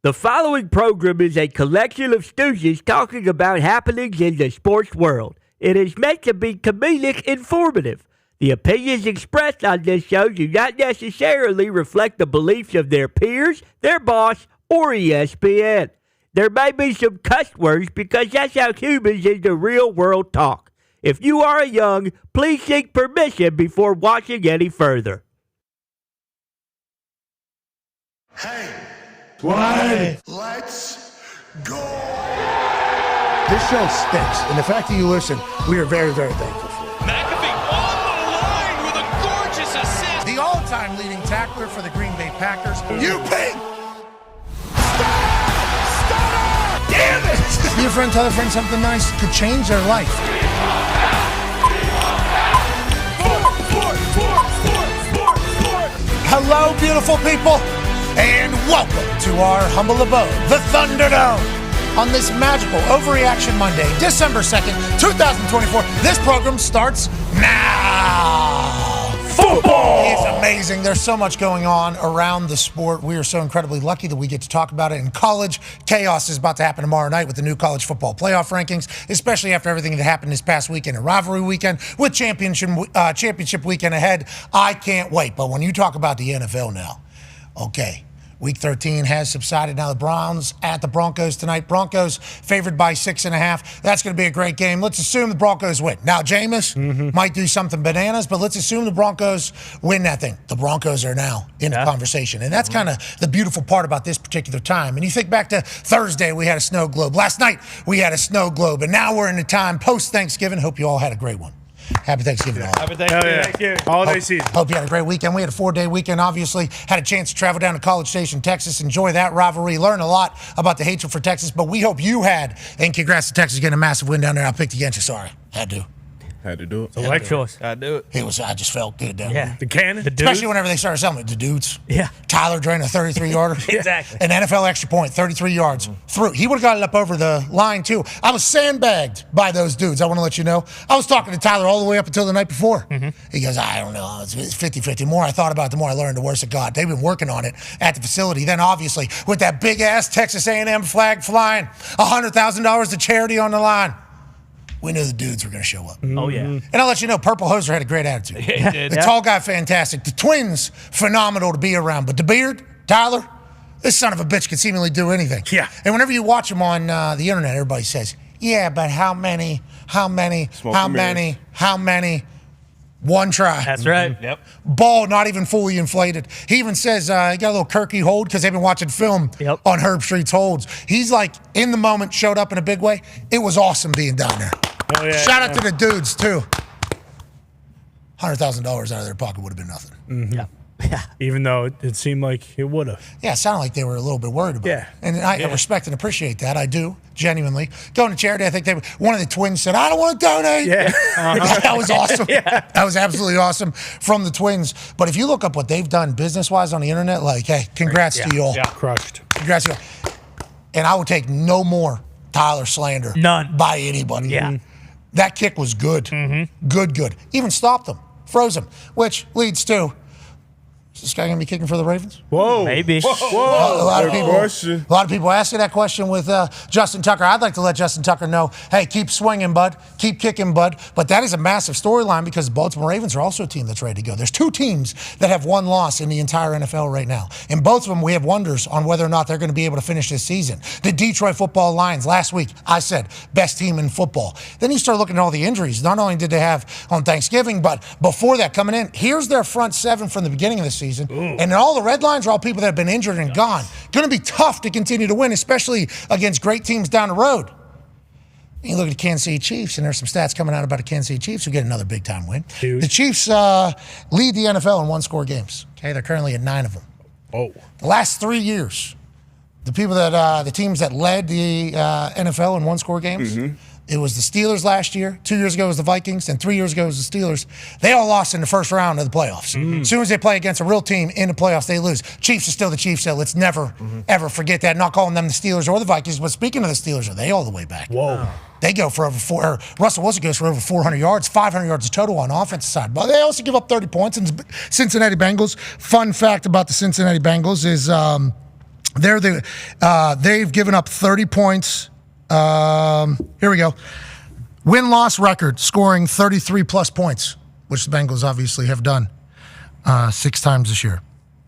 The following program is a collection of stooges talking about happenings in the sports world. It is meant to be comedic informative. The opinions expressed on this show do not necessarily reflect the beliefs of their peers, their boss, or ESPN. There may be some cuss words because that's how humans in the real world talk. If you are young, please seek permission before watching any further. Hey. Why? Let's go! This show stinks, and the fact that you listen, we are very, very thankful for. McAfee on the line with a gorgeous assist. The all-time leading tackler for the Green Bay Packers. You ping! Stop! Damn it! Your friend tell a friend something nice could change their life. Hello, beautiful people, and welcome to our humble abode, the Thunderdome. On this magical Overreaction Monday, December 2nd, 2024, this program starts now. Football! It's amazing. There's so much going on around the sport. We are so incredibly lucky that we get to talk about it in college. Chaos is about to happen tomorrow night with the new college football playoff rankings, especially after everything that happened this past weekend, a rivalry weekend with championship weekend ahead. I can't wait. But when you talk about the NFL now, okay. Week 13 has subsided. Now the Browns at the Broncos tonight. Broncos favored by 6.5. That's going to be a great game. Let's assume the Broncos win. Now, Jamus might do something bananas, but let's assume the Broncos win that thing. The Broncos are now in the conversation. And that's kind of the beautiful part about this particular time. And you think back to Thursday, we had a snow globe. Last night, we had a snow globe. And now we're in the time post-Thanksgiving. Hope you all had a great one. Happy Thanksgiving, all. Happy Thanksgiving. Thank you. Holiday season. Hope you had a great weekend. We had a 4-day weekend, obviously. Had a chance to travel down to College Station, Texas. Enjoy that rivalry. Learn a lot about the hatred for Texas. But we hope you had. And congrats to Texas getting a massive win down there. I picked against you. Sorry. Had to. Had to do it. It's a right choice. Had to do it. I just felt good down Yeah. there. The cannon. The dudes. Especially whenever they started selling it. The dudes. Yeah. Tyler drained a 33-yarder. Exactly. An NFL extra point, 33 yards. Through. He would have got it up over the line, too. I was sandbagged by those dudes, I want to let you know. I was talking to Tyler all the way up until the night before. He goes, I don't know. It's 50-50. The more I thought about it, the more I learned, the worse it got. They've been working on it at the facility. Then, obviously, with that big-ass Texas A&M flag flying, $100,000 to charity on the line. We knew the dudes were going to show up. Oh, yeah. And I'll let you know, Purple Hoser had a great attitude. He did. The tall guy, fantastic. The twins, phenomenal to be around. But the beard, Tyler, this son of a bitch can seemingly do anything. Yeah. And whenever you watch him on the internet, everybody says, yeah, but how many? One try. That's right. Yep. Ball not even fully inflated. He even says he got a little Kirky hold because they've been watching film on Herb Street's holds. He's like, in the moment, showed up in a big way. It was awesome being down there. Oh, yeah, Shout out to the dudes, too. $100,000 out of their pocket would have been nothing. Yeah. Even though it seemed like it would have. Yeah, it sounded like they were a little bit worried about it. And I respect and appreciate that. I do, genuinely. Going to charity, I think one of the twins said, I don't want to donate. Yeah. That was awesome. Yeah. That was absolutely awesome from the twins. But if you look up what they've done business-wise on the internet, like, hey, congrats to you all. Yeah. Crushed. Congrats to you all. And I would take no more Tyler slander. None. By anybody. Yeah. That kick was good. Good. Even stopped them. Froze them. Which leads to, is this guy going to be kicking for the Ravens? Whoa. Maybe. A lot of people asking that question with Justin Tucker. I'd like to let Justin Tucker know, hey, keep swinging, bud. Keep kicking, bud. But that is a massive storyline because the Baltimore Ravens are also a team that's ready to go. There's two teams that have one loss in the entire NFL right now. And both of them, we have wonders on whether or not they're going to be able to finish this season. The Detroit Football Lions, last week, I said, best team in football. Then you start looking at all the injuries. Not only did they have on Thanksgiving, but before that coming in, here's their front seven from the beginning of the season. And all the red lines are all people that have been injured and gone. Going to be tough to continue to win, especially against great teams down the road. You look at the Kansas City Chiefs, and there's some stats coming out about the Kansas City Chiefs who get another big-time win. Huge. The Chiefs lead the NFL in one-score games. Okay, they're currently at 9 of them. Oh. The last 3 years, the teams that led the NFL in one-score games, it was the Steelers last year. 2 years ago it was the Vikings, and 3 years ago it was the Steelers. They all lost in the first round of the playoffs. As soon as they play against a real team in the playoffs, they lose. Chiefs are still the Chiefs, so let's never, ever forget that. Not calling them the Steelers or the Vikings, but speaking of the Steelers, are they all the way back? Whoa. They go for over Russell Wilson goes for over 400 yards, 500 yards total on the offensive side. But they also give up 30 points. And Cincinnati Bengals, fun fact about the Cincinnati Bengals is They've given up 30 points. Here we go. Win-loss record, scoring 33-plus points, which the Bengals obviously have done 6 times this year.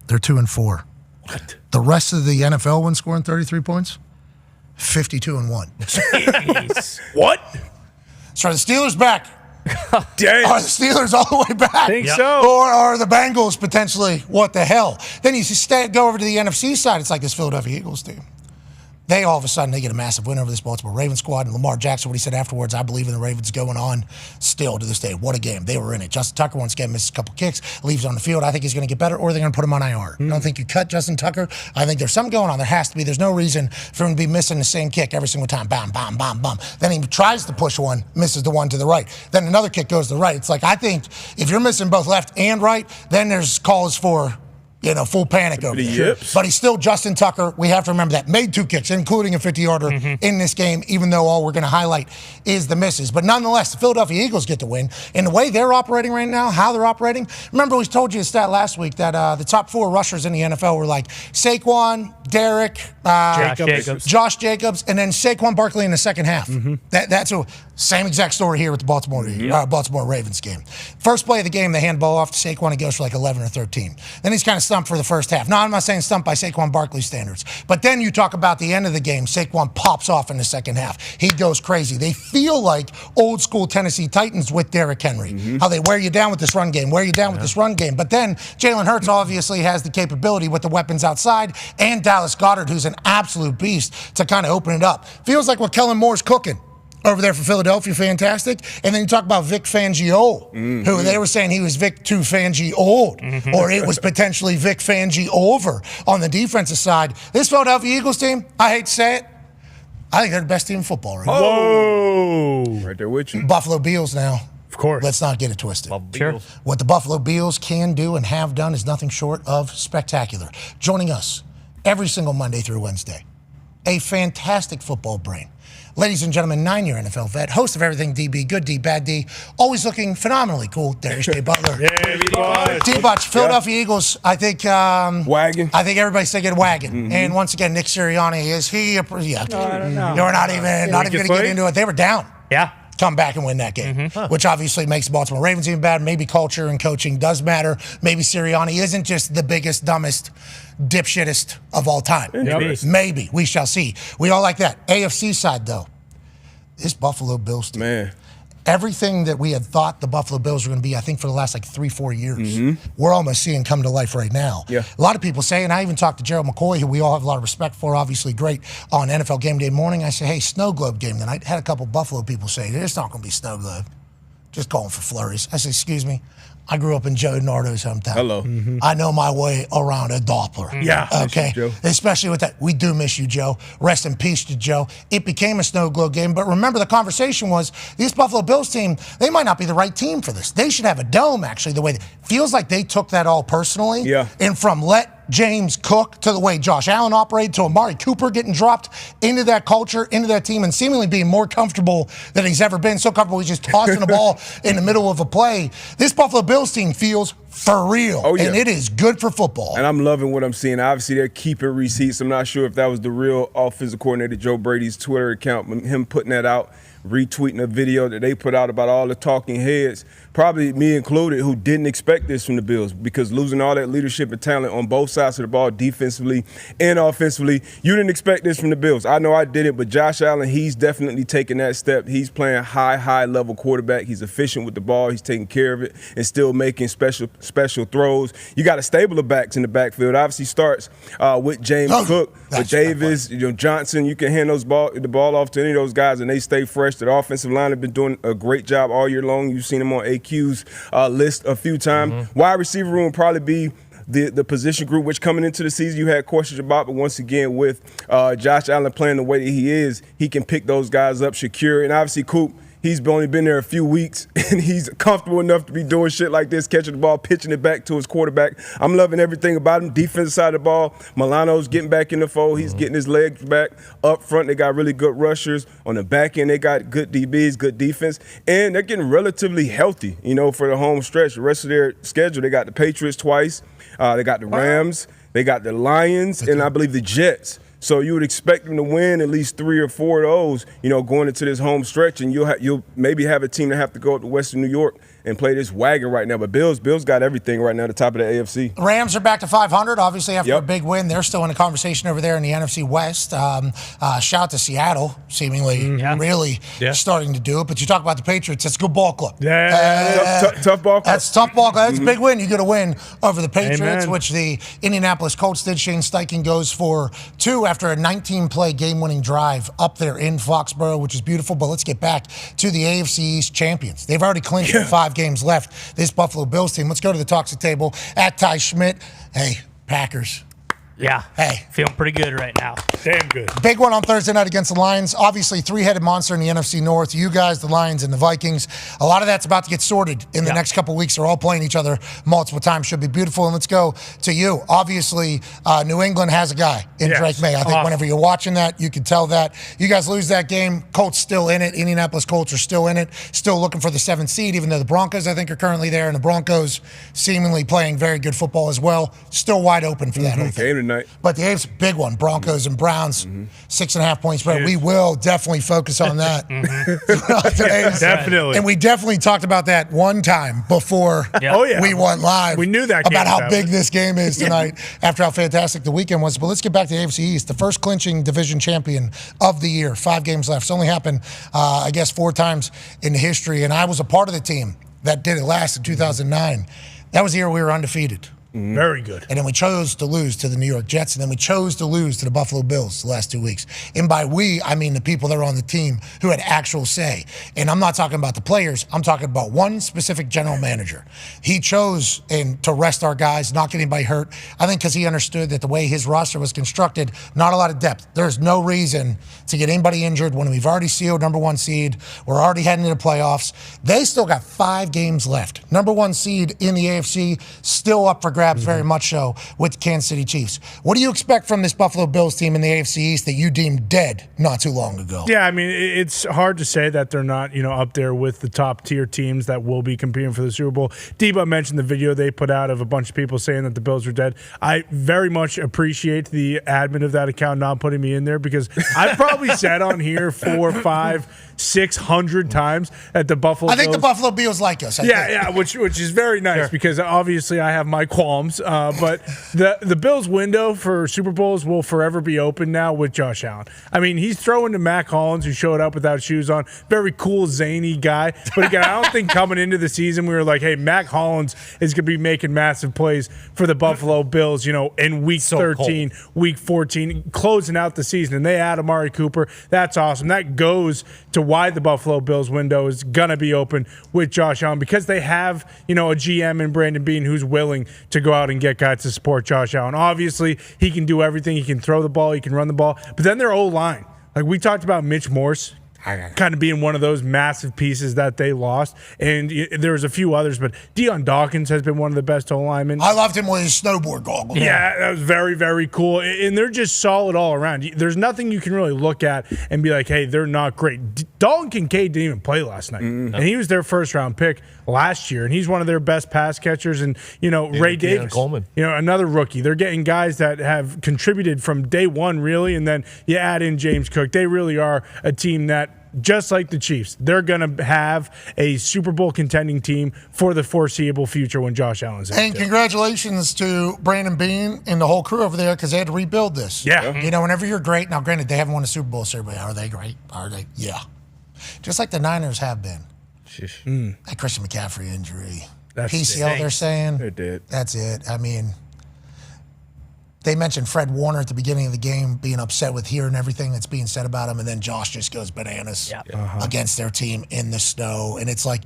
They're 2-4. What? The rest of the NFL when scoring 33 points, 52-1. Jeez. What? So are the Steelers back? Damn. Are the Steelers all the way back? Think so. Or are the Bengals potentially, what the hell? Then you go over to the NFC side. It's like this Philadelphia Eagles team. They all of a sudden, they get a massive win over this Baltimore Ravens squad. And Lamar Jackson, what he said afterwards, I believe in the Ravens going on still to this day. What a game. They were in it. Justin Tucker once again misses a couple kicks, leaves on the field. I think he's going to get better, or they're going to put him on IR. I don't think you cut Justin Tucker. I think there's something going on. There has to be. There's no reason for him to be missing the same kick every single time. Bam, bam, bam, bam. Then he tries to push one, misses the one to the right. Then another kick goes to the right. It's like, I think if you're missing both left and right, then there's calls for full panic over there. But he's still Justin Tucker. We have to remember that. Made 2 kicks, including a 50-yarder in this game, even though all we're going to highlight is the misses. But nonetheless, the Philadelphia Eagles get the win. And the way they're operating right now, how they're operating, remember we told you a stat last week that the top 4 rushers in the NFL were like Saquon, Derek, Josh Jacobs, and then Saquon Barkley in the second half. That's a same exact story here with the Baltimore Ravens game. First play of the game, they hand the ball off to Saquon. He goes for like 11 or 13. Then he's kind of stumped for the first half. No, I'm not saying stumped by Saquon Barkley standards. But then you talk about the end of the game, Saquon pops off in the second half. He goes crazy. They feel like old school Tennessee Titans with Derrick Henry. How they wear you down with this run game, with this run game. But then Jalen Hurts obviously has the capability with the weapons outside, and Dallas Goedert, who's an absolute beast, to kind of open it up. Feels like what Kellen Moore's cooking over there for Philadelphia, fantastic. And then you talk about Vic Fangio, who they were saying he was Vic too Fangio old, or it was potentially Vic Fangio over on the defensive side. This Philadelphia Eagles team, I hate to say it, I think they're the best team in football right now. Whoa. Right there with you. Buffalo Bills now. Of course. Let's not get it twisted. Sure. What the Buffalo Bills can do and have done is nothing short of spectacular. Joining us every single Monday through Wednesday, a fantastic football brain. Ladies and gentlemen, 9-year NFL vet, host of Everything DB, Good D, Bad D, always looking phenomenally cool, Darius J. Butler. D-Butch, Philadelphia Eagles, I think... wagon. I think everybody's thinking wagon. And once again, Nick Sirianni, is he... I don't know. You're not even going to get into it. They were down. Yeah. Come back and win that game, which obviously makes the Baltimore Ravens even bad. Maybe culture and coaching does matter. Maybe Sirianni isn't just the biggest, dumbest, dipshittest of all time. Maybe. We shall see. We all like that. AFC side, though, this Buffalo Bills team. Man. Everything that we had thought the Buffalo Bills were going to be, I think, for the last 3-4 years, we're almost seeing come to life right now. Yeah. A lot of people say, and I even talked to Gerald McCoy, who we all have a lot of respect for, obviously great on NFL Game Day morning. I said, hey, snow globe game tonight. Had a couple Buffalo people say, it's not going to be snow globe. Just going for flurries. I said, excuse me. I grew up in Joe Nardo's hometown. Hello. I know my way around a Doppler. Yeah. Okay. Joe. Especially with that. We do miss you, Joe. Rest in peace to Joe. It became a snow globe game. But remember, the conversation was this Buffalo Bills team, they might not be the right team for this. They should have a dome, actually, the way that feels like they took that all personally. Yeah. And from let James cook to the way Josh Allen operated to Amari Cooper getting dropped into that culture, into that team, and seemingly being more comfortable than he's ever been. So comfortable he's just tossing the ball in the middle of a play. This Buffalo Bills team feels for real, and it is good for football. And I'm loving what I'm seeing. Obviously, they're keeping receipts. I'm not sure if that was the real offensive coordinator, Joe Brady's Twitter account, him putting that out, retweeting a video that they put out about all the talking heads, probably me included, who didn't expect this from the Bills, because losing all that leadership and talent on both sides of the ball, defensively and offensively, you didn't expect this from the Bills. I know I didn't, but Josh Allen, he's definitely taking that step. He's playing high-level quarterback. He's efficient with the ball. He's taking care of it and still making special throws. You got a stable of backs in the backfield. Obviously starts with James Cook, with Davis, Johnson. You can hand the ball off to any of those guys, and they stay fresh. The offensive line have been doing a great job all year long. You've seen them on AQ's list a few times. Wide receiver room will probably be the position group, which coming into the season you had questions about, but once again with Josh Allen playing the way that he is, he can pick those guys up, Shakir, and obviously Coop. He's only been there a few weeks, and he's comfortable enough to be doing shit like this, catching the ball, pitching it back to his quarterback. I'm loving everything about him. Defensive side of the ball, Milano's getting back in the fold. He's getting his legs back. Up front, they got really good rushers. On the back end, they got good DBs, good defense, and they're getting relatively healthy, for the home stretch. The rest of their schedule, they got the Patriots twice. They got the Rams. They got the Lions and I believe the Jets. So you would expect them to win at least 3 or 4 of those, going into this home stretch, and you'll maybe have a team that have to go up to Western New York and play this wagon right now. But Bills got everything right now at the top of the AFC. Rams are back to 500, obviously, after a big win. They're still in a conversation over there in the NFC West. Shout out to Seattle, seemingly really starting to do it. But you talk about the Patriots, that's a good ball club. Tough ball club. That's tough ball club. That's a big win. You get a win over the Patriots, which the Indianapolis Colts did. Shane Steichen goes for 2 after a 19-play game-winning drive up there in Foxborough, which is beautiful. But let's get back to the AFC East champions. They've already clinched with 5 games left, this Buffalo Bills team. Let's go to the toxic table at Ty Schmidt. Hey, Packers. Yeah. Hey. Feeling pretty good right now. Damn good. Big one on Thursday night against the Lions. Obviously, 3-headed monster in the NFC North. You guys, the Lions, and the Vikings. A lot of that's about to get sorted in the next couple of weeks. They're all playing each other multiple times. Should be beautiful. And let's go to you. Obviously, New England has a guy in Drake Maye. I think whenever you're watching that, you can tell that. You guys lose that game. Colts still in it. Indianapolis Colts are still in it. Still looking for the 7th seed, even though the Broncos, I think, are currently there. And the Broncos seemingly playing very good football as well. Still wide open for that whole thing. Game tonight. But the AFC, big one, Broncos and Browns, 6.5 points spread. We will definitely focus on that. Definitely. And we definitely talked about that one time before we went live. We knew that about how big this game is tonight after how fantastic the weekend was. But let's get back to the AFC East, the first clinching division champion of the year. 5 games left. It's only happened, 4 times in history. And I was a part of the team that did it last in 2009. That was the year we were undefeated. Very good. And then we chose to lose to the New York Jets, and then we chose to lose to the Buffalo Bills the last 2 weeks. And by we, I mean the people that are on the team who had actual say. And I'm not talking about the players. I'm talking about one specific general manager. He chose to rest our guys, not get anybody hurt. I think because he understood that the way his roster was constructed, not a lot of depth. There's no reason to get anybody injured when we've already sealed number 1 seed. We're already heading into playoffs. They still got 5 games left. Number 1 seed in the AFC, still up for grabs, very much so, with the Kansas City Chiefs. What do you expect from this Buffalo Bills team in the AFC East that you deemed dead not too long ago? Yeah, I mean, it's hard to say that they're not, up there with the top tier teams that will be competing for the Super Bowl. Debo mentioned the video they put out of a bunch of people saying that the Bills are dead. I very much appreciate the admin of that account not putting me in there, because I've probably said on here 4, 5, 600 times that the Buffalo Bills. I think the Buffalo Bills like us. Yeah, which is very nice, because obviously I have my qualms. But the Bills' window for Super Bowls will forever be open now with Josh Allen. I mean, he's throwing to Mac Hollins, who showed up without shoes on. Very cool, zany guy. But again, I don't think coming into the season we were like, hey, Mac Hollins is going to be making massive plays for the Buffalo Bills, in week 13, week 14, closing out the season. And they add Amari Cooper. That's awesome. That goes to why the Buffalo Bills window is going to be open with Josh Allen, because they have, a GM in Brandon Beane who's willing to go out and get guys to support Josh Allen. Obviously, he can do everything. He can throw the ball. He can run the ball. But then their O-line. Like we talked about Mitch Morse kind of being one of those massive pieces that they lost. And there was a few others, but Deion Dawkins has been one of the best O-linemen. I loved him with his snowboard goggles. Yeah, that was very, very cool. And they're just solid all around. There's nothing you can really look at and be like, hey, they're not great. Dalton Kincaid didn't even play last night. And he was their first-round pick last year, and he's one of their best pass catchers. And, Ray Davis, Coleman. Another rookie. They're getting guys that have contributed from day one, really, and then you add in James Cook. They really are a team that, just like the Chiefs, they're going to have a Super Bowl contending team for the foreseeable future when Josh Allen's in. And congratulations to Brandon Beane and the whole crew over there, because they had to rebuild this. Yeah. Whenever you're great, now granted, they haven't won a Super Bowl, so everybody, are they great? Are they? Yeah. Just like the Niners have been. That Christian McCaffrey injury. That's PCL, they're saying. They're dead. That's it. I mean, they mentioned Fred Warner at the beginning of the game being upset with hearing everything that's being said about him, and then Josh just goes bananas against their team in the snow. And it's like,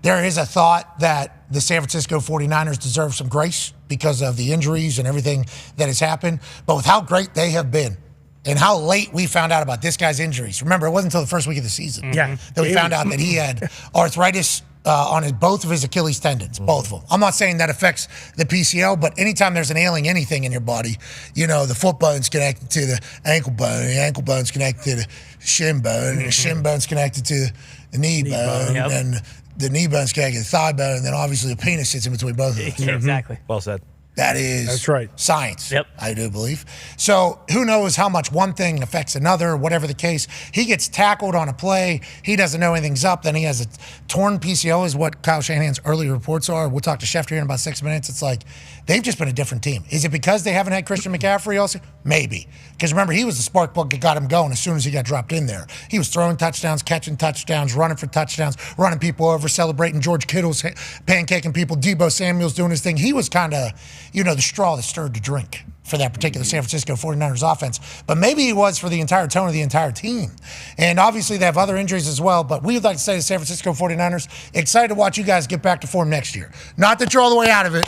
there is a thought that the San Francisco 49ers deserve some grace because of the injuries and everything that has happened. But with how great they have been and how late we found out about this guy's injuries. Remember, it wasn't until the first week of the season that we found out that he had arthritis on both of his Achilles tendons, both of them. I'm not saying that affects the PCL, but anytime there's an ailing anything in your body, the foot bone's connected to the ankle bone, the ankle bone's connected to the shin bone, and the shin bone's connected to the knee bone, and the knee bone's connected to the thigh bone, and then obviously the penis sits in between both of them. Exactly. Well said. That's right. Science. Yep. I do believe. So who knows how much one thing affects another, whatever the case. He gets tackled on a play. He doesn't know anything's up. Then he has a torn PCL is what Kyle Shanahan's early reports are. We'll talk to Schefter here in about 6 minutes. It's like they've just been a different team. Is it because they haven't had Christian McCaffrey also? Maybe. Because remember, he was the spark plug that got him going as soon as he got dropped in there. He was throwing touchdowns, catching touchdowns, running for touchdowns, running people over, celebrating George Kittle's pancaking people, Debo Samuel's doing his thing. He was kind of, the straw that stirred the drink for that particular San Francisco 49ers offense. But maybe he was for the entire tone of the entire team. And obviously they have other injuries as well, but we would like to say the San Francisco 49ers, excited to watch you guys get back to form next year. Not that you're all the way out of it,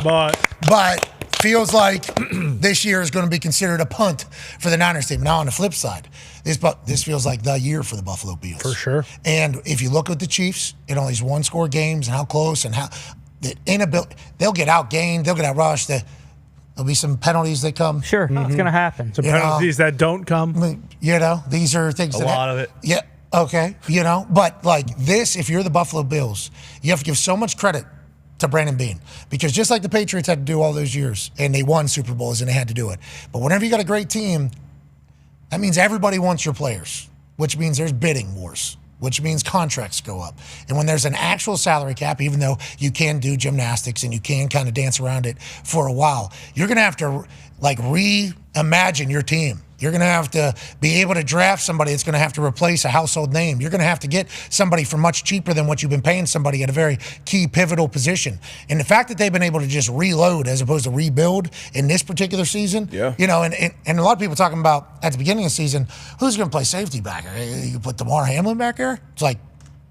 but feels like this year is going to be considered a punt for the Niners team. Now on the flip side, this feels like the year for the Buffalo Bills. For sure. And if you look at the Chiefs in all these one-score games and how close and how the inability, they'll get outgained, they'll get outrushed. There'll be some penalties that come. Sure, it's going to happen. Some penalties that don't come. These are things a lot of it. Yeah, okay, But like this, if you're the Buffalo Bills, you have to give so much credit to Brandon Beane. Because just like the Patriots had to do all those years, and they won Super Bowls and they had to do it. But whenever you got a great team, that means everybody wants your players, which means there's bidding wars, which means contracts go up. And when there's an actual salary cap, even though you can do gymnastics and you can kind of dance around it for a while, you're going to have to reimagine your team. You're going to have to be able to draft somebody that's going to have to replace a household name. You're going to have to get somebody for much cheaper than what you've been paying somebody at a very key pivotal position. And the fact that they've been able to just reload as opposed to rebuild in this particular season, and a lot of people talking about at the beginning of the season, who's going to play safety back? You put DeMar Hamlin back there? It's like,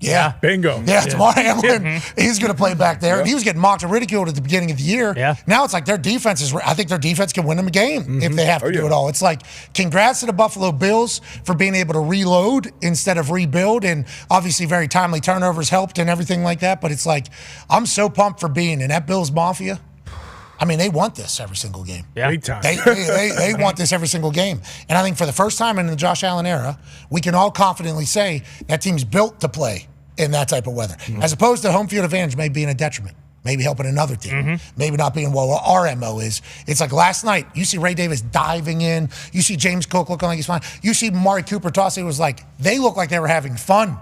yeah. Bingo. Yeah, DeMar Hamlin, he's going to play back there. And he was getting mocked and ridiculed at the beginning of the year. Yeah. Now it's like I think their defense can win them a game if they have to do it all. It's like, congrats to the Buffalo Bills for being able to reload instead of rebuild. And obviously very timely turnovers helped and everything like that. But it's like, I'm so pumped for being in that Bills Mafia. I mean, they want this every single game. Yeah. Big time. They want this every single game. And I think for the first time in the Josh Allen era, we can all confidently say that team's built to play in that type of weather. As opposed to home field advantage maybe being a detriment, maybe helping another team, maybe not being what our MO is. It's like last night, you see Ray Davis diving in, you see James Cook looking like he's fine, you see Mari Cooper toss. It was like, they look like they were having fun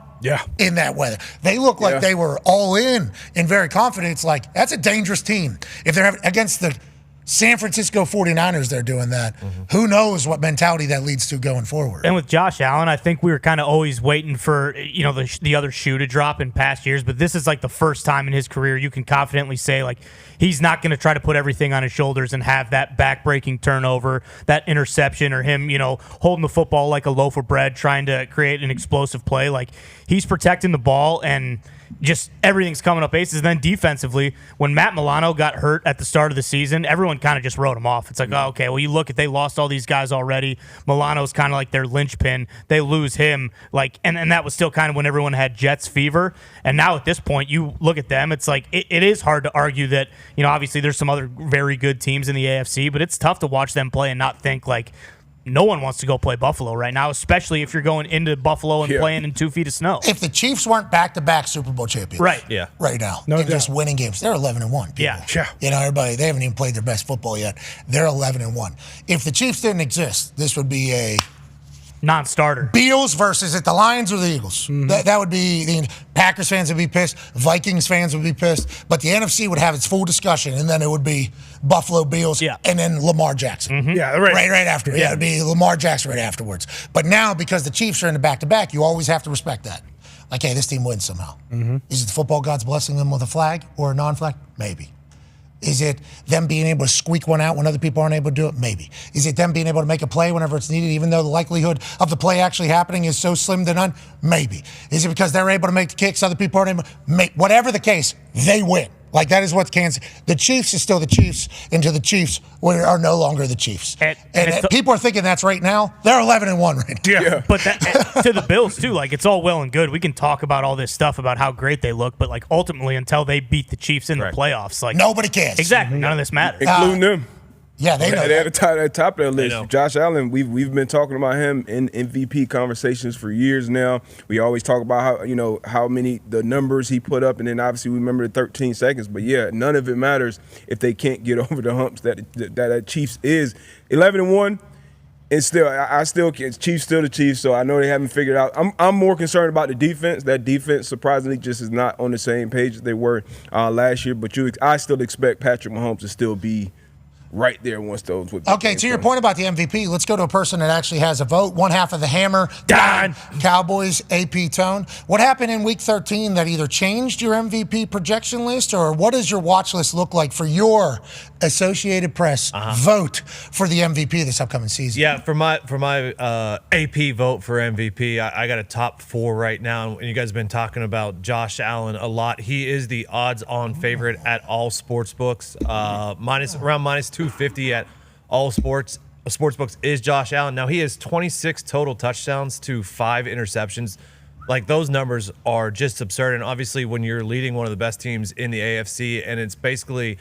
in that weather. They look like they were all in and very confident. It's like, that's a dangerous team. If they're having, against the San Francisco 49ers, they're doing that. Who knows what mentality that leads to going forward. And with Josh Allen, I think we were kind of always waiting for the other shoe to drop in past years, but this is like the first time in his career you can confidently say like he's not going to try to put everything on his shoulders and have that back-breaking turnover, that interception, or him holding the football like a loaf of bread trying to create an explosive play. Like, he's protecting the ball and just everything's coming up aces. And then defensively, when Matt Milano got hurt at the start of the season, everyone kind of just wrote him off. It's like, oh, okay, well, you look at, they lost all these guys already. Milano's kind of like their linchpin. They lose him. And that was still kind of when everyone had Jets fever. And now at this point, you look at them, it's like, it is hard to argue that, obviously there's some other very good teams in the AFC, but it's tough to watch them play and not think like, no one wants to go play Buffalo right now, especially if you're going into Buffalo and playing in 2 feet of snow. If the Chiefs weren't back-to-back Super Bowl champions right now, and just winning games, they're 11-1. Yeah. Everybody, they haven't even played their best football yet. They're 11-1. If the Chiefs didn't exist, this would be a non-starter. Bills versus the Lions or the Eagles. That would be, the Packers fans would be pissed, Vikings fans would be pissed, but the NFC would have its full discussion, and then it would be Buffalo Bills and then Lamar Jackson. Right after. It would be Lamar Jackson right afterwards. But now, because the Chiefs are in the back-to-back, you always have to respect that. Like, hey, this team wins somehow. Is it the football gods blessing them with a flag or a non-flag? Maybe. Is it them being able to squeak one out when other people aren't able to do it? Maybe. Is it them being able to make a play whenever it's needed, even though the likelihood of the play actually happening is so slim to none? Maybe. Is it because they're able to make the kicks, other people aren't able? Whatever the case, they win. Like, that is what Kansas. The Chiefs is still the Chiefs, and to the Chiefs, we are no longer the Chiefs. And people are thinking that's right now. They're 11-1 right now. Yeah. But to the Bills, too, like, it's all well and good. We can talk about all this stuff about how great they look, but, like, ultimately, until they beat the Chiefs in the playoffs, like, nobody cares. Exactly. None of this matters. Including them. Yeah, they know. They're at the top of that list. Josh Allen, we've been talking about him in MVP conversations for years now. We always talk about how many the numbers he put up, and then obviously we remember the 13 seconds. But yeah, none of it matters if they can't get over the humps that Chiefs is 11-1. And still, I still can't. Chiefs still the Chiefs, so I know they haven't figured out. I'm more concerned about the defense. That defense surprisingly just is not on the same page as they were last year. But I still expect Patrick Mahomes to still be right there once those would be. Okay, to your point about the MVP, let's go to a person that actually has a vote. One half of the hammer, Dahn. Cowboys, AP Tone. What happened in Week 13 that either changed your MVP projection list, or what does your watch list look like for your Associated Press vote for the MVP this upcoming season? Yeah, for my AP vote for MVP, I got a top 4 right now, and you guys have been talking about Josh Allen a lot. He is the odds-on favorite at all sports books, around minus 250 at all sports books is Josh Allen. Now he has 26 total touchdowns to 5 interceptions. Like, those numbers are just absurd. And obviously when you're leading one of the best teams in the AFC, and it's basically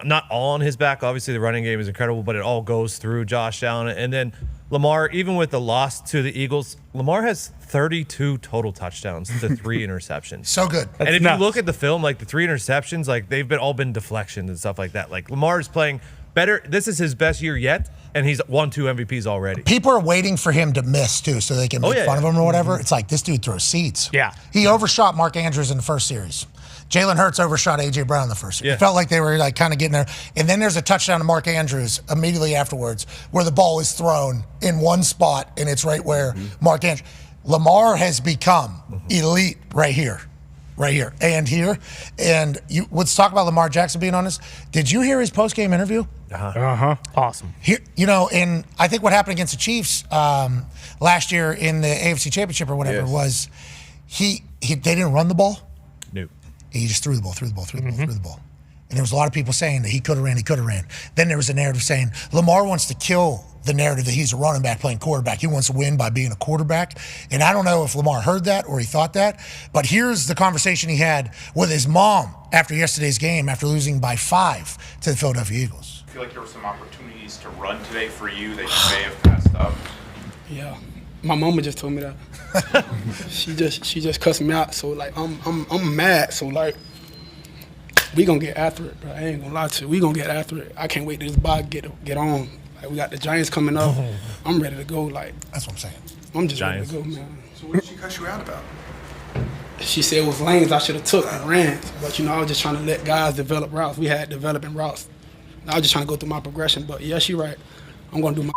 not all on his back. Obviously the running game is incredible, but it all goes through Josh Allen. And then Lamar, even with the loss to the Eagles, Lamar has 32 total touchdowns to 3 interceptions. So good. And if you look at the film, like the 3 interceptions, like they've all been deflections and stuff like that. Like, Lamar is playing better. This is his best year yet, and he's won 2 MVPs already. People are waiting for him to miss, too, so they can make fun of him or whatever. It's like, this dude throws seeds. Yeah. He overshot Mark Andrews in the first series. Jalen Hurts overshot A.J. Brown in the first series. Yeah. It felt like they were like kind of getting there. And then there's a touchdown to Mark Andrews immediately afterwards where the ball is thrown in one spot, and it's right where Mark Andrews. Lamar has become elite right here. And here. And let's talk about Lamar Jackson being on this. Did you hear his post-game interview? Awesome. Here, and I think what happened against the Chiefs last year in the AFC Championship or whatever was they didn't run the ball. No. He just threw the ball. And there was a lot of people saying that he could have ran. Then there was a narrative saying Lamar wants to kill the narrative that he's a running back playing quarterback. He wants to win by being a quarterback. And I don't know if Lamar heard that or he thought that, but here's the conversation he had with his mom after yesterday's game, after losing by 5 to the Philadelphia Eagles. I feel like there were some opportunities to run today for you that you may have passed up. Yeah, my mama just told me that. she just cussed me out. So like I'm mad. So like we gonna get after it, bro. I ain't gonna lie to you. We gonna get after it. I can't wait till this body get on. Like, we got the Giants coming up. I'm ready to go. Like, that's what I'm saying. I'm just Giants. ready to go, man. So what did she cuss you out about? She said it was lanes I should have took and ran. But I was just trying to let guys develop routes. We had developing routes. I was just trying to go through my progression. But yeah, she right. I'm gonna do my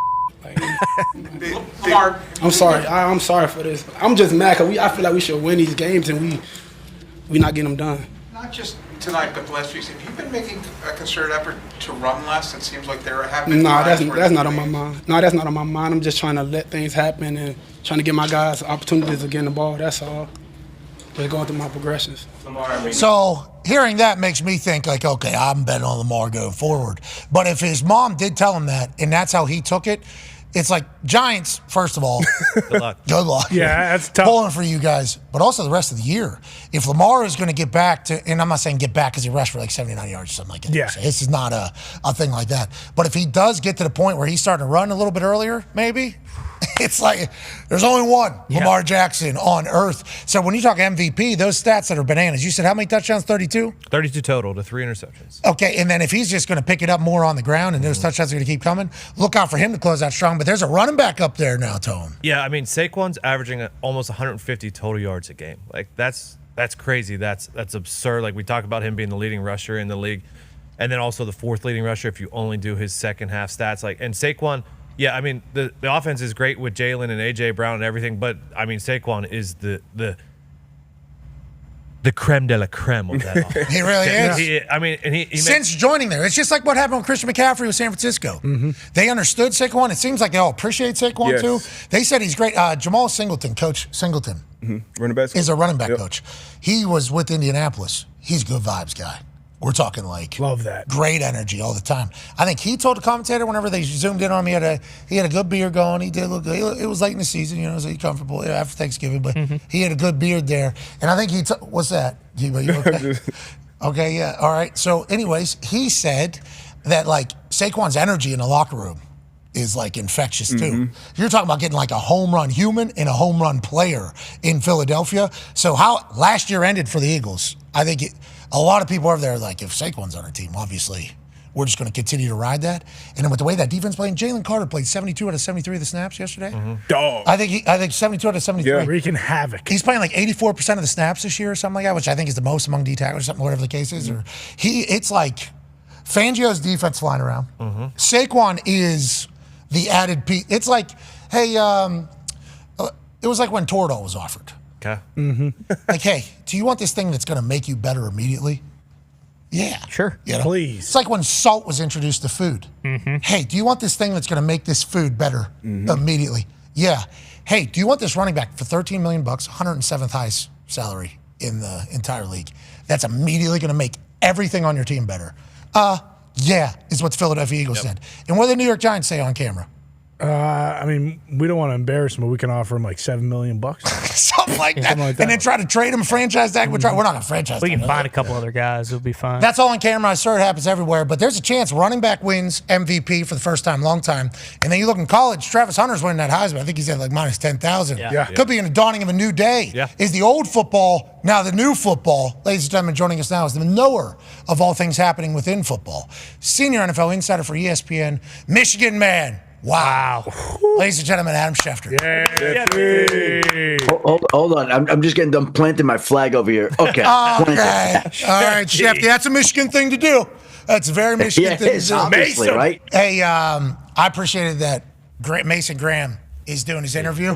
like. Lamar, I'm sorry. I'm sorry for this. I'm just mad because I feel like we should win these games and we not getting them done. not just tonight, but the last few weeks, have you been making a concerted effort to run less? It seems like there have been that's not on my mind. No, that's not on my mind. I'm just trying to let things happen and trying to give my guys opportunities to get in the ball. That's all. Just going through my progressions. So hearing that makes me think like, okay, I'm betting on Lamar going forward. But if his mom did tell him that, and that's how he took it, it's like Giants, first of all. Good luck. Good luck. Yeah, that's tough. Pulling for you guys, but also the rest of the year. If Lamar is going to get back to, and I'm not saying get back because he rushed for like 79 yards or something like that. Yeah. So this is not a thing like that. But if he does get to the point where he's starting to run a little bit earlier, maybe, it's like there's only one Lamar Jackson on earth. So when you talk MVP, those stats that are bananas, you said how many touchdowns? 32? 32 total to 3 interceptions. Okay, and then if he's just going to pick it up more on the ground and those touchdowns are going to keep coming, look out for him to close out strong. But there's a running back up there now, Tone. Yeah, I mean, Saquon's averaging almost 150 total yards a game. Like, that's crazy. That's absurd. Like, we talk about him being the leading rusher in the league, and then also the fourth leading rusher if you only do his second half stats. Like, and Saquon, yeah, I mean, the offense is great with Jalen and A.J. Brown and everything, but, I mean, Saquon is the creme de la creme of that offense. He really is. He Since joining there, it's just like what happened with Christian McCaffrey with San Francisco. Mm-hmm. They understood Saquon. It seems like they all appreciate Saquon too. They said he's great. Jamal Singleton, Coach Singleton, running back is a running back coach. He was with Indianapolis. He's a good vibes guy. We're talking like love that great energy all the time. I think he told the commentator whenever they zoomed in on him, he had a good beard going. He did look good. It was late in the season, so he's comfortable after Thanksgiving, but he had a good beard there. And I think what's that? You okay? Okay, yeah, all right. So anyways, he said that like Saquon's energy in the locker room is like infectious too. You're talking about getting like a home run human and a home run player in Philadelphia. So how last year ended for the Eagles, I think a lot of people over there are like, if Saquon's on our team, obviously we're just going to continue to ride that. And then with the way that defense played, Jalen Carter played 72 out of 73 of the snaps yesterday. Dog. I think 72 out of 73. Yeah, wreaking havoc. He's playing like 84% of the snaps this year or something like that, which I think is the most among D tacklers, something, whatever the case is. Or it's like Fangio's defense flying around. Saquon is the added piece. It's like, hey, it was like when Toradol was offered. Okay. Like, hey, do you want this thing that's going to make you better immediately? Yeah. Sure. You know? Please. It's like when salt was introduced to food. Hey, do you want this thing that's going to make this food better immediately? Yeah. Hey, do you want this running back for $13 million, 107th highest salary in the entire league? That's immediately going to make everything on your team better. Yeah, is what the Philadelphia Eagles said. And what did the New York Giants say on camera? I mean, we don't want to embarrass him, but we can offer him like $7 million. Something like that. And then try to trade him, franchise tag. We're not going to franchise We tag can find a couple other guys. It'll be fine. That's all on camera. I'm sure it happens everywhere. But there's a chance running back wins MVP for the first time, long time. And then you look in college, Travis Hunter's winning that Heisman. I think he's at like minus 10,000. Yeah. Could be in the dawning of a new day. Yeah. Is the old football now the new football? Ladies and gentlemen, joining us now is the knower of all things happening within football. Senior NFL insider for ESPN, Michigan man. Wow. Ladies and gentlemen, Adam Schefter. Hold on. I'm just getting done planting my flag over here. Okay. All right, Schefter. That's a Michigan thing to do. That's a very Michigan thing to do. Obviously, right? Hey, I appreciated that Mason Graham is doing his interview.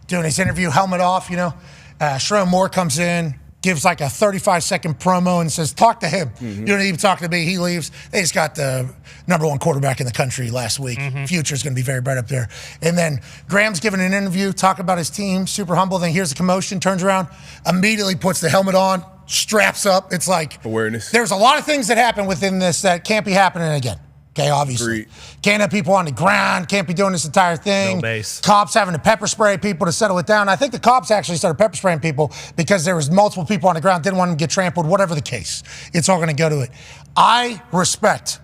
Doing his interview, helmet off, you know. Sherrone Moore comes in, gives like a 35-second promo and says, talk to him. You don't even talk to me. He leaves. They just got the number one quarterback in the country last week. Future's going to be very bright up there. And then Graham's giving an interview, talking about his team, super humble. Then hears a commotion, turns around, immediately puts the helmet on, straps up. It's like awareness. There's a lot of things that happen within this that can't be happening again. Okay, obviously. Agreed. Can't have people on the ground, can't be doing this entire thing. No base. Cops having to pepper spray people to settle it down. I think the cops actually started pepper spraying people because there was multiple people on the ground, didn't want them to get trampled, whatever the case. It's all going to go to it. I respect,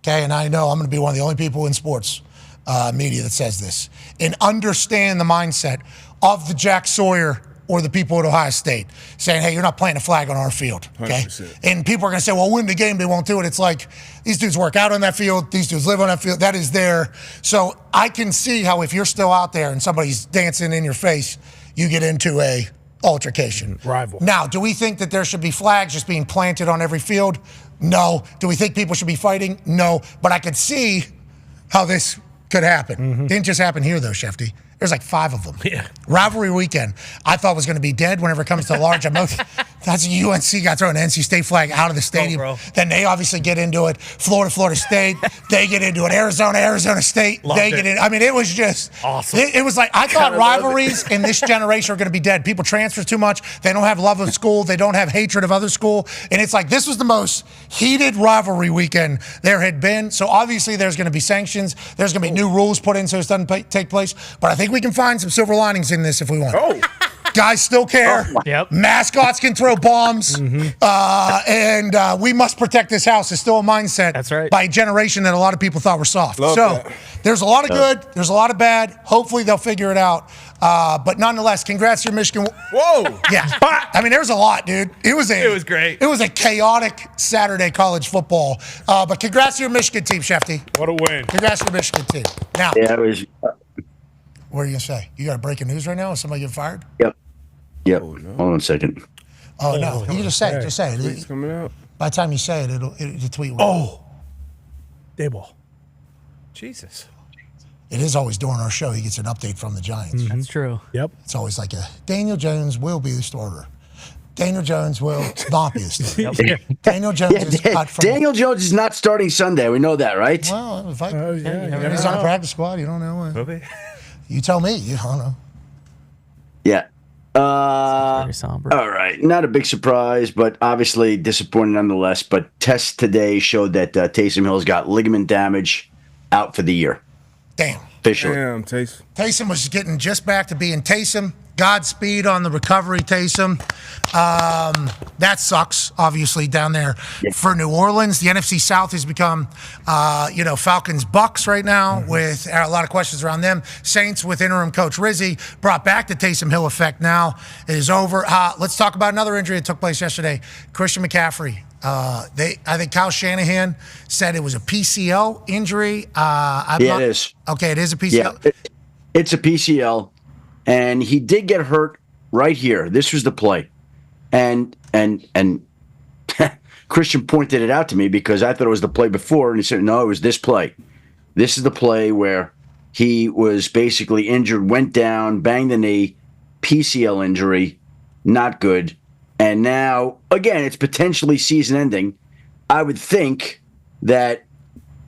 okay, and I know I'm going to be one of the only people in sports media that says this, and understand the mindset of the Jack Sawyer or the people at Ohio State saying, hey, you're not planting a flag on our field, okay? 100%. And people are going to say, well, win the game, they won't do it. It's like, these dudes work out on that field. These dudes live on that field. That is there. So I can see how if you're still out there and somebody's dancing in your face, you get into a altercation. Rival. Now, do we think that there should be flags just being planted on every field? No. Do we think people should be fighting? No. But I could see how this could happen. Didn't just happen here, though, Shefty. There's like 5 of them. Yeah. Rivalry weekend, I thought was going to be dead whenever it comes to large emotion. That's UNC got thrown an NC State flag out of the stadium. bro. Then they obviously get into it. Florida State, they get into it. Arizona State, Loved they it. get in. I mean, it was just Awesome. It was like I thought rivalries in this generation are going to be dead. People transfer too much. They don't have love of school. They don't have hatred of other school. And it's like this was the most heated rivalry weekend there had been. So obviously there's going to be sanctions. There's going to be new rules put in so it doesn't take place. But I think we can find some silver linings in this if we want. Guys still care. Yep. Mascots can throw bombs. And we must protect this house is still a mindset That's right. by a generation that a lot of people thought were soft. Love so that. there's a lot of good. There's a lot of bad. Hopefully they'll figure it out. But nonetheless, congrats to your Michigan. Whoa. Yeah. I mean, there was a lot, dude. It was great. It was a chaotic Saturday college football. But congrats to your Michigan team, Shefty. What a win. Congrats to your Michigan team. Now, Yeah, it was. what are you going to say? You got breaking news right now? Is somebody getting fired? Yep. Hold on a second. Oh, no. You can just say it. Just say It's it. coming out. By the time you say it, the tweet will. Oh. Dayball. Jesus. It is always during our show. He gets an update from the Giants. That's true. Yep. It's always like Daniel Jones will be the starter. Daniel Jones will not be the starter. Daniel Jones is cut from. Daniel Jones is not starting Sunday. We know that, right? Well, if yeah. he's on the practice squad, you don't know. Movie. You tell me. You don't know. Yeah. Very somber. All right. Not a big surprise, but obviously disappointing nonetheless. But tests today showed that Taysom Hill's got ligament damage, out for the year. Damn. Officially. Damn, Taysom. Taysom was getting just back to being Taysom, Godspeed on the recovery, Taysom. That sucks, obviously, down there for New Orleans. The NFC South has become, Falcons Bucks right now with a lot of questions around them. Saints with interim coach Rizzi brought back the Taysom Hill effect now. It is over. Let's talk about another injury that took place yesterday. Christian McCaffrey. I think Kyle Shanahan said it was a PCL injury. It is. Okay, it is a PCL. Yeah, it's a PCL. And he did get hurt right here. This was the play. And Christian pointed it out to me because I thought it was the play before, and he said, no, it was this play. This is the play where he was basically injured, went down, banged the knee, PCL injury, not good. And now, again, it's potentially season-ending. I would think that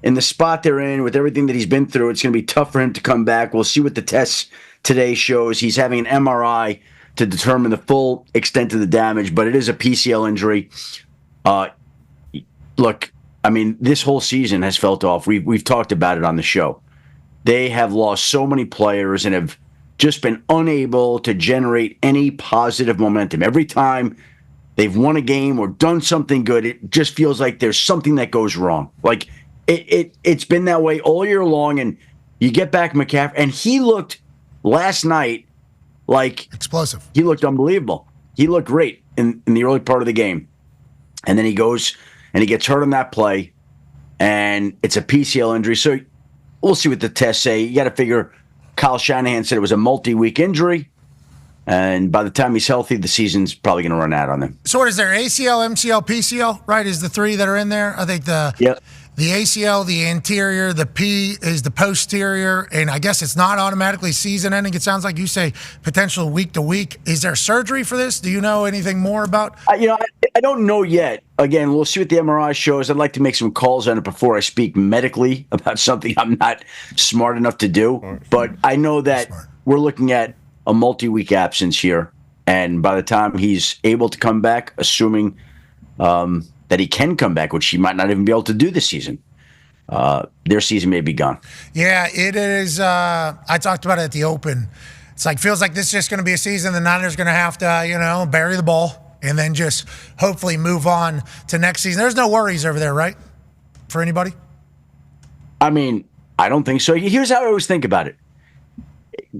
in the spot they're in, with everything that he's been through, it's going to be tough for him to come back. We'll see what the tests today shows. He's having an MRI to determine the full extent of the damage, but it is a PCL injury. Look, I mean, this whole season has felt off. We've talked about it on the show. They have lost so many players and have just been unable to generate any positive momentum. Every time they've won a game or done something good, it just feels like there's something that goes wrong. Like it's been that way all year long, and you get back McCaffrey, and he looked last night like explosive. He looked unbelievable. He looked great in the early part of the game. And then he goes and he gets hurt on that play, and it's a PCL injury. So we'll see what the tests say. You got to figure Kyle Shanahan said it was a multi-week injury, and by the time he's healthy, the season's probably going to run out on him. So what is there? ACL, MCL, PCL, right, is the three that are in there? I think the ACL, the anterior, the P is the posterior, and I guess it's not automatically season-ending. It sounds like you say potential week-to-week. Is there surgery for this? Do you know anything more about? I don't know yet. Again, we'll see what the MRI shows. I'd like to make some calls on it before I speak medically about something I'm not smart enough to do. But I know that we're looking at a multi-week absence here, and by the time he's able to come back, assuming that he can come back, which he might not even be able to do this season, their season may be gone. Yeah, it is. I talked about it at the Open. It's like, feels like this is just going to be a season. The Niners are going to have to, bury the ball and then just hopefully move on to next season. There's no worries over there, right? For anybody? I mean, I don't think so. Here's how I always think about it.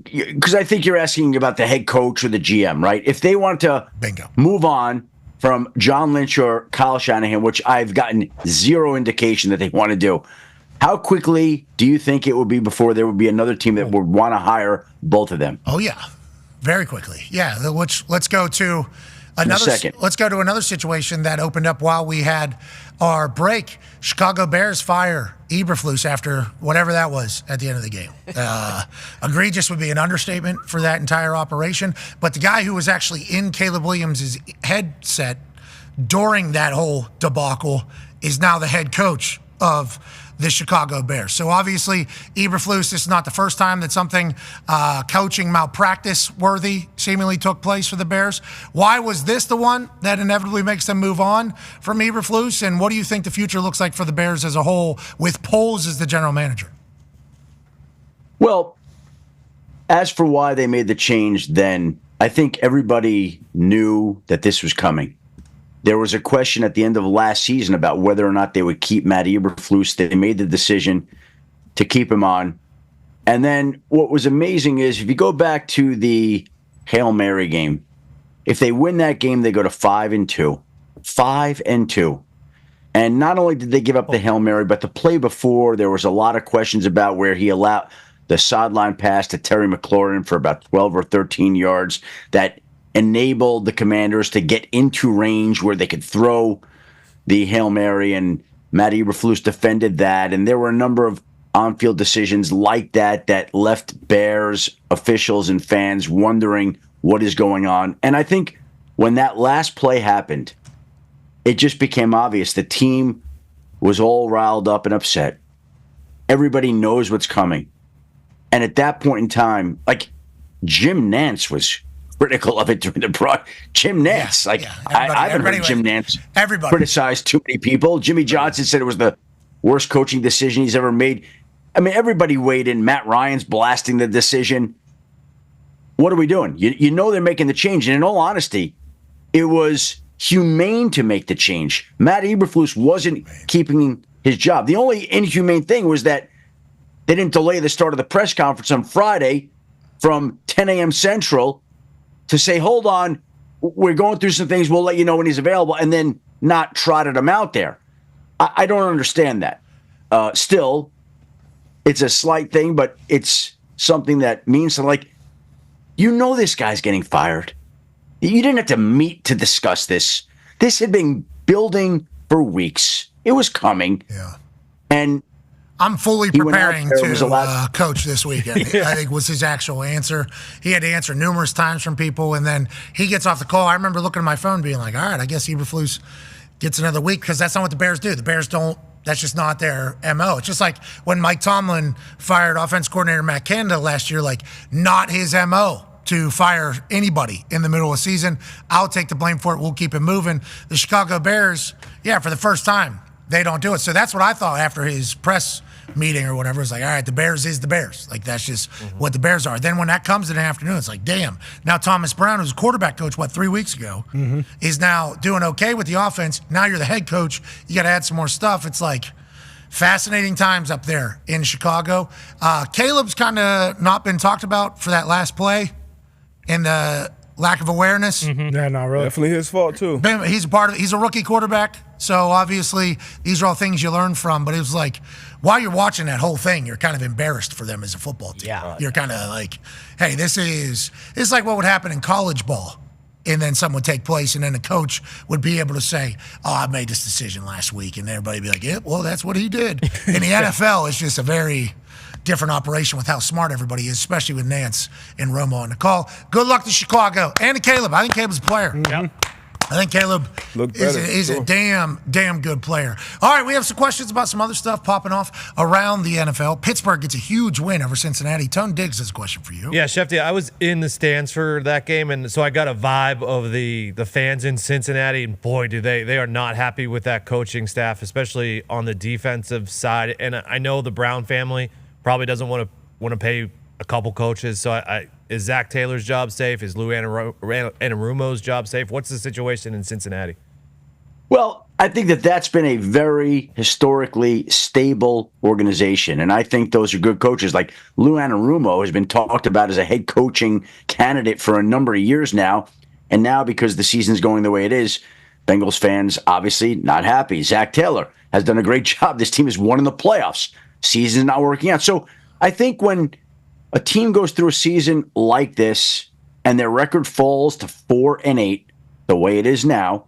Because I think you're asking about the head coach or the GM, right? If they want to move on from John Lynch or Kyle Shanahan, which I've gotten zero indication that they want to do, how quickly do you think it would be before there would be another team that would want to hire both of them? Oh, yeah. Very quickly. Yeah. Let's go to another situation that opened up while we had our break. Chicago Bears fire Eberflus after whatever that was at the end of the game. Egregious would be an understatement for that entire operation. But the guy who was actually in Caleb Williams' headset during that whole debacle is now the head coach of the Chicago Bears. So obviously, Eberflus, this is not the first time that something coaching malpractice worthy seemingly took place for the Bears. Why was this the one that inevitably makes them move on from Eberflus? And what do you think the future looks like for the Bears as a whole with Poles as the general manager? Well, as for why they made the change then, I think everybody knew that this was coming. There was a question at the end of last season about whether or not they would keep Matt Eberflus. They made the decision to keep him on. And then what was amazing is if you go back to the Hail Mary game, if they win that game, they go to 5-2. 5-2. And not only did they give up the Hail Mary, but the play before, there was a lot of questions about where he allowed the sideline pass to Terry McLaurin for about 12 or 13 yards that enabled the Commanders to get into range where they could throw the Hail Mary, and Matt Eberflus defended that. And there were a number of on-field decisions like that that left Bears officials and fans wondering what is going on. And I think when that last play happened, it just became obvious the team was all riled up and upset. Everybody knows what's coming. And at that point in time, like, Jim Nantz was critical of it during the broad. Jim Nantz, I haven't heard Jim Nantz criticize too many people. Jimmy Johnson said it was the worst coaching decision he's ever made. I mean, everybody weighed in. Matt Ryan's blasting the decision. what are we doing? You know they're making the change. And in all honesty, it was humane to make the change. Matt Eberflus wasn't keeping his job. The only inhumane thing was that they didn't delay the start of the press conference on Friday from 10 a.m. Central to say, hold on, we're going through some things. We'll let you know when he's available, and then not trotted him out there. I don't understand that. Still, it's a slight thing, but it's something that means something. Like, you know this guy's getting fired. You didn't have to meet to discuss this. This had been building for weeks. It was coming. Yeah. And I'm fully preparing to coach this weekend, Yeah. I think was his actual answer. He had to answer numerous times from people, and then he gets off the call. I remember looking at my phone being like, all right, I guess Eberflus gets another week, because that's not what the Bears do. The Bears don't. That's just not their MO. It's just like when Mike Tomlin fired offense coordinator Matt Canada last year, like, not his MO to fire anybody in the middle of the season. I'll take the blame for it. We'll keep it moving. The Chicago Bears, for the first time, they don't do it. So that's what I thought after his press meeting or whatever. It's like, all right, the Bears is the Bears. Like, that's just what the Bears are. Then when that comes in the afternoon, it's like, damn. Now Thomas Brown, who's a quarterback coach, 3 weeks ago, is now doing okay with the offense. Now you're the head coach. You got to add some more stuff. It's like fascinating times up there in Chicago. Caleb's kind of not been talked about for that last play and the lack of awareness. Yeah, not really. Definitely his fault too. He's a part of it. He's a rookie quarterback, so obviously these are all things you learn from. But it was like, while you're watching that whole thing, you're kind of embarrassed for them as a football team. Yeah. You're kind of like, hey, it's like what would happen in college ball. And then something would take place, and then the coach would be able to say, oh, I made this decision last week. And everybody would be like, yeah, well, that's what he did. In the NFL, it's just a very different operation with how smart everybody is, especially with Nance and Romo on the call. Good luck to Chicago and to Caleb. I think Caleb's a player. I think Caleb is a damn good player. All right, we have some questions about some other stuff popping off around the NFL. Pittsburgh gets a huge win over Cincinnati. Tone Diggs has a question for you. Yeah, Shefty, I was in the stands for that game, and so I got a vibe of the fans in Cincinnati, and boy, do they are not happy with that coaching staff, especially on the defensive side. And I know the Brown family probably doesn't want to pay a couple coaches. So is Zach Taylor's job safe? Is Lou Anarumo's job safe? What's the situation in Cincinnati? Well, I think that's been a very historically stable organization, and I think those are good coaches. Like Lou Anarumo has been talked about as a head coaching candidate for a number of years now, and now because the season's going the way it is, Bengals fans obviously not happy. Zach Taylor has done a great job. This team has won in the playoffs. Season's not working out. So I think when a team goes through a season like this and their record falls to 4-8, the way it is now,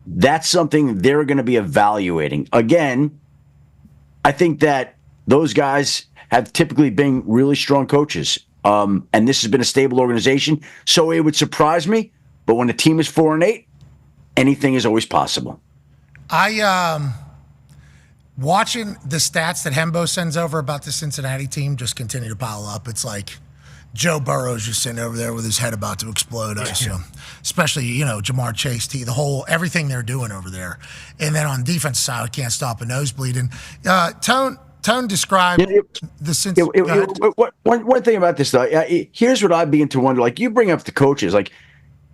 that's something they're going to be evaluating. Again, I think that those guys have typically been really strong coaches, and this has been a stable organization, so it would surprise me. But when a team is 4-8, anything is always possible. Watching the stats that Hembo sends over about the Cincinnati team just continue to pile up. It's like Joe Burrow's just sitting over there with his head about to explode, I assume. Especially, Jamar Chase, everything they're doing over there. And then on defense side, I can't stop a nosebleed. And Tone described the Cincinnati. One thing about this, though, here's what I begin to wonder. Like, you bring up the coaches, like,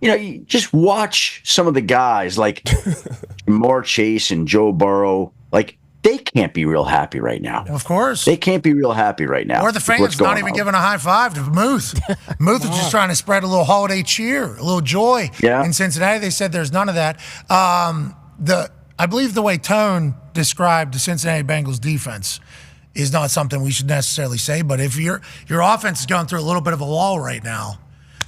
you just watch some of the guys, like Jamar Chase and Joe Burrow, like, they can't be real happy right now. Of course. They can't be real happy right now. Or the fans not even giving a high five to Muth. Muth is just trying to spread a little holiday cheer, a little joy. Yeah. In Cincinnati, they said there's none of that. I believe the way Tone described the Cincinnati Bengals defense is not something we should necessarily say, but if your offense is going through a little bit of a lull right now,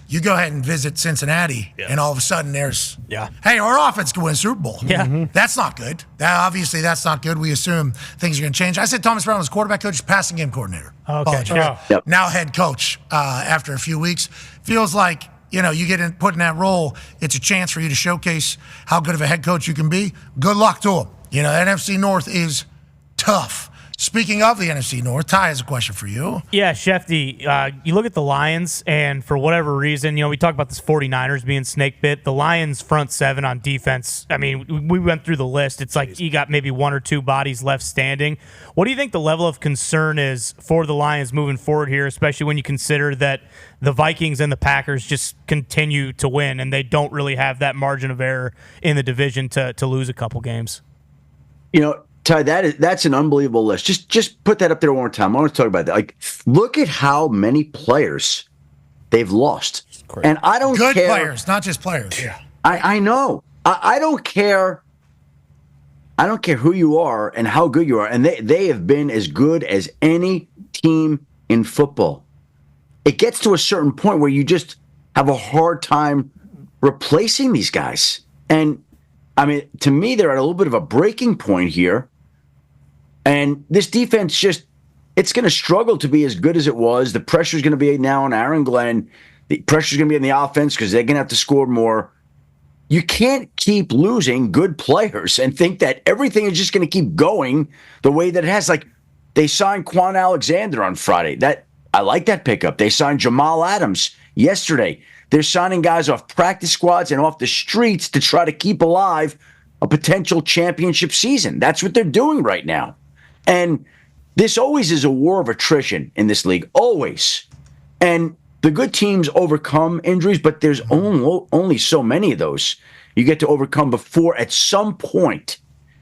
you go ahead and visit Cincinnati, and all of a sudden there's, hey, our offense can win a Super Bowl. Yeah. That's not good. Obviously, that's not good. We assume things are going to change. I said Thomas Brown was quarterback coach, passing game coordinator. Okay. Yep. Now head coach after a few weeks. Feels like, you get put in that role, it's a chance for you to showcase how good of a head coach you can be. Good luck to him. The NFC North is tough. Speaking of the NFC North, Ty has a question for you. Yeah, Shefty, you look at the Lions, and for whatever reason, we talk about this 49ers being snake bit. The Lions front seven on defense, I mean, we went through the list. It's like you got maybe one or two bodies left standing. What do you think the level of concern is for the Lions moving forward here, especially when you consider that the Vikings and the Packers just continue to win, and they don't really have that margin of error in the division to lose a couple games? Ty, that's an unbelievable list. Just put that up there one more time. I want to talk about that. Like, look at how many players they've lost. And I don't care. Good players, not just players. Yeah. I know. I don't care. I don't care who you are and how good you are. And they have been as good as any team in football. It gets to a certain point where you just have a hard time replacing these guys. And, I mean, to me, they're at a little bit of a breaking point here. And this defense it's going to struggle to be as good as it was. The pressure is going to be now on Aaron Glenn. The pressure is going to be on the offense because they're going to have to score more. You can't keep losing good players and think that everything is just going to keep going the way that it has. Like, they signed Quan Alexander on Friday. I like that pickup. They signed Jamal Adams yesterday. They're signing guys off practice squads and off the streets to try to keep alive a potential championship season. That's what they're doing right now. And this always is a war of attrition in this league, always. And the good teams overcome injuries, but there's only so many of those you get to overcome before at some point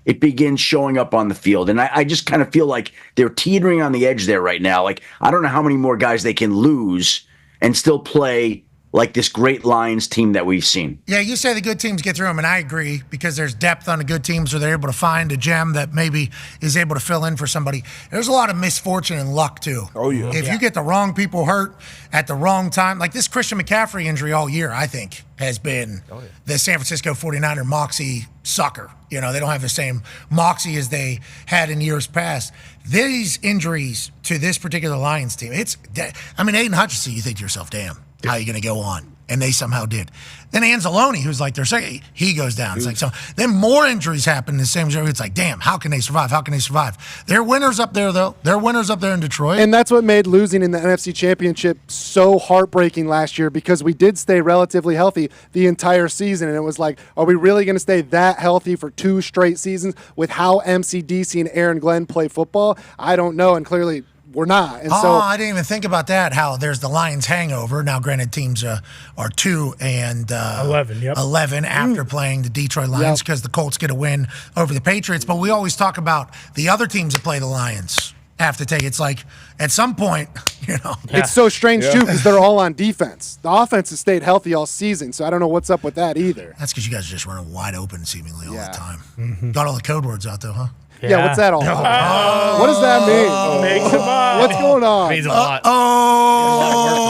it begins showing up on the field. And I just kind of feel like they're teetering on the edge there right now. Like, I don't know how many more guys they can lose and still play like this great Lions team that we've seen. Yeah, you say the good teams get through them, and I agree, because there's depth on the good teams where they're able to find a gem that maybe is able to fill in for somebody. There's a lot of misfortune and luck, too. Oh, yeah. If you get the wrong people hurt at the wrong time, like this Christian McCaffrey injury all year, I think, has been the San Francisco 49er moxie sucker. They don't have the same moxie as they had in years past. These injuries to this particular Lions team, Aiden Hutchinson, you think to yourself, damn, how are you going to go on? And they somehow did. Then Anzalone, who's like their second, he goes down. It's like, so then more injuries happen in the same area. It's like, damn, how can they survive? How can they survive? They're winners up there, though. They're winners up there in Detroit. And that's what made losing in the NFC Championship so heartbreaking last year, because we did stay relatively healthy the entire season. And it was like, are we really going to stay that healthy for 2 straight seasons with how MCDC and Aaron Glenn play football? I don't know. And clearly, we're not. And so I didn't even think about that, how there's the Lions hangover. Now, granted, teams are 2 and 11 after playing the Detroit Lions, because the Colts get a win over the Patriots. But we always talk about the other teams that play the Lions have to take. It's like, at some point, It's so strange, too, because they're all on defense. The offense has stayed healthy all season, so I don't know what's up with that either. That's because you guys are just running wide open seemingly all the time. Mm-hmm. Got all the code words out, though, huh? Yeah, what's that all about? What does that mean? Makes them up. What's going on? Means a lot.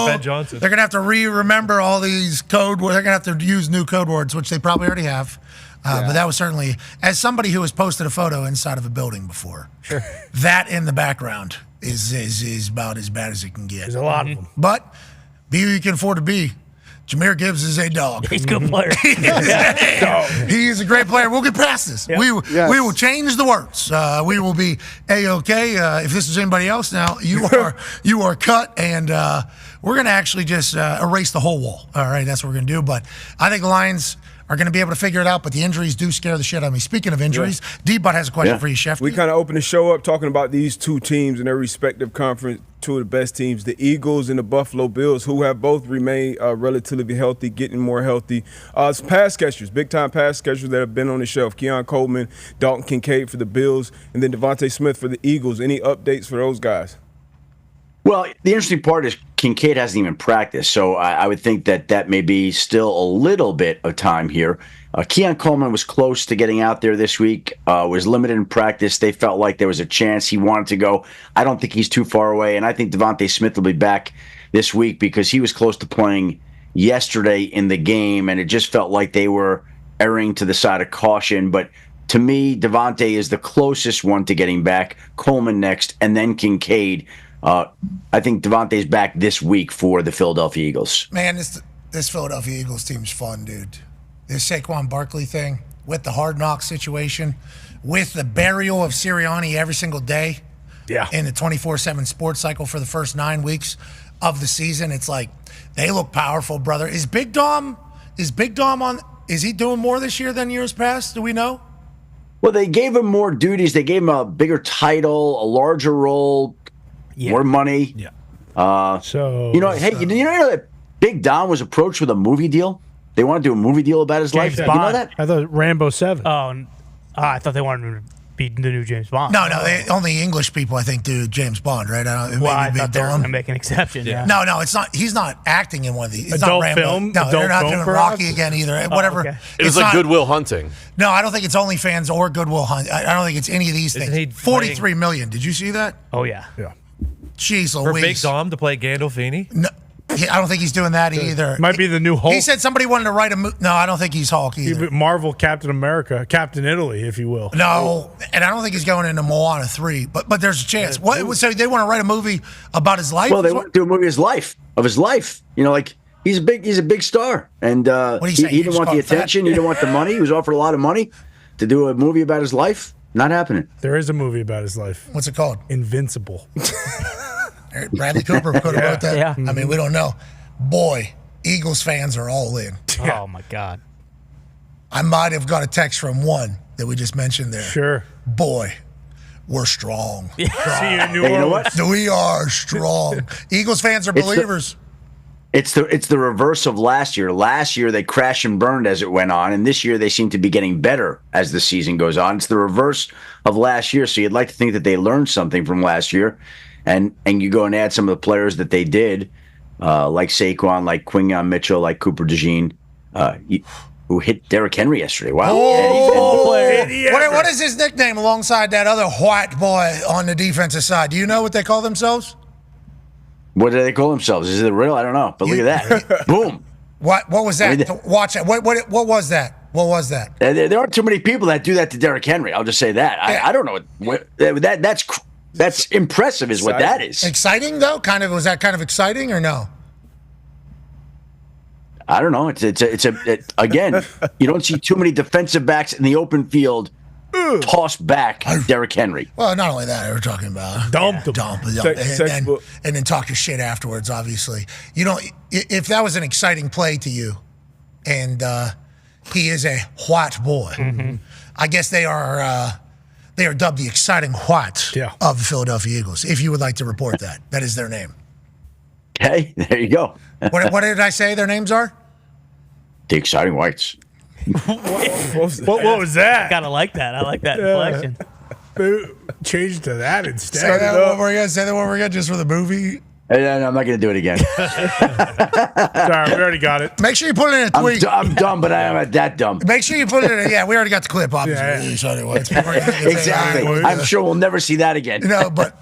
Ben Johnson. They're going to have to remember all these code words. They're going to have to use new code words, which they probably already have. But that was certainly, as somebody who has posted a photo inside of a building before, that in the background is about as bad as it can get. There's a lot of them. But be who you can afford to be. Jameer Gibbs is a dog. He's a good player. He is a great player. We'll get past this. Yep. We will change the words. We will be A-OK. If this is anybody else now, you are cut, and we're going to actually just erase the whole wall. All right, that's what we're going to do. But I think the Lions are going to be able to figure it out, but the injuries do scare the shit out of me. Speaking of injuries, D-Butt has a question for you, Chef. We kind of opened the show up talking about these two teams in their respective conference, two of the best teams, the Eagles and the Buffalo Bills, who have both remained relatively healthy, getting more healthy. Some pass catchers, big-time pass catchers that have been on the shelf. Keon Coleman, Dalton Kincaid for the Bills, and then Devontae Smith for the Eagles. Any updates for those guys? Well, the interesting part is Kincaid hasn't even practiced, so I would think that may be still a little bit of time here. Keon Coleman was close to getting out there this week, was limited in practice. They felt like there was a chance he wanted to go. I don't think he's too far away, and I think Devontae Smith will be back this week because he was close to playing yesterday in the game, and it just felt like they were erring to the side of caution. But to me, Devontae is the closest one to getting back, Coleman next, and then Kincaid. I think Devontae's back this week for the Philadelphia Eagles. Man, this Philadelphia Eagles team's fun, dude. This Saquon Barkley thing with the Hard Knocks situation, with the burial of Sirianni every single day. in the 24/7 sports cycle for the first 9 weeks of the season. It's like they look powerful, brother. Is Big Dom on? Is he doing more this year than years past? Do we know? Well, they gave him more duties. They gave him a bigger title, a larger role, more money. Yeah. So you know that Big Dom was approached with a movie deal. They want to do a movie deal about his life. Bond. You know that? I thought Rambo 7. Oh, I thought they wanted him to be the new James Bond. No, only English people, I think, do James Bond, right? I thought they were going to make an exception. Yeah. No, it's not. He's not acting in one of these. It's adult not Rambo. film? No, they're Adult not film doing for Rocky us? again either. Whatever. Okay. It was like Good Will Hunting. No, I don't think it's OnlyFans or Goodwill Hunt. I don't think it's any of these Isn't things. he 43 million. Did you see that? Oh, yeah. Jeez For Louise. Big Dom to play Gandolfini? No, I don't think he's doing that either. Might be the new Hulk. He said somebody wanted to write a movie. No, I don't think he's Hulk either. Marvel Captain America, Captain Italy, if you will. No, and I don't think he's going into Moana 3, but there's a chance. So they want to write a movie about his life? Well, they want to do a movie of his life. You know, like he's a big star, and he didn't want the attention. He didn't want the money. He was offered a lot of money to do a movie about his life. Not happening. There is a movie about his life. What's it called? Invincible. Bradley Cooper could have wrote that. Yeah. I mean, we don't know. Boy, Eagles fans are all in. Oh, my God. I might have got a text from one that we just mentioned there. Sure. Boy, we're strong. See you in New Hey, you know Orleans. what? We are strong. Eagles fans are believers. It's the reverse of last year. Last year they crashed and burned as it went on, and this year they seem to be getting better as the season goes on. It's the reverse of last year. So you'd like to think that they learned something from last year, and you go and add some of the players that they did, like Saquon, like Quinyon Mitchell, like Cooper DeJean, who hit Derrick Henry yesterday. Wow. What is his nickname alongside that other white boy on the defensive side? Do you know what they call themselves? What do they call themselves? Is it real? I don't know. But look at that. Boom. What was that? Watch it. What was that? What was that? There aren't too many people that do that to Derrick Henry. I'll just say that. I don't know. That's impressive is what that is. Exciting, though? Was that kind of exciting or no? I don't know. Again, you don't see too many defensive backs in the open field toss back Derrick Henry. Well, not only that, we're talking about dump, and then talk your shit afterwards. Obviously, you know, if that was an exciting play to you, and he is a white boy, I guess they are dubbed the exciting whites of the Philadelphia Eagles. If you would like to report that is their name. Okay, there you go. What did I say their names are? The exciting whites. What was that? I kind of like that. I like that inflection. Change to that instead. Say that one more again, just for the movie. No, I'm not going to do it again. Sorry, we already got it. Make sure you put it in a tweet. I'm dumb, but I am not that dumb. Make sure you put it in. Yeah, we already got the clip, obviously. Exactly. I'm sure we'll never see that again. No, but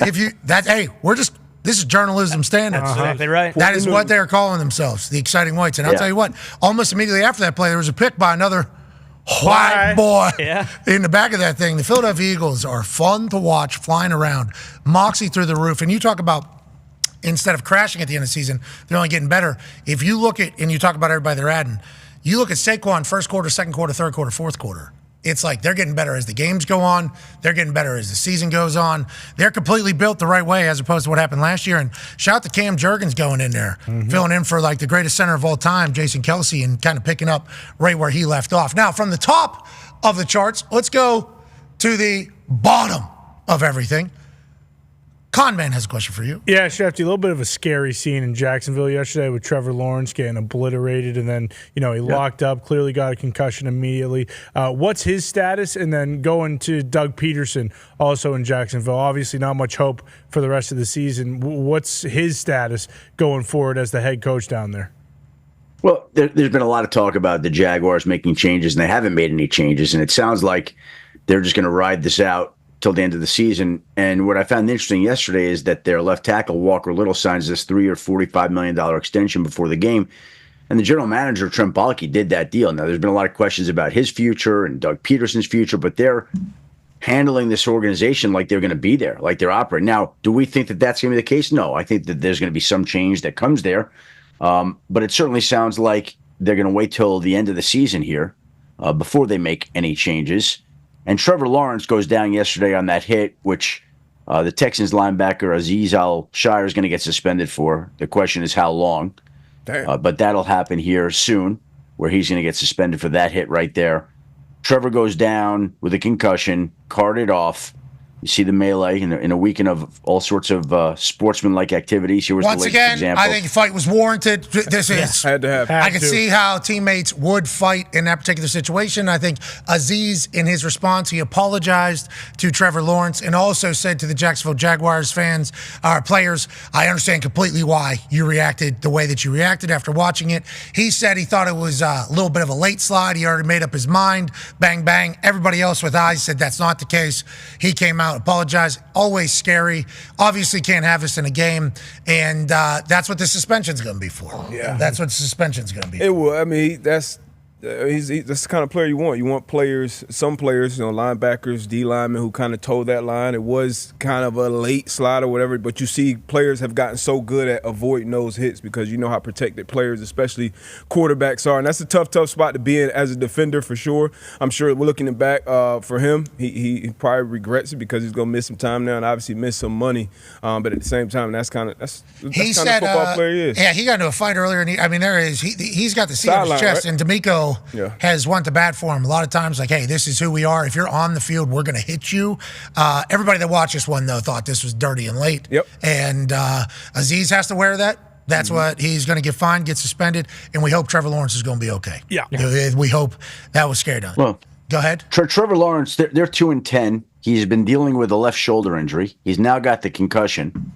this is journalism standards. That's exactly right. That is what they're calling themselves, the exciting whites. And I'll tell you what, almost immediately after that play, there was a pick by another white boy in the back of that thing. The Philadelphia Eagles are fun to watch, flying around, moxie through the roof. And you talk about, instead of crashing at the end of the season, they're only getting better. If you look at, and you talk about everybody they're adding, you look at Saquon first quarter, second quarter, third quarter, fourth quarter. It's like they're getting better as the games go on. They're getting better as the season goes on. They're completely built the right way as opposed to what happened last year. And shout out to Cam Jurgens going in there, filling in for like the greatest center of all time, Jason Kelsey, and kind of picking up right where he left off. Now, from the top of the charts, let's go to the bottom of everything. Conman has a question for you. Yeah, Shefty, a little bit of a scary scene in Jacksonville yesterday with Trevor Lawrence getting obliterated, and then, he locked up, clearly got a concussion immediately. What's his status? And then going to Doug Peterson, also in Jacksonville. Obviously not much hope for the rest of the season. What's his status going forward as the head coach down there? Well, there's been a lot of talk about the Jaguars making changes, and they haven't made any changes, and it sounds like they're just going to ride this out till the end of the season. And what I found interesting yesterday is that their left tackle, Walker Little, signs this 3-year, $45 million extension before the game. And the general manager, Trent Baalke, did that deal. Now, there's been a lot of questions about his future and Doug Peterson's future, but they're handling this organization like they're going to be there, like they're operating. Now, do we think that that's going to be the case? No, I think that there's going to be some change that comes there. But it certainly sounds like they're going to wait till the end of the season here before they make any changes. And Trevor Lawrence goes down yesterday on that hit, which The Texans linebacker Azeez Al-Shire is going to get suspended for. The question is how long. But that'll happen here soon, where he's going to get suspended for that hit right there. Trevor goes down with a concussion, carted off. You see the melee in a weekend of all sorts of sportsmanlike activities. Here was Once the latest again, example. I think the fight was warranted. This is had to happen. I can see how teammates would fight in that particular situation. I think Azeez, in his response, he apologized to Trevor Lawrence and also said to the Jacksonville Jaguars fans, players, I understand completely why you reacted the way that you reacted after watching it. He said he thought it was a little bit of a late slide. He already made up his mind. Bang, bang. Everybody else with eyes said that's not the case. He came out, apologized. Always scary. Obviously can't have this in a game. And that's what the suspension's going to be for. Yeah. That's what the suspension's going to be It will. I mean, that's the kind of player you want. You want players, some players, linebackers, D linemen who kind of toe that line. It was kind of a late slide or whatever, but you see players have gotten so good at avoiding those hits because you know how protected players, especially quarterbacks, are. And that's a tough spot to be in as a defender for sure. I'm sure we're looking back for him. He probably regrets it because he's going to miss some time now and obviously miss some money. But at the same time, that's kind of football player he is. Yeah, he got into a fight earlier, and he's got the C on his chest, right? And D'Amico has went to bat for him a lot of times, like, hey, this is who we are. If you're on the field, we're going to hit you. Everybody that watched this one, though, thought this was dirty and late. Yep. And Azeez has to wear that. That's what he's going to get fined, get suspended, and we hope Trevor Lawrence is going to be okay. Yeah. We hope that was scared on. Well, go ahead. Trevor Lawrence, they're 2-10. He's been dealing with a left shoulder injury. He's now got the concussion.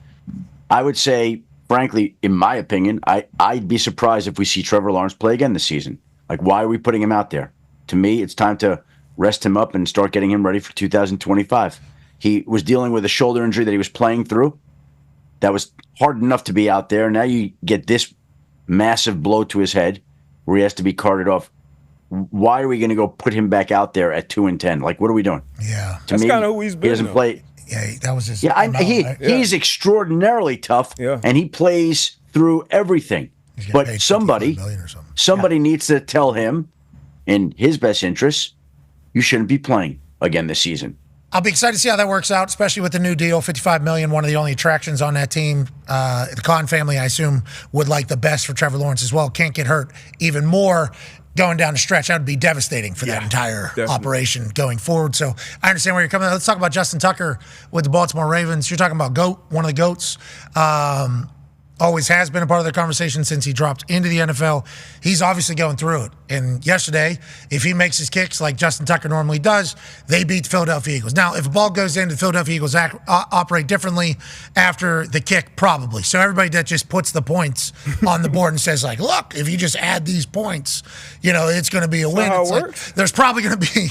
I would say, frankly, in my opinion, I'd be surprised if we see Trevor Lawrence play again this season. Like, why are we putting him out there? To me, it's time to rest him up and start getting him ready for 2025. He was dealing with a shoulder injury that he was playing through. That was hard enough to be out there. Now you get this massive blow to his head where he has to be carted off. Why are we going to go put him back out there at 2-10? Like, what are we doing? Yeah. That's kind of who he's been. He doesn't play. Yeah, that was his. Yeah, he's extraordinarily tough, and he plays through everything. But somebody needs to tell him, in his best interest, you shouldn't be playing again this season. I'll be excited to see how that works out, especially with the new deal, $55 million, one of the only attractions on that team. The Khan family, I assume, would like the best for Trevor Lawrence as well. Can't get hurt even more going down the stretch. That would be devastating for that entire operation going forward. So I understand where you're coming from. Let's talk about Justin Tucker with the Baltimore Ravens. You're talking about GOAT, one of the GOATs. Always has been a part of the conversation since he dropped into the NFL. He's obviously going through it. And yesterday, if he makes his kicks like Justin Tucker normally does, they beat the Philadelphia Eagles. Now, if a ball goes in, the Philadelphia Eagles operate differently after the kick, probably. So everybody that just puts the points on the board and says, like, look, if you just add these points, it's going to be a win. How it it's works? Like, there's probably going to be,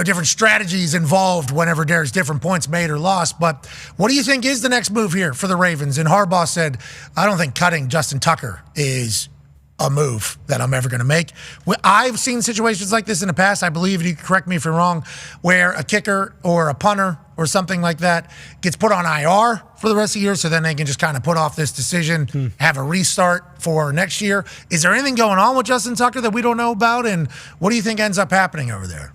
different strategies involved whenever there's different points made or lost. But what do you think is the next move here for the Ravens? And Harbaugh said, I don't think cutting Justin Tucker is a move that I'm ever going to make. I've seen situations like this in the past. I believe, you can correct me if I'm wrong, where a kicker or a punter or something like that gets put on IR for the rest of the year, so then they can just kind of put off this decision, have a restart for next year. Is there anything going on with Justin Tucker that we don't know about? And what do you think ends up happening over there?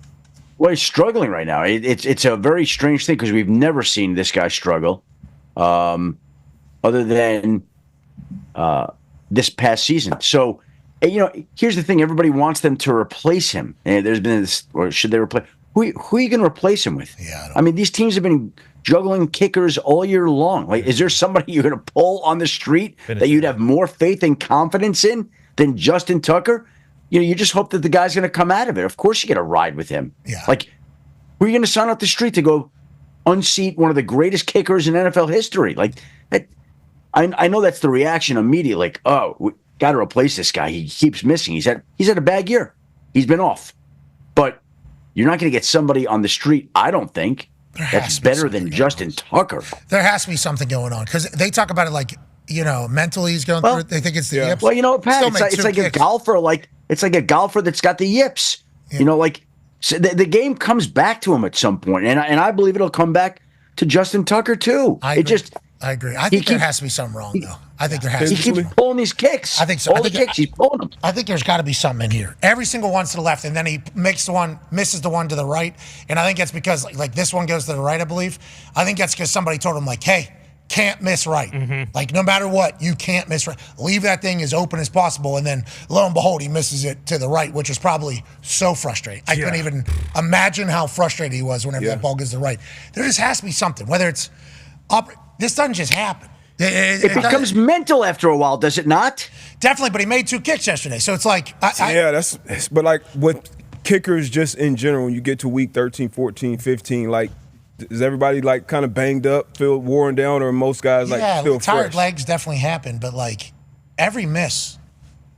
Well, he's struggling right now. It's a very strange thing because we've never seen this guy struggle, other than this past season. So, here's the thing. Everybody wants them to replace him. And there's been this, or should they replace? Who are you going to replace him with? Yeah, I mean, these teams have been juggling kickers all year long. Like, is there somebody you're going to pull on the street that you'd have more faith and confidence in than Justin Tucker? You just hope that the guy's going to come out of it. Of course you get a ride with him. Yeah. Like, who are you going to sign off the street to go unseat one of the greatest kickers in NFL history? Like, I know that's the reaction immediately. Like, oh, we got to replace this guy. He keeps missing. He's had a bad year. He's been off. But you're not going to get somebody on the street, I don't think, that's better than Justin Tucker. There has to be something going on because they talk about it like, mentally he's going through it. They think it's the yips. Well, Pat, it's like a golfer. It's like a golfer that's got the yips. Yeah. So the game comes back to him at some point, and I believe it'll come back to Justin Tucker too. I agree. I think there has to be something wrong, though. I think there has to be. He keeps pulling these kicks. I think so. All the kicks, he's pulling them. I think there's got to be something in here. Every single one's to the left, and then he misses the one to the right. And I think that's because, like this one goes to the right, I believe. I think that's because somebody told him, like, hey, can't miss right. Mm-hmm. Like, no matter what, you can't miss right. Leave that thing as open as possible. And then, lo and behold, he misses it to the right, which is probably so frustrating. I couldn't even imagine how frustrated he was whenever that ball goes to the right. There just has to be something, whether it's up. This doesn't just happen. It becomes mental after a while, does it not? Definitely, but he made 2 kicks yesterday, so it's like... but like with kickers just in general, when you get to week 13, 14, 15, like, is everybody like kind of banged up, feel worn down, or most guys like feel tired fresh? legs definitely happen, but like every miss,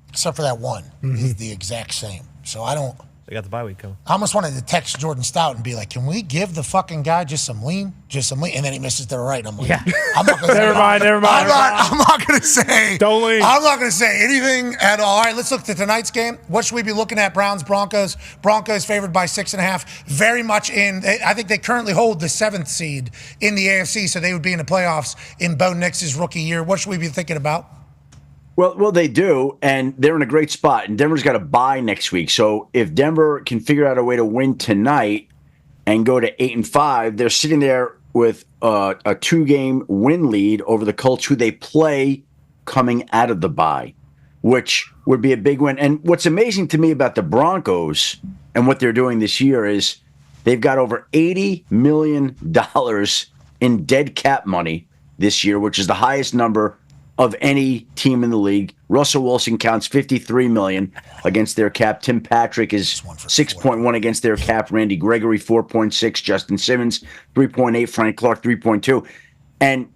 except for that one, is the exact same. So I don't... They got the bye week coming. I almost wanted to text Jordan Stout and be like, can we give the fucking guy just some lean? And then he misses to the right. And I'm like, I'm not going to Never mind. I'm not going to say. Don't lean. I'm not going to say anything at all. All right, let's look at tonight's game. What should we be looking at? Browns, Broncos. Broncos favored by 6.5. Very much I think they currently hold the 7th seed in the AFC, so they would be in the playoffs in Bo Nix's rookie year. What should we be thinking about? Well, they do, and they're in a great spot. And Denver's got a bye next week. So if Denver can figure out a way to win tonight and go to 8-5, they're sitting there with a 2-game win lead over the Colts, who they play coming out of the bye, which would be a big win. And what's amazing to me about the Broncos and what they're doing this year is they've got over $80 million in dead cap money this year, which is the highest number of any team in the league. Russell Wilson counts $53 million against their cap. Tim Patrick is 6.1 against their cap. Randy Gregory 4.6. Justin Simmons 3.8. Frank Clark 3.2. And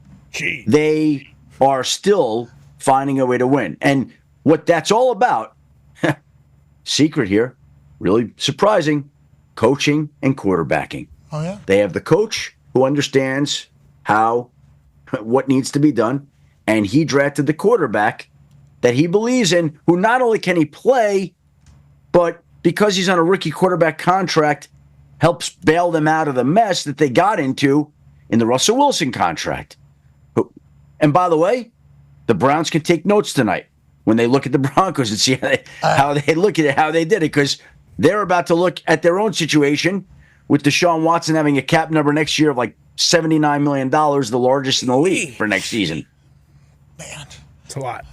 they are still finding a way to win. And what that's all about, secret here, really surprising, coaching and quarterbacking. Oh, yeah? They have the coach who understands what needs to be done. And he drafted the quarterback that he believes in, who not only can he play, but because he's on a rookie quarterback contract, helps bail them out of the mess that they got into in the Russell Wilson contract. And by the way, the Browns can take notes tonight when they look at the Broncos and see how they look at it, how they did it, because they're about to look at their own situation with Deshaun Watson having a cap number next year of like $79 million, the largest in the league for next season. Man, it's a lot.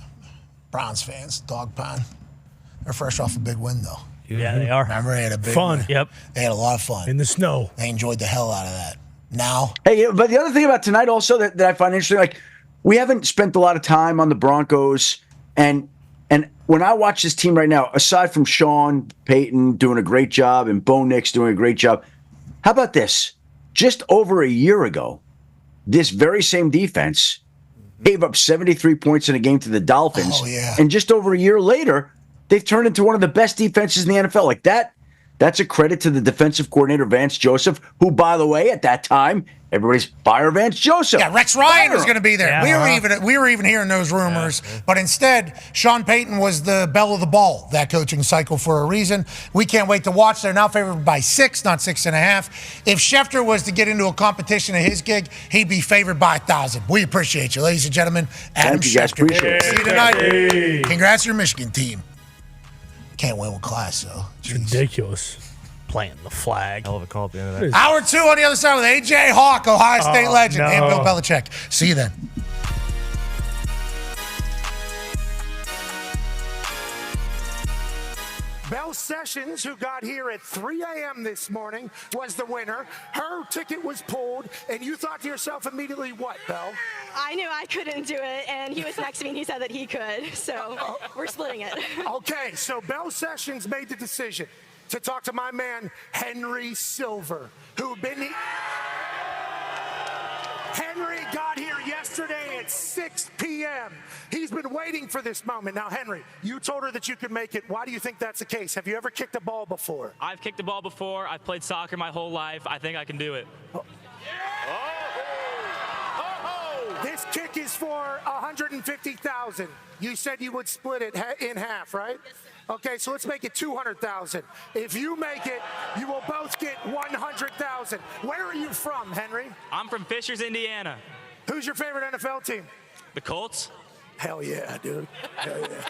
Browns fans, dog pound. They're fresh off a big win, though. Yeah, they are. Remember, they had a big fun. win. Yep. They had a lot of fun. In the snow. They enjoyed the hell out of that. Now. Hey, but the other thing about tonight also that I find interesting, like, we haven't spent a lot of time on the Broncos, and when I watch this team right now, aside from Sean Payton doing a great job and Bo Nix doing a great job, how about this? Just over a year ago, this very same defense gave up 73 points in a game to the Dolphins. Oh, yeah. And just over a year later, they've turned into one of the best defenses in the NFL. Like that's a credit to the defensive coordinator, Vance Joseph, who, by the way, at that time, everybody's fire Vance Joseph. Yeah, Rex Ryan was going to be there. Yeah. We were even hearing those rumors, but instead, Sean Payton was the belle of the ball that coaching cycle for a reason. We can't wait to watch. They're now favored by 6, not 6.5. If Schefter was to get into a competition at his gig, he'd be favored by 1,000. We appreciate you, ladies and gentlemen. Adam Thank you, guys. Schefter. Appreciate it. See you tonight. Hey. Congrats to your Michigan team. Can't win with class, though. Jeez. Ridiculous. Playing the flag. Hell of a call at the end of that. Hour 2 on the other side with A.J. Hawk, Ohio State legend, no. and Bill Belichick. See you then. Belle Sessions, who got here at 3 a.m. this morning, was the winner. Her ticket was pulled, and you thought to yourself immediately, what, Belle? I knew I couldn't do it, and he was next to me, and he said that he could, so we're splitting it. Okay, so Belle Sessions made the decision to talk to my man, Henry Silver, Henry got here yesterday at 6 p.m. He's been waiting for this moment. Now, Henry, you told her that you could make it. Why do you think that's the case? Have you ever kicked a ball before? I've kicked a ball before. I've played soccer my whole life. I think I can do it. This kick is for $150,000. You said you would split it in half, right? Okay, so let's make it $200,000. If you make it, you will both get $100,000. Where are you from, Henry? I'm from Fishers, Indiana. Who's your favorite NFL team? The Colts? Hell yeah, dude. Hell yeah.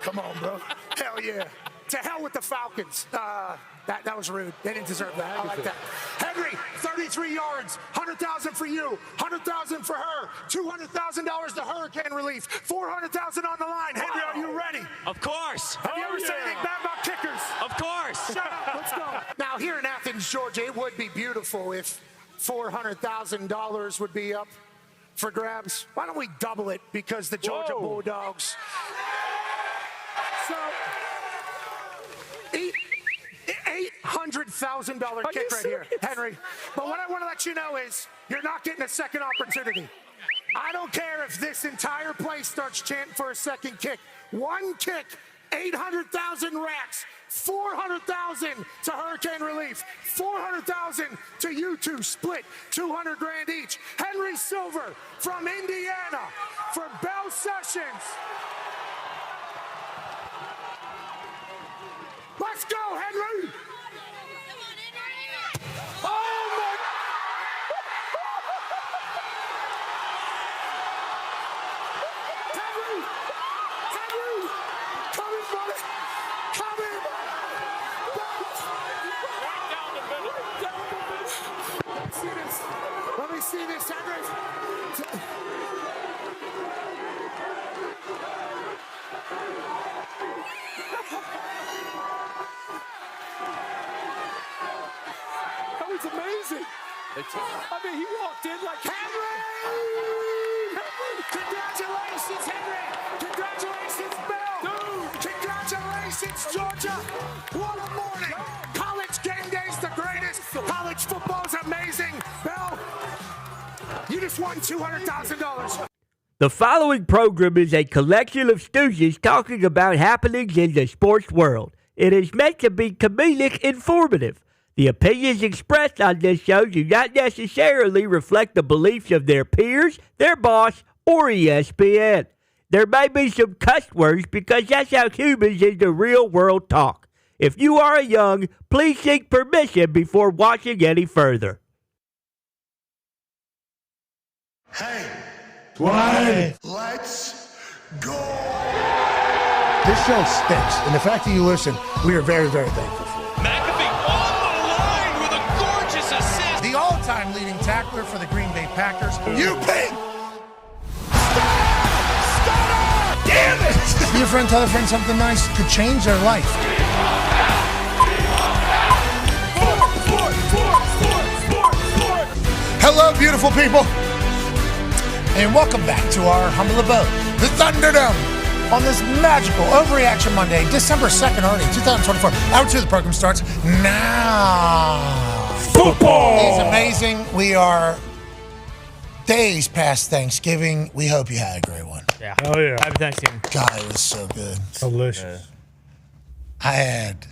Come on, bro. Hell yeah. To hell with the Falcons. That was rude. They didn't deserve that. I like that. Henry, 33 yards, 100,000 for you, 100,000 for her, $200,000 to hurricane relief, 400,000 on the line. Henry, are you ready? Of course. Have you ever said anything bad about kickers? Of course. Shut up. Let's go. Now, here in Athens, Georgia, it would be beautiful if $400,000 would be up for grabs. Why don't we double it because the Georgia Bulldogs? So, $800,000 kick right here, Henry. But what I want to let you know is you're not getting a second opportunity. I don't care if this entire place starts chanting for a second kick. One kick, 800,000 racks. 400,000 to hurricane relief, 400,000 to you two split, 200 grand each. Henry Silver from Indiana for Bell Sessions. Let's go, Henry. Oh my. Henry, come in, buddy. Come in. Let me see this, Henry. That was amazing. I mean, he walked in like, Henry! Congratulations, Henry! Congratulations, Bell! Dude! Congratulations, Georgia! What a morning! College game day's the greatest! College football's amazing! Bell, you just won $200,000. The following program is a collection of stooges talking about happenings in the sports world. It is meant to be comedic informative. The opinions expressed on this show do not necessarily reflect the beliefs of their peers, their boss, or ESPN. There may be some cuss words because that's how humans in the real world talk. If you are young, please seek permission before watching any further. Hey, Why? let's go. This show stinks, and the fact that you listen, we are very, very thankful for. McAfee on the line with a gorgeous assist. The all-time leading tackler for the Green Bay Packers. You pink. Damn it! Be a friend, tell a friend something nice could change their life. Hello, beautiful people, and welcome back to our humble abode, the Thunderdome, on this magical Overreaction Monday, December 2nd, already 2024. Hour 2 of the program starts now. Football is amazing. We are days past Thanksgiving. We hope you had a great one. Yeah. Oh, yeah. Happy Thanksgiving. God, it was so good. Delicious. I had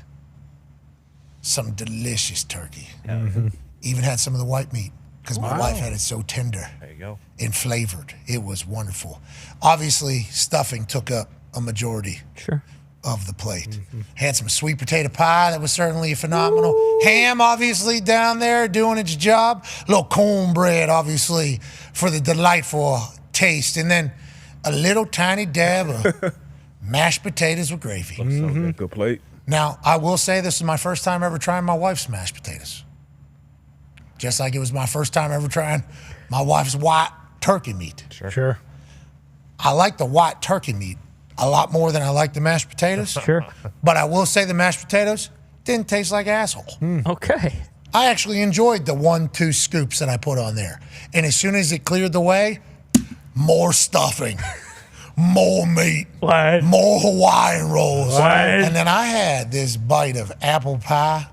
some delicious turkey. Mm-hmm. Even had some of the white meat because my Wow. wife had it so tender There you go. and flavored. It was wonderful. Obviously, stuffing took up a majority of the plate. Had some sweet potato pie that was certainly phenomenal. Ham, obviously, down there doing its job. A little cornbread, obviously, for the delightful taste. And then a little tiny dab of mashed potatoes with gravy. So good. Good plate. Now, I will say this is my first time ever trying my wife's mashed potatoes. Just like it was my first time ever trying my wife's white turkey meat. Sure. I like the white turkey meat a lot more than I like the mashed potatoes. Sure. But I will say the mashed potatoes didn't taste like asshole. Okay. I actually enjoyed the 1-2 scoops that I put on there. And as soon as it cleared the way, more stuffing, more meat, What? more Hawaiian rolls. What? And then I had this bite of apple pie.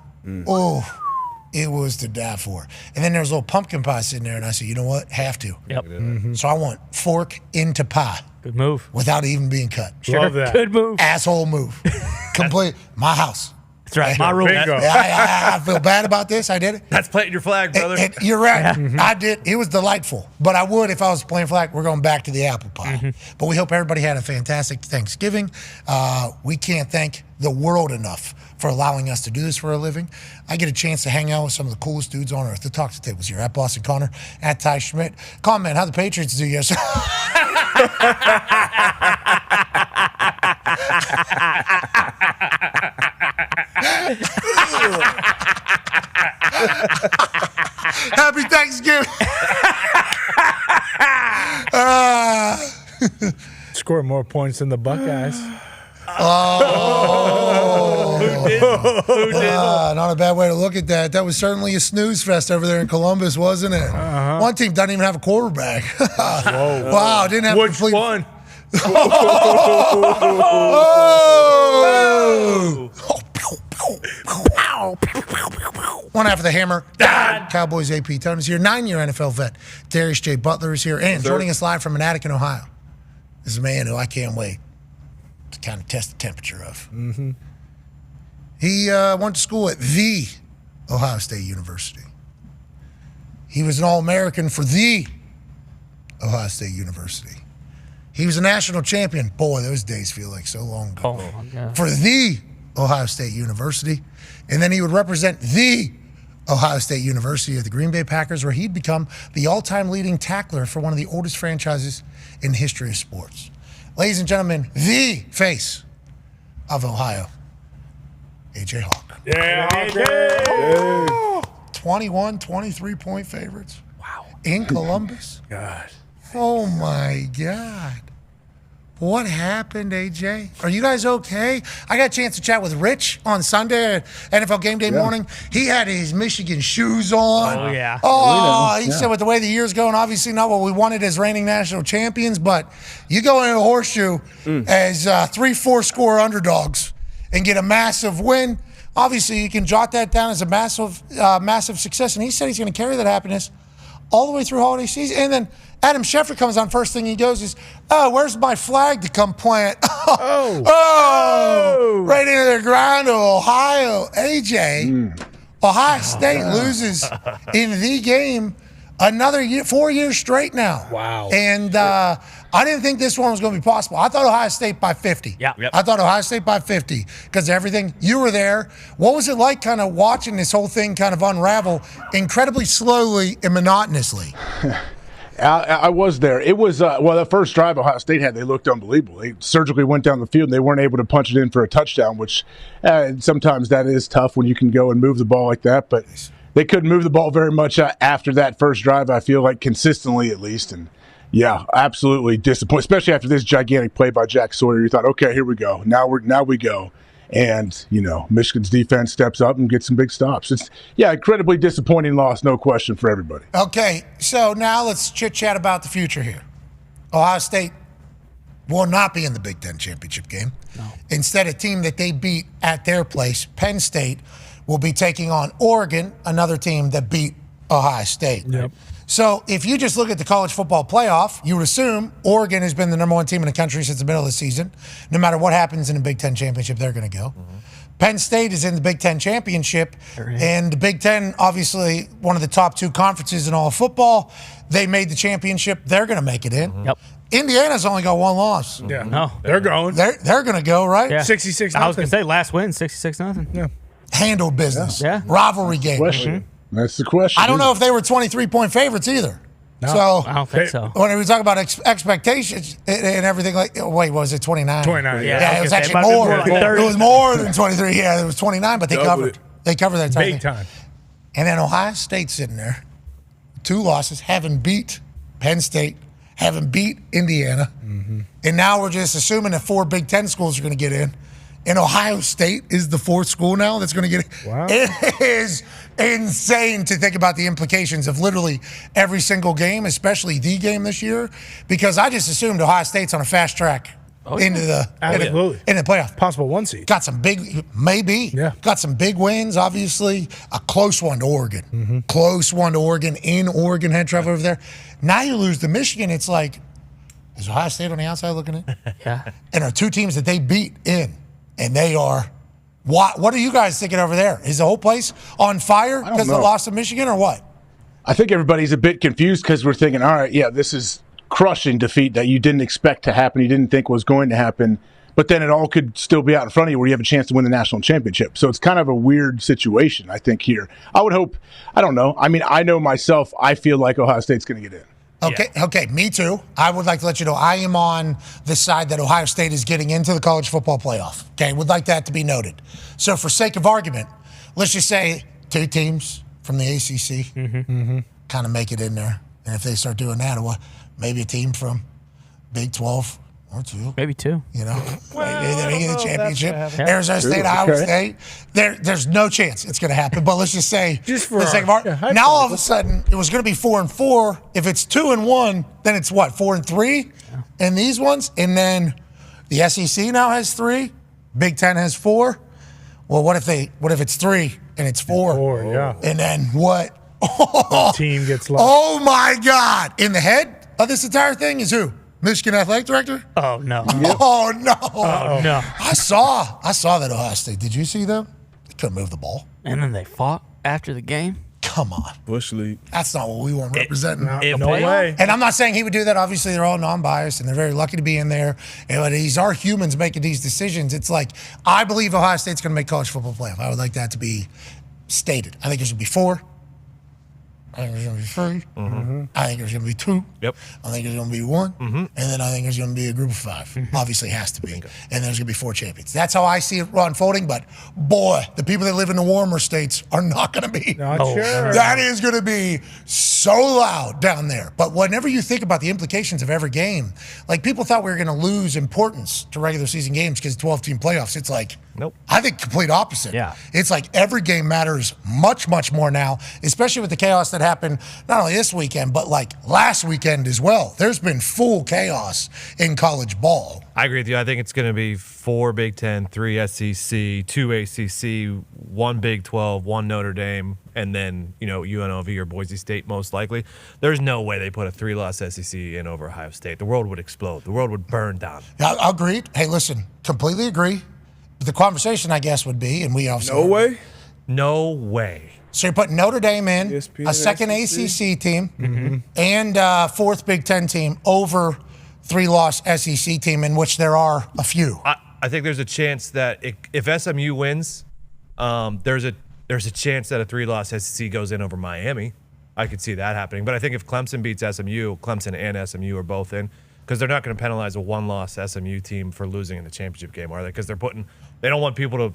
Oh, it was to die for. And then there's a little pumpkin pie sitting there, and I said, you know what? Have to. Yep. So I want fork into pie Good move. without even being cut. Love that. Good move. Asshole move. Complete. My house. That's right. My rule. I feel bad about this. I did it. That's planting your flag, brother. And you're right. I did. It was delightful. But I would, if I was playing flag, we're going back to the apple pie. But we hope everybody had a fantastic Thanksgiving. We can't thank the world enough for allowing us to do this for a living. I get a chance to hang out with some of the coolest dudes on earth. The Talk to Tables here at Boston Connor, at Ty Schmidt. Comment how the Patriots do yesterday. Happy Thanksgiving. Scored more points than the Buckeyes. Oh. Who did? Not a bad way to look at that. That was certainly a snooze fest over there in Columbus, wasn't it? One team doesn't even have a quarterback. Whoa. Wow, didn't have Which complete. one? One after the hammer. Cowboys AP Tone is here. 9-year NFL vet. Darius J. Butler is here. And joining us live from an attic in Ohio. This is a man who I can't wait to kind of test the temperature of. He went to school at the Ohio State University. He was an All-American for the Ohio State University. He was a national champion. Boy, those days feel like so long ago. For the Ohio State University. And then he would represent the Ohio State University at the Green Bay Packers, where he'd become the all-time leading tackler for one of the oldest franchises in the history of sports. Ladies and gentlemen, the face of Ohio, A.J. Hawk. Yeah, AJ. 21, 23-point favorites. Wow. In Columbus. God. Oh, my God. What happened, AJ? Are you guys okay? I got a chance to chat with Rich on Sunday at NFL Game Day morning. He had his Michigan shoes on. Oh, yeah. Oh, he said with the way the year's going, obviously not what we wanted as reigning national champions, but you go into a horseshoe as 3-4 score underdogs and get a massive win. Obviously, you can jot that down as a massive success. And he said he's going to carry that happiness all the way through holiday season. And then Adam Schefter comes on. First thing he goes is, "Oh, where's my flag to come plant?" Right into the ground of Ohio. AJ, Ohio State loses in the game another year, 4 years straight now. Wow. And I didn't think this one was going to be possible. I thought Ohio State by 50. Yep. I thought Ohio State by 50 because everything. You were there. What was it like kind of watching this whole thing kind of unravel incredibly slowly and monotonously? I was there. It was, the first drive Ohio State had, they looked unbelievable. They surgically went down the field, and they weren't able to punch it in for a touchdown, which sometimes that is tough when you can go and move the ball like that. But they couldn't move the ball very much after that first drive, I feel like, consistently at least. And, yeah, absolutely disappointed, especially after this gigantic play by Jack Sawyer. You thought, okay, here we go. Now we go. And, Michigan's defense steps up and gets some big stops. It's, incredibly disappointing loss, no question, for everybody. Okay, so now let's chit-chat about the future here. Ohio State will not be in the Big Ten championship game. No. Instead, a team that they beat at their place, Penn State, will be taking on Oregon, another team that beat Ohio State. Yep. So if you just look at the college football playoff, you would assume Oregon has been the number one team in the country since the middle of the season. No matter what happens in the Big Ten championship, they're going to go. Penn State is in the Big Ten championship, and the Big Ten, obviously one of the top two conferences in all of football. They made the championship. They're going to make it in. Yep. Indiana's only got one loss. Yeah. No. They're going. They're going to go, right? Yeah. 66-0. I was going to say last win, 66-0. Yeah. Handled business. Yeah. Rivalry game. Question. That's the question. I don't know if they were 23-point favorites either. No. So I don't think so. when we talk about expectations and everything, wait, was it 29? 29. Yeah, it was actually more. It was more than 23. Yeah, it was 29, but they covered. They covered that time. Big time. And then Ohio State sitting there, 2 losses, having beat Penn State, having beat Indiana, and now we're just assuming that 4 Big Ten schools are going to get in. And Ohio State is the 4th school now that's going to get it. Wow. It is insane to think about the implications of literally every single game, especially the game this year, because I just assumed Ohio State's on a fast track into the playoff. Possible 1 seed. Got some big, maybe. Yeah. Got some big wins, obviously. A close one to Oregon. Close one to Oregon. In Oregon, had trouble over there. Now you lose to Michigan. It's like, is Ohio State on the outside looking in? Yeah. And are 2 teams that they beat in. And they are What are you guys thinking over there? Is the whole place on fire because of the loss of Michigan or what? I think everybody's a bit confused because we're thinking, all right, yeah, this is crushing defeat that you didn't expect to happen, you didn't think was going to happen, but then it all could still be out in front of you where you have a chance to win the national championship. So it's kind of a weird situation, I think, here. I would hope, I don't know. I mean, I know myself, I feel like Ohio State's going to get in. Okay, me too. I would like to let you know I am on the side that Ohio State is getting into the college football playoff. Okay, would like that to be noted. So for sake of argument, let's just say 2 teams from the ACC kind of make it in there. And if they start doing that, maybe a team from Big 12 or 2. Maybe 2. You know, maybe they get the championship. Arizona State, Iowa State. There's no chance it's going to happen. But let's just say, for the sake of argument, now all of a sudden it was going to be 4-4. If it's 2-1, then it's what, 4-3 in these ones, and then the SEC now has 3. Big Ten has 4. Well, what if it's 3 and it's 4? And then what? The team gets lost. Oh my God! In the head of this entire thing is who? Michigan athletic director? Oh no! Oh no! Oh no! I saw that Ohio State. Did you see them? They couldn't move the ball. And then they fought after the game. Come on, Bush League. That's not what we want representing. No way. And I'm not saying he would do that. Obviously, they're all non-biased, and they're very lucky to be in there. But these are humans making these decisions. It's like, I believe Ohio State's going to make college football playoff. I would like that to be stated. I think there's going to be 4. I think there's going to be 3. I think there's going to be 2. Yep. I think there's going to be 1. And then I think there's going to be a group of 5. Obviously, has to be. And there's going to be 4 champions. That's how I see it unfolding. But, boy, the people that live in the warmer states are not going to be. Not sure. That is going to be so loud down there. But whenever you think about the implications of every game, like people thought we were going to lose importance to regular season games because 12-team playoffs. It's like, nope. I think complete opposite. Yeah. It's like every game matters much, much more now, especially with the chaos that happened not only this weekend, but like last weekend as well. There's been full chaos in college ball. I agree with you. I think it's going to be 4 Big Ten, 3 SEC, 2 ACC, 1 Big 12, 1 Notre Dame, and then, UNLV or Boise State most likely. There's no way they put a 3-loss SEC in over Ohio State. The world would explode. The world would burn down. I agree. Hey, listen, completely agree. The conversation, I guess, would be, and we also... No way? No way. So you're putting Notre Dame in, ESPN, a second ACC team, and a 4th Big Ten team over 3-loss SEC team, in which there are a few. I think there's a chance that if SMU wins, there's a chance that a 3-loss SEC goes in over Miami. I could see that happening. But I think if Clemson beats SMU, Clemson and SMU are both in, because they're not going to penalize a 1-loss SMU team for losing in the championship game, are they? Because they don't want people to.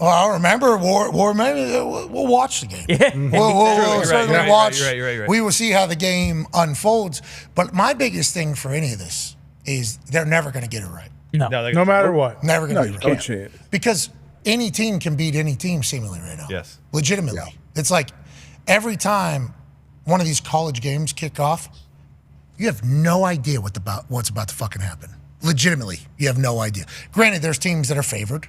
Well, remember, we'll watch the game. Yeah. We'll certainly watch. Right. We will see how the game unfolds. But my biggest thing for any of this is they're never going to get it right. No matter what. Never going to get it No right. chance. Because any team can beat any team seemingly right now. Yes. Legitimately. Yeah. It's like every time one of these college games kick off, you have no idea what's about to fucking happen. Legitimately, you have no idea. Granted, there's teams that are favored.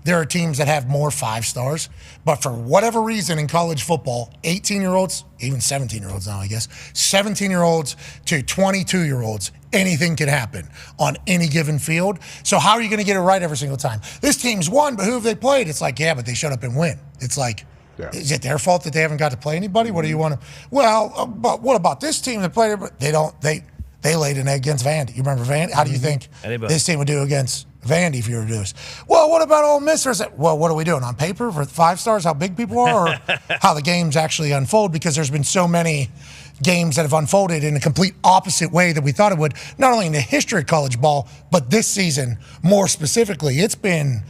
There are teams that have more 5 stars. But for whatever reason in college football, 18-year-olds, even 17-year-olds now, I guess, 17-year-olds to 22-year-olds, anything can happen on any given field. So how are you going to get it right every single time? This team's won, but who have they played? It's like, yeah, but they shut up and win. It's like, is it their fault that they haven't got to play anybody? What do you want to? Well, but what about this team that played? They don't. They laid an egg against Vandy. You remember Vandy? How do you think this team would do against Vandy if you were to do this? Well, what about Ole Miss? Well, what are we doing on paper for 5 stars? How big people are, or how the games actually unfold? Because there's been so many games that have unfolded in a complete opposite way that we thought it would. Not only in the history of college ball, but this season more specifically, it's been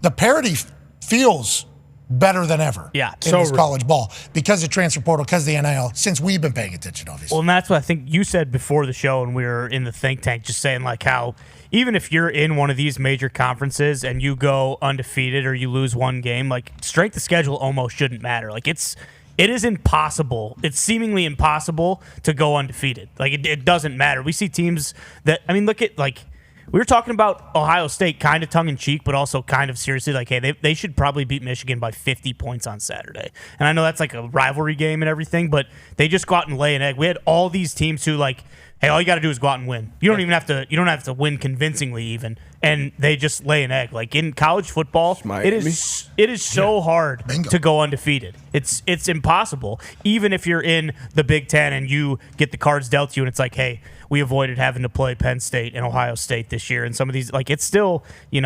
the parity feels better than ever in this college ball because of transfer portal, because of the NIL, since we've been paying attention, obviously. Well, and that's what I think you said before the show when we were in the think tank, just saying like how even if you're in one of these major conferences and you go undefeated or you lose one game, like strength of schedule almost shouldn't matter. Like it is impossible. It's seemingly impossible to go undefeated. Like it doesn't matter. We see teams that, I mean, look at like, we were talking about Ohio State kind of tongue-in-cheek, but also kind of seriously, like, hey, they should probably beat Michigan by 50 points on Saturday. And I know that's like a rivalry game and everything, but they just go out and lay an egg. We had all these teams who, like, hey, all you got to do is go out and win. You don't even have to win convincingly even. and they just lay an egg. Like in college football, it is so hard to go undefeated. It's impossible. Even if you're in the Big Ten and you get the cards dealt to you, and it's like, hey, we avoided having to play Penn State and Ohio State this year, and some of these, like, it's still, you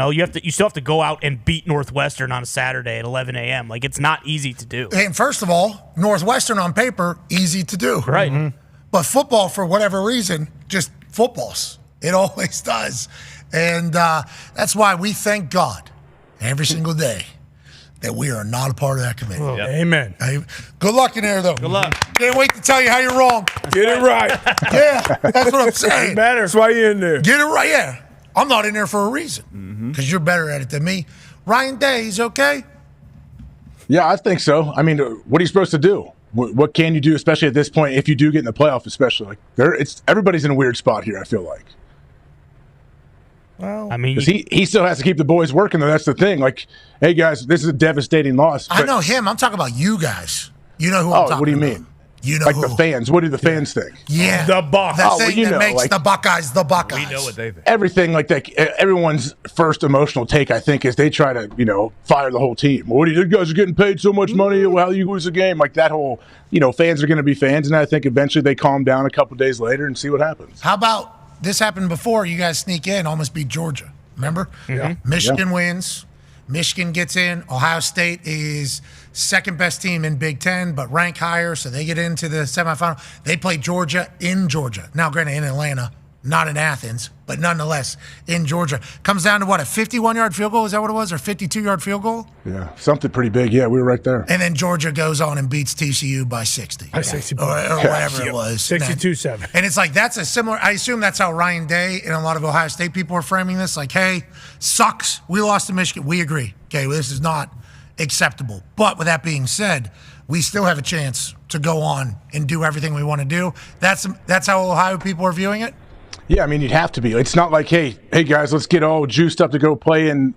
still have to go out and beat Northwestern on a Saturday at 11 a.m. Like, it's not easy to do. And first of all, Northwestern on paper, easy to do. Right. Mm-hmm. But football, for whatever reason, just footballs. It always does. And that's why we thank God every single day that we are not a part of that committee. Oh, yep. Amen. Hey, good luck in there, though. Good luck. Can't wait to tell you how you're wrong. Get it right. Yeah, that's what I'm saying. That's why you're in there. Get it right, yeah. I'm not in there for a reason because you're better at it than me. Ryan Day, he's okay? Yeah, I think so. I mean, what are you supposed to do? What can you do, especially at this point, if you do get in the playoff, especially? Like, everybody's in a weird spot here, I feel like. Well, I mean, because he still has to keep the boys working, though. That's the thing. Like, hey, guys, this is a devastating loss. I know him. I'm talking about you guys. You know who I'm talking about. What do you mean? You know like who? the fans. What do the fans think? Yeah. The Bucs. The thing that makes the Buckeyes the Buckeyes. We know what they think. Everything like that. Everyone's first emotional take, I think, is they try to, fire the whole team. What do you guys are getting paid so much money? How you lose a game? Like that whole, fans are going to be fans. And I think eventually they calm down a couple days later and see what happens. How about this happened before? You guys sneak in, almost beat Georgia. Remember? Yeah. Michigan wins. Michigan gets in. Ohio State is second best team in Big Ten, but rank higher, so they get into the semifinal. They play Georgia in Georgia. Now, granted, in Atlanta, not in Athens, but nonetheless in Georgia. Comes down to what, a 51-yard field goal? Is that what it was? Or 52-yard field goal? Yeah, something pretty big. Yeah, we were right there. And then Georgia goes on and beats TCU by 60. By 60 or whatever it was. 62-7. And it's like, that's a similar, I assume that's how Ryan Day and a lot of Ohio State people are framing this. Like, hey, sucks. We lost to Michigan. We agree. Okay, well, this is not acceptable. But with that being said, we still have a chance to go on and do everything we want to do. That's how Ohio people are viewing it? Yeah, I mean, you'd have to be. It's not like, hey guys, let's get all juiced up to go play in,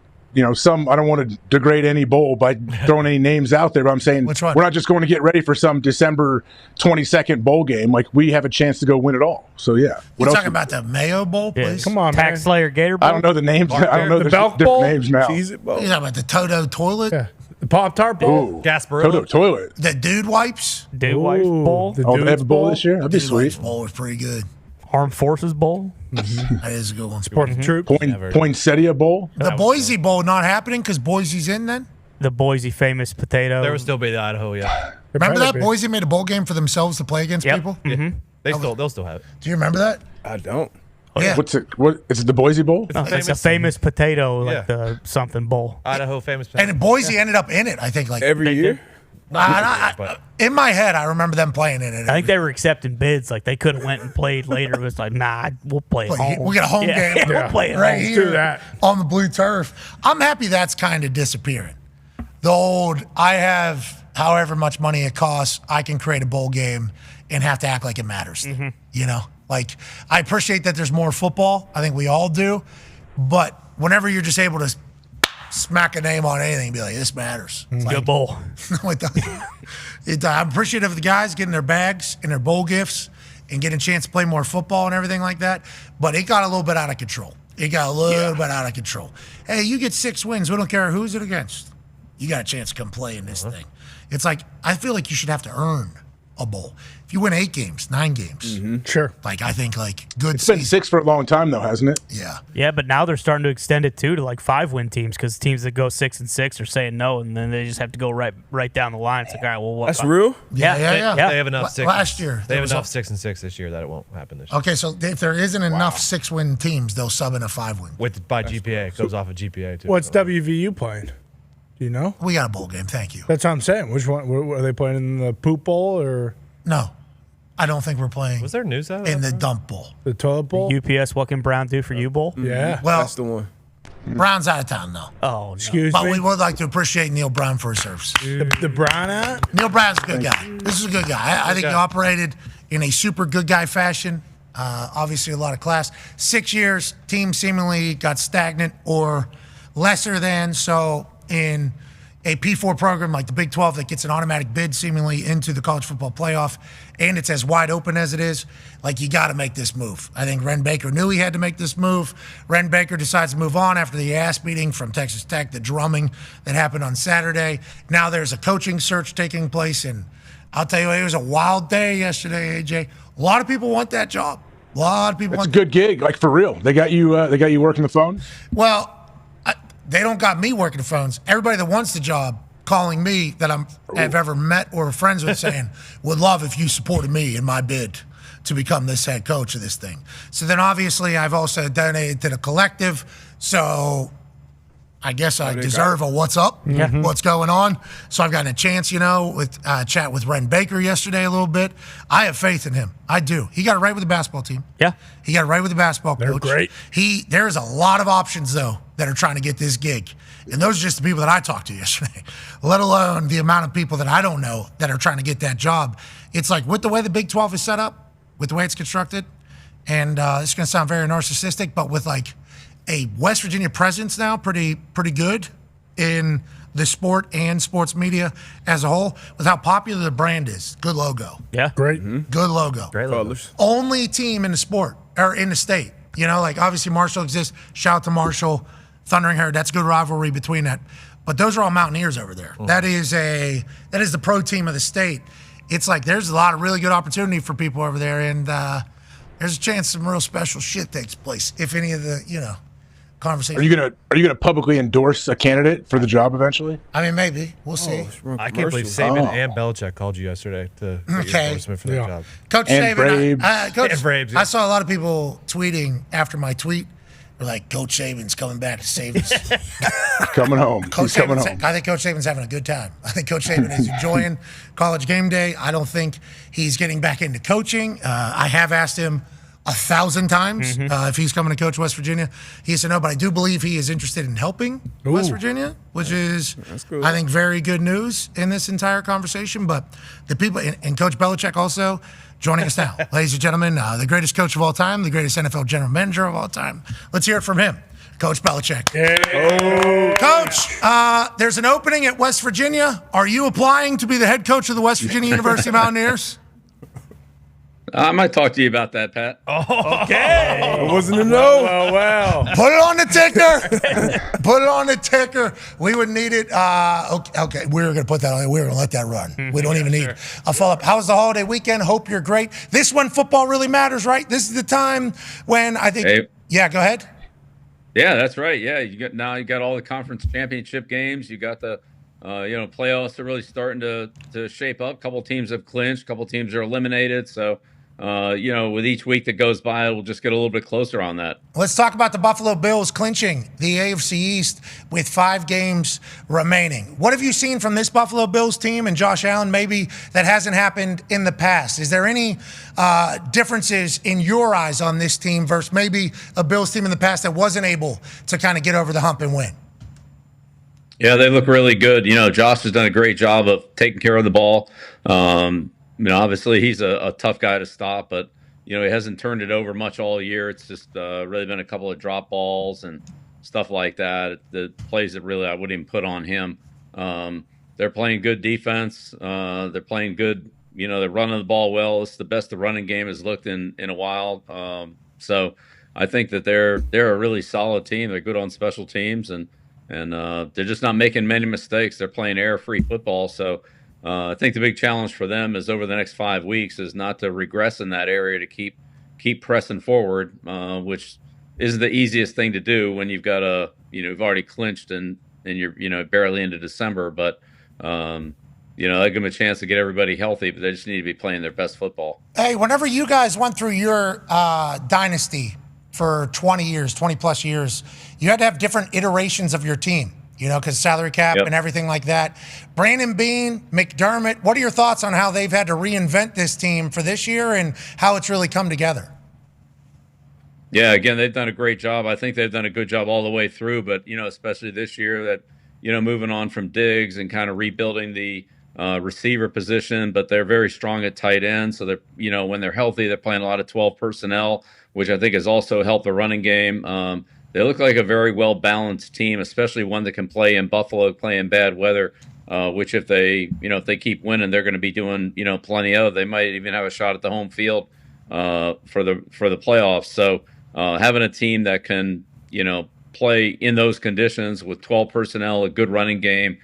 some, I don't want to degrade any bowl by throwing any names out there, but I'm saying we're not just going to get ready for some December 22nd bowl game. Like, we have a chance to go win it all. So, yeah. You're talking about the Mayo Bowl, please? Yeah, come on, Tax man. Slayer Gator Bowl? I don't know the names. I don't know the the Belk different Bowl? names now. Cheez-It Bowl. You're talking about the Toto toilet? Yeah. The Pop-Tart Bowl? Ooh. Gasparilla. Toto toilet. The Dude Wipes? Dude Wipes Bowl? The Oh, they have a Dudes bowl this year? That'd be Dude sweet. Wipes Bowl was pretty good. Armed Forces Bowl? That is a good one. Support the troops. Poinsettia Bowl. The Boise Bowl not happening because Boise's in then? The Boise famous potato. There will still be the Idaho, yeah. Remember that? Boise made a bowl game for themselves to play against people? Mm-hmm. They'll still have it. Do you remember that? I don't. Yeah. What's it? What is it? The Boise Bowl? It's a famous potato, like Yeah. the something bowl. Idaho famous. And Boise ended up in it, I think. Like Every year? in my head, I remember them playing in it. I think they were accepting bids. Like they could have went and played later. It was like, nah, we'll play at home. We got a home game. Yeah, we'll play at right home. here do that. on the blue turf. I'm happy that's kind of disappearing. The old, I have however much money it costs, I can create a bowl game and have to act like it matters. Like I appreciate that there's more football. I think we all do. But whenever you're just able to smack a name on anything and be like, this matters. It's Good bowl. No, it doesn't. I'm appreciative of the guys getting their bags and their bowl gifts and getting a chance to play more football and everything like that. But it got a little bit out of control. Hey, you get 6 wins. We don't care who's it against. You got a chance to come play in this thing. It's like, I feel like you should have to earn a bowl. If you win 8 games, 9 games. Sure. Like, I think, good It's been season. 6 for a long time, though, hasn't it? Yeah. Yeah, but now they're starting to extend it too to like 5-win teams because teams that go 6-6 are saying no, and then they just have to go right down the line. It's like, all right, well, what? That's real? Yeah. They have enough Last year. They have enough 6-6 this year that it won't happen this year. Okay, so if there isn't enough 6-win teams, they'll sub in a 5-win. By GPA. It goes off of GPA, too. What's WVU playing? Do you know? We got a bowl game, thank you. That's what I'm saying. Which one? Are they playing in the poop bowl or No. I don't think we're playing Was there news out of in that? the dump bowl. the toilet bowl? UPS, what can Brown do for you, Bowl? Yeah. Well, That's the one. Brown's out of town, though. Oh, no. Excuse But me. we would like to appreciate Neil Brown for his service. The Brown out? Neil Brown's a good guy. This is a good guy. I think he operated in a super good guy fashion. Obviously, a lot of class. 6 years, team seemingly got stagnant or lesser than. So in a P4 program like the Big 12 that gets an automatic bid seemingly into the college football playoff, and it's as wide open as it is, like, you got to make this move. I think Ren Baker knew he had to make this move. Ren Baker decides to move on after the ass beating from Texas Tech, the drumming that happened on Saturday. Now there's a coaching search taking place, and I'll tell you, it was a wild day yesterday, AJ. A lot of people want that job. A lot of people want. It's a good gig, like for real. They got you. They got you working the phone. Well, they don't got me working the phones. Everybody that wants the job calling me that have ever met or are friends with saying, would love if you supported me in my bid to become this head coach of this thing. So then obviously I've also donated to the collective. So I guess I deserve a what's up, what's going on. So I've gotten a chance, with chat with Ren Baker yesterday a little bit. I have faith in him. I do. He got it right with the basketball team. Yeah. He got it right with the basketball coach. They're great. There's a lot of options, though, that are trying to get this gig. And those are just the people that I talked to yesterday, let alone the amount of people that I don't know that are trying to get that job. It's like with the way the Big 12 is set up, with the way it's constructed, and it's going to sound very narcissistic, but with like a West Virginia presence now, pretty good in the sport and sports media as a whole, with how popular the brand is. Good logo. Yeah. Great. Good logo. Great logo. Only team in the sport, or in the state. Like obviously Marshall exists. Shout out to Marshall, Thundering Herd. That's a good rivalry between that. But those are all Mountaineers over there. That is the pro team of the state. It's like there's a lot of really good opportunity for people over there, and there's a chance some real special shit takes place if any of the, conversation. Are you gonna publicly endorse a candidate for the job eventually? I mean, maybe we'll see. I can't believe Saban and Belichick called you yesterday to get your endorsement for that job. Coach and Saban, Coach, And Braves, I saw a lot of people tweeting after my tweet. They're like, Coach Saban's coming back to save us. Coming home. He's coming home. I think Coach Saban's having a good time. I think Coach Saban is enjoying college game day. I don't think he's getting back into coaching. I have asked him 1,000 times if he's coming to coach West Virginia. He said no, but I do believe he is interested in helping West Virginia, which is, I think, very good news in this entire conversation. But the people, and Coach Belichick also joining us now. Ladies and gentlemen, the greatest coach of all time, the greatest NFL general manager of all time. Let's hear it from him, Coach Belichick. Coach, there's an opening at West Virginia. Are you applying to be the head coach of the West Virginia University Mountaineers? I might talk to you about that, Pat. Okay. It wasn't a no. Wow. Put it on the ticker. Put it on the ticker. We would need it. Okay. We were going to put that on. We were going to let that run. We don't even need a follow-up. How was the holiday weekend? Hope you're great. This when football really matters, right? This is the time when I think. Hey. Yeah, go ahead. Yeah, that's right. Yeah, you got all the conference championship games. You got the playoffs are really starting to shape up. A couple teams have clinched. A couple teams are eliminated. So. With each week that goes by, we'll just get a little bit closer on that. Let's talk about the Buffalo Bills clinching the AFC East with 5 games remaining. What have you seen from this Buffalo Bills team and Josh Allen maybe that hasn't happened in the past? Is there any differences in your eyes on this team versus maybe a Bills team in the past that wasn't able to kind of get over the hump and win? Yeah, they look really good. Josh has done a great job of taking care of the ball. Obviously he's a tough guy to stop, but he hasn't turned it over much all year. It's just really been a couple of drop balls and stuff like that. The plays that really I wouldn't even put on him. They're playing good defense. They're playing good. They're running the ball well. It's the best the running game has looked in a while. So I think that they're a really solid team. They're good on special teams and they're just not making many mistakes. They're playing error-free football. So. I think the big challenge for them is over the next 5 weeks is not to regress in that area, to keep pressing forward, which is the easiest thing to do when you've got you've already clinched and you're barely into December. But they give them a chance to get everybody healthy, but they just need to be playing their best football. Hey, whenever you guys went through your dynasty for 20 plus years, you had to have different iterations of your team. Because salary cap and everything like that. Brandon Beane, McDermott, what are your thoughts on how they've had to reinvent this team for this year and how it's really come together? Yeah, again, they've done a great job. I think they've done a good job all the way through, but, especially this year that, moving on from Diggs and kind of rebuilding the receiver position, but they're very strong at tight end. So they're, when they're healthy, they're playing a lot of 12 personnel, which I think has also helped the running game. they look like a very well balanced team, especially one that can play in Buffalo, play in bad weather. Which if they keep winning, they're going to be doing plenty of. They might even have a shot at the home field for the playoffs. So having a team that can play in those conditions with 12 personnel, a good running game,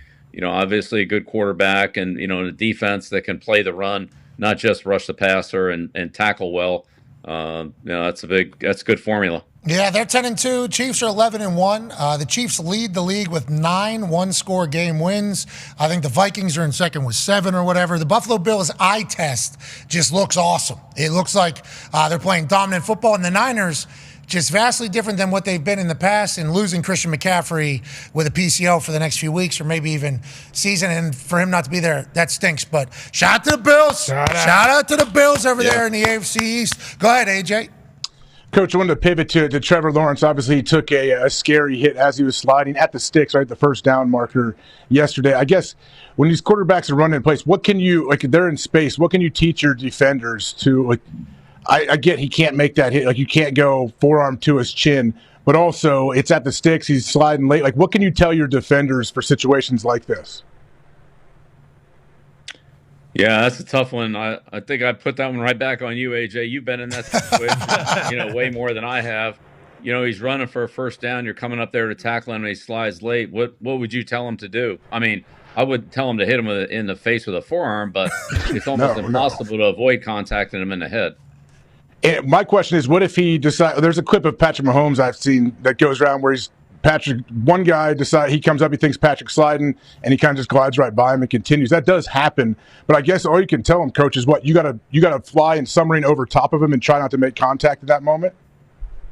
obviously a good quarterback, and a defense that can play the run, not just rush the passer and tackle well. That's good formula. Yeah, they're 10-2. Chiefs are 11-1. The Chiefs lead the league with 9 one-score game wins. I think the Vikings are in second with 7 or whatever. The Buffalo Bills eye test just looks awesome. It looks like they're playing dominant football, and the Niners just vastly different than what they've been in the past, and losing Christian McCaffrey with a PCO for the next few weeks or maybe even season, and for him not to be there, that stinks. But shout out to the Bills. Shout out to the Bills over there in the AFC East. Go ahead, AJ. Coach, I wanted to pivot to Trevor Lawrence. Obviously, he took a scary hit as he was sliding at the sticks, right, the first down marker yesterday. I guess when these quarterbacks are running in place, what can you, they're in space, what can you teach your defenders to, I get he can't make that hit. You can't go forearm to his chin, but also it's at the sticks, he's sliding late. What can you tell your defenders for situations like this? Yeah, that's a tough one. I think I put that one right back on you, AJ. You've been in that situation, way more than I have. He's running for a first down. You're coming up there to tackle him, and he slides late. What would you tell him to do? I mean, I would tell him to hit him in the face with a forearm, but it's almost impossible to avoid contacting him in the head. And my question is, what if he decides? There's a clip of Patrick Mahomes I've seen that goes around where one guy he comes up, he thinks Patrick's sliding, and he kind of just glides right by him and continues. That does happen, but I guess all you can tell him, Coach, is what you gotta fly in submarine over top of him and try not to make contact at that moment.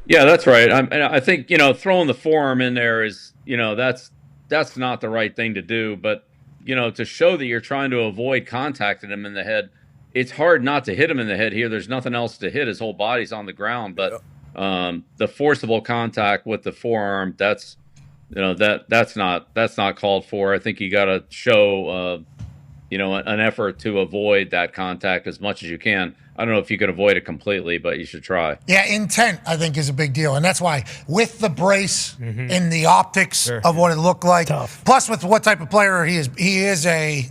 Yeah, that's right. I think throwing the forearm in there is that's not the right thing to do. But to show that you're trying to avoid contacting him in the head, it's hard not to hit him in the head here. There's nothing else to hit. His whole body's on the ground, but. The forcible contact with the forearm, that's not called for. I think you got to show an effort to avoid that contact as much as you can. I don't know if you can avoid it completely, but you should try. Yeah, intent, I think, is a big deal. And that's why with the brace and the optics of what it looked like, plus with what type of player he is,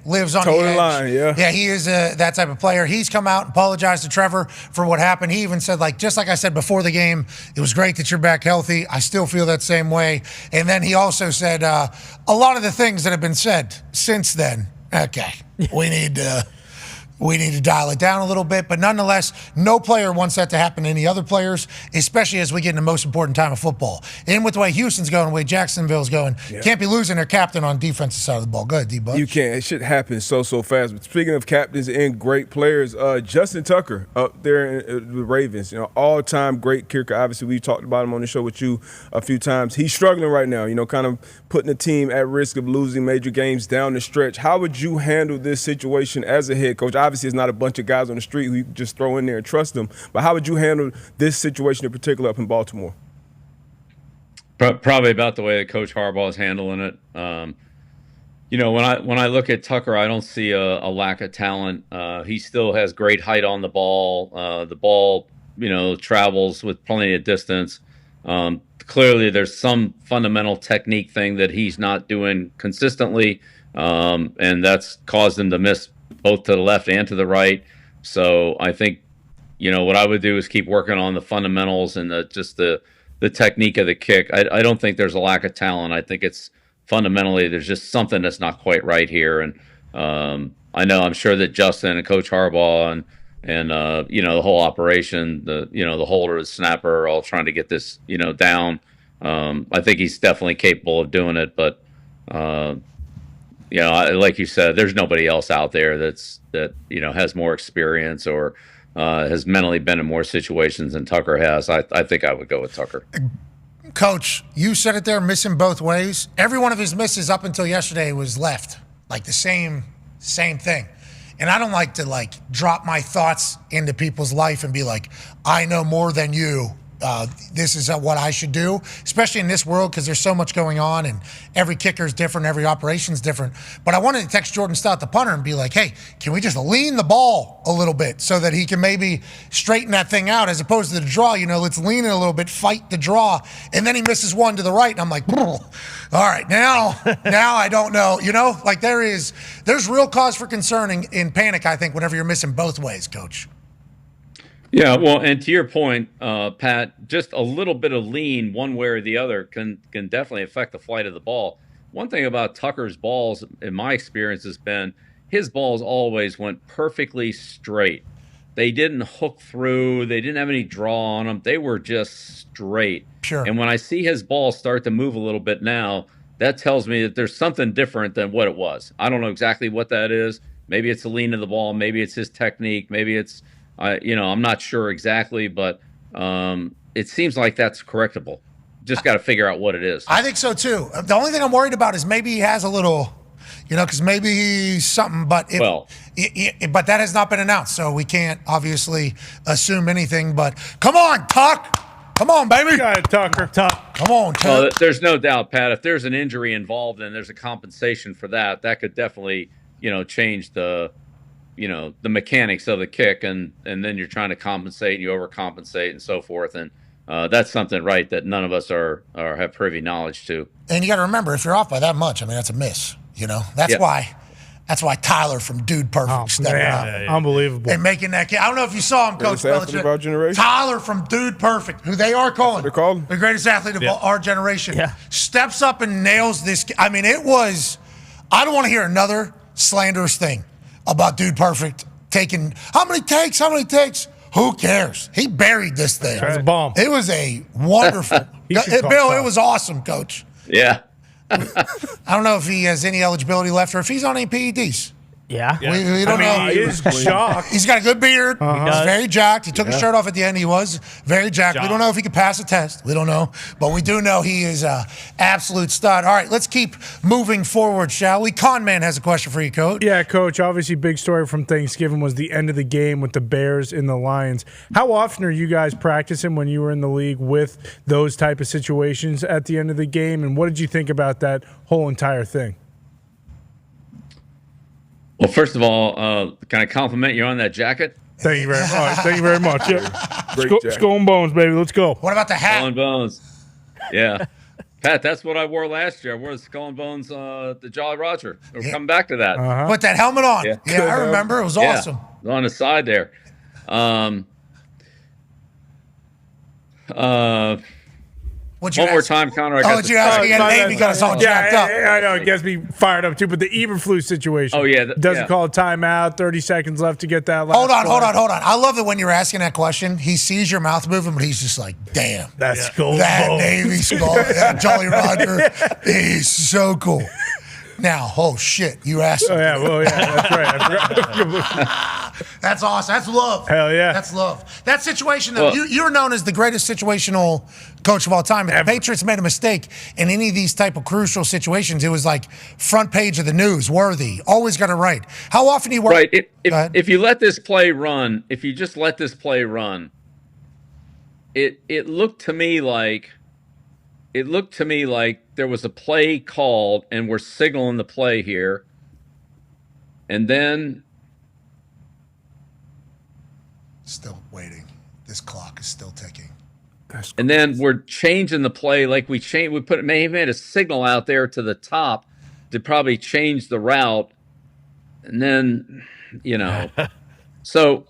lives on the edge. Line, yeah, he is that type of player. He's come out and apologized to Trevor for what happened. He even said, just like I said before the game, it was great that you're back healthy. I still feel that same way. And then he also said a lot of the things that have been said since then, okay, we need to dial it down a little bit. But nonetheless, no player wants that to happen to any other players, especially as we get in the most important time of football. And with the way Houston's going, the way Jacksonville's going, can't be losing their captain on defensive side of the ball. Go ahead, D-Bucks. You can't. It should happen so fast. But speaking of captains and great players, Justin Tucker up there in the Ravens, all-time great kicker. Obviously, we talked about him on the show with you a few times. He's struggling right now, kind of putting the team at risk of losing major games down the stretch. How would you handle this situation as a head coach? Obviously, it's not a bunch of guys on the street who you can just throw in there and trust them. But how would you handle this situation in particular up in Baltimore? Probably about the way that Coach Harbaugh is handling it. When I look at Tucker, I don't see a lack of talent. He still has great height on the ball. The ball, travels with plenty of distance. Clearly, there's some fundamental technique thing that he's not doing consistently, and that's caused him to miss both to the left and to the right. So I think, what I would do is keep working on the fundamentals and the technique of the kick. I don't think there's a lack of talent. I think it's fundamentally there's just something that's not quite right here. And I'm sure that Justin and Coach Harbaugh and the whole operation, the holder, the snapper are all trying to get this, down. I think he's definitely capable of doing it, but like you said, there's nobody else out there that has more experience or has mentally been in more situations than Tucker has. I think I would go with Tucker. Coach, you said it there, missing both ways. Every one of his misses up until yesterday was left, the same thing. And I don't like to drop my thoughts into people's life and be like, I know more than you this is what I should do, especially in this world because there's so much going on and every kicker is different, every operation is different. But I wanted to text Jordan Stout, the punter, and be like, hey, can we just lean the ball a little bit so that he can maybe straighten that thing out as opposed to the draw? Let's lean it a little bit, fight the draw. And then he misses one to the right, and I'm like, all right, now I don't know. There's real cause for concern in panic, I think, whenever you're missing both ways, Coach. Yeah, well, and to your point, Pat, just a little bit of lean one way or the other can definitely affect the flight of the ball. One thing about Tucker's balls, in my experience, has been his balls always went perfectly straight. They didn't hook through. They didn't have any draw on them. They were just straight. Sure. And when I see his ball start to move a little bit now, that tells me that there's something different than what it was. I don't know exactly what that is. Maybe it's the lean of the ball. Maybe it's his technique. Maybe it's I'm not sure exactly, but it seems like that's correctable. Just got to figure out what it is. I think so too. The only thing I'm worried about is maybe he has a little, because maybe he's something, but but that has not been announced, so we can't obviously assume anything. But come on, Tuck. Come on, baby. Got it, Tucker. Come on, Tuck. Well, there's no doubt, Pat. If there's an injury involved and there's a compensation for that, that could definitely, change the mechanics of the kick, and then you're trying to compensate and you overcompensate and so forth. And that's something, right, that none of us have privy knowledge to. And you got to remember, if you're off by that much, that's a miss. That's why Tyler from Dude Perfect stepped up. Unbelievable. And making that kick. I don't know if you saw him, Coach Belichick. Tyler from Dude Perfect, who they are calling the greatest athlete of our generation, steps up and nails this. It was, I don't want to hear another slanderous thing about Dude Perfect taking how many takes? Who cares? He buried this thing. It was a bomb. It was a wonderful. Bill, it was awesome, Coach. Yeah. I don't know if he has any eligibility left or if he's on any PEDs. Yeah. We don't know. He is shocked. He's got a good beard. He's very jacked. He took his shirt off at the end. He was very jacked. We don't know if he could pass a test. We don't know. But we do know he is an absolute stud. All right, let's keep moving forward, shall we? Con Man has a question for you, Coach. Yeah, Coach. Obviously, big story from Thanksgiving was the end of the game with the Bears and the Lions. How often are you guys practicing when you were in the league with those type of situations at the end of the game? And what did you think about that whole entire thing? Well, first of all, can I compliment you on that jacket? Thank you very much. Thank you very much. Yeah. Skull and Bones, baby. Let's go. What about the hat? Skull and Bones. Yeah. Pat, that's what I wore last year. I wore the Skull and Bones, the Jolly Roger. We're coming back to that. Put that helmet on. Yeah, I remember. It was awesome. On the side there. One more time, Connor. What you ask again? Navy got us all jacked up. I know. It gets me fired up, too. But the Eberflus situation. Oh, yeah. Doesn't call a timeout. 30 seconds left to get that last Hold on. I love that when you're asking that question, he sees your mouth moving, but he's just like, damn. That's cool. That Navy skull, that Jolly Roger is so cool. Now, oh, shit. You asked him. Oh, yeah. Well, yeah. That's right. That's awesome. That's love. Hell yeah. That's love. That situation, though, you're known as the greatest situational coach of all time. If the Patriots made a mistake in any of these type of crucial situations, it was like front page of the news, worthy. Always got it right. How often do you work? Right. If you let this play run, if you just let this play run, it looked to me like there was a play called and we're signaling the play here. And then still waiting. This clock is still ticking. And then we're changing the play like we made a signal out there to the top to probably change the route. And then, so,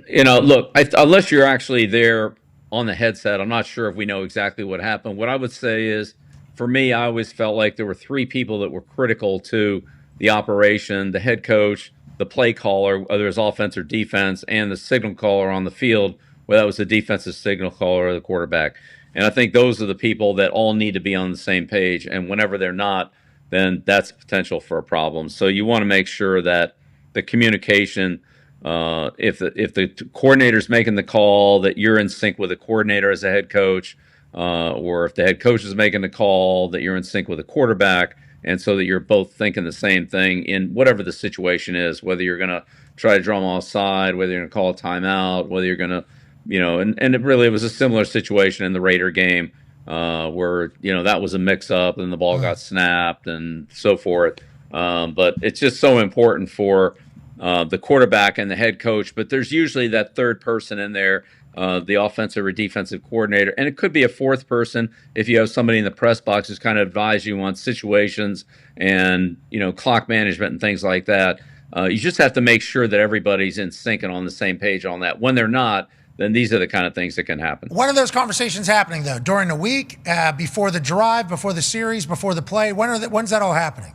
look, unless you're actually there on the headset, I'm not sure if we know exactly what happened. What I would say is, for me, I always felt like there were three people that were critical to the operation: the head coach, the play caller, whether it's offense or defense, and the signal caller on the field, whether that was the defensive signal caller or the quarterback. And I think those are the people that all need to be on the same page. And whenever they're not, then that's potential for a problem. So you want to make sure that the communication, if the coordinator's making the call, that you're in sync with the coordinator as a head coach, or if the head coach is making the call, that you're in sync with the quarterback, and so that you're both thinking the same thing in whatever the situation is, whether you're going to try to draw them offside, whether you're going to call a timeout, whether you're going to and it was a similar situation in the Raider game where, that was a mix-up and the ball got snapped and so forth. But it's just so important for the quarterback and the head coach. But there's usually that third person in there, the offensive or defensive coordinator. And it could be a fourth person if you have somebody in the press box who's kind of advise you on situations and, clock management and things like that. You just have to make sure that everybody's in sync and on the same page on that. When they're not, then these are the kind of things that can happen. When are those conversations happening, though? During the week, before the drive, before the series, before the play? When's that all happening?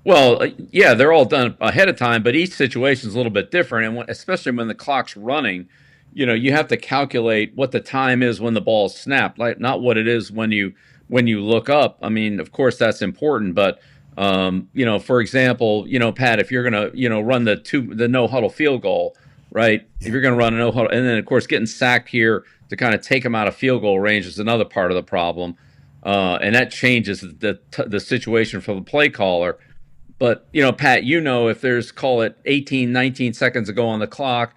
Well, yeah, they're all done ahead of time, but each situation is a little bit different. And especially when the clock's running, you have to calculate what the time is when the ball's snapped, like not what it is when you look up. I mean, of course, that's important, but for example, Pat, if you're gonna, run the no huddle field goal, right? If you're gonna run a no huddle, and then of course getting sacked here to kind of take them out of field goal range is another part of the problem, and that changes the situation for the play caller. But, Pat, if there's, call it 18, 19 seconds to go on the clock,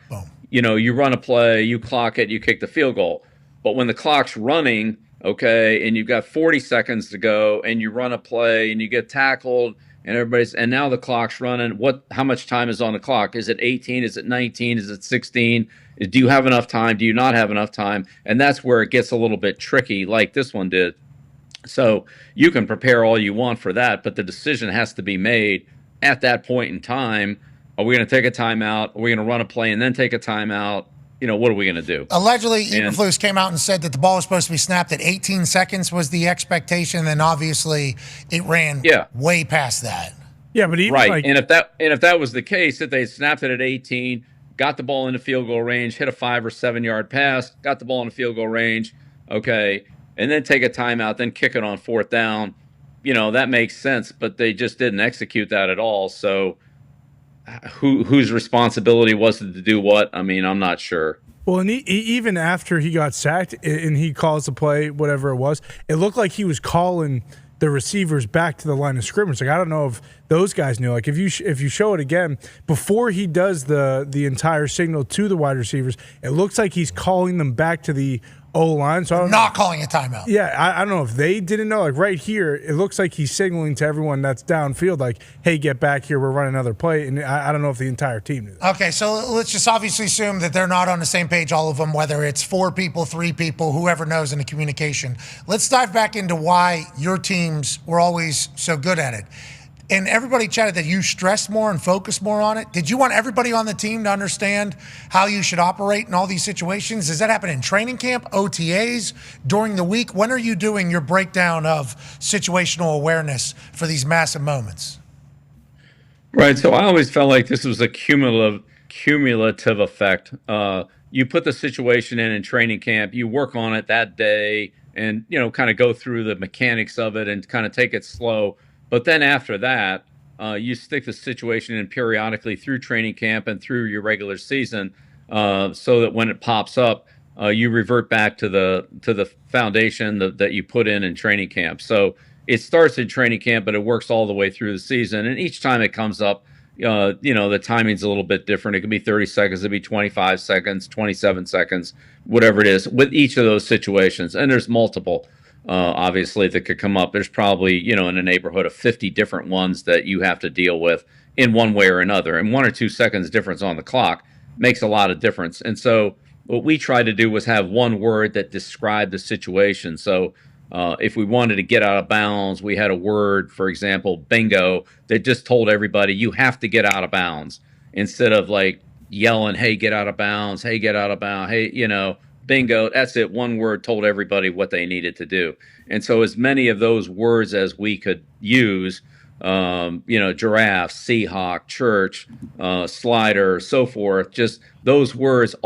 you run a play, you clock it, you kick the field goal. But when the clock's running, okay, and you've got 40 seconds to go and you run a play and you get tackled and now the clock's running, how much time is on the clock? Is it 18? Is it 19? Is it 16? Do you have enough time? Do you not have enough time? And that's where it gets a little bit tricky, like this one did. So you can prepare all you want for that, but the decision has to be made at that point in time. Are we going to take a timeout? Are we going to run a play and then take a timeout? What are we going to do? Allegedly, Eberflus came out and said that the ball was supposed to be snapped at 18 seconds was the expectation, and obviously it ran way past that. Yeah, but even and if that was the case, if they snapped it at 18, got the ball into field goal range, hit a 5 or 7 yard pass, got the ball in the field goal range, okay, and then take a timeout, then kick it on fourth down, that makes sense, but they just didn't execute that at all. So whose responsibility was it to do what? I mean, I'm not sure. Well, and even after he got sacked and he calls the play, whatever it was, it looked like he was calling the receivers back to the line of scrimmage. Like, I don't know if those guys knew. Like, if you show it again, before he does the entire signal to the wide receivers, it looks like he's calling them back to the O-line. So I'm not calling a timeout. Yeah, I don't know if they didn't know. Like right here, it looks like he's signaling to everyone that's downfield, like, hey, get back here. We're running another play. And I don't know if the entire team knew that. Okay, so let's just obviously assume that they're not on the same page, all of them, whether it's 4 people, 3 people, whoever knows in the communication. Let's dive back into why your teams were always so good at it. And everybody chatted that you stressed more and focused more on it. Did you want everybody on the team to understand how you should operate in all these situations? Does that happen in training camp, OTAs, during the week? When are you doing your breakdown of situational awareness for these massive moments? Right. So I always felt like this was a cumulative effect. You put the situation in training camp, you work on it that day and, kind of go through the mechanics of it and kind of take it slow. But then after that, you stick the situation in periodically through training camp and through your regular season, so that when it pops up, you revert back to the foundation that you put in training camp. So it starts in training camp, but it works all the way through the season. And each time it comes up, the timing's a little bit different. It could be 30 seconds, it could be 25 seconds, 27 seconds, whatever it is, with each of those situations. And there's multiple. Obviously, that could come up. There's probably, in a neighborhood of 50 different ones that you have to deal with in one way or another. And 1 or 2 seconds difference on the clock makes a lot of difference. And so what we tried to do was have one word that described the situation. So if we wanted to get out of bounds, we had a word, for example, bingo, that just told everybody you have to get out of bounds instead of like yelling, hey, get out of bounds, hey, get out of bounds, hey, bingo, that's it. One word told everybody what they needed to do. And so as many of those words as we could use, giraffe, Seahawk, church, slider, so forth, just those words,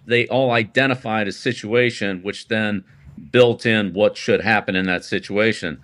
they all identified a situation, which then built in what should happen in that situation.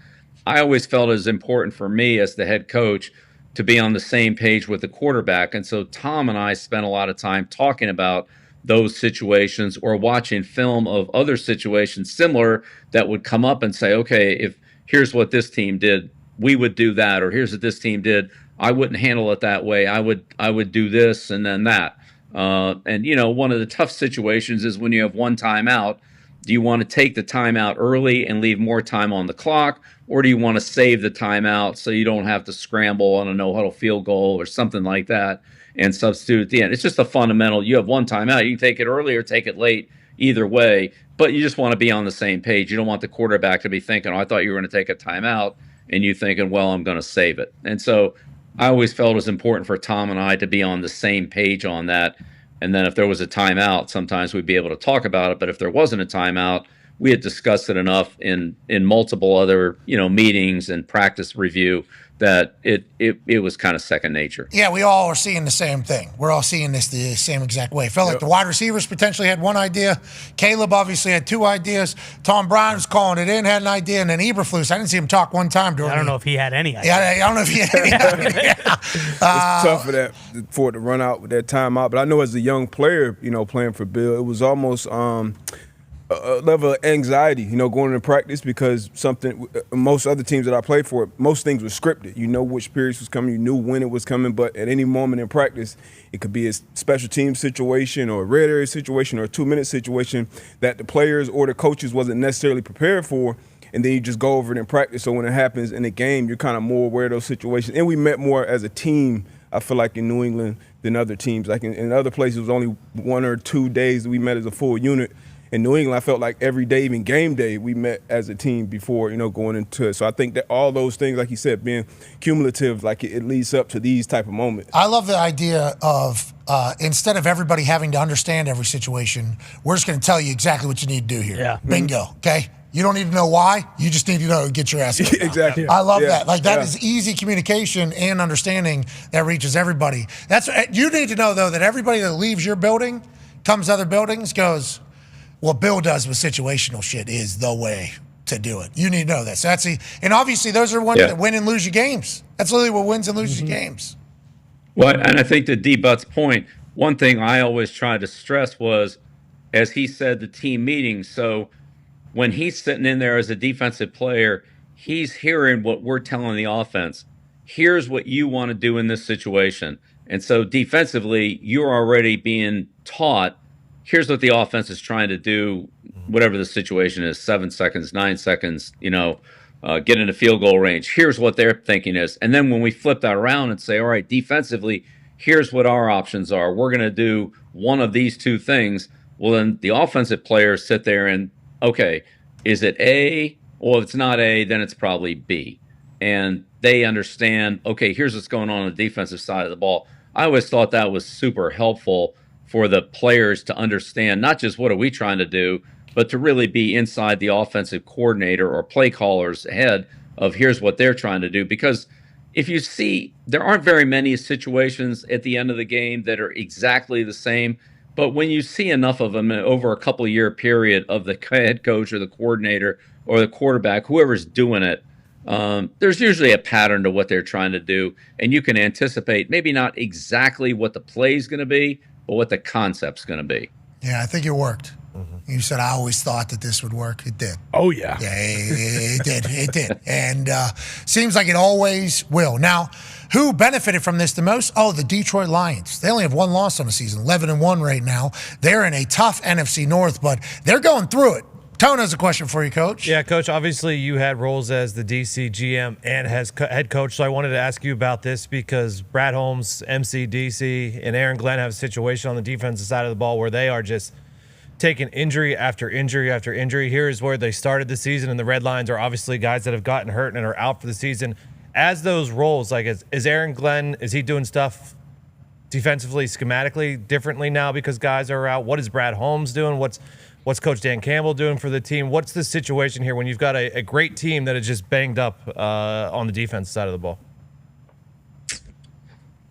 I always felt it was important for me as the head coach to be on the same page with the quarterback. And so Tom and I spent a lot of time talking about those situations or watching film of other situations similar that would come up and say, okay, if here's what this team did, we would do that, or here's what this team did, I wouldn't handle it that way. I would do this and then that. And, one of the tough situations is when you have one timeout. Do you want to take the timeout early and leave more time on the clock, or do you want to save the timeout so you don't have to scramble on a no-huddle field goal or something like that and substitute at the end? It's just a fundamental. You have one timeout. You can take it early or take it late, either way, but you just want to be on the same page. You don't want the quarterback to be thinking, I thought you were going to take a timeout, and you thinking, well, I'm going to save it. And so I always felt it was important for Tom and I to be on the same page on that. And then if there was a timeout, sometimes we'd be able to talk about it. But if there wasn't a timeout, we had discussed it enough in multiple other meetings and practice review that it was kind of second nature. Yeah, we all are seeing the same thing. We're all seeing this the same exact way. It felt like the wide receivers potentially had one idea. Caleb obviously had two ideas. Tom Brown was calling it in, had an idea, and then Eberflus, I didn't see him talk one time during. I don't know if he had any idea. Yeah, I don't know if he had any idea. It's tough for it to run out with that timeout. But I know as a young player, playing for Bill, it was almost a level of anxiety, going into practice, because most other teams that I played for, most things were scripted. You know which periods was coming, you knew when it was coming, but at any moment in practice, it could be a special team situation or a red area situation or a 2-minute situation that the players or the coaches wasn't necessarily prepared for, and then you just go over it in practice. So when it happens in the game, you're kind of more aware of those situations. And we met more as a team, I feel like, in New England than other teams. Like in other places, it was only 1 or 2 days that we met as a full unit. In New England, I felt like every day, even game day, we met as a team before, going into it. So I think that all those things, like you said, being cumulative, like it leads up to these type of moments. I love the idea of instead of everybody having to understand every situation, we're just going to tell you exactly what you need to do here. Yeah. Bingo, okay? You don't need to know why. You just need to know get your ass kicked. Exactly. I love that. Like that is easy communication and understanding that reaches everybody. You need to know, though, that everybody that leaves your building, comes to other buildings, goes, what Bill does with situational shit is the way to do it. You need to know that. So and obviously those are ones that win and lose you games. That's literally what wins and loses you games. Well, and I think to D-Butt's point, one thing I always tried to stress was, as he said, the team meetings. So when he's sitting in there as a defensive player, he's hearing what we're telling the offense. Here's what you want to do in this situation. And so defensively, you're already being taught, here's what the offense is trying to do, whatever the situation is, 7 seconds, 9 seconds, get into field goal range. Here's what their thinking is. And then when we flip that around and say, all right, defensively, here's what our options are. We're going to do one of these two things. Well, then the offensive players sit there and, okay, is it A? Well, if it's not A, then it's probably B. And they understand, okay, here's what's going on the defensive side of the ball. I always thought that was super helpful for the players to understand not just what are we trying to do, but to really be inside the offensive coordinator or play caller's head of here's what they're trying to do. Because if you see, there aren't very many situations at the end of the game that are exactly the same. But when you see enough of them over a couple of year period of the head coach or the coordinator or the quarterback, whoever's doing it, there's usually a pattern to what they're trying to do. And you can anticipate maybe not exactly what the play is going to be, but what the concept's going to be. Yeah, I think it worked. You said, I always thought that this would work. It did. Oh, yeah. Yeah, it did. It did. And seems like it always will. Now, who benefited from this the most? Oh, the Detroit Lions. They only have one loss on the season, 11-1 right now. They're in a tough NFC North, but they're going through it. Tone has a question for you, Coach. Yeah, Coach, obviously you had roles as the DC GM and as head coach, so I wanted to ask you about this because Brad Holmes, MC DC, and Aaron Glenn have a situation on the defensive side of the ball where they are just taking injury after injury after injury. Here is where they started the season, and the Red Lions are obviously guys that have gotten hurt and are out for the season. As those roles, like is Aaron Glenn, is he doing stuff defensively, schematically differently now because guys are out? What is Brad Holmes doing? What's Coach Dan Campbell doing for the team? What's the situation here when you've got a great team that is just banged up on the defense side of the ball?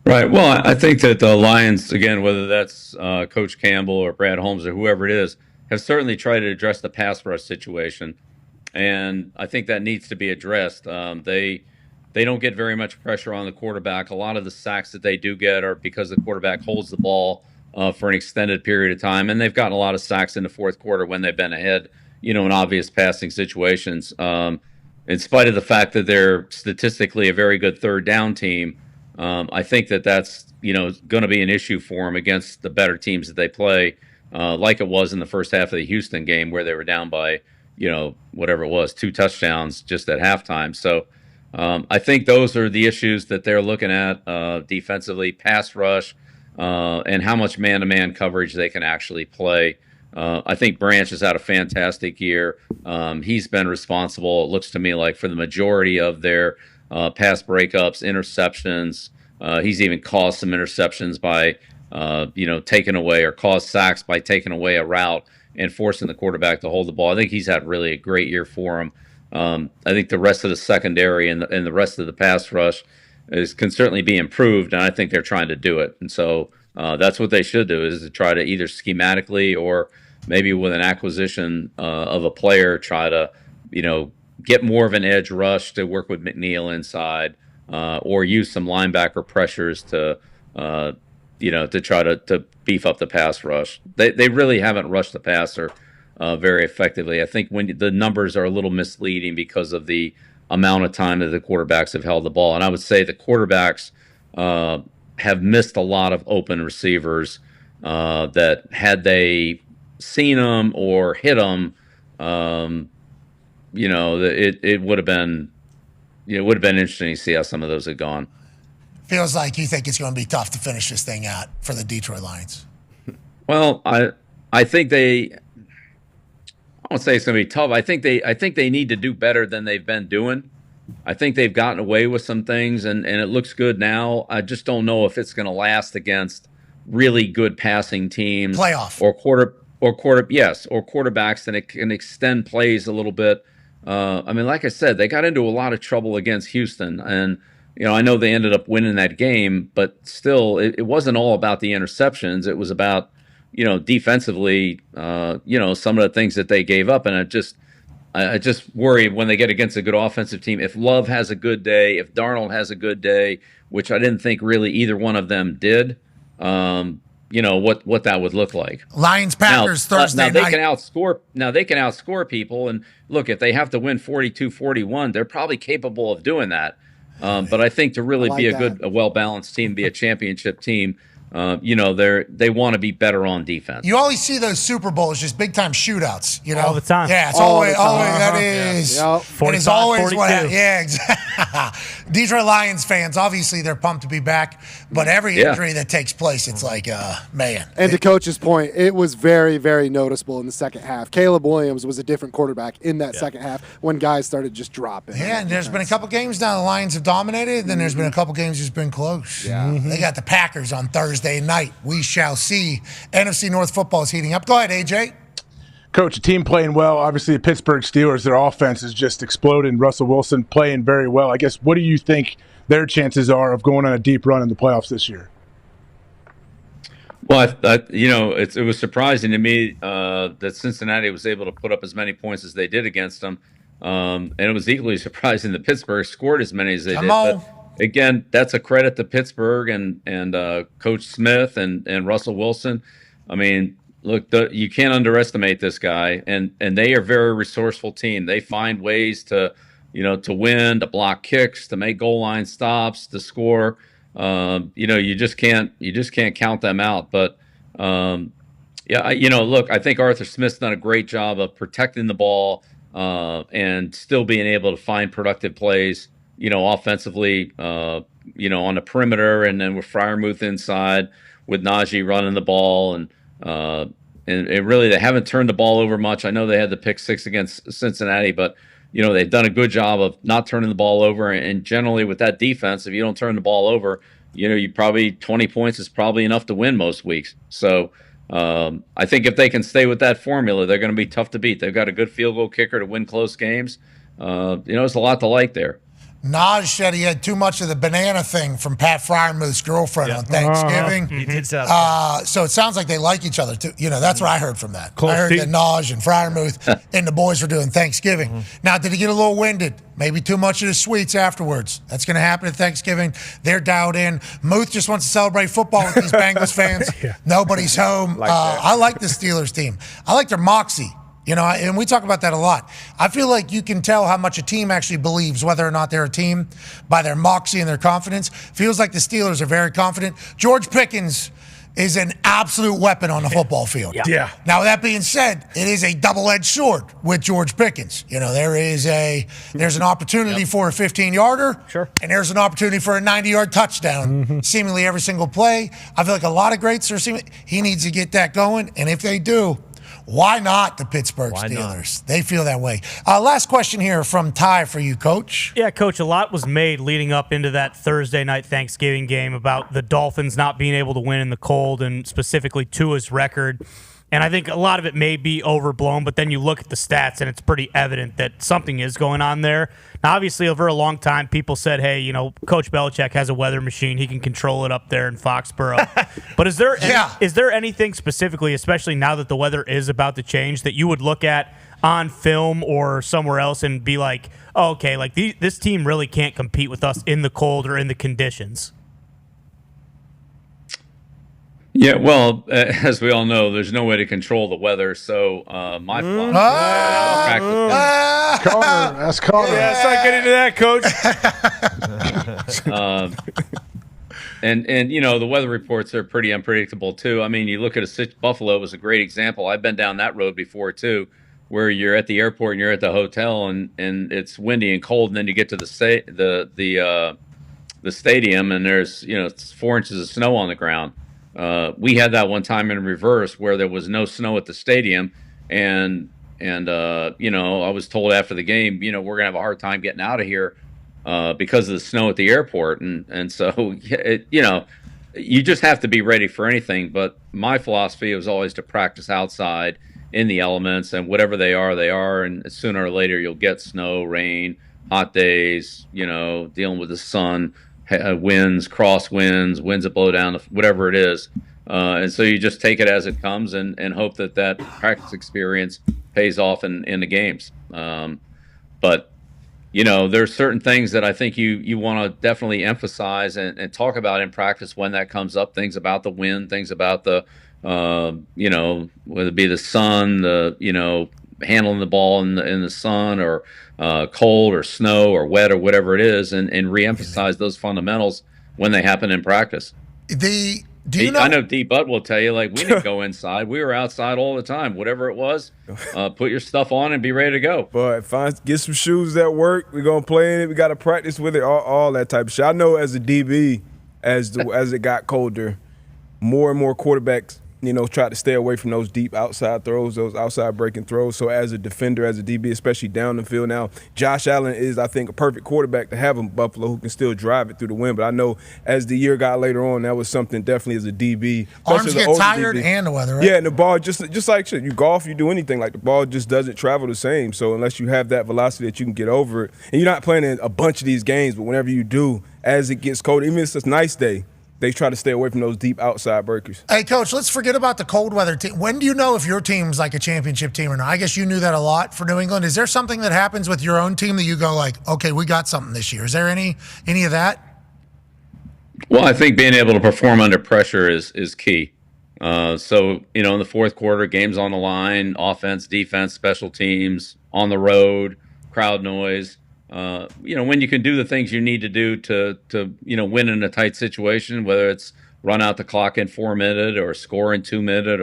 Right. Well, I think that the Lions, again, whether that's Coach Campbell or Brad Holmes or whoever it is, have certainly tried to address the pass rush situation. And I think that needs to be addressed. They don't get very much pressure on the quarterback. A lot of the sacks that they do get are because the quarterback holds the ball for an extended period of time. And they've gotten a lot of sacks in the fourth quarter when they've been ahead, in obvious passing situations. In spite of the fact that they're statistically a very good third down team, I think that's going to be an issue for them against the better teams that they play, like it was in the first half of the Houston game where they were down by, whatever it was, 2 touchdowns just at halftime. So I think those are the issues that they're looking at defensively, pass rush, and how much man-to-man coverage they can actually play. I think Branch has had a fantastic year. He's been responsible, it looks to me like, for the majority of their pass breakups, interceptions. He's even caused some interceptions by, taking away, or caused sacks by taking away a route and forcing the quarterback to hold the ball. I think he's had really a great year for him. I think the rest of the secondary and the rest of the pass rush can certainly be improved, and I think they're trying to do it. And so that's what they should do, is to try to either schematically or maybe with an acquisition of a player, try to, get more of an edge rush to work with McNeil inside, or use some linebacker pressures to try to beef up the pass rush. They really haven't rushed the passer very effectively. I think when the numbers are a little misleading because of the amount of time that the quarterbacks have held the ball. And I would say the quarterbacks have missed a lot of open receivers that had they seen them or hit them, it would have been, it would have been interesting to see how some of those had gone. Feels like you think it's going to be tough to finish this thing out for the Detroit Lions. Well, I think I won't say it's going to be tough. I think they need to do better than they've been doing. I think they've gotten away with some things, and it looks good now. I just don't know if it's going to last against really good passing teams, playoff or quarterbacks that can extend plays a little bit. Like I said, they got into a lot of trouble against Houston, and I know they ended up winning that game, but still, it wasn't all about the interceptions. It was about defensively, some of the things that they gave up, and I just worry when they get against a good offensive team. If Love has a good day, if Darnold has a good day, which I didn't think really either one of them did, what that would look like. Lions Packers Thursday night. They can outscore people, and look, if they have to win 42-41, they're probably capable of doing that. But I think to really be a well-balanced team, be a championship team, they want to be better on defense. You always see those Super Bowls, just big-time shootouts, all the time. Yeah, it's always that is. Yeah. 45, it is always 42. what happens. Yeah, exactly. Detroit Lions fans, obviously, they're pumped to be back, but every injury that takes place, it's like, man. And to Coach's point, it was very, very noticeable in the second half. Caleb Williams was a different quarterback in that second half when guys started just dropping. Yeah, and there's been a couple games now the Lions have dominated, then there's been a couple games that's been close. Yeah. They got the Packers on Thursday night. We shall see. NFC North football is heating up. Go ahead, AJ. Coach, a team playing well. Obviously, the Pittsburgh Steelers, their offense is just exploding. Russell Wilson playing very well. I guess, what do you think their chances are of going on a deep run in the playoffs this year? Well, it was surprising to me that Cincinnati was able to put up as many points as they did against them. And it was equally surprising that Pittsburgh scored as many as they did. But again, that's a credit to Pittsburgh and Coach Smith and Russell Wilson. I mean, look, you can't underestimate this guy, and they are a very resourceful team. They find ways to win, to block kicks, to make goal line stops, to score. You just can't count them out. But look, I think Arthur Smith's done a great job of protecting the ball and still being able to find productive plays. Offensively, on the perimeter, and then with Freiermuth inside, with Najee running the ball, and really they haven't turned the ball over much. I know they had the pick 6 against Cincinnati, but they've done a good job of not turning the ball over. And generally, with that defense, if you don't turn the ball over, you probably 20 points is probably enough to win most weeks. So I think if they can stay with that formula, they're going to be tough to beat. They've got a good field goal kicker to win close games. There's a lot to like there. Naj said he had too much of the banana thing from Pat Freiermuth's girlfriend on Thanksgiving. He did sound so it sounds like they like each other too. That's what I heard from that. Close I heard team. that Naj and Freiermuth and the boys were doing Thanksgiving. Now, did he get a little winded? Maybe too much of the sweets afterwards. That's going to happen at Thanksgiving. They're dialed in. Muth just wants to celebrate football with these Bengals fans. Nobody's home. I like the Steelers team. I like their moxie. You know, and we talk about that a lot. I feel like you can tell how much a team actually believes whether or not they're a team by their moxie and their confidence. Feels like the Steelers are very confident. George Pickens is an absolute weapon on the football field. Yeah. Now, that being said, it is a double-edged sword with George Pickens. You know, there's an opportunity for a 15-yarder, Sure. and there's an opportunity for a 90-yard touchdown seemingly every single play. I feel like a lot of greats are he needs to get that going, and if they do, why not the Pittsburgh Steelers? They feel that way. Last question here from Ty for you, Coach. Yeah, Coach, a lot was made leading up into that Thursday night Thanksgiving game about the Dolphins not being able to win in the cold and specifically Tua's record. And I think a lot of it may be overblown, but then you look at the stats and it's pretty evident that something is going on there. Now, obviously, over a long time, people said, hey, you know, Coach Belichick has a weather machine. He can control it up there in Foxborough. But is there anything specifically, especially now that the weather is about to change, that you would look at on film or somewhere else and be like, oh, okay, like this team really can't compete with us in the cold or in the conditions? Yeah, well, as we all know, there's no way to control the weather. So my philosophy. That's Connor. Yeah, let's not get into that, Coach. And you know, the weather reports are pretty unpredictable too. I mean, you look at Buffalo was a great example. I've been down that road before too, where you're at the airport and you're at the hotel and it's windy and cold, and then you get to the stadium and there's, you know, it's 4 inches of snow on the ground. We had that one time in reverse where there was no snow at the stadium, and you know, I was told after the game, you know, we're gonna have a hard time getting out of here because of the snow at the airport, and so you know, you just have to be ready for anything. But my philosophy was always to practice outside in the elements, and whatever they are, and sooner or later you'll get snow, rain, hot days, you know, dealing with the sun. Winds, crosswinds, winds that blow down, whatever it is. And so you just take it as it comes and hope that practice experience pays off in the games. But, you know, there's certain things that I think you want to definitely emphasize and talk about in practice when that comes up, things about the wind, things about the, you know, whether it be the sun, you know, handling the ball in the sun or cold or snow or wet or whatever it is, and reemphasize those fundamentals when they happen in practice. I know D Bud will tell you, like, we didn't go inside. We were outside all the time. Whatever it was, put your stuff on and be ready to go. But get some shoes that work. We're going to play in it. We got to practice with it, all that type of shit. I know as a DB, as it got colder, more and more quarterbacks, you know, try to stay away from those deep outside throws, those outside breaking throws. So as a defender, as a DB, especially down the field now, Josh Allen is, I think, a perfect quarterback to have in Buffalo who can still drive it through the wind. But I know as the year got later on, that was something definitely as a DB. Arms get tired and the weather, right? Yeah, and the ball, just like shit, you golf, you do anything, like the ball just doesn't travel the same. So unless you have that velocity that you can get over it, and you're not playing in a bunch of these games, but whenever you do, as it gets colder, even if it's a nice day, they try to stay away from those deep outside breakers. Hey, Coach, let's forget about the cold weather team. When do you know if your team's like a championship team or not? I guess you knew that a lot for New England. Is there something that happens with your own team that you go like, okay, we got something this year? Is there any of that? Well, I think being able to perform under pressure is key. So, you know, in the fourth quarter, games on the line, offense, defense, special teams, on the road, crowd noise. You know, when you can do the things you need to do to you know, win in a tight situation, whether it's run out the clock in 4 minutes or score in 2 minutes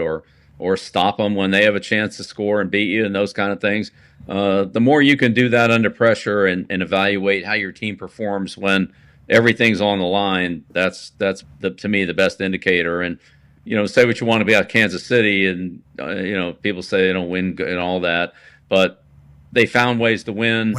or stop them when they have a chance to score and beat you and those kind of things. The more you can do that under pressure and evaluate how your team performs when everything's on the line, that's to me the best indicator. And, you know, say what you want to be about Kansas City, and you know, people say they don't win and all that, but they found ways to win.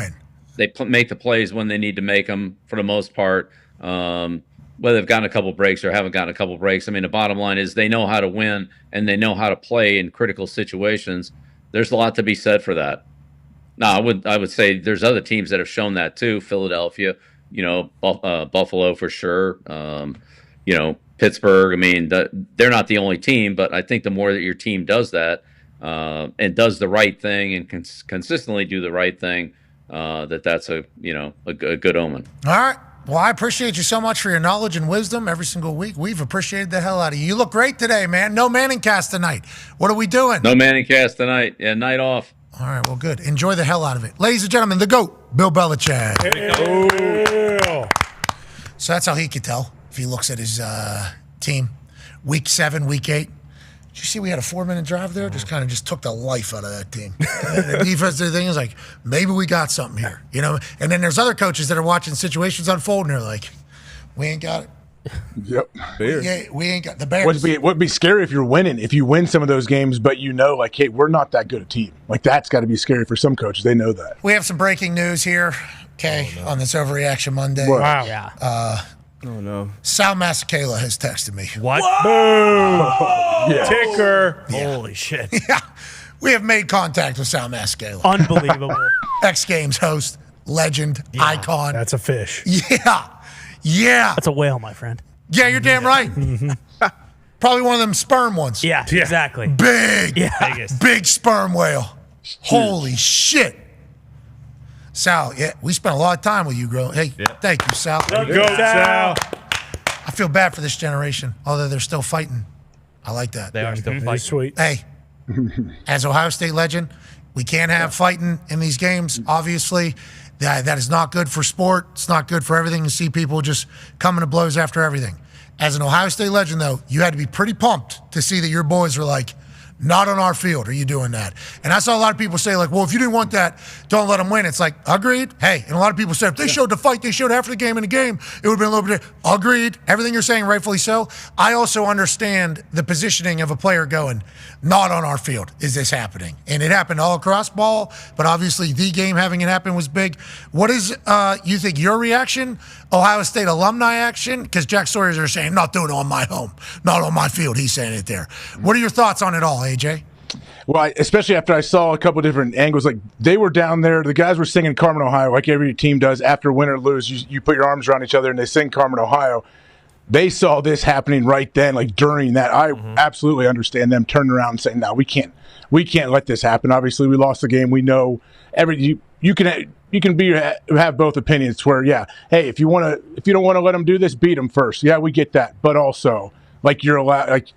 They make the plays when they need to make them for the most part, whether they've gotten a couple breaks or haven't gotten a couple breaks. I mean, the bottom line is they know how to win and they know how to play in critical situations. There's a lot to be said for that. Now, I would say there's other teams that have shown that too. Philadelphia, you know, Buffalo for sure. You know, Pittsburgh. I mean, they're not the only team, but I think the more that your team does that and does the right thing and consistently do the right thing, that's a good omen. All right. Well, I appreciate you so much for your knowledge and wisdom every single week. We've appreciated the hell out of you. You look great today, man. No Manning cast tonight. What are we doing? No Manning cast tonight. Yeah, night off. All right, well, good. Enjoy the hell out of it. Ladies and gentlemen, the GOAT, Bill Belichick. So that's how he could tell if he looks at his team. Week 7, week 8. Did you see we had a 4-minute drive there? Just took the life out of that team. The defensive thing is like, maybe we got something here, you know? And then there's other coaches that are watching situations unfold, and they're like, we ain't got it. Yep. We ain't got the Bears. Would be scary if you're winning. If you win some of those games, but you know, like, hey, we're not that good a team. Like, that's got to be scary for some coaches. They know that. We have some breaking news here, on this Overreaction Monday. Wow. Yeah. Oh, no. Sal Masakela has texted me. What? Yeah. Ticker. Holy shit. Yeah. We have made contact with Sal Masakela. Unbelievable. X Games host, legend, icon. That's a fish. Yeah. That's a whale, my friend. Yeah, you're damn right. Probably one of them sperm ones. Yeah, exactly. Big. Yeah. Big sperm whale. Holy shit. Sal, we spent a lot of time with you, bro. Hey, thank you, Sal. Go, Sal. I feel bad for this generation, although they're still fighting. I like that. They are still fighting. Sweet. Hey, as Ohio State legend, we can't have fighting in these games, obviously. That is not good for sport. It's not good for everything to see people just coming to blows after everything. As an Ohio State legend, though, you had to be pretty pumped to see that your boys were like, not on our field are you doing that. And I saw a lot of people say, like, well, if you didn't want that, don't let them win. It's like, agreed. Hey, and a lot of people said, if they showed the fight, they showed after the game in the game, it would have been a little bit, agreed. Everything you're saying, rightfully so. I also understand the positioning of a player going, not on our field is this happening. And it happened all across ball, but obviously the game having it happen was big. What is, you think, your reaction? Ohio State alumni action? Because Jack Sawyers are saying, not doing it on my home, not on my field. He's saying it there. What are your thoughts on it all, AJ? Well, especially after I saw a couple different angles, like they were down there, the guys were singing Carmen, Ohio, like every team does after win or lose. You put your arms around each other and they sing Carmen, Ohio. They saw this happening right then, like during that. I absolutely understand them turning around and saying, no, we can't let this happen. Obviously, we lost the game. We know you can have both opinions where, hey, if you don't want to let them do this, beat them first. Yeah, we get that. But also, like, you're allowed, like,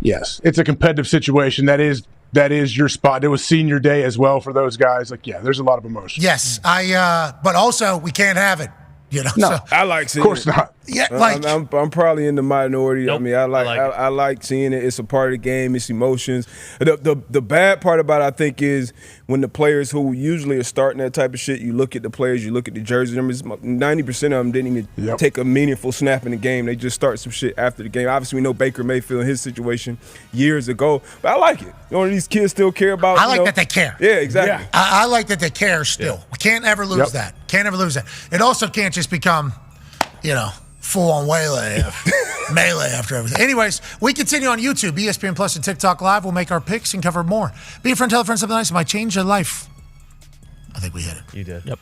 yes, it's a competitive situation. That is your spot. It was senior day as well for those guys. Like, there's a lot of emotion. Yes, but also we can't have it. You know, no, I like seeing it. Of course not. Yeah, like I'm probably in the minority. Nope. I mean, I like seeing it. It's a part of the game. It's emotions. The bad part about it, I think, is when the players who usually are starting that type of shit, you look at the players, you look at the jerseys. 90% of them didn't even take a meaningful snap in the game. They just start some shit after the game. Obviously, we know Baker Mayfield in his situation years ago, but I like it. You know, these kids still care about. I like that they care. Yeah, exactly. Yeah. I like that they care still. We can't ever lose that. Can't ever lose that. It also can't just become, full-on melee after everything. Anyways, we continue on YouTube, ESPN Plus, and TikTok Live. We'll make our picks and cover more. Be a friend, tell a friend something nice. It might change your life. I think we hit it. You did. Yep.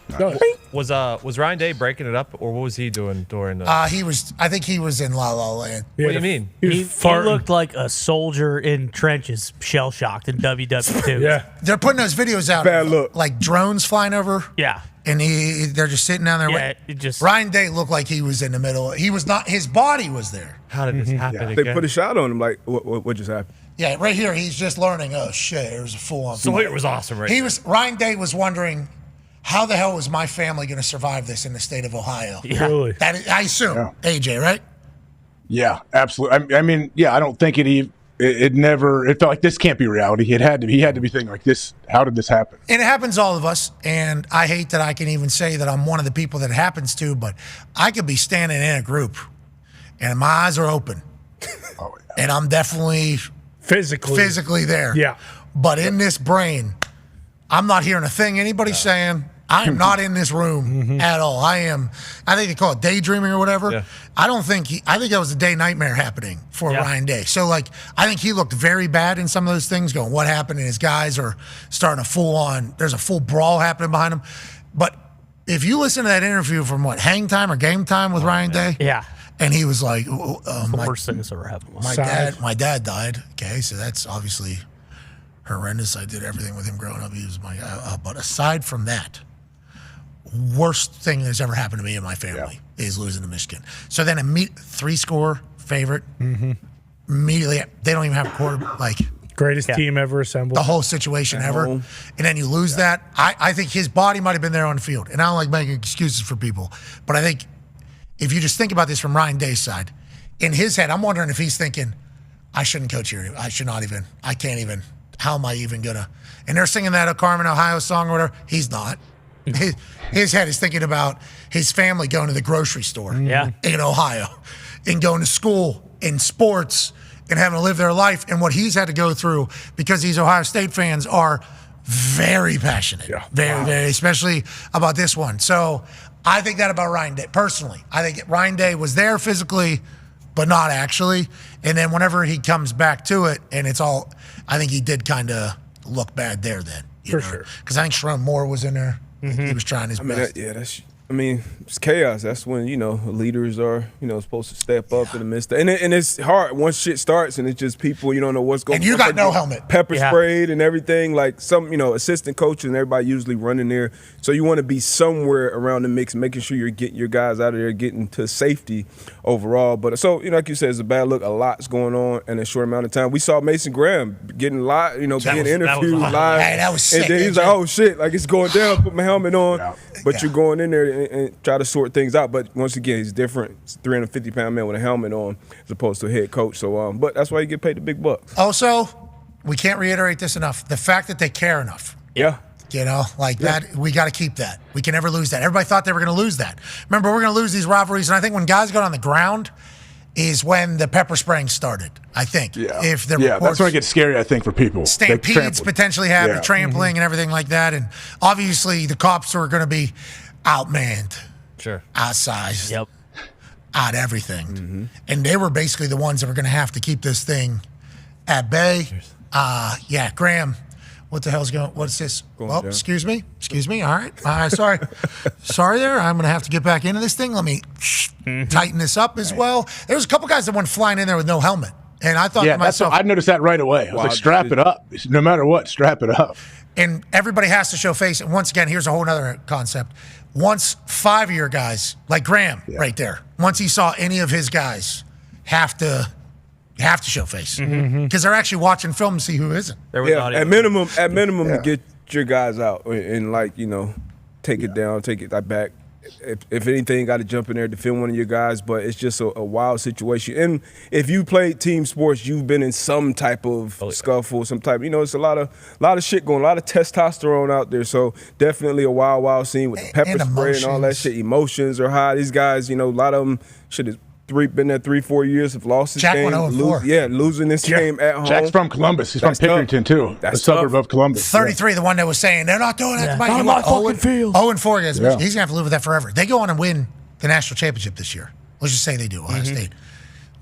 Was Ryan Day breaking it up, or what was he doing during the? I think he was in La La Land. What do you mean? He looked like a soldier in trenches, shell-shocked in WW2. Yeah. They're putting those videos out. Bad look. Like drones flying over. Yeah. And they're just sitting down there. Ryan Day looked like he was in the middle. He was not. His body was there. How did this happen again? They put a shot on him. Like, what just happened? Yeah, right here. He's just learning. Oh shit! It was a full-on. Sawyer was awesome, right? Ryan Day was wondering, how the hell was my family going to survive this in the state of Ohio? Yeah. Really? That is, I assume, AJ, right? Yeah, absolutely. I mean, I don't think it felt like this can't be reality. He had to be thinking like this. How did this happen? And it happens to all of us. And I hate that I can even say that I'm one of the people that it happens to, but I could be standing in a group and my eyes are open. And I'm definitely physically there. Yeah. But in this brain, I'm not hearing a thing anybody's saying. I am not in this room at all. I think they call it daydreaming or whatever. Yeah. I think that was a day nightmare happening for Ryan Day. So, like, I think he looked very bad in some of those things going, what happened? And his guys are starting there's a full brawl happening behind him. But if you listen to that interview from Hang Time or Game Time with Ryan Day? Yeah. And he was like, the worst thing that's ever happened. My dad died. Okay, so that's obviously horrendous. I did everything with him growing up. He was but aside from that, worst thing that's ever happened to me and my family is losing to Michigan. So then 3-score favorite. Immediately, they don't even have a quarterback. Like, Greatest team ever assembled. The whole situation ever. And then you lose that. I think his body might have been there on the field. And I don't like making excuses for people. But I think if you just think about this from Ryan Day's side, in his head, I'm wondering if he's thinking, I shouldn't coach here. I should not even. I can't even. How am I even going to? And they're singing that Carmen, Ohio song or whatever. He's not. His head is thinking about his family going to the grocery store in Ohio and going to school in sports and having to live their life, and what he's had to go through because these Ohio State fans are very passionate, very, especially about this one. So I think that about Ryan Day. Personally, I think Ryan Day was there physically, but not actually. And then whenever he comes back to it, and it's all, I think he did kind of look bad there then. For sure. Because I think Sherrone Moore was in there. He was trying his best. It's chaos. That's when, leaders are, supposed to step up in the midst of, and it's hard once shit starts and it's just people, you don't know what's going on. And you got no helmet. Pepper sprayed and everything. Like some, assistant coaches and everybody usually running there. So you want to be somewhere around the mix, making sure you're getting your guys out of there, getting to safety overall. But so, like you said, it's a bad look. A lot's going on in a short amount of time. We saw Mason Graham getting live, being interviewed live. Hey, that was sick. And then he's like, oh shit, like it's going down, put my helmet on. But you're going in there and try to sort things out. But once again, he's different. It's a 350-pound man with a helmet on as opposed to a head coach. So, but that's why you get paid the big bucks. Also, we can't reiterate this enough. The fact that they care enough. Yeah. That, we got to keep that. We can never lose that. Everybody thought they were going to lose that. Remember, we're going to lose these rivalries. And I think when guys got on the ground is when the pepper spraying started, I think. Yeah, if the that's when it gets scary, I think, for people. Stampedes potentially happen, trampling and everything like that. And obviously the cops are going to be outmanned. Sure. Outsized. Yep. Out everything. And they were basically the ones that were going to have to keep this thing at bay. Graham, what the hell's going on? What's this? Excuse me. All right. Sorry. Sorry there. I'm going to have to get back into this thing. Let me tighten this up as well. There was a couple guys that went flying in there with no helmet. And I thought to myself. I noticed that right away. I was like, strap it up. No matter what, strap it up. And everybody has to show face. And once again, here's a whole other concept. Once 5-year guys, like Graham right there, once he saw any of his guys have to show face because they're actually watching film to see who isn't. At minimum, to get your guys out and take it down, take it back. If anything, got to jump in there to defend one of your guys. But it's just a wild situation. And if you played team sports, you've been in some type of scuffle, some type. It's a lot of shit going, a lot of testosterone out there. So definitely a wild scene with the pepper spray and all that shit. Emotions are high. These guys, a lot of them should have been there 3-4 years, have lost his game. Losing this game at home. Jack's from Columbus. He's from Pickerington, too. That's a suburb of Columbus. 33, the one that was saying, they're not doing that. Not on my fucking field. 0-4 against Michigan. He's going to have to live with that forever. They go on and win the national championship this year. Let's just say they do, Ohio State.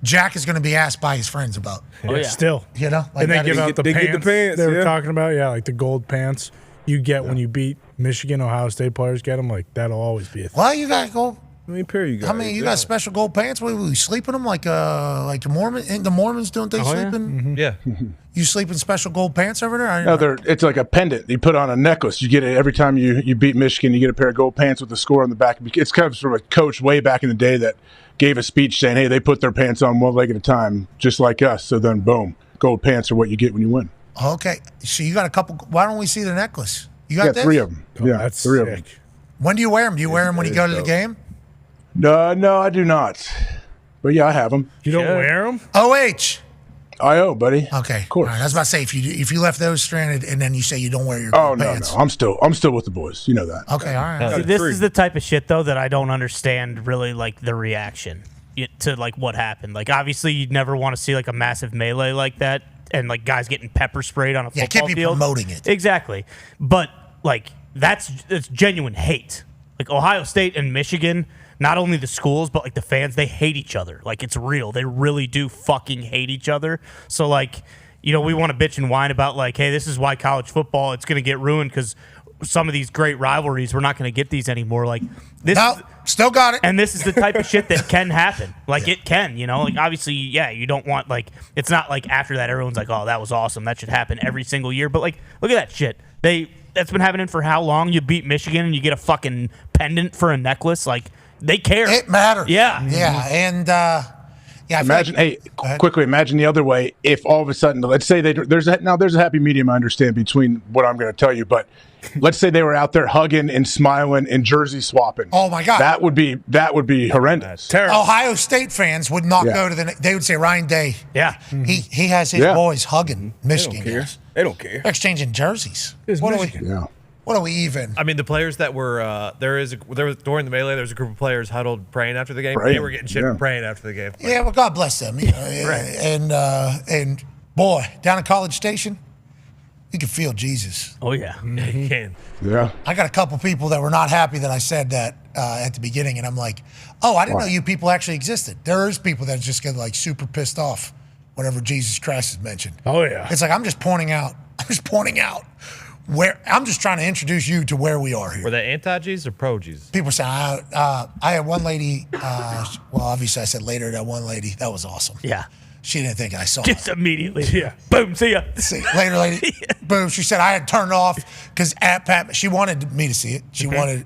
Jack is going to be asked by his friends about. Still. Like and they give out the pants. Get the pants they were talking about, like the gold pants you get when you beat Michigan. Ohio State players get them. Like, that'll always be a thing. Well, you got to go. How many pair you got? I mean, you got special gold pants. What, we sleep in them like the Mormons don't they sleep in? Yeah. You sleep in special gold pants over there? No, it's like a pendant. You put on a necklace. You get it every time you beat Michigan. You get a pair of gold pants with the score on the back. It's comes from a coach way back in the day that gave a speech saying, hey, they put their pants on one leg at a time, just like us. So then, boom, gold pants are what you get when you win. Okay. So you got a couple. Why don't we see the necklace? You got this? 3 of them. That's 3 of them. When do you wear them? Do you wear them when you go to the game? No, I do not. But yeah, I have them. You don't wear them? OH. I.O., buddy. Okay. Of course. All right, I was about to say, if you left those stranded and then you say you don't wear your pants. No. I'm still with the boys. You know that. Okay, all right. See, this is the type of shit, though, that I don't understand really, like, the reaction to, like, what happened. Like, obviously, you'd never want to see, like, a massive melee like that and, like, guys getting pepper sprayed on a football can't be field. Promoting it. Exactly. But, like, it's genuine hate. Like, Ohio State and Michigan, not only the schools, but, like, the fans, they hate each other. Like, it's real. They really do fucking hate each other. So, like, we want to bitch and whine about, like, hey, this is why college football, it's going to get ruined because some of these great rivalries, we're not going to get these anymore. Like, this still got it. And this is the type of shit that can happen. Like, it can, Like, obviously, you don't want, like, it's not like after that everyone's like, oh, that was awesome. That should happen every single year. But, like, look at that shit. That's been happening for how long? You beat Michigan and you get a fucking pendant for a necklace. Like, they care. It matters. Yeah. Yeah, and Yeah, Imagine, quickly, imagine the other way. If all of a sudden, let's say there's a happy medium, I understand, between what I'm going to tell you, but let's say they were out there hugging and smiling and jersey swapping. Oh my God, that would be horrendous. Terrible. Ohio State fans would not go to the. They would say Ryan Day. Yeah, he has his boys hugging Michigan. They don't care. They're exchanging jerseys. What are we even? I mean, the players that were there was during the melee. There was a group of players huddled praying after the game. Praying, They were getting shit for praying after the game. Yeah, well, God bless them. You know, and boy, down at College Station, you can feel Jesus. Oh yeah, You can. Yeah. I got a couple people that were not happy that I said that at the beginning, and I'm like, oh, I didn't know you people actually existed. There is people that just get like super pissed off whenever Jesus Christ is mentioned. Oh yeah, it's like I'm just pointing out where I'm just trying to introduce you to where we are here. Were they anti-Jesus or pro-Jesus? People say, I had one lady, well, obviously I said later that one lady, that was awesome. Yeah. She didn't think I saw Just it. immediately. Yeah. Boom. See ya. See, later, lady. Boom. She said I had turned off because at Pat, she wanted me to see it. She wanted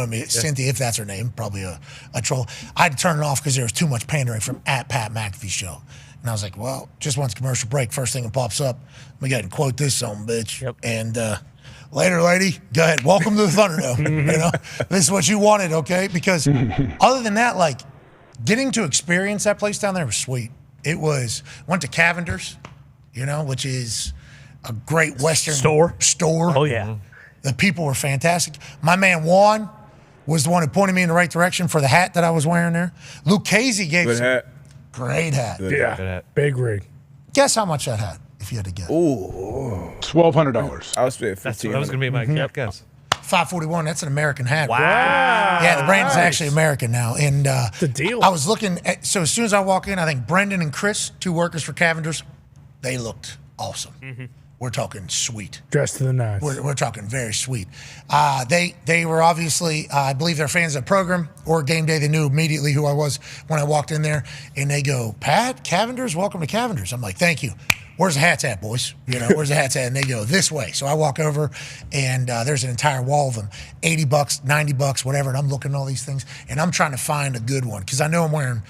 me, Cynthia, if that's her name, probably a troll. I had to turn it off because there was too much pandering from at Pat McAfee Show. And I was like, well, just once commercial break, first thing that pops up, we got to quote this son bitch. Yep. And later, lady, go ahead. Welcome to the Thunderdome. You know, this is what you wanted, okay? Because other than that, like getting to experience that place down there was sweet. It was, went to Cavender's, you know, which is a great Western store. Oh, yeah. The people were fantastic. My man Juan was the one who pointed me in the right direction for the hat that I was wearing there. Luke Casey gave Good some hat. great hat. Good hat. Big rig. Guess how much that hat, if you had to guess? Ooh, $1,200. I was spending That's $1,500. what was going to be my guess. $541. That's an American hat. Wow. Yeah, the brand is actually American now. And the deal. I was looking at, so as soon as I walk in, I think Brendan and Chris, 2 workers for Cavender's, they looked awesome. We're talking sweet. Dressed to the nines. We're talking very sweet. They were obviously, I believe they're fans of the program or game day. They knew immediately who I was when I walked in there. And they go, Pat, Cavender's, welcome to Cavender's. I'm like, thank you. Where's the hats at, boys? You know, where's the hats at? And they go, this way. So I walk over, and there's an entire wall of them, $80, $90, whatever. And I'm looking at all these things, and I'm trying to find a good one because I know I'm wearing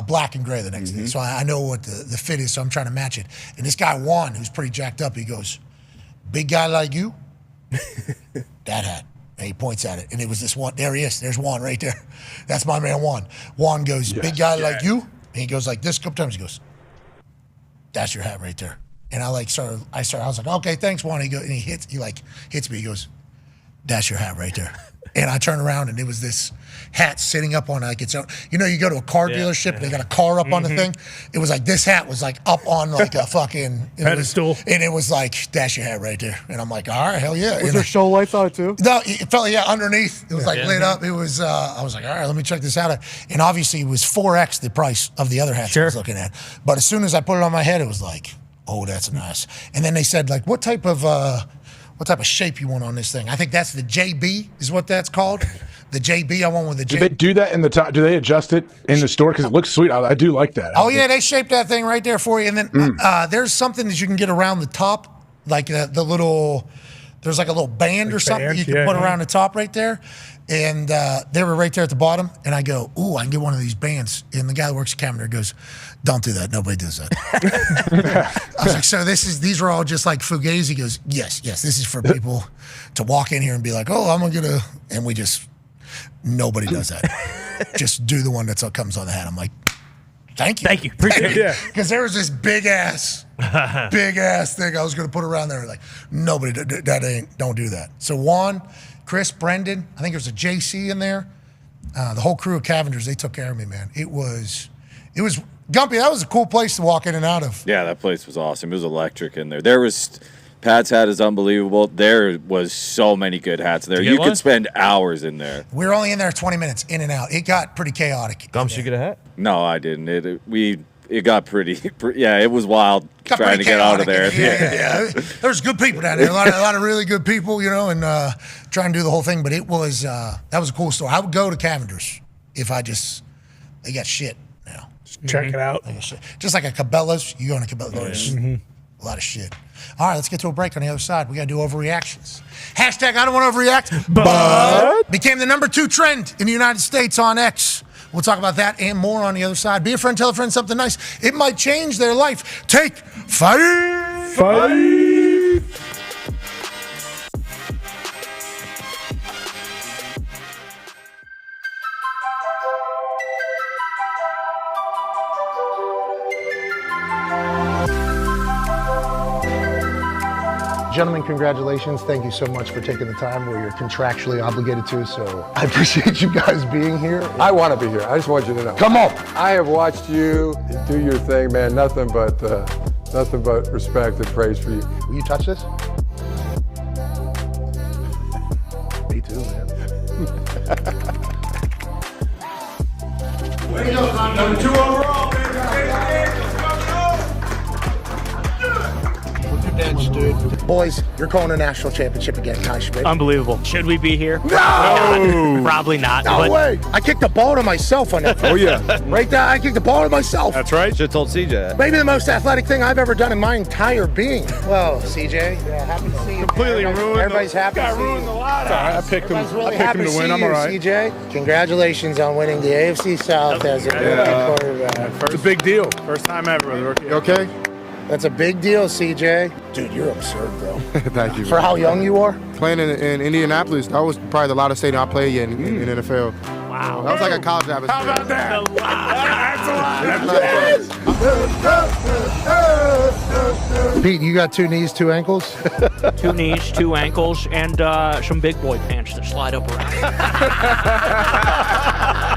black and gray the next day. So I know what the fit is, so I'm trying to match it. And this guy, Juan, who's pretty jacked up, he goes, big guy like you? That hat. And he points at it. And it was this one. There he is. There's Juan right there. That's my man, Juan. Juan goes, big guy like you? And he goes like this a couple times. He goes, that's your hat right there. And I was like, okay, thanks, Juan. And he hits me. He goes, that's your hat right there. And I turned around, and it was this hat sitting up on like its own. You know, you go to a car dealership, and they got a car up on the thing. It was like this hat was like up on like a fucking pedestal. And it was like, that's your hat right there. And I'm like, all right, hell yeah. Was there show lights on it too? No, it felt like, underneath. It was like lit up. It was, I was like, all right, let me check this out. And obviously it was 4X the price of the other hats I was looking at. But as soon as I put it on my head, it was like, oh, that's nice. And then they said, like, what type of shape you want on this thing? I think that's the JB is what that's called. The JB, I want with the JB. Do they do that in the top? Do they adjust it in the store? Because it looks sweet. I do like that. Oh, yeah, they shaped that thing right there for you. And then there's something that you can get around the top, like the little, there's like a little band or something you can put around the top right there. And they were right there at the bottom. And I go, ooh, I can get one of these bands. And the guy that works at Camden goes, don't do that. Nobody does that. I was like, so these are all just like fugazi. He goes, yes, this is for people to walk in here and be like, oh, I'm going to get and we just, nobody does that. Just do the one that comes on the hat. I'm like, thank you. Thank you. Appreciate it. Because there was this big ass thing I was going to put around there. Like, nobody, don't do that. So Juan, Chris, Brendan, I think there's a JC in there. The whole crew of Cavender's, they took care of me, man. It was Gumpy, that was a cool place to walk in and out of. Yeah, that place was awesome. It was electric in there. Pat's hat is unbelievable. There was so many good hats there. You could spend hours in there. We were only in there 20 minutes, in and out. It got pretty chaotic. Gumps, you get a hat? No, I didn't. It got pretty. Yeah, it was wild trying to get out of there. Yeah. There's good people down there. A lot of really good people, you know, and trying to do the whole thing. But it was that was a cool store. I would go to Cavender's if they got shit now. Check it out. Just like a Cabela's. You go in a Cabela's. A lot of shit. All right, let's get to a break on the other side. We got to do overreactions. Hashtag I don't want to overreact, but became the #2 trend in the United States on X We'll talk about that and more on the other side. Be a friend, tell a friend something nice. It might change their life. Take 5. 5. Gentlemen, congratulations. Thank you so much for taking the time where you're contractually obligated to, so I appreciate you guys being here. I want to be here. I just want you to know. Come on. I have watched you do your thing, man. Nothing but respect and praise for you. Will you touch this? Me too, man. Way to go, number 2 overall, man. Bench, dude. Boys, you're calling a national championship again, Kai Schmidt. Unbelievable. Should we be here? No! Probably not. No way. I kicked the ball to myself on that. Oh, yeah. Right there, I kicked the ball to myself. That's right. Should have told CJ that. Maybe the most athletic thing I've ever done in my entire being. Well, CJ, happy to see you. Completely ruined. Everybody's happy to see you. Ruined the lot. I picked him. Really I picked him to win. I'm all right. CJ, congratulations on winning the AFC South as a rookie quarterback. It's a big deal. First time ever with a rookie. You okay? That's a big deal, CJ. Dude, you're absurd, bro. Thank you. For how young you are? Playing in Indianapolis, that was probably the loudest stadium I played in NFL. Wow. That was like a college atmosphere. How about that? That's a lot. Pete, you got 2 knees, 2 ankles? 2 knees, 2 ankles, and some big boy pants that slide up around.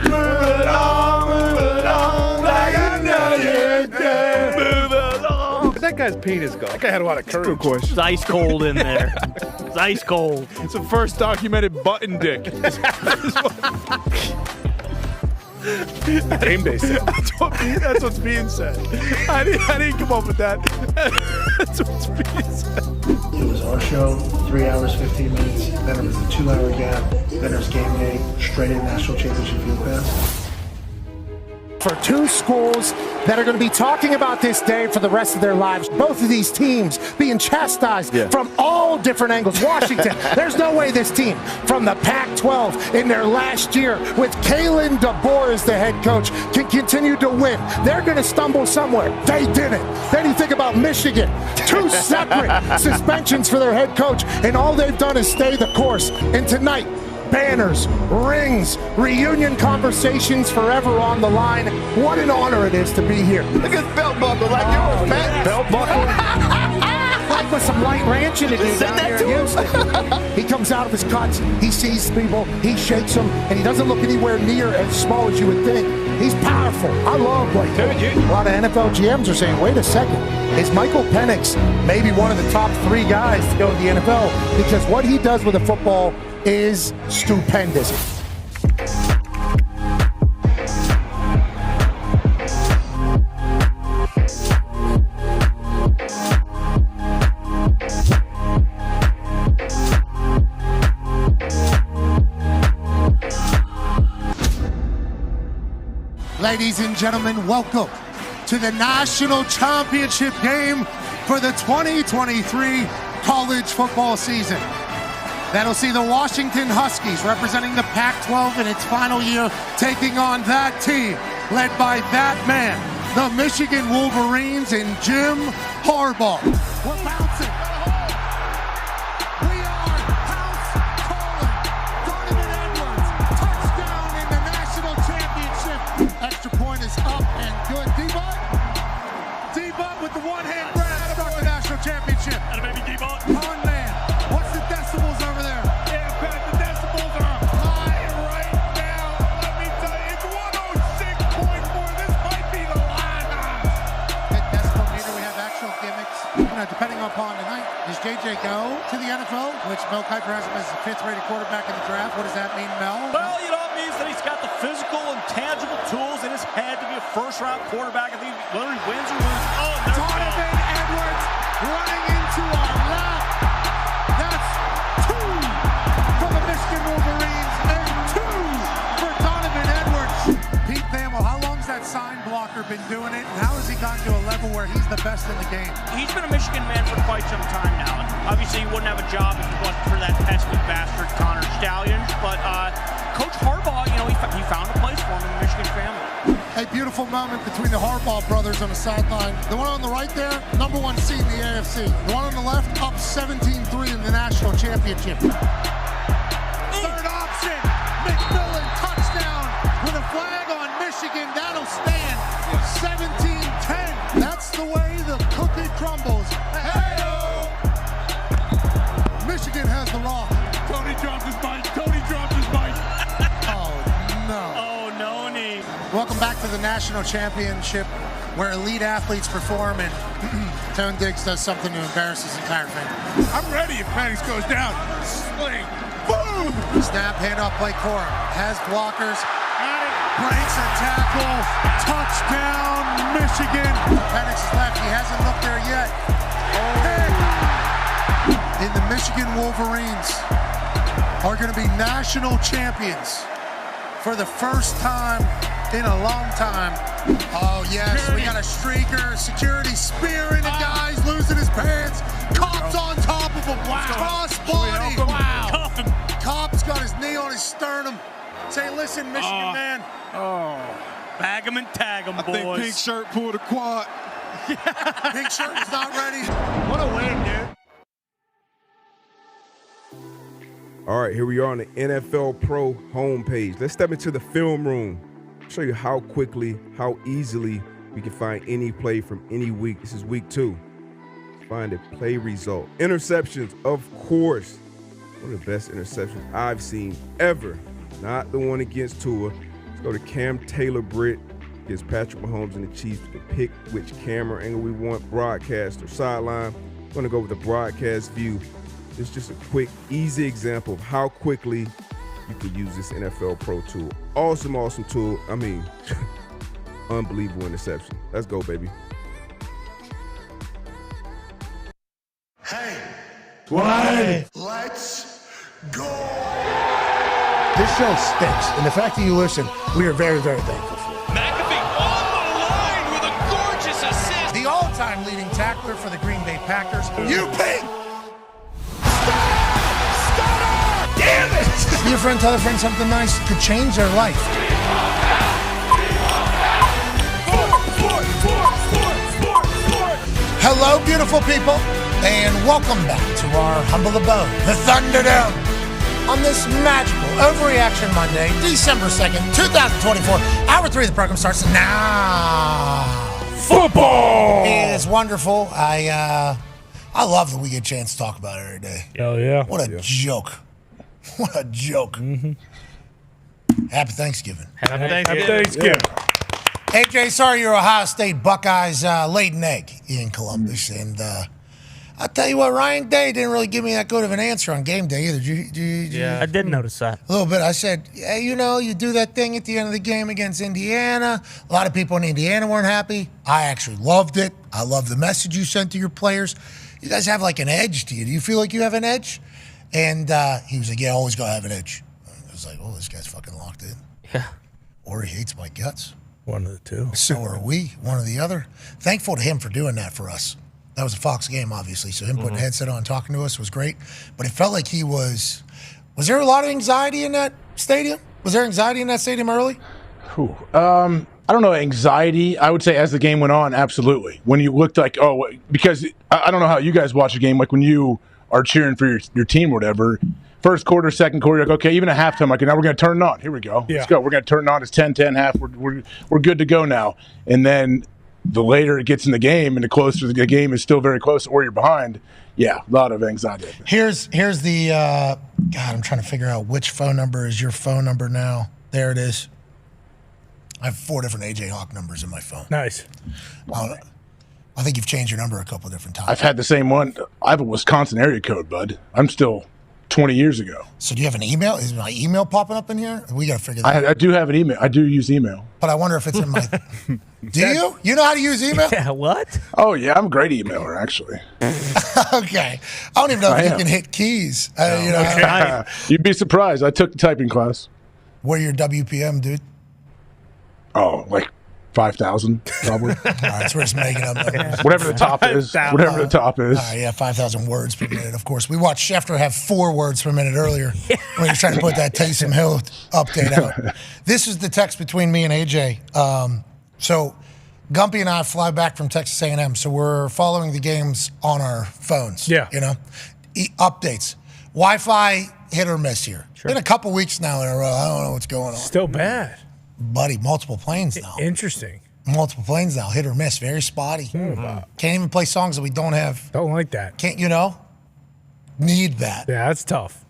Move along like I know you can. Move along. Where's that guy's penis go? That guy had a lot of courage. Good question. It's ice cold in there. It's ice cold. It's the first documented button dick. Game day stuff. That's what's being said. I didn't come up with that. That's what's being said. It was our show, 3 hours, 15 minutes. Then it was a 2-hour gap. Then there's game day, straight in national championship field pass. For 2 schools that are going to be talking about this day for the rest of their lives. Both of these teams being chastised from all different angles. Washington, there's no way this team from the Pac-12 in their last year with Kalen DeBoer as the head coach can continue to win. They're going to stumble somewhere. They didn't. Then you think about Michigan. 2 separate suspensions for their head coach, and all they've done is stay the course. And tonight, banners, rings, reunion conversations forever on the line. What an honor it is to be here. Look at his belt buckle, like yours, man. Belt buckle. Like with some light ranching to do down here in Houston. He comes out of his cuts, he sees people, he shakes them, and he doesn't look anywhere near as small as you would think. He's powerful. I love Blake. A lot of NFL GMs are saying, wait a second, is Michael Penix maybe one of the top 3 guys to go to the NFL? Because what he does with the football is stupendous. Ladies and gentlemen, welcome to the national championship game for the 2023 college football season. That'll see the Washington Huskies representing the Pac-12 in its final year, taking on that team led by that man, the Michigan Wolverines and Jim Harbaugh. We're bouncing. We are house calling. Donovan Edwards, touchdown in the national championship. Extra point is up and good. D-Butt with the one-hand grab to start the national championship. And maybe D-Butt. Con man, what's the decibels over there? Yeah, Pat, the decibels are high right now. Let me tell you, it's 106.4. This might be the line. Good decibel meter. We have actual gimmicks. Depending upon tonight, does JJ go to the NFL, which Mel Kiper has him as the 5th-rated quarterback in the draft? What does that mean, Mel? Well, you know, it means that he's got the physical and tangible tools in his head to be a first-round quarterback. I think whether he wins or loses. Oh, Donovan Edwards running into our lap. That's 2 for the Michigan Wolverines and 2 for Donovan Edwards. Pete Thamel, how long's that sign blocker been doing it, and how has he gotten to a level where he's the best in the game? He's been a Michigan man for quite some time now. And obviously, he wouldn't have a job if it wasn't for that pesky bastard Connor Stallions. But Coach Harbaugh, you know, he found a place for him in the Michigan a beautiful moment between the Harbaugh brothers on the sideline. The one on the right there, number 1 seed in the AFC. The one on the left, up 17-3 in the national championship. Third option, McMillan, touchdown with a flag on Michigan. That'll stand 17-10. That's the way the cookie crumbles. Hey-o! Michigan has the rock. Tony dropped his mic. Tony dropped his mic. Oh, no. Oh, no need. Welcome back to the national championship where elite athletes perform and Tone Diggs does something to embarrass his entire family. I'm ready if Penix goes down. Sling. Boom! Snap, handoff, play Corum. Has blockers. Breaks a tackle. Touchdown, Michigan. Penix is left. He hasn't looked there yet. And the Michigan Wolverines are going to be national champions for the first time in a long time. Oh, yes, security. We got a streaker. Security spearing the guy's losing his pants. Cop's on top of him. Wow. Cross body. Wow. Cop's got his knee on his sternum. Say, listen, Michigan man. Oh. Bag him and tag him, boys. I think Pink Shirt pulled a quad. Pink Shirt is not ready. What a win, dude. All right, here we are on the NFL Pro homepage. Let's step into the film room. Show you how quickly, how easily we can find any play from any week. This is week 2. Find a play result. Interceptions, of course. One of the best interceptions I've seen ever. Not the one against Tua. Let's go to Cam Taylor-Britt against Patrick Mahomes and the Chiefs to pick which camera angle we want, broadcast or sideline. I'm going to go with the broadcast view. It's just a quick, easy example of how quickly you can use this NFL Pro tool. Awesome, awesome tool. I mean, unbelievable interception. Let's go, baby. Hey. Why? Let's go. This show stinks, and the fact that you listen, we are very, very thankful for. McAfee on the line with a gorgeous assist. The all-time leading tackler for the Green Bay Packers. You pink. Damn it! Be a friend, tell a friend something nice could change their life. Hello, beautiful people, and welcome back to our humble abode, the Thunderdome, on this magical Overreaction Monday, December 2nd, 2024. Hour 3 of the program starts now. Football! It is wonderful. I love that we get a chance to talk about it every day. Oh, yeah. What a joke. What a joke. Mm-hmm. Happy Thanksgiving. Happy Thanksgiving. AJ, sorry your Ohio State Buckeyes laid an egg in Columbus. And I'll tell you what, Ryan Day didn't really give me that good of an answer on game day either. Yeah, I did notice that. A little bit. I said, hey, you do that thing at the end of the game against Indiana. A lot of people in Indiana weren't happy. I actually loved it. I love the message you sent to your players. You guys have like an edge to you. Do you feel like you have an edge? And he was like, yeah, always gotta have an edge. I was like, oh, this guy's fucking locked in. Yeah. Or he hates my guts. One of the two. So are we, one or the other. Thankful to him for doing that for us. That was a Fox game, obviously. So him putting a headset on, talking to us was great. But it felt like he was there a lot of anxiety in that stadium? Was there anxiety in that stadium early? I don't know, anxiety. I would say as the game went on, absolutely. When you looked like, because I don't know how you guys watch a game, like when you are cheering for your team or whatever, first quarter, second quarter, like, okay, even at halftime, like, now we're going to turn it on. Here we go. Yeah. Let's go. We're going to turn it on. It's 10-10 half. We're good to go now. And then the later it gets in the game and the closer the game is still very close or you're behind, yeah, a lot of anxiety. Here's the, God, I'm trying to figure out which phone number is your phone number now. There it is. I have 4 different AJ Hawk numbers in my phone. Nice. I think you've changed your number a couple different times. I've had the same one. I have a Wisconsin area code, bud. I'm still 20 years ago. So do you have an email? Is my email popping up in here? We got to figure that out. I do have an email. I do use email. But I wonder if it's in my... Do you? You know how to use email? Yeah, what? Oh, yeah. I'm a great emailer, actually. Okay. I don't even know if you can hit keys. You'd be surprised. I took the typing class. What are your WPM, dude? Oh, like 5,000, probably. All right, so we're just making up numbers. Whatever the top is. Whatever the top is. Yeah, 5,000 words per minute, of course. We watched Schefter have 4 words per minute earlier when he was trying to put that Taysom Hill update out. This is the text between me and AJ. So Gumpy and I fly back from Texas A&M, so we're following the games on our phones. Yeah. Updates. Wi-Fi hit or miss here. Sure. Been a couple weeks now in a row. I don't know what's going on. Still bad. Buddy, multiple planes now. Interesting. Multiple planes now. Hit or miss. Very spotty. Can't even play songs that we don't have. Don't like that. Can't, need that. Yeah, that's tough.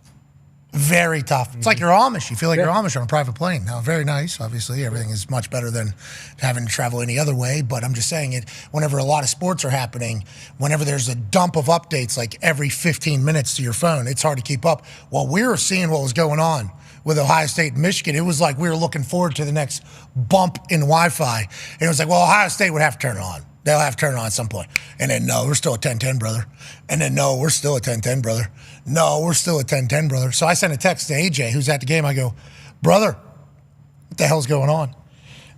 Very tough. It's like you're Amish. You feel like you're Amish on a private plane. Now, very nice. Obviously, everything is much better than having to travel any other way. But I'm just saying it. Whenever a lot of sports are happening, whenever there's a dump of updates like every 15 minutes to your phone, it's hard to keep up. While we were seeing what was going on with Ohio State and Michigan, it was like we were looking forward to the next bump in Wi-Fi. And it was like, well, Ohio State would have to turn it on. They'll have to turn it on at some point. And then, no, we're still at 10-10, brother. And then, no, we're still at 10-10, brother. No, we're still at 10-10, brother. So I sent a text to AJ, who's at the game. I go, brother, what the hell's going on?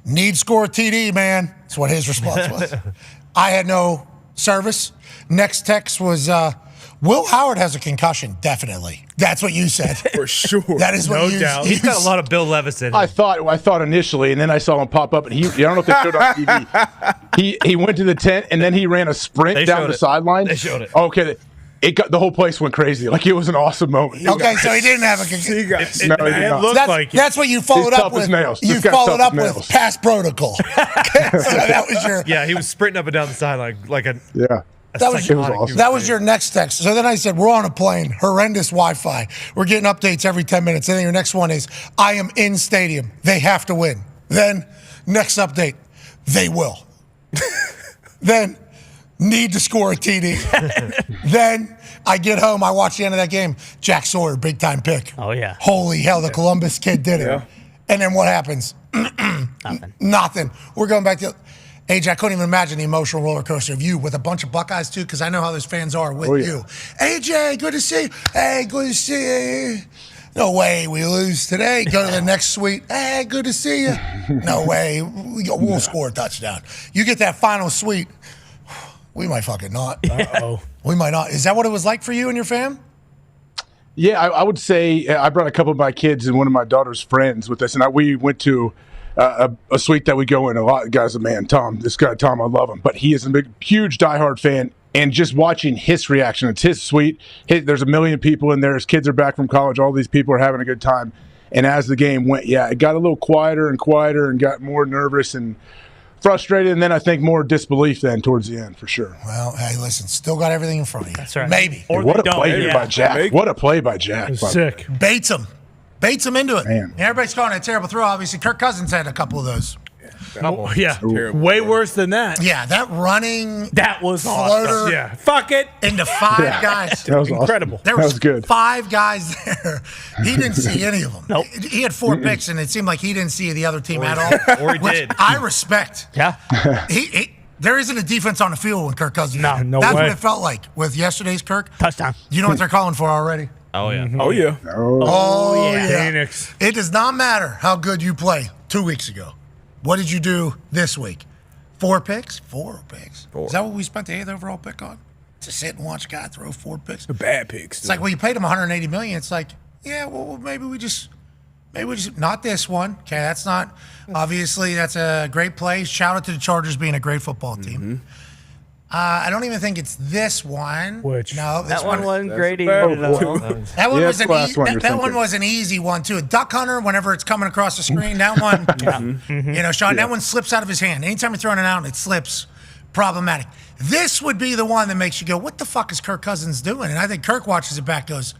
Need score TD, man. That's what his response was. I had no service. Next text was, Will Howard has a concussion, definitely. That's what you said. For sure. That is what No doubt. He's got a lot of Bill Levis in him. I thought initially, and then I saw him pop up, and I don't know if they showed on TV. He went to the tent, and then he ran a sprint down the sideline. They showed it. Okay. The whole place went crazy. Like, it was an awesome moment. Okay, so he didn't have a concussion. It looked like it. That's what you followed He's up tough with. as nails. You This guy's followed tough up as with nails. past protocol. So that was your. Yeah, he was sprinting up and down the sideline like a. Yeah. That was, It was awesome. that was your next text. So then I said, we're on a plane, horrendous Wi-Fi. We're getting updates every 10 minutes. And then your next one is, I am in stadium. They have to win. Then, next update, they will. Then, need to score a TD. Then, I get home, I watch the end of that game. Jack Sawyer, big time pick. Oh, yeah. Holy hell, the Columbus kid did it. Yeah. And then what happens? Nothing. We're going back to... AJ, I couldn't even imagine the emotional roller coaster of you with a bunch of Buckeyes, too, because I know how those fans are with you. AJ, good to see you. Hey, good to see you. No way we lose today. Go to the next suite. Hey, good to see you. No way. We'll score a touchdown. You get that final suite, we might fucking not. Uh-oh. We might not. Is that what it was like for you and your fam? Yeah, I would say I brought a couple of my kids and one of my daughter's friends with us, and we went to a suite that we go in a lot. The guy's a man, Tom. This guy, Tom, I love him. But he is a huge diehard fan, and just watching his reaction, it's his suite. There's a million people in there. His kids are back from college. All these people are having a good time. And as the game went, it got a little quieter and quieter and got more nervous and frustrated, and then I think more disbelief then towards the end, for sure. Well, hey, listen, still got everything in front of you. That's right. Maybe. Or What a they don't. play by Jack. What a play by Jack. Sick. Bates him into it. Man. Yeah, everybody's calling it a terrible throw. Obviously, Kirk Cousins had a couple of those. Oh, yeah. Terrible. Way worse than that. Yeah, that running That was floater awesome. Yeah. Fuck it. into five guys. That was Incredible. Awesome. There That was good. 5 guys there. He didn't see any of them. Nope. He had 4 picks, and it seemed like he didn't see the other team at all. Or he which did. I respect. Yeah. There isn't a defense on the field when Kirk Cousins. No That's way. what it felt like with yesterday's Kirk. Touchdown. You know what they're calling for already? Oh, yeah. Oh, yeah. Oh, yeah. Phoenix. It does not matter how good you play 2 weeks ago. What did you do this week? 4 picks? 4 picks. 4. Is that what we spent the 8th overall pick on? To sit and watch a guy throw 4 picks? The bad picks. It's like, well, you paid him $180 million. It's like, yeah, well, maybe we just not this one. Okay, that's not. Obviously, that's a great play. Shout out to the Chargers being a great football team. I don't even think it's this one. Which? No, this That one wasn't great bad either. one. though. That one Yeah, was that's the last one you're that one thinking. was an easy one too. A duck hunter, whenever it's coming across the screen, that one, Sean, that one slips out of his hand. Anytime you're throwing it out and it slips, problematic. This would be the one that makes you go, "What the fuck is Kirk Cousins doing?" And I think Kirk watches it back, goes,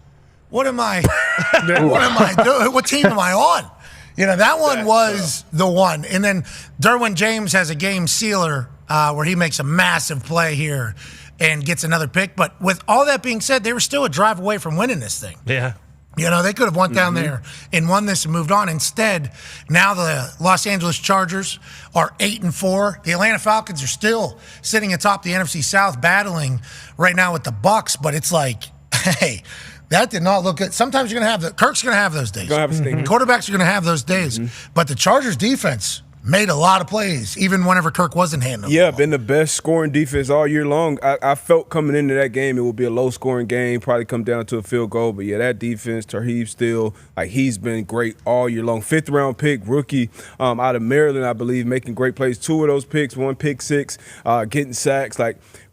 "What am I? What am I doing? What team am I on?" That one was the one. And then Derwin James has a game sealer where he makes a massive play here and gets another pick. But with all that being said, they were still a drive away from winning this thing. Yeah. They could have went down there and won this and moved on. Instead, now the Los Angeles Chargers are 8-4. The Atlanta Falcons are still sitting atop the NFC South, battling right now with the Bucks. But it's like, hey, that did not look good. Sometimes you're going to have Kirk's going to have those days. Gonna have a stinker. Quarterbacks are going to have those days. But the Chargers defense, made a lot of plays, even whenever Kirk wasn't handling. Yeah, been the best scoring defense all year long. I felt coming into that game it would be a low-scoring game, probably come down to a field goal. But, yeah, that defense, Tarheeb still, he's been great all year long. 5th-round pick, rookie out of Maryland, I believe, making great plays. 2 of those picks, 1 pick six, getting sacks.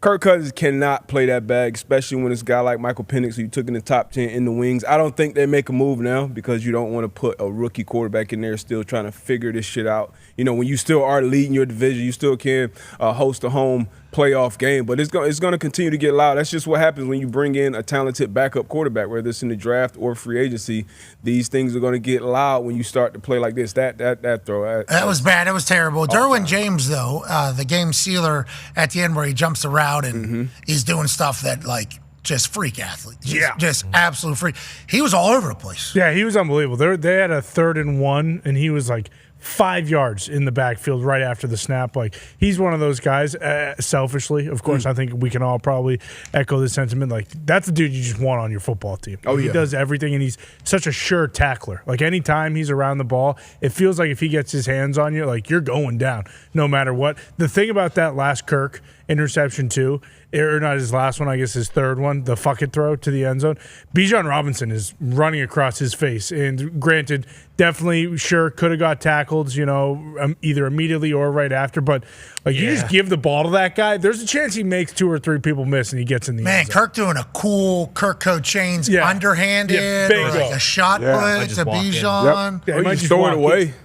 Kirk Cousins cannot play that bag, especially when it's a guy like Michael Penix, who you took in the top 10 in the wings. I don't think they make a move now because you don't want to put a rookie quarterback in there still trying to figure this shit out. When you still are leading your division, you still can host a home playoff game. But it's going to continue to get loud. That's just what happens when you bring in a talented backup quarterback, whether it's in the draft or free agency. These things are going to get loud when you start to play like this. That throw. That was bad. That was terrible. Derwin James, though, the game sealer at the end where he jumps the route and he's doing stuff that, just freak athlete. Just absolute freak. He was all over the place. Yeah, he was unbelievable. They had a 3rd and 1, and he was 5 yards in the backfield right after the snap. He's one of those guys, selfishly, of course, I think we can all probably echo this sentiment. That's the dude you just want on your football team. He does everything, and he's such a sure tackler. Anytime he's around the ball, it feels like if he gets his hands on you, you're going down no matter what. The thing about that last Kirk interception, too, or not his last one, I guess his 3rd one, the fuck it throw to the end zone, Bijan Robinson is running across his face. And granted, definitely could have got tackled, either immediately or right after. But you just give the ball to that guy, there's a chance he makes 2 or 3 people miss and he gets in the end zone. Kirk doing a cool Kirk Code Chains underhanded or a shot put to Bijan. Or you just throw it away.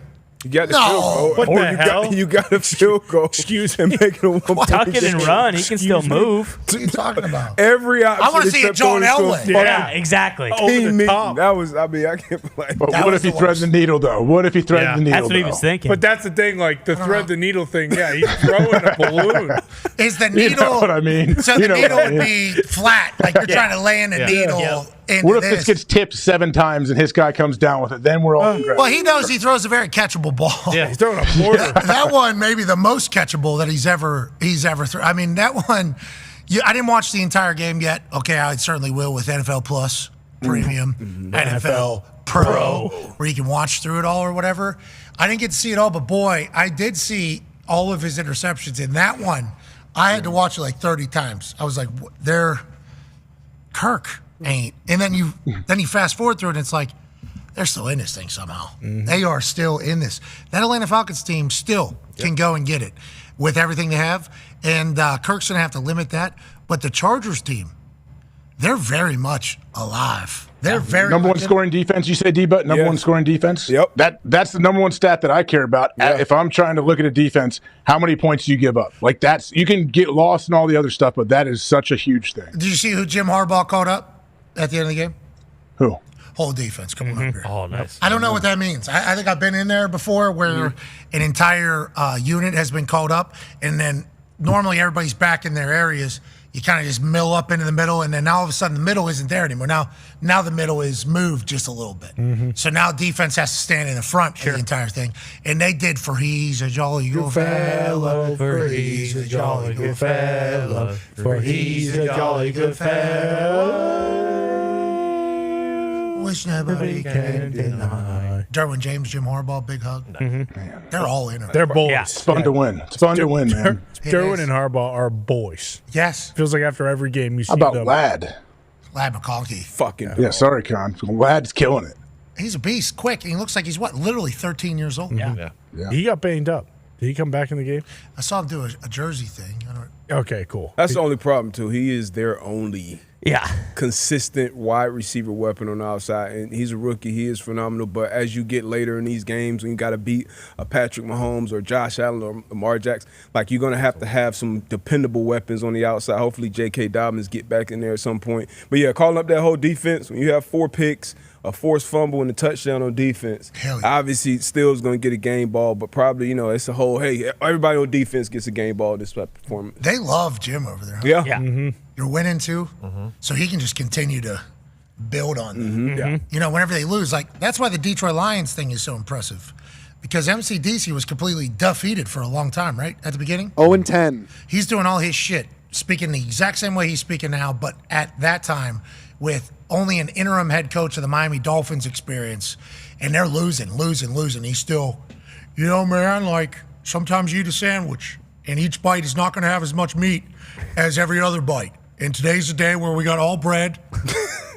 You got the field goal. What the hell? You got a field goal. Excuse me. And make it a tuck it and run. He can still move. What are you talking about? Every option. I want to see it John Elway. Yeah, exactly. Team meeting. That was, I can't play. But what if he threaded the needle, though? What if he threaded the needle, That's what he was thinking. But that's the thing, the thread the needle thing, he's throwing a balloon. Is the needle... You know what I mean. So the needle would be flat, you're trying to land a needle into What if this gets tipped 7 times and his guy comes down with it? Then we're all well, he knows he throws a very catchable ball. Yeah, he's throwing a mortar. That one may be the most catchable that he's ever thrown. I mean, that one, I didn't watch the entire game yet. Okay, I certainly will with NFL Plus Premium, NFL Pro, where you can watch through it all or whatever. I didn't get to see it all, but boy, I did see all of his interceptions. In that one, I had to watch it 30 times. I was like, Kirk ain't. And then you fast forward through it, and it's they're still in this thing somehow. They are still in this. That Atlanta Falcons team still can go and get it with everything they have. And Kirk's going to have to limit that. But the Chargers team, they're very much alive. They're very number one scoring defense. You say D-But number one scoring defense. Yep. That's the number one stat that I care about. Yeah. If I'm trying to look at a defense, how many points do you give up? You can get lost in all the other stuff, but that is such a huge thing. Did you see who Jim Harbaugh called up at the end of the game? Who? Whole defense. Come on up here. Oh, nice. I don't know what that means. I think I've been in there before where an entire unit has been called up, and then normally everybody's back in their areas. You kind of just mill up into the middle, and then now all of a sudden the middle isn't there anymore. Now the middle is moved just a little bit. So now defense has to stand in the front of the entire thing. And they did for he's a jolly good fellow, for he's a jolly good fellow, for he's a jolly good fellow, which nobody can deny. Derwin James, Jim Harbaugh, big hug. Man, they're all in it. They're boys. Yeah. It's fun to win. It's fun to win, man. Derwin and Harbaugh are boys. Yes. Feels like after every game you see How about them. Ladd? Ladd McConkey. Fucking Yeah, sorry, Con. Ladd's killing it. He's a beast, quick. He looks like he's, literally 13 years old. Yeah. He got banged up. Did he come back in the game? I saw him do a jersey thing. Okay, cool. That's the only problem, too. He is their only consistent wide receiver weapon on the outside. And he's a rookie. He is phenomenal. But as you get later in these games, when you got to beat a Patrick Mahomes or Josh Allen or Lamar Jackson, you're going to have some dependable weapons on the outside. Hopefully J.K. Dobbins get back in there at some point. But, yeah, calling up that whole defense, when you have 4 picks, a forced fumble and a touchdown on defense. Obviously, still is going to get a game ball, but probably, it's a whole, hey, everybody on defense gets a game ball this type of performance. They love Jim over there. Yeah. You're winning, too, so he can just continue to build on them. Whenever they lose, that's why the Detroit Lions thing is so impressive. Because MCDC was completely defeated for a long time, right, at the beginning? 0-10. He's doing all his shit, speaking the exact same way he's speaking now, but at that time with only an interim head coach of the Miami Dolphins experience, and they're losing. He's still, you know, man, like sometimes you eat a sandwich and each bite is not going to have as much meat as every other bite. And today's the day where we got all bread,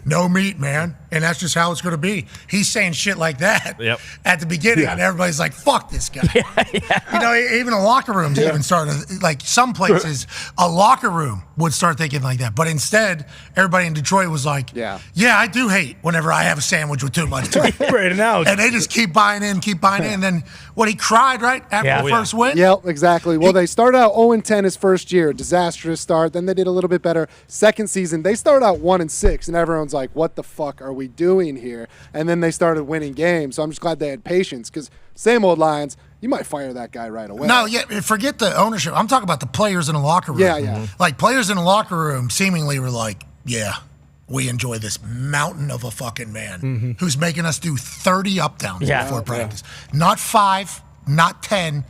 no meat, man. And that's just how it's going to be. He's saying shit like that at the beginning, and everybody's like, fuck this guy. You know, even the locker rooms even started, like some places, a locker room would start thinking like that. But instead, everybody in Detroit was like, yeah, I do hate whenever I have a sandwich with too much meat. Great analogy. And they just keep buying in. And then, he cried, right, after the first win? Yep, exactly. Well, they started out 0-10 his first year, disastrous start. Then they did a little bit better. Second season, they started out 1-6, and everyone's like, what the fuck are we doing here? And then they started winning games. So I'm just glad they had patience, because same old Lions, you might fire that guy right away. No, forget the ownership. I'm talking about the players in the locker room. Yeah. Like, players in the locker room seemingly were like, yeah, we enjoy this mountain of a fucking man who's making us do 30 up-downs before practice. Not 5, not 10,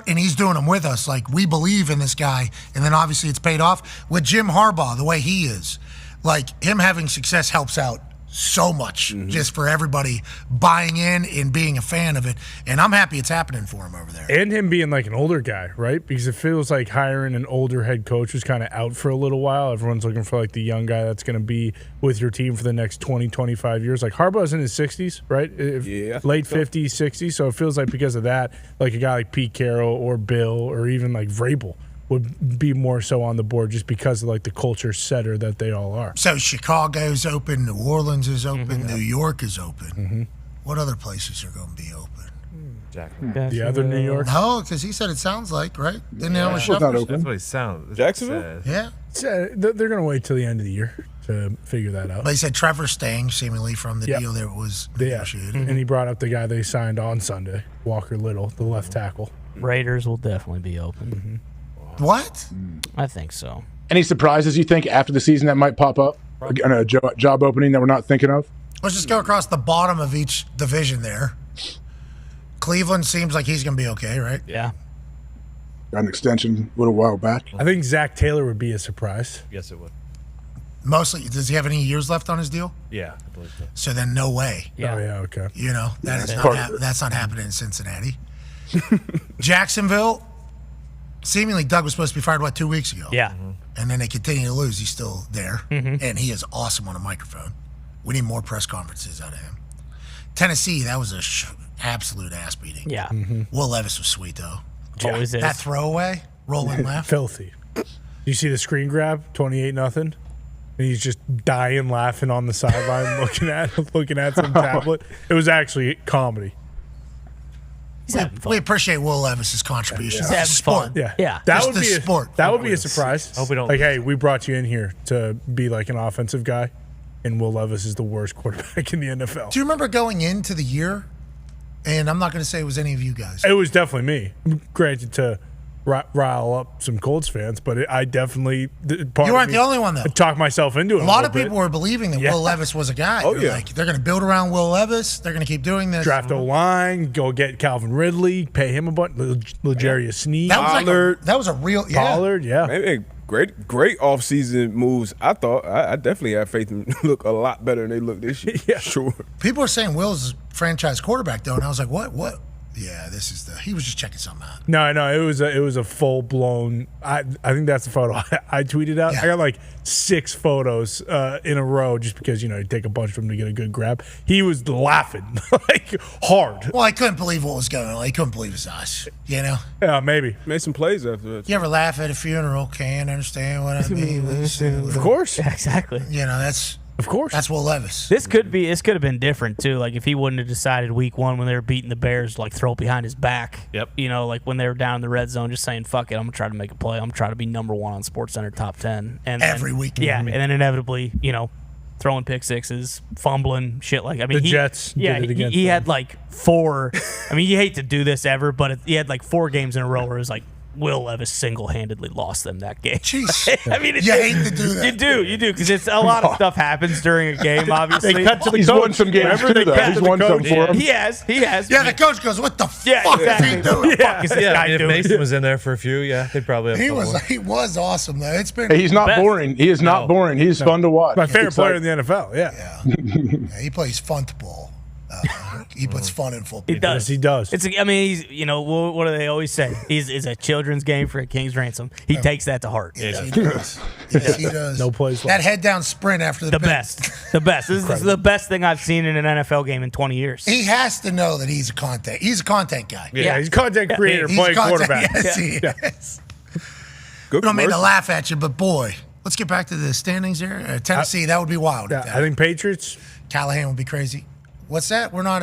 and he's doing them with us. Like, we believe in this guy, and then obviously it's paid off. With Jim Harbaugh, the way he is, like, him having success helps out so much just for everybody buying in and being a fan of it. And I'm happy it's happening for him over there. And him being like an older guy, right? Because it feels like hiring an older head coach who's kind of out for a little while. Everyone's looking for like the young guy that's going to be with your team for the next 20, 25 years. Like Harbaugh's in his 60s, right? Late 50s, 60s. So it feels like because of that, like a guy like Pete Carroll or Bill or even like Vrabel would be more so on the board just because of like the culture setter that they all are. So Chicago's open, New Orleans is open, New York is open. What other places are going to be open? The other New York? No, because he said it sounds like, right? Didn't he That's have a what shuffle? he sounds. Jacksonville? Yeah. They're going to wait till the end of the year to figure that out. But he said Trevor's staying seemingly from the deal that was negotiated. And he brought up the guy they signed on Sunday, Walker Little, the left tackle. Raiders will definitely be open. What? I think so. Any surprises you think after the season that might pop up? On a job opening that we're not thinking of? Let's just go across the bottom of each division there. Cleveland seems like he's going to be okay, right? Yeah. Got an extension a little while back. I think Zach Taylor would be a surprise. Yes, it would. Mostly, does he have any years left on his deal? Yeah, I believe so. So then no way. Yeah. Oh, yeah, okay. You know, that's not happening in Cincinnati. Jacksonville, seemingly Doug was supposed to be fired, 2 weeks ago? Yeah. And then they continue to lose. He's still there. And he is awesome on a microphone. We need more press conferences out of him. Tennessee, that was a absolute ass beating. Yeah. Will Levis was sweet, though. Always is. That throwaway, rolling left. Filthy. You see the screen grab, 28-0, and he's just dying laughing on the sideline, looking at some tablet. It was actually comedy. We appreciate Will Levis's contribution. He's having Sport. fun. Yeah. That would be sport. That would be a surprise. Hope we don't. Like, hey, we brought you in here to be like an offensive guy, and Will Levis is the worst quarterback in the NFL. Do you remember going into the year? And I'm not going to say it was any of you guys. It was definitely me. Granted, to rile up some Colts fans, but I definitely. You weren't the only one, though. Talk myself into it. A lot of people were believing that Yeah. Will Levis was a guy. Oh, They're yeah. like, they're going to build around Will Levis. They're going to keep doing this. Draft O-line, go get Calvin Ridley, pay him a bunch. L'Jarius Sneed. That was that was a real Pollard, yeah. Maybe great offseason moves. I thought I definitely have faith in look a lot better than they look this year. Yeah. Sure. People are saying Will's franchise quarterback, though, and I was like, what? Yeah, he was just checking something out. No, it was a full blown. I think that's the photo I tweeted out. Yeah. I got like 6 photos in a row just because you take a bunch of them to get a good grab. He was laughing like hard. Well, I couldn't believe what was going on. I couldn't believe it's us. Yeah, maybe made some plays after that. You ever laugh at a funeral? Can't understand what I mean. Of course. Yeah, exactly. That's. Of course. That's Will Levis. This could have been different too. Like if he wouldn't have decided week 1 when they were beating the Bears, like throw it behind his back. Yep. Like when they were down in the red zone, just saying, fuck it, I'm gonna try to make a play. I'm gonna try to be number 1 on SportsCenter top 10. And every week. Yeah, and then inevitably, throwing pick sixes, fumbling, shit like. I mean, the Jets. Yeah, did it against he them. had like 4. I mean, you hate to do this ever, but he had like 4 games in a row where it was like Will Levis single-handedly lost them that game. Jeez. I mean, you hate to do that. You do, because it's a lot of stuff happens during a game. Obviously, They cut to the He's coach. won some games Remember, too, though. He's won some for him. He has. Yeah, the coach goes, "What the Yeah, fuck exactly. is he doing?" Fuck is this guy if doing? Mason was in there for a few, they'd probably have He was awesome though. It's been. Hey, he's not Best. boring. He is not boring. He's fun to watch. My favorite It's player like- in the NFL. Yeah. Yeah, he plays fun ball. He puts fun in football. He does. Yes, he does. I mean, he's, what do they always say? He's a children's game for a king's ransom. He takes that to heart. Yes, he does. Yes, he does. No plays That left. head down sprint after the best. The best. This is the best thing I've seen in an NFL game in 20 years. He has to know that he's a content. He's a content guy. Yeah, he's a content creator He's playing content- quarterback. Yes, he Yeah. is. Good I don't mean to commercial. laugh at you, but boy, let's get back to the standings here. Tennessee, that would be wild. Yeah, I think Patriots. Callahan would be crazy. What's that? We're not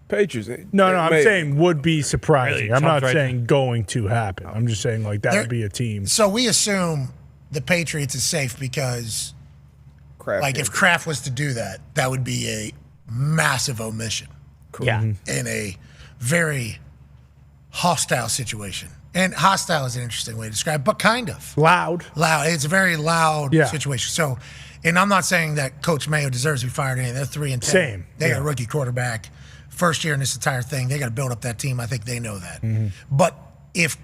Patriots. No, I'm May- saying would be surprising. Really? I'm not Trump's right saying going to happen. I'm just saying like that There- would be a team. So we assume the Patriots is safe because, Kraft if Kraft was to do that, that would be a massive omission. Yeah. In a very hostile situation. And hostile is an interesting way to describe it, but kind of. Loud. It's a very loud Yeah. situation. So, and I'm not saying that Coach Mayo deserves to be fired. They're 3-10. Same. They got Yeah. a rookie quarterback. First year in this entire thing. They got to build up that team. I think they know that. Mm-hmm. But if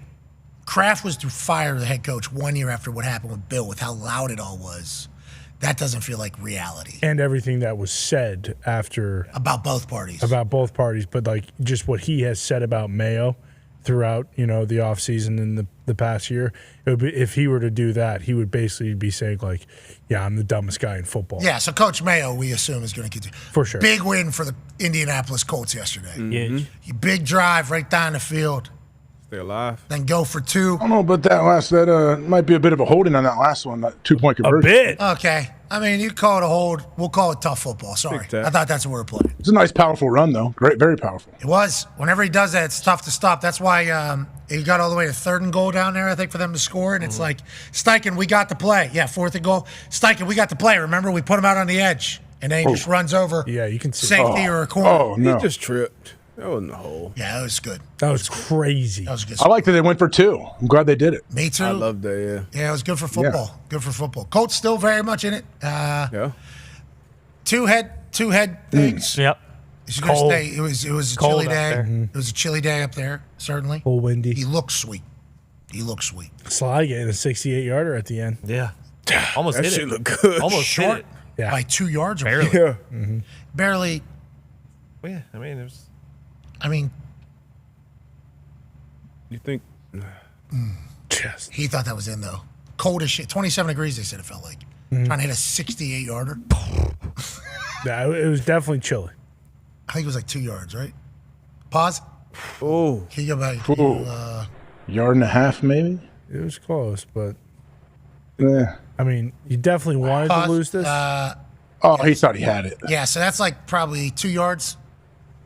Kraft was to fire the head coach 1 year after what happened with Bill, with how loud it all was, that doesn't feel like reality. And everything that was said after About both parties. but like just what he has said about Mayo throughout, the offseason and the past year, it would be, if he were to do that, he would basically be saying like, yeah, I'm the dumbest guy in football. Yeah, so Coach Mayo, we assume, is going to continue. For sure. Big win for the Indianapolis Colts yesterday. Mm-hmm. Big drive right down the field. Stay alive. Then go for two. I don't know about that might be a bit of a holding on that last one, that 2-point conversion. Okay. I mean, you call it a hold. We'll call it tough football. Sorry. I thought that's what we were playing. It's a nice, powerful run, though. Great, very powerful. It was. Whenever he does that, it's tough to stop. That's why he got all the way to 3rd and goal down there, I think, for them to score. And it's like, Steichen, we got the play. Yeah, 4th and goal. Steichen, we got the play. Remember, we put him out on the edge. And then he just runs over. Yeah, you can see. Safety or a corner. Oh, no. He just tripped. That wasn't a hole. Yeah, that was good. That was crazy. That was good. I like that they went for 2. I'm glad they did it. Me too. I love that, Yeah, it was good for football. Good for football. Colts still very much in it. yeah. Two head things. Yep. It's gonna Cold. stay. It was a Cold chilly up day. there. It was a chilly day up there, certainly. A little windy. He looked sweet. Sly getting a 68-yarder at the end. Yeah. Almost That hit shit it. look good. Almost Short hit it. Yeah. by 2 yards. Barely. Yeah. Barely. Well, yeah, I mean, it was. I mean, You think? Just. he thought that was in though. Cold as shit. 27 degrees. They said it felt like. Mm-hmm. Trying to hit a 68-yarder. Yeah, it was definitely chilly. I think it was like 2 yards, right? Pause. Oh. Can you go back? Yard and a half, maybe? It was close, but Yeah. I mean, you definitely wanted Pause. to lose this. He thought he had it. Yeah, so that's like probably 2 yards.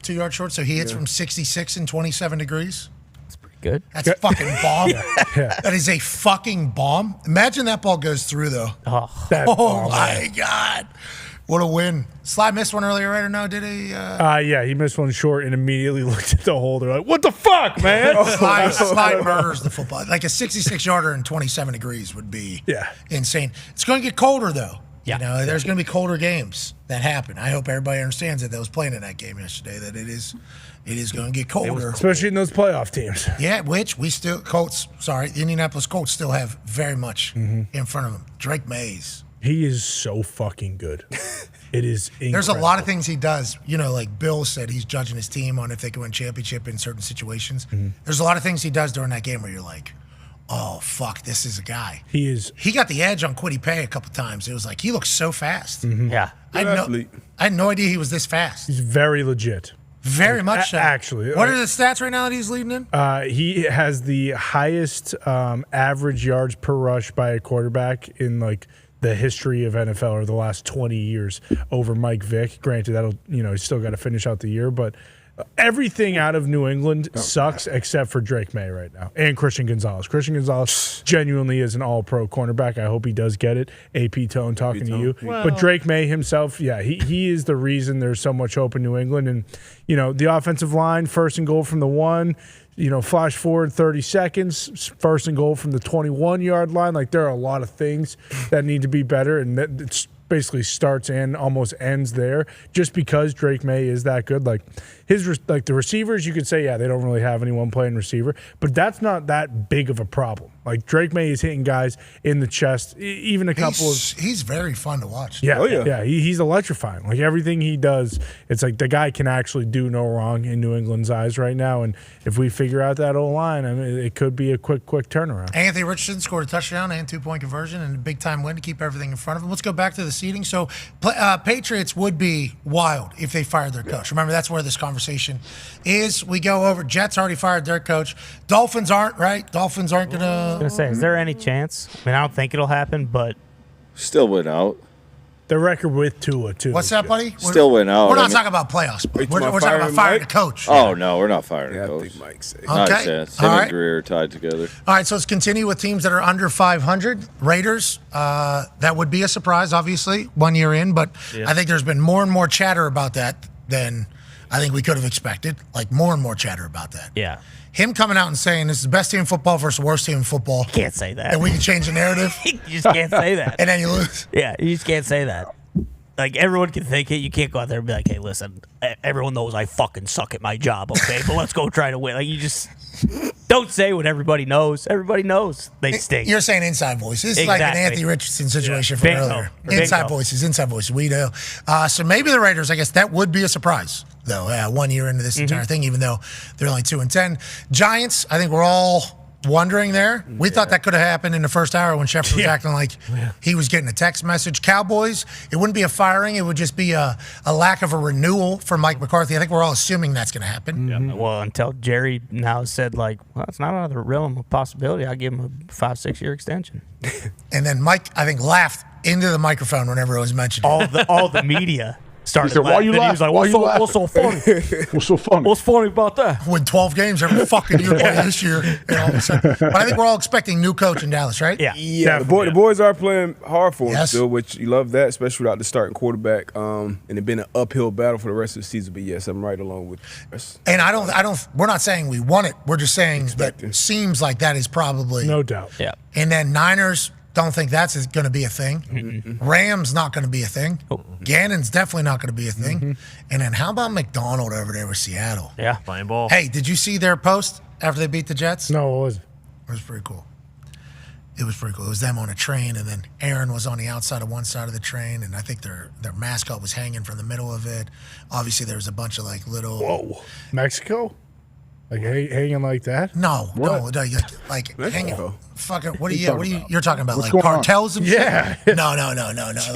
2 yards short. So he hits from 66 and 27 degrees. Good. That's a fucking bomb. Yeah. That is a fucking bomb. Imagine that ball goes through though. That Oh ball, my man. God. What a win. Sly missed one earlier, right? Or no? Did he? Yeah, he missed one short and immediately looked at the holder like, what the fuck, man? Sly murders the football. Like a 66-yarder in 27 degrees would be insane. It's going to get colder though. Yeah. You know, there's going to be colder games that happen. I hope everybody understands that was playing in that game yesterday, that it is going to get colder. Especially in those playoff teams. Yeah, which we still, the Indianapolis Colts still have very much in front of them. Drake Mays. He is so fucking good. It is incredible. There's a lot of things he does. You know, like Bill said, he's judging his team on if they can win championship in certain situations. There's a lot of things he does during that game where you're like, oh, fuck, this is a guy. He got the edge on Kwity Paye a couple times. It was like, he looks so fast. Yeah. I had no idea he was this fast. He's very legit. Very much so. Actually. What are the stats right now that he's leading in? He has the highest average yards per rush by a quarterback in like the history of NFL or the last 20 years over Mike Vick. Granted, he's still got to finish out the year, but everything out of New England sucks except for Drake Maye right now and Christian Gonzalez. Christian Gonzalez genuinely is an all-pro cornerback. I hope he does get it. AP Tone talking to you. Well, but Drake Maye himself, he is the reason there's so much hope in New England. And, the offensive line, 1st and goal from the 1, flash forward 30 seconds, 1st and goal from the 21-yard line. Like, there are a lot of things that need to be better, and it's basically starts and almost ends there, just because Drake Maye is that good. Like the receivers, you could say, yeah, they don't really have anyone playing receiver, but that's not that big of a problem. Like Drake Maye is hitting guys in the chest, even a couple of. He's very fun to watch. Yeah, he's electrifying. Like everything he does, it's like the guy can actually do no wrong in New England's eyes right now. And if we figure out that O-line, I mean, it could be a quick turnaround. Anthony Richardson scored a touchdown and 2-point conversion and a big-time win to keep everything in front of him. Let's go back to the seeding. So Patriots would be wild if they fired their coach. Remember, that's where this conversation is. We go over. Jets already fired their coach. Dolphins aren't, right? Dolphins aren't going to. I was going to say, is there any chance? I mean, I don't think it'll happen, but. Still went out. The record with Tua, too. What's that, buddy? Still went out. We're not talking about playoffs. We're talking about firing the coach. Oh, no, we're not firing the coach. I think Mike's safe. Okay. Him and Greer are tied together. All right, so let's continue with teams that are under 500. Raiders, that would be a surprise, obviously, 1 year in, but I think there's been more and more chatter about that than I think we could have expected. Like, more and more chatter about that. Yeah. Him coming out and saying this is the best team in football versus the worst team in football. You can't say that. And we can change the narrative. You just can't say that. And then you lose. Yeah, you just can't say that. Like, everyone can think it. You can't go out there and be like, hey, listen, everyone knows I fucking suck at my job, okay? But let's go try to win. Like, you just don't say what everybody knows. Everybody knows they stink. You're saying inside voices. It's like an Anthony Richardson situation from earlier. Inside voices. We do. So maybe the Raiders, I guess that would be a surprise, though, 1 year into this entire thing, even though they're only 2-10. Giants, I think we're all wondering there. We thought that could have happened in the first hour when Shepard was acting like he was getting a text message. Cowboys, it wouldn't be a firing. It would just be a lack of a renewal for Mike McCarthy. I think we're all assuming that's going to happen. Yeah. Well, until Jerry now said, like, well, it's not out of the realm of possibility. I give him a 5-6 year extension. And then Mike, I think, laughed into the microphone whenever it was mentioned. All the media started said, "Why you laughing. He was like, what's so funny? What's so funny? What's funny about that? Win 12 games every fucking year this year. And all of a sudden. But I think we're all expecting new coach in Dallas, right? Yeah. The boys are playing hard for him still, which you love that, especially without the starting quarterback. And it's been an uphill battle for the rest of the season. But yes, I'm right along with us. And we're not saying we want it. We're just saying that it seems like that is probably. No doubt. Yeah. And then Niners, don't think that's going to be a thing. Mm-hmm. Rams, not going to be a thing. Gannon's definitely not going to be a thing. And then how about McDonald over there with Seattle? Yeah. Playing ball. Hey, did you see their post after they beat the Jets? No, it wasn't. It was pretty cool. It was them on a train, and then Aaron was on the outside of one side of the train, and I think their mascot was hanging from the middle of it. Obviously, there was a bunch of like little. Whoa, Mexico, like hanging like that? No, like hanging. Fucking, what are you? You're talking about What's like going cartels and Yeah. shit? No. Like,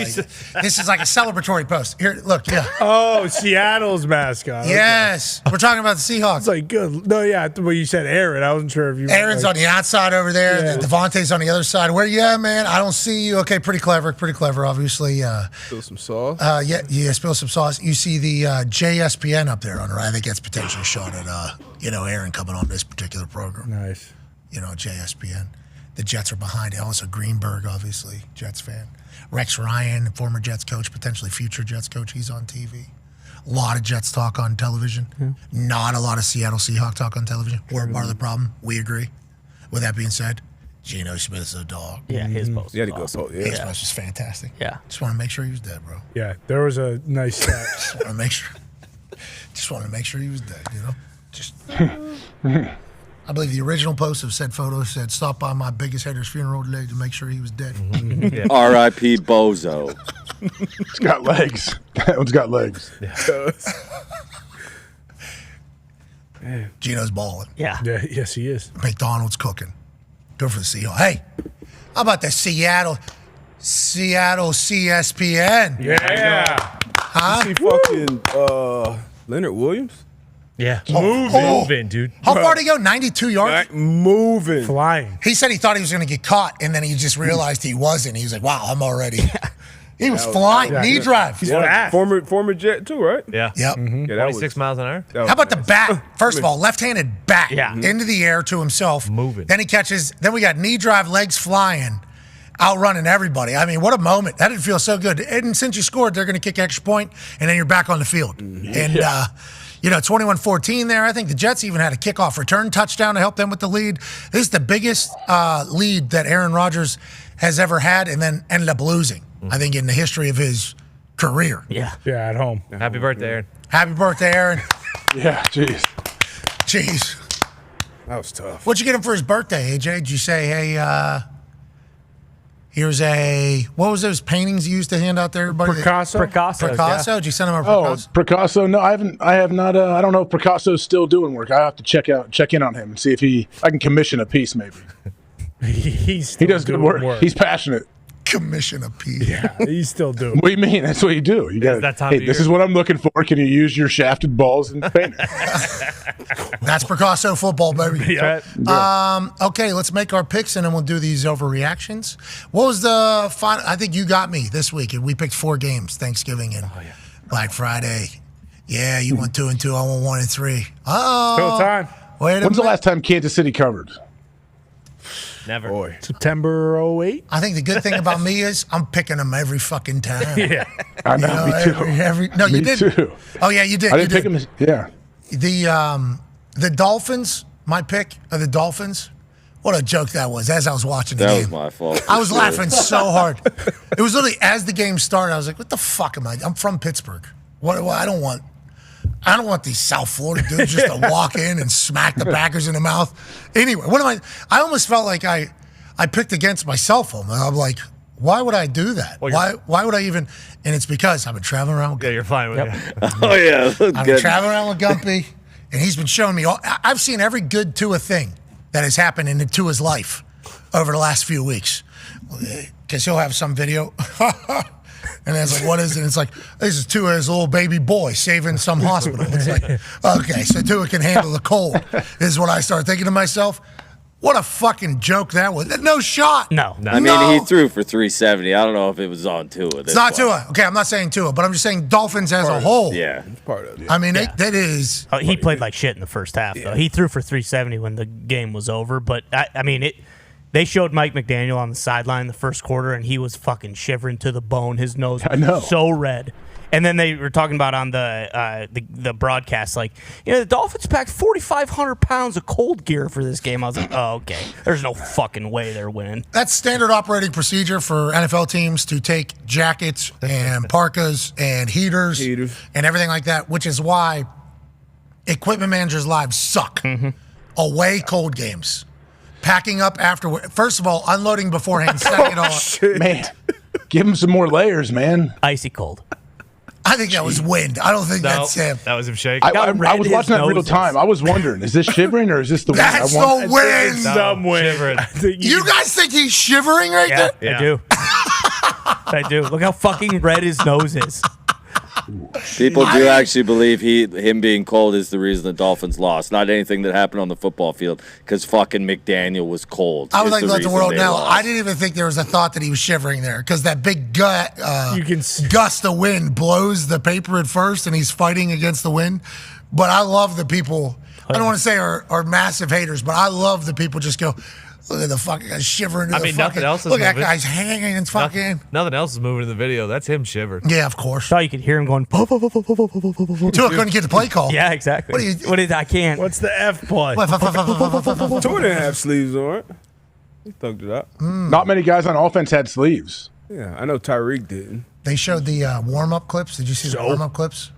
this is like a celebratory post. Here, look, yeah. Oh, Seattle's mascot. Yes, we're talking about the Seahawks. It's like good. No, yeah. Well, you said Aaron. I wasn't sure if you. Aaron's on the outside over there. Yeah. Devontae's on the other side. Where you at, man? I don't see you. Okay, pretty clever, obviously. Spill some sauce. Yeah, spill some sauce. You see the JSPN up there on the right. I think that's potentially a shot at Aaron coming on this particular program. Nice. JSPN. The Jets are behind it. Also, Greenberg, obviously, Jets fan. Rex Ryan, former Jets coach, potentially future Jets coach. He's on TV. A lot of Jets talk on television. Yeah. Not a lot of Seattle Seahawks talk on television. We're part of the problem. We agree. With that being said, Geno Smith's a dog. Yeah, his post. He had a good awesome. post. Yeah. His post was fantastic. Yeah. Just want to make sure he was dead, bro. Yeah, there was a nice stat. Just want to make sure he was dead, Just. I believe the original post of said photo said, "Stop by my biggest hater's funeral today to make sure he was dead." R.I.P. Bozo. It's got legs. That one's got legs. Yeah. Geno's balling. Yeah. Yes, he is. McDonald's cooking. Good for the Seahawks. Hey, how about the Seattle CSPN? Yeah. Huh? You see fucking Leonard Williams? Yeah. Moving, dude. How far did he go? 92 yards? Moving. Flying. He said he thought he was going to get caught, and then he just realized he wasn't. He was like, wow, I'm already. He was flying. Knee drive. He's fast. Former Jet, too, right? Yeah. Yep. Yeah, 26 miles an hour. How about the bat? First of all, left-handed bat Yeah. into the air to himself. Moving. Then he catches. Then we got knee drive, legs flying, outrunning everybody. I mean, what a moment. That didn't feel so good. And since you scored, they're going to kick extra point, and then you're back on the field. And 21-14 there. I think the Jets even had a kickoff return touchdown to help them with the lead. This is the biggest lead that Aaron Rodgers has ever had and then ended up losing, I think, in the history of his career. Yeah. Yeah, at home. Happy birthday, Aaron. Happy birthday, Aaron. Yeah, jeez. That was tough. What'd you get him for his birthday, AJ? Did you say, hey, here's what was those paintings you used to hand out to everybody? Picasso? Picasso? Did you send him a Oh, Picasso? Picasso? No, I have not. I don't know if Picasso's still doing work. I have to check in on him and see if I can commission a piece maybe. He does good work. He's passionate. Commission a piece. Yeah, he's still doing. What do you mean? That's what you do. You got. Hey, this is what I'm looking for. Can you use your shafted balls and paint it? That's Picasso football, baby. Yeah. Okay, let's make our picks and then we'll do these overreactions. What was the final? I think you got me this week, and we picked 4 games: Thanksgiving and Black Friday. Yeah, you went 2-2. I won 1-3. Oh, Still time. When's the last time Kansas City covered? Never. Boy. September 08. I think the good thing about me is I'm picking them every fucking time. Yeah. I know, me too. No, you Me didn't. too. Oh yeah, you did. I didn't pick him. Yeah. The Dolphins. My pick of the Dolphins. What a joke that was. As I was watching the game, That was my fault. I was laughing so hard. It was literally as the game started. I was like, "What the fuck am I? I'm from Pittsburgh. What? I don't want these South Florida dudes just to walk in and smack the Packers in the mouth." Anyway, what am I? I almost felt like I picked against myself. I'm like, why would I do that? Why would I even? And it's because I've been traveling around with Gumpy. Yeah, you're fine with it. Oh, yeah. I've been traveling around with Gumpy, and he's been showing me I've seen every good Tua thing that has happened in Tua's life over the last few weeks. Because he'll have some video. And it's like, what is it? It's like, this is Tua as a little baby boy saving some hospital. It's like, okay, so Tua can handle the cold. This is what I started thinking to myself. What a fucking joke that was. No shot. No. I mean, he threw for 370. I don't know if it was on Tua. It's not Tua. Okay, I'm not saying Tua, but I'm just saying Dolphins as a whole. Yeah. It's part of it. I mean, that is. Oh, he played like shit in the first half, though. He threw for 370 when the game was over, but I mean, they showed Mike McDaniel on the sideline in the first quarter, and he was fucking shivering to the bone. His nose was so red. And then they were talking about on the broadcast, like, the Dolphins packed 4,500 pounds of cold gear for this game. I was like, oh, okay. There's no fucking way they're winning. That's standard operating procedure for NFL teams to take jackets and parkas and heaters and everything like that, which is why equipment managers' lives suck. Away cold games. Packing up afterward. First of all, unloading beforehand. Second of all, man, give him some more layers, man. Icy cold. I think that was wind. I don't think that's him. That was him shaking. I was watching that in real time. I was wondering, is this shivering or is this the wind? That's the wind. Some wind. You guys think he's shivering right there? I do. I do. Look how fucking red his nose is. People do actually believe him being cold is the reason the Dolphins lost. Not anything that happened on the football field, because fucking McDaniel was cold. I would like to let the world know. I didn't even think there was a thought that he was shivering there, because that big gust of wind blows the paper at first, and he's fighting against the wind. But I love the people. I don't want to say are massive haters, but I love the people just go, look at the fucking guy shivering. Nothing else is look at that moving. guy's hanging and fucking. Nothing else is moving in the video. That's him shivering. Yeah, of course. Thought you could hear him going. Tua couldn't get the play call. Yeah, exactly. What is I can't. What's the F play? Tua didn't have sleeves on it. He thugged it up. Not many guys on offense had sleeves. Yeah, I know Tyreek didn't. They showed the warm-up clips. Did you see the warm-up clips?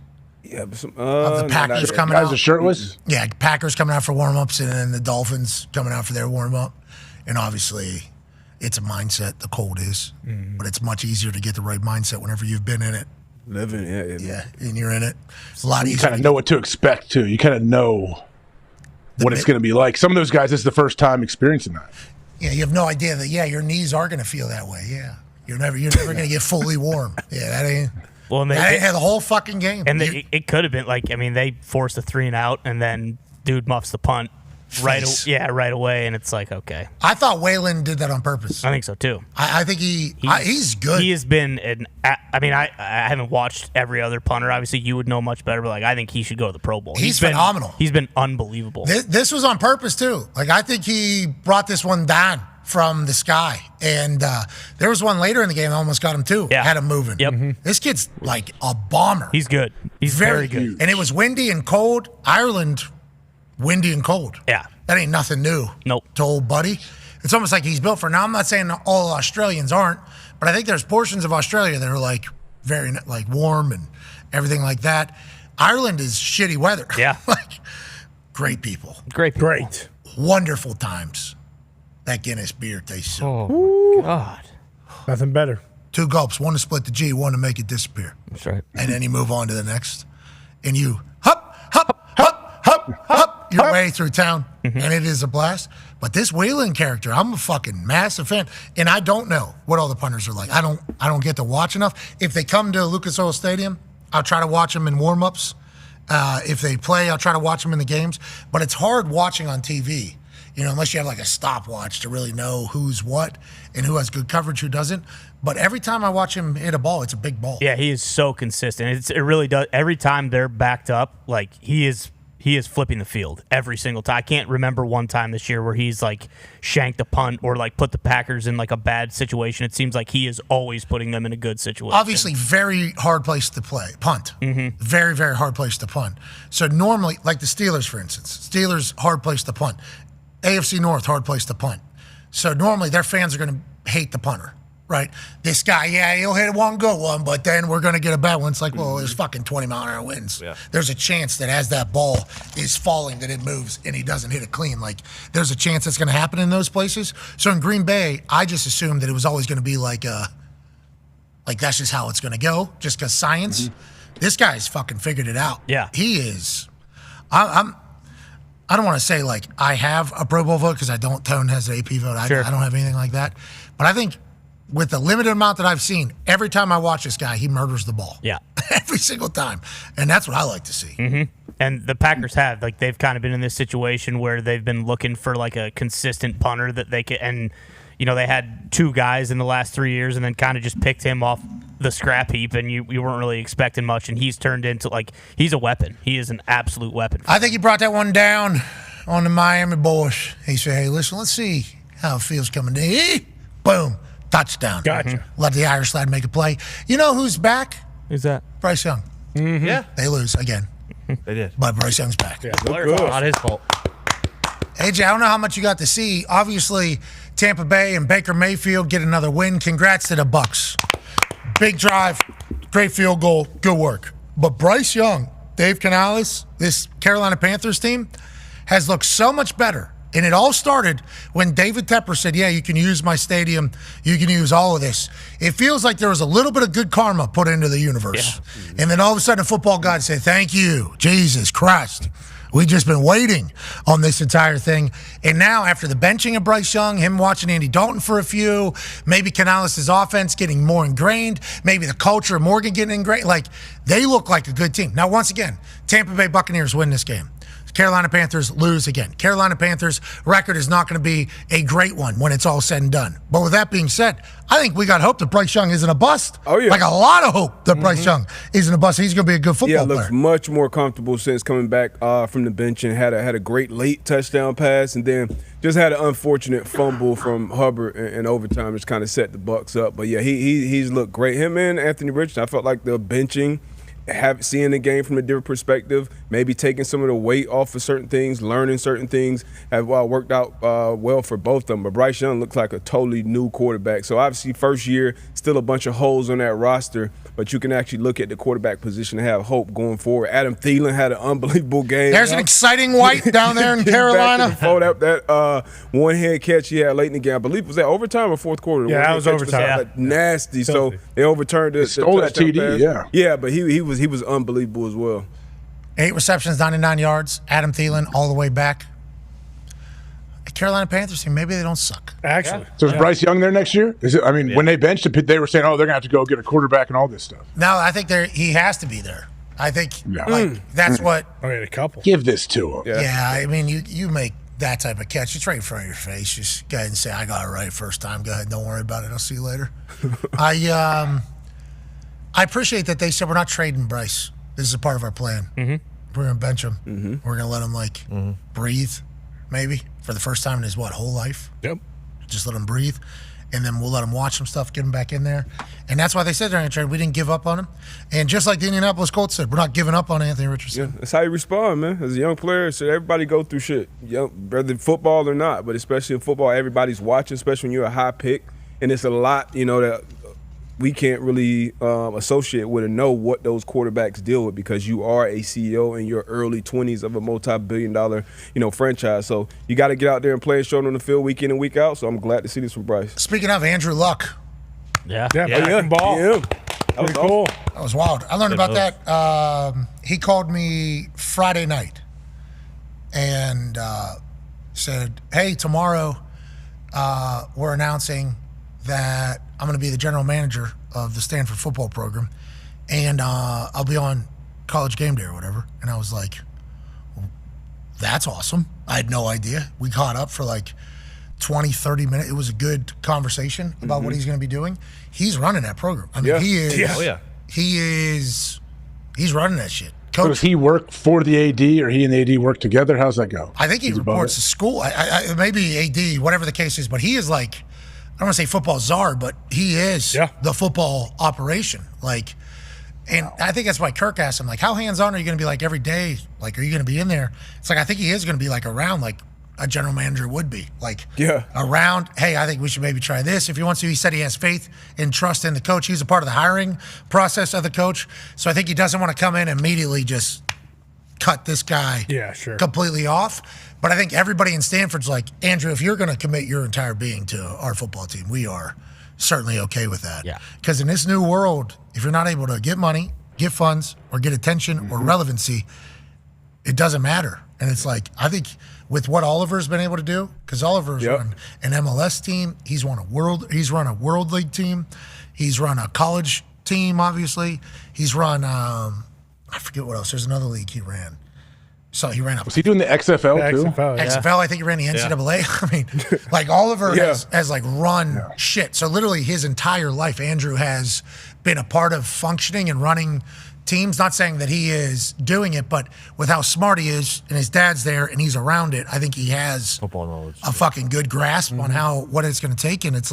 Yeah, but some of the Packers coming out. Guys are shirtless? Yeah, Packers coming out for warm-ups, and then the Dolphins coming out for their warm-up. And obviously, it's a mindset. The cold is. But it's much easier to get the right mindset whenever you've been in it. Living, yeah, and you're in it. It's a lot easier. You kind of know what to expect, too. You kind of know what it's going to be like. Some of those guys, this is the first time experiencing that. Yeah, you have no idea that, your knees are going to feel that way, yeah. You're never going to get fully warm. Yeah, that ain't... Well, and they had the whole fucking game. And it could have been they forced a 3 and out, and then dude muffs the punt right away, and it's like, okay. I thought Waylon did that on purpose. I think so too. I think he's good. He has been I haven't watched every other punter. Obviously, you would know much better, but I think he should go to the Pro Bowl. He's phenomenal. He's been unbelievable. This was on purpose too. I think he brought this one down. from the sky. And there was one later in the game that almost got him too. Yeah. Had him moving. Yep. This kid's like a bomber. He's good. He's very good. And it was windy and cold. Ireland, windy and cold. Yeah. That ain't nothing new. Nope. To old buddy. It's almost like he's built for. Now, I'm not saying all Australians aren't, but I think there's portions of Australia that are like very like warm and everything like that. Ireland is shitty weather. Yeah. Like great people. Great people. Great. Wonderful times. That Guinness beer tastes so. Oh, God. Nothing better. 2 gulps, one to split the G, one to make it disappear. That's right. And then you move on to the next. And you hop your way through town. And it is a blast. But this Whelan character, I'm a fucking massive fan. And I don't know what all the punters are like. I don't get to watch enough. If they come to Lucas Oil Stadium, I'll try to watch them in warm-ups. If they play, I'll try to watch them in the games. But it's hard watching on TV, unless you have like a stopwatch to really know who's what and who has good coverage, who doesn't. But every time I watch him hit a ball, it's a big ball. Yeah, he is so consistent. It really does. Every time they're backed up, like he is flipping the field every single time. I can't remember one time this year where he's like shanked a punt or like put the Packers in like a bad situation. It seems like he is always putting them in a good situation. Obviously, very hard place to punt. Very, very hard place to punt. So normally, like the Steelers, for instance, hard place to punt. AFC North, hard place to punt. So normally their fans are going to hate the punter, right? This guy, he'll hit one good one, but then we're going to get a bad one. It's like, well, there's fucking 20-mile-an-hour winds. Yeah. There's a chance that as that ball is falling that it moves and he doesn't hit it clean. Like, there's a chance that's going to happen in those places. So in Green Bay, I just assumed that it was always going to be like that's just how it's going to go, just because science. This guy's fucking figured it out. Yeah. He is. I don't want to say like I have a Pro Bowl vote because I don't. Tone has an AP vote. I don't have anything like that. But I think with the limited amount that I've seen, every time I watch this guy, he murders the ball. Yeah. Every single time. And that's what I like to see. And the Packers have. Like, they've kind of been in this situation where they've been looking for like a consistent punter that they could. And, they had 2 guys in the last 3 years and then kind of just picked him off the scrap heap, and you weren't really expecting much, and he's turned into he's a weapon. He is an absolute weapon. I think he brought that one down on the Miami boys. He said, hey, listen, let's see how it feels coming in. Boom, touchdown. Gotcha. Let the Irish lad make a play. You know who's back? Who's that? Bryce Young. Yeah. They lose again. They did. But Bryce Young's back. Yeah, Not his fault. AJ, I don't know how much you got to see. Obviously, Tampa Bay and Baker Mayfield get another win. Congrats to the Bucs. Big drive, great field goal, good work. But Bryce Young, Dave Canales, this Carolina Panthers team has looked so much better. And it all started when David Tepper said, yeah, you can use my stadium. You can use all of this. It feels like there was a little bit of good karma put into the universe. Yeah. And then all of a sudden, a football god said, thank you, Jesus Christ. We've just been waiting on this entire thing. And now, after the benching of Bryce Young, him watching Andy Dalton for a few, maybe Canales' offense getting more ingrained, maybe the culture of Morgan getting ingrained, they look like a good team. Now, once again, Tampa Bay Buccaneers win this game. Carolina Panthers lose again. Carolina Panthers record is not going to be a great one when it's all said and done. But with that being said, I think we got hope that Bryce Young isn't a bust. Oh, yeah. Like a lot of hope that Bryce Young isn't a bust. He's going to be a good football player. Yeah, looks much more comfortable since coming back from the bench and had a great late touchdown pass, and then just had an unfortunate fumble from Hubbard in overtime, which kind of set the Bucs up. But yeah, he's looked great. Him and Anthony Richardson, I felt like the benching, seeing the game from a different perspective, maybe taking some of the weight off of certain things, learning certain things, have worked out well for both of them. But Bryce Young looks like a totally new quarterback. So obviously first year, still a bunch of holes on that roster, but you can actually look at the quarterback position and have hope going forward. Adam Thielen had an unbelievable game. There's an exciting white down there in Carolina. That one-hand catch he had late in the game. I believe, was that overtime or fourth quarter? Yeah, that was overtime. Nasty. So they overturned it. Stole that TD, pass. Yeah. Yeah, but he was unbelievable as well. 8 receptions, 99 yards. Adam Thielen all the way back. Carolina Panthers team, maybe they don't suck. Actually. So is Bryce Young there next year? When they benched him, they were saying, oh, they're going to have to go get a quarterback and all this stuff. No, I think he has to be there. I think that's what. I mean, a couple. Give this to him. Yeah, I mean, you make that type of catch. It's right in front of your face. Just go ahead and say, I got it right first time. Go ahead. Don't worry about it. I'll see you later. I appreciate that they said we're not trading Bryce. This is a part of our plan. Mm-hmm. We're going to bench him. We're going to let him breathe, maybe, for the first time in his, whole life? Yep. just let him breathe. And then we'll let him watch some stuff, get him back in there. And that's why they said during the trade, we didn't give up on him. And just like the Indianapolis Colts said, we're not giving up on Anthony Richardson. Yeah, that's how you respond, man. As a young player, so everybody go through shit, whether football or not. But especially in football, everybody's watching, especially when you're a high pick. And it's a lot, that we can't really associate with and know what those quarterbacks deal with because you are a CEO in your early 20s of a multi-billion-dollar, franchise. So you got to get out there and play and show it on the field week in and week out. So I'm glad to see this from Bryce. Speaking of Andrew Luck. Yeah. Ball. Yeah. That was cool. That was wild. I learned about that. He called me Friday night and said, hey, tomorrow we're announcing that I'm going to be the general manager of the Stanford football program, and I'll be on College Game Day or whatever. And I was like, well, that's awesome. I had no idea. We caught up for like 20, 30 minutes. It was a good conversation about what he's going to be doing. He's running that program. I mean, he is. Yeah. Oh, yeah. He's running that shit. So does he work for the AD or he and the AD work together? How's that go? I think he reports to school. Maybe AD, whatever the case is, but he is like, I don't want to say football czar, but he is the football operation. And I think that's why Kirk asked him, how hands-on are you going to be every day? Are you going to be in there? It's I think he is going to be around a general manager would be. Around, hey, I think we should maybe try this if he wants to. He said he has faith and trust in the coach. He's a part of the hiring process of the coach. So I think he doesn't want to come in and immediately just cut this guy completely off. But I think everybody in Stanford's like, Andrew, if you're going to commit your entire being to our football team, we are certainly okay with that. Yeah. Because in this new world, if you're not able to get money, get funds, or get attention or relevancy, it doesn't matter. And it's I think with what Oliver's been able to do, because Oliver's run an MLS team, he's run a World League team, he's run a college team, obviously. He's run, I forget what else. There's another league he ran. So he ran up. Was he doing the XFL too? XFL, I think he ran the NCAA. I mean, Oliver has run shit. So literally his entire life, Andrew has been a part of functioning and running teams. Not saying that he is doing it, but with how smart he is and his dad's there and he's around it, I think he has football knowledge, a fucking good grasp on what it's going to take. And it's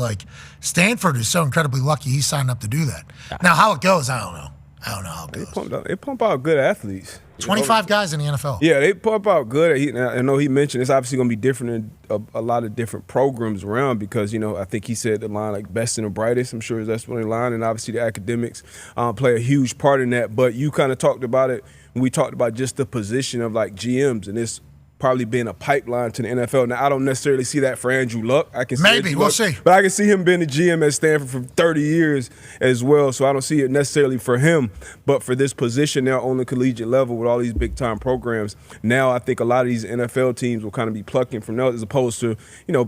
Stanford is so incredibly lucky he signed up to do that. Now, how it goes, I don't know. I don't know how it goes. They pump out good athletes. 25 guys in the NFL. Yeah, they pump out good. I know he mentioned it's obviously going to be different in a lot of different programs around because, I think he said the line best and the brightest. I'm sure that's one line. And obviously the academics play a huge part in that. But you kind of talked about it when we talked about just the position of GMs and this probably being a pipeline to the NFL. Now, I don't necessarily see that for Andrew Luck. I can see maybe, we'll see. But I can see him being the GM at Stanford for 30 years as well. So I don't see it necessarily for him. But for this position now on the collegiate level with all these big-time programs, now I think a lot of these NFL teams will kind of be plucking from those as opposed to,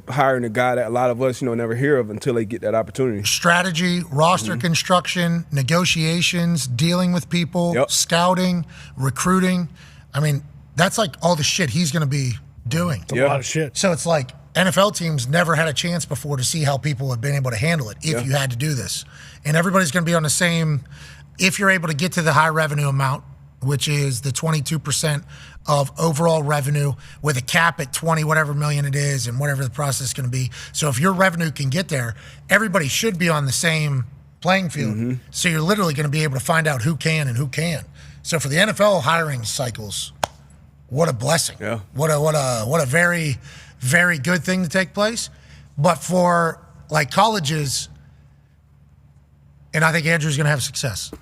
hiring a guy that a lot of us, never hear of until they get that opportunity. Strategy, roster construction, negotiations, dealing with people, scouting, recruiting. I mean, that's all the shit he's going to be doing. It's a lot of shit. So it's NFL teams never had a chance before to see how people have been able to handle it if you had to do this. And everybody's going to be on the same, if you're able to get to the high revenue amount, which is the 22% of overall revenue with a cap at 20, whatever million it is, and whatever the process is going to be. So if your revenue can get there, everybody should be on the same playing field. So you're literally going to be able to find out who can and who can't. So for the NFL hiring cycles, what a blessing. Yeah. What a very, very good thing to take place. But for colleges, and I think Andrew's going to have success.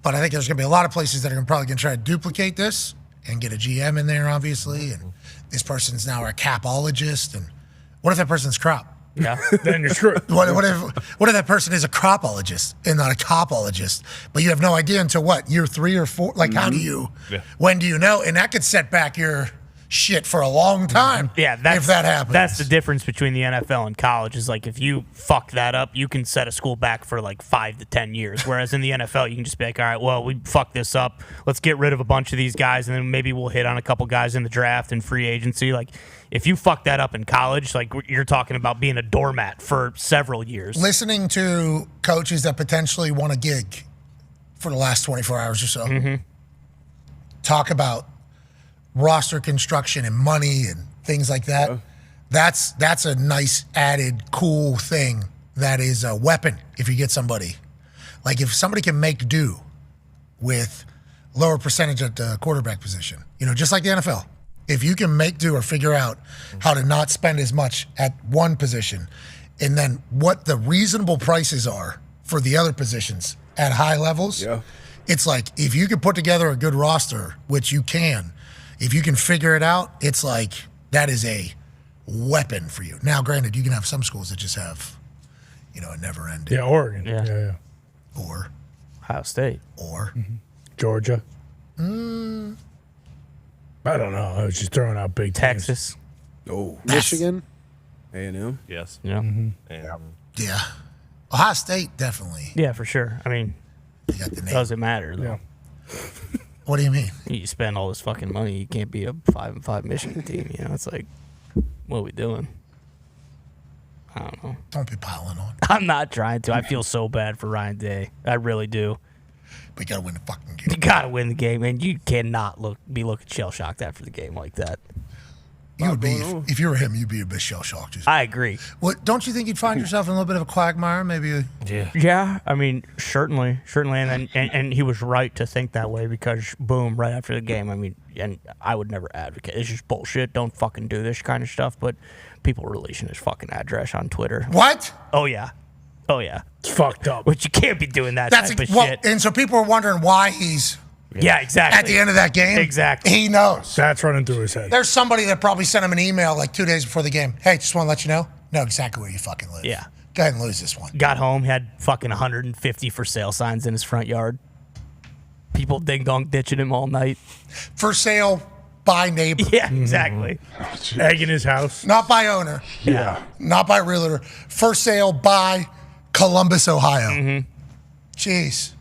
But I think there's going to be a lot of places that are probably going to try to duplicate this and get a GM in there, obviously. And this person's now a capologist. And what if that person's crop? Yeah. Then you're screwed. What if that person is a cropologist and not a copologist? But you have no idea until year 3 or 4? How do you? Yeah. When do you know? And that could set back your shit for a long time. Yeah, if that happens. That's the difference between the NFL and college. Is if you fuck that up, you can set a school back for 5 to 10 years. Whereas in the NFL, you can just be all right, well, we fucked this up. Let's get rid of a bunch of these guys, and then maybe we'll hit on a couple guys in the draft and free agency. If you fuck that up in college, you're talking about being a doormat for several years. Listening to coaches that potentially want a gig for the last 24 hours or so talk about roster construction and money and things like that. That's a nice added cool thing that is a weapon if you get somebody. Like if somebody can make do with lower percentage at the quarterback position, just like the NFL. If you can make do or figure out how to not spend as much at one position and then what the reasonable prices are for the other positions at high levels, it's like if you can put together a good roster, which you can, if you can figure it out, it's like that is a weapon for you. Now, granted, you can have some schools that just have, a never ending. Yeah, Oregon. Yeah. Or Ohio State. Or Georgia. I don't know. I was just throwing out big Texas. Oh, Michigan. A&M. Yes. Yeah. Yeah. Ohio State, definitely. Yeah, for sure. I mean, doesn't matter, though. Yeah. What do you mean? You spend all this fucking money, you can't be a 5-5 Michigan team. It's like, what are we doing? I don't know. Don't be piling on. I'm not trying to. I feel so bad for Ryan Day. I really do. But you got to win the fucking game. You got to win the game, and you cannot be looking shell-shocked after the game like that. You would be, if you were him, you'd be a bit shell-shocked. I agree. What, don't you think you'd find yourself in a little bit of a quagmire? Maybe. Yeah. I mean, certainly, and he was right to think that way because, boom, right after the game. I mean, and I would never advocate. It's just bullshit. Don't fucking do this kind of stuff. But people releasing his fucking address on Twitter. What? Oh yeah. It's fucked up. But you can't be doing that type of shit. And so people are wondering why he's. Yeah, exactly. At the end of that game, exactly. He knows. That's running through his head. There's somebody that probably sent him an email like 2 days before the game. Hey, just want to let you know exactly where you fucking live. Yeah. Go ahead and lose this one. Got home, had fucking 150 for sale signs in his front yard. People ding dong ditching him all night. For sale by neighbor. Yeah, exactly. Egg in his house. Not by owner. Yeah. Not by realtor. For sale by Columbus, Ohio. Jeez.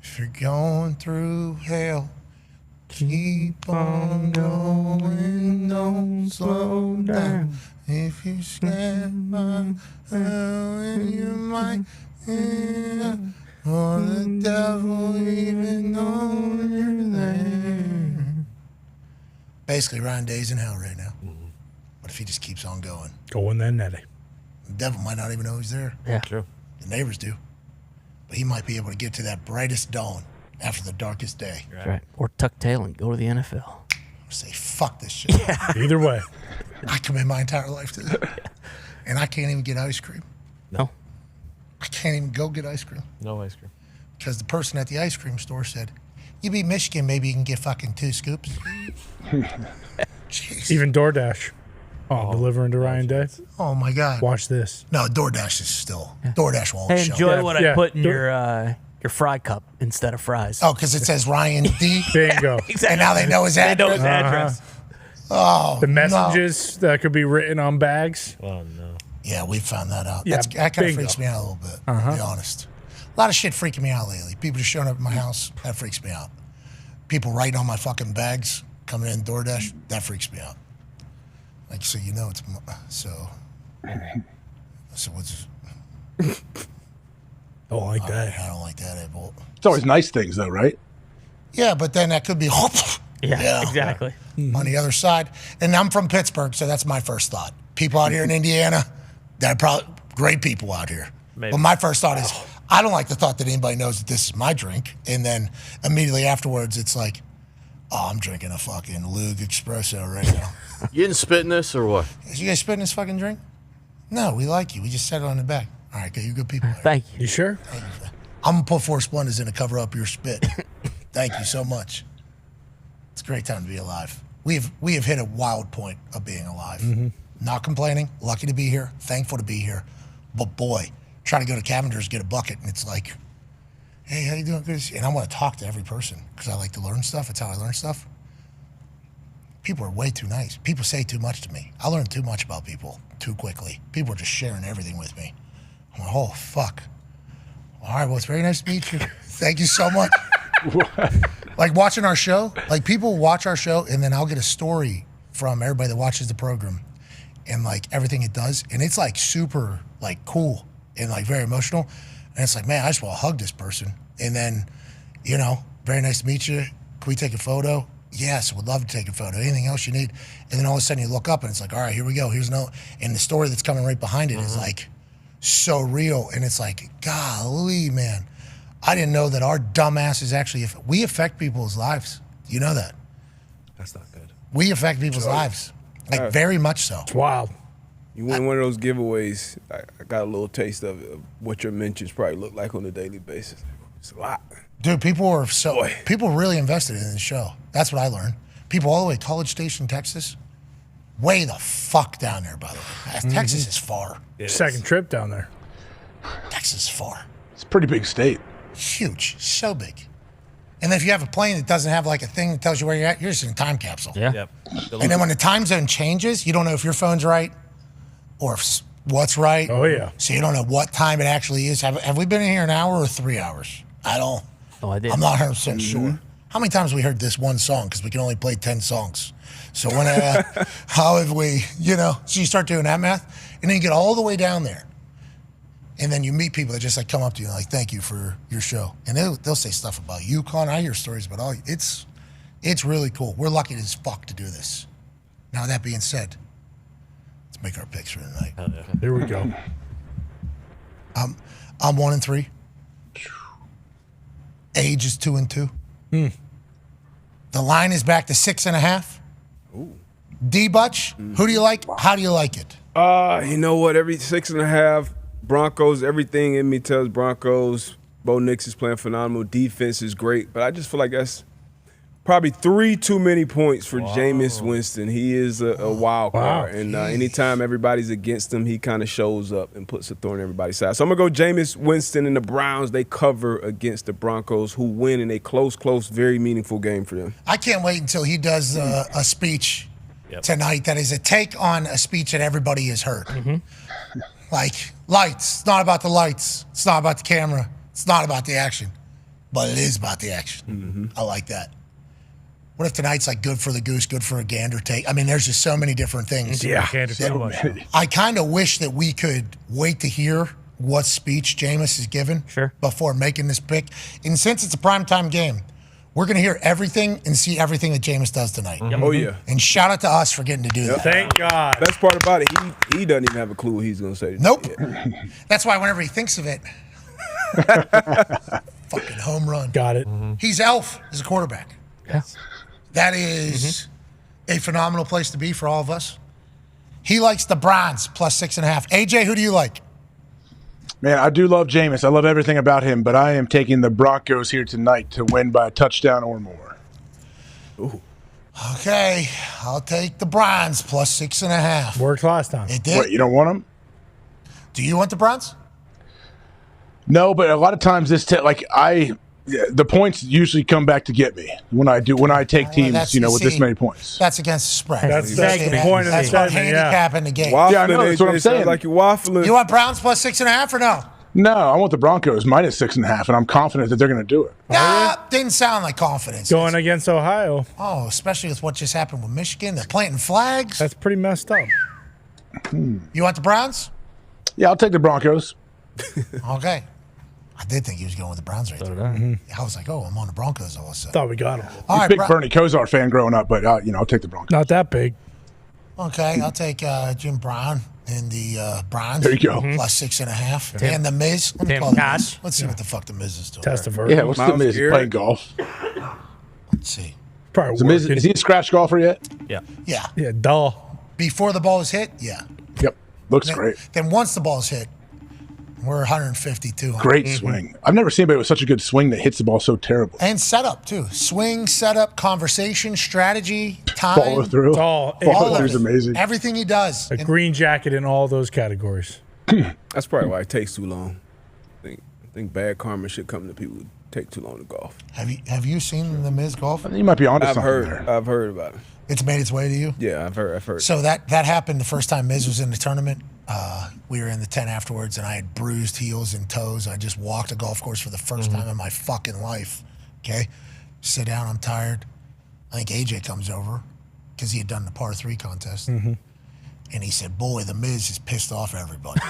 If you're going through hell, keep on going, don't slow down. If you stand by hell, you might end or the devil even know you're there. Basically, Ryan Day's in hell right now. But if he just keeps on going. Going then, Nettie. The devil might not even know he's there. Yeah. True. The neighbors do. But he might be able to get to that brightest dawn after the darkest day. That's right. Or tuck tail and go to the NFL. Say, fuck this shit. Yeah. Either way. I commit my entire life to that. And I can't even get ice cream. No. I can't even go get ice cream. No ice cream. Because the person at the ice cream store said, you beat Michigan, maybe you can get fucking 2 scoops. Jeez. Even DoorDash. Delivering to Ryan Day. Oh, my God. Watch this. No, DoorDash is still. DoorDash will always Hey, show. enjoy what I put in your fry cup instead of fries. Oh, because it says Ryan D. Bingo. Exactly. And now they know his address. They know his address. Oh, The messages that could be written on bags. Oh, no. Yeah, we found that out. Yeah, That kind of bingo. freaks me out a little bit, to be honest. A lot of shit freaking me out lately. People just showing up at my house, that freaks me out. People writing on my fucking bags, coming in DoorDash, that freaks me out. Like, so you know it's, so what's... Don't like that. I don't like that at all. It's always nice things, though, right? Yeah, but then that could be... Yeah, exactly. On the other side. And I'm from Pittsburgh, so that's my first thought. People out here in Indiana, they're probably great people out here. Maybe. But my first thought is, I don't like the thought that anybody knows that this is my drink. And then immediately afterwards, it's like, oh, I'm drinking a fucking Lug Espresso right now. You didn't spit in this or what? Is you guys spitting this fucking drink? No, we like you. We just set it on the back. All right, good. You good people. Thank you. You sure? I'm going to put 4 Splendas in to cover up your spit. Thank you so much. It's a great time to be alive. We have hit a wild point of being alive. Not complaining, lucky to be here, thankful to be here. But boy, trying to go to Cavender's, get a bucket, and it's like, hey, how you doing? Good. And I want to talk to every person because I like to learn stuff. That's how I learn stuff. People are way too nice. People say too much to me. I learn too much about people too quickly. People are just sharing everything with me. I'm like, oh, fuck. All right, well, it's very nice to meet you. Thank you so much. Like watching our show, like people watch our show and then I'll get a story from everybody that watches the program and like everything it does. And it's like super like cool and like very emotional. And it's like, man, I just want to hug this person. And then, very nice to meet you. Can we take a photo? Yes, would love to take a photo. Anything else you need? And then all of a sudden you look up and it's like, all right, here we go. Here's no, and the story that's coming right behind it is like so real. And it's like, golly, man, I didn't know that our dumbasses actually, we affect people's lives. You know that? That's not good. We affect people's lives, like very much so. It's wild. You win one of those giveaways. I got a little taste of what your mentions probably look like on a daily basis. It's a lot. Dude, people really invested in this show. That's what I learned. People all the way College Station, Texas. Way the fuck down there, by the way. Texas is far. Second trip down there. Texas is far. It's a pretty big state. Huge. So big. And then if you have a plane that doesn't have like a thing that tells you where you're at, you're just in a time capsule. Yeah. Yep. And then when the time zone changes, you don't know if your phone's right or if what's right. Oh, yeah. So you don't know what time it actually is. Have we been in here an hour or 3 hours? I don't. Oh, I did. I'm not 100% sure. How many times have we heard this one song? Because we can only play 10 songs. So when, how have we, so you start doing that math, and then you get all the way down there. And then you meet people that just like come up to you and like, thank you for your show. And they'll say stuff about UConn. I hear stories about all. It's really cool. We're lucky as fuck to do this. Now, that being said, let's make our picks for tonight. Here we go. I'm 1-3. Age is 2-2. The line is back to 6.5. Ooh. D-Butch, who do you like? How do you like it? You know what? Every 6.5, Broncos, everything in me tells Broncos. Bo Nix is playing phenomenal. Defense is great. But I just feel like that's probably 3 too many points for Jameis Winston. He is a wild card. And anytime everybody's against him, he kind of shows up and puts a thorn in everybody's side. So I'm going to go Jameis Winston and the Browns. They cover against the Broncos, who win in a close, very meaningful game for them. I can't wait until he does a speech tonight that is a take on a speech that everybody has heard. Like, lights. It's not about the lights. It's not about the camera. It's not about the action. But it is about the action. I like that. What if tonight's like good for the goose, good for a gander take? I mean, there's just so many different things. I kind of wish that we could wait to hear what speech Jameis is given before making this pick. And since it's a primetime game, we're going to hear everything and see everything that Jameis does tonight. Oh, yeah. And shout out to us for getting to do that. Thank God. Best part about it, he doesn't even have a clue what he's going to say. Nope. That's why whenever he thinks of it, fucking home run. Got it. He's Elf as a quarterback. Yes. That is a phenomenal place to be for all of us. He likes the Browns plus 6.5. AJ, who do you like? Man, I do love Jameis. I love everything about him, but I am taking the Broncos here tonight to win by a touchdown or more. Ooh. Okay, I'll take the Browns plus 6.5. Worked last time. It did. What, you don't want them? Do you want the Browns? No, but a lot of times the points usually come back to get me when I take teams, with this many points. That's against the spread. That's the point of the That's about segment, handicapping the game. Waffling, Yeah, I know, that's what I'm saying. Like you're waffling. You want Browns plus 6.5 or no? No, I want the Broncos minus 6.5, and I'm confident that they're going to do it. Nah, didn't sound like confidence. Going against Ohio. Oh, especially with what just happened with Michigan. They're planting flags. That's pretty messed up. You want the Browns? Yeah, I'll take the Broncos. Okay. I did think he was going with the Browns right there. I was like, I'm on the Broncos all of a sudden. Thought we got him. All right, Big Bernie Kosar fan growing up, but I'll take the Broncos. Not that big. Okay, I'll take Jim Brown and the Browns. There you go. Plus 6.5. And the Miz. Let me call the Miz. Let's see what the fuck the Miz is doing. Testifer. Yeah, what's the Miz? He's playing golf. Let's see. Probably is he a scratch golfer yet? Yeah. Yeah, duh. Before the ball is hit, yeah. Yep. Looks great. Then once the ball is hit, we're 152. Great swing. I've never seen anybody with such a good swing that hits the ball so terrible. And setup, too. Swing, setup, conversation, strategy, time. Follow through. Follow through is amazing. Everything he does. A green jacket in all those categories. That's probably why it takes too long. I think bad karma should come to people who take too long to golf. Have you seen the Miz golf? You might be onto something there. I've heard about it. It's made its way to you? Yeah, I've heard. So that happened the first time Miz was in the tournament. We were in the tent afterwards, and I had bruised heels and toes. I just walked a golf course for the first time in my fucking life. Okay? Sit down, I'm tired. I think AJ comes over because he had done the par 3 contest. And he said, boy, the Miz has pissed off everybody.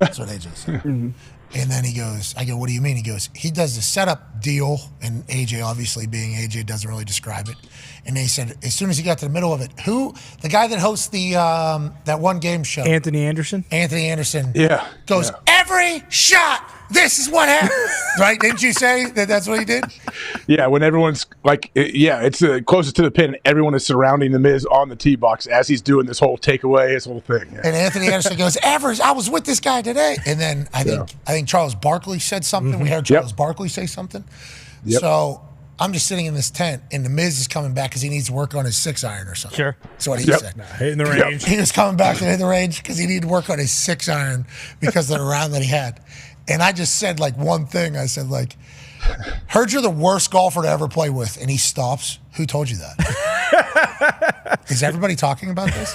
That's what AJ said. Mm-hmm. And then he goes, I go, what do you mean? He goes, he does the setup deal, and AJ, obviously being AJ, doesn't really describe it. And they said, as soon as he got to the middle of it, the guy that hosts the that one game show? Anthony Anderson. Anthony Anderson Yeah. goes, every shot, this is what happened. Right? Didn't you say that's what he did? Yeah, when everyone's like, it's closest to the pin, and everyone is surrounding the Miz on the tee box as he's doing this whole takeaway, his whole thing. Yeah. And Anthony Anderson goes, I was with this guy today. And then I think Charles Barkley said something. Mm-hmm. We heard Charles Barkley say something. Yep. So I'm just sitting in this tent, and the Miz is coming back because he needs to work on his 6-iron or something. Sure. That's what he Yep. said. Hitting the range. He was coming back to hit the range because he needed to work on his 6-iron because of the round that he had. And I just said like one thing. I said like, heard you're the worst golfer to ever play with. And he stops. Who told you that? Is everybody talking about this?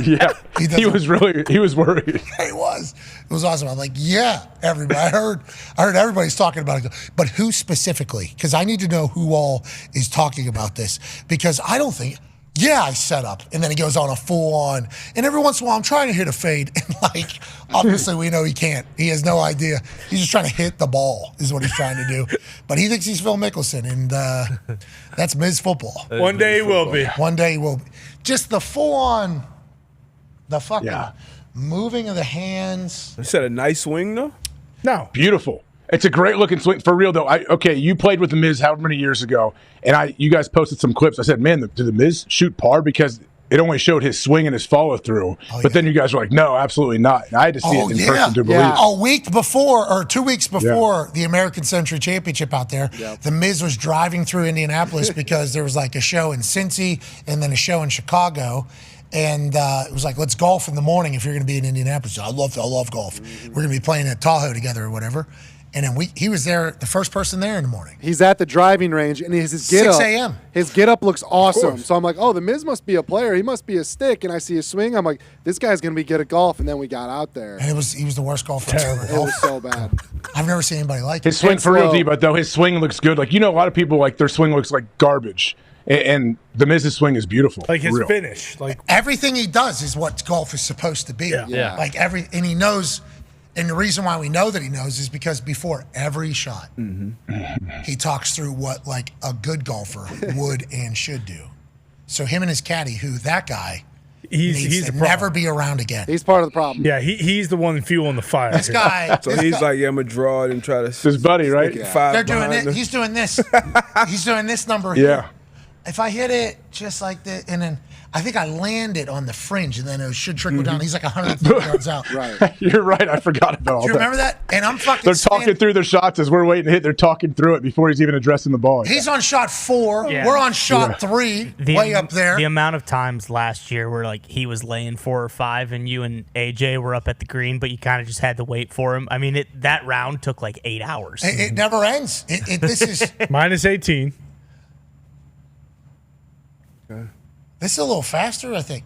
Yeah. He was worried. He was. It was awesome. I'm like, yeah, everybody. I heard everybody's talking about it. But who specifically? Because I need to know who all is talking about this. Because I don't think, I set up. And then he goes on a full on. And every once in a while, I'm trying to hit a fade. And like, obviously we know he can't. He has no idea. He's just trying to hit the ball is what he's trying to do. But he thinks he's Phil Mickelson. And that's Miz football. One day he will be. One day he will be. Just the full on, the fucking moving of the hands. Is that a nice swing, though? No. Beautiful. It's a great looking swing. For real, though. You played with the Miz however many years ago, and you guys posted some clips. I said, man, did the Miz shoot par? Because it only showed his swing and his follow through. But then you guys were like, no, absolutely not. And I had to see it in person to believe it. A week before, or 2 weeks before the American Century Championship out there, the Miz was driving through Indianapolis because there was like a show in Cincy and then a show in Chicago. And it was like, let's golf in the morning if you're going to be in Indianapolis. I love golf. We're going to be playing at Tahoe together or whatever. And then he was there, the first person there in the morning. He's at the driving range, and his get up. 6 a.m. His get up looks awesome. So I'm like, oh, the Miz must be a player. He must be a stick. And I see his swing. I'm like, this guy's gonna be good at golf. And then we got out there. And he was the worst golfer ever. It was so bad. I've never seen anybody like his it. swing for real, D-But though his swing looks good. Like a lot of people like their swing looks like garbage, and the Miz's swing is beautiful. Like his real. finish, like everything he does is what golf is supposed to be. Yeah. Like and he knows. And the reason why we know that he knows is because before every shot, he talks through what like a good golfer would and should do. So him and his caddy, that guy he's to the never be around again. He's part of the problem. Yeah, he's the one fueling the fire. This guy. So he's like, I'm gonna draw it and try to. His buddy, right? They're doing it. He's doing this. He's doing this number. Yeah. Here. If I hit it just like this, and then I think I landed on the fringe, and then it should trickle down. He's like 150 yards out. Right. You're right. I forgot about all that. Do you remember that? And I'm fucking. They're talking through their shots as we're waiting to hit. They're talking through it before he's even addressing the ball. He's on shot 4. Yeah. We're on shot 3, way up there. The amount of times last year where like he was laying 4 or 5, and you and AJ were up at the green, but you kind of just had to wait for him. I mean, that round took like 8 hours. It never ends. This is minus 18. This is a little faster, I think.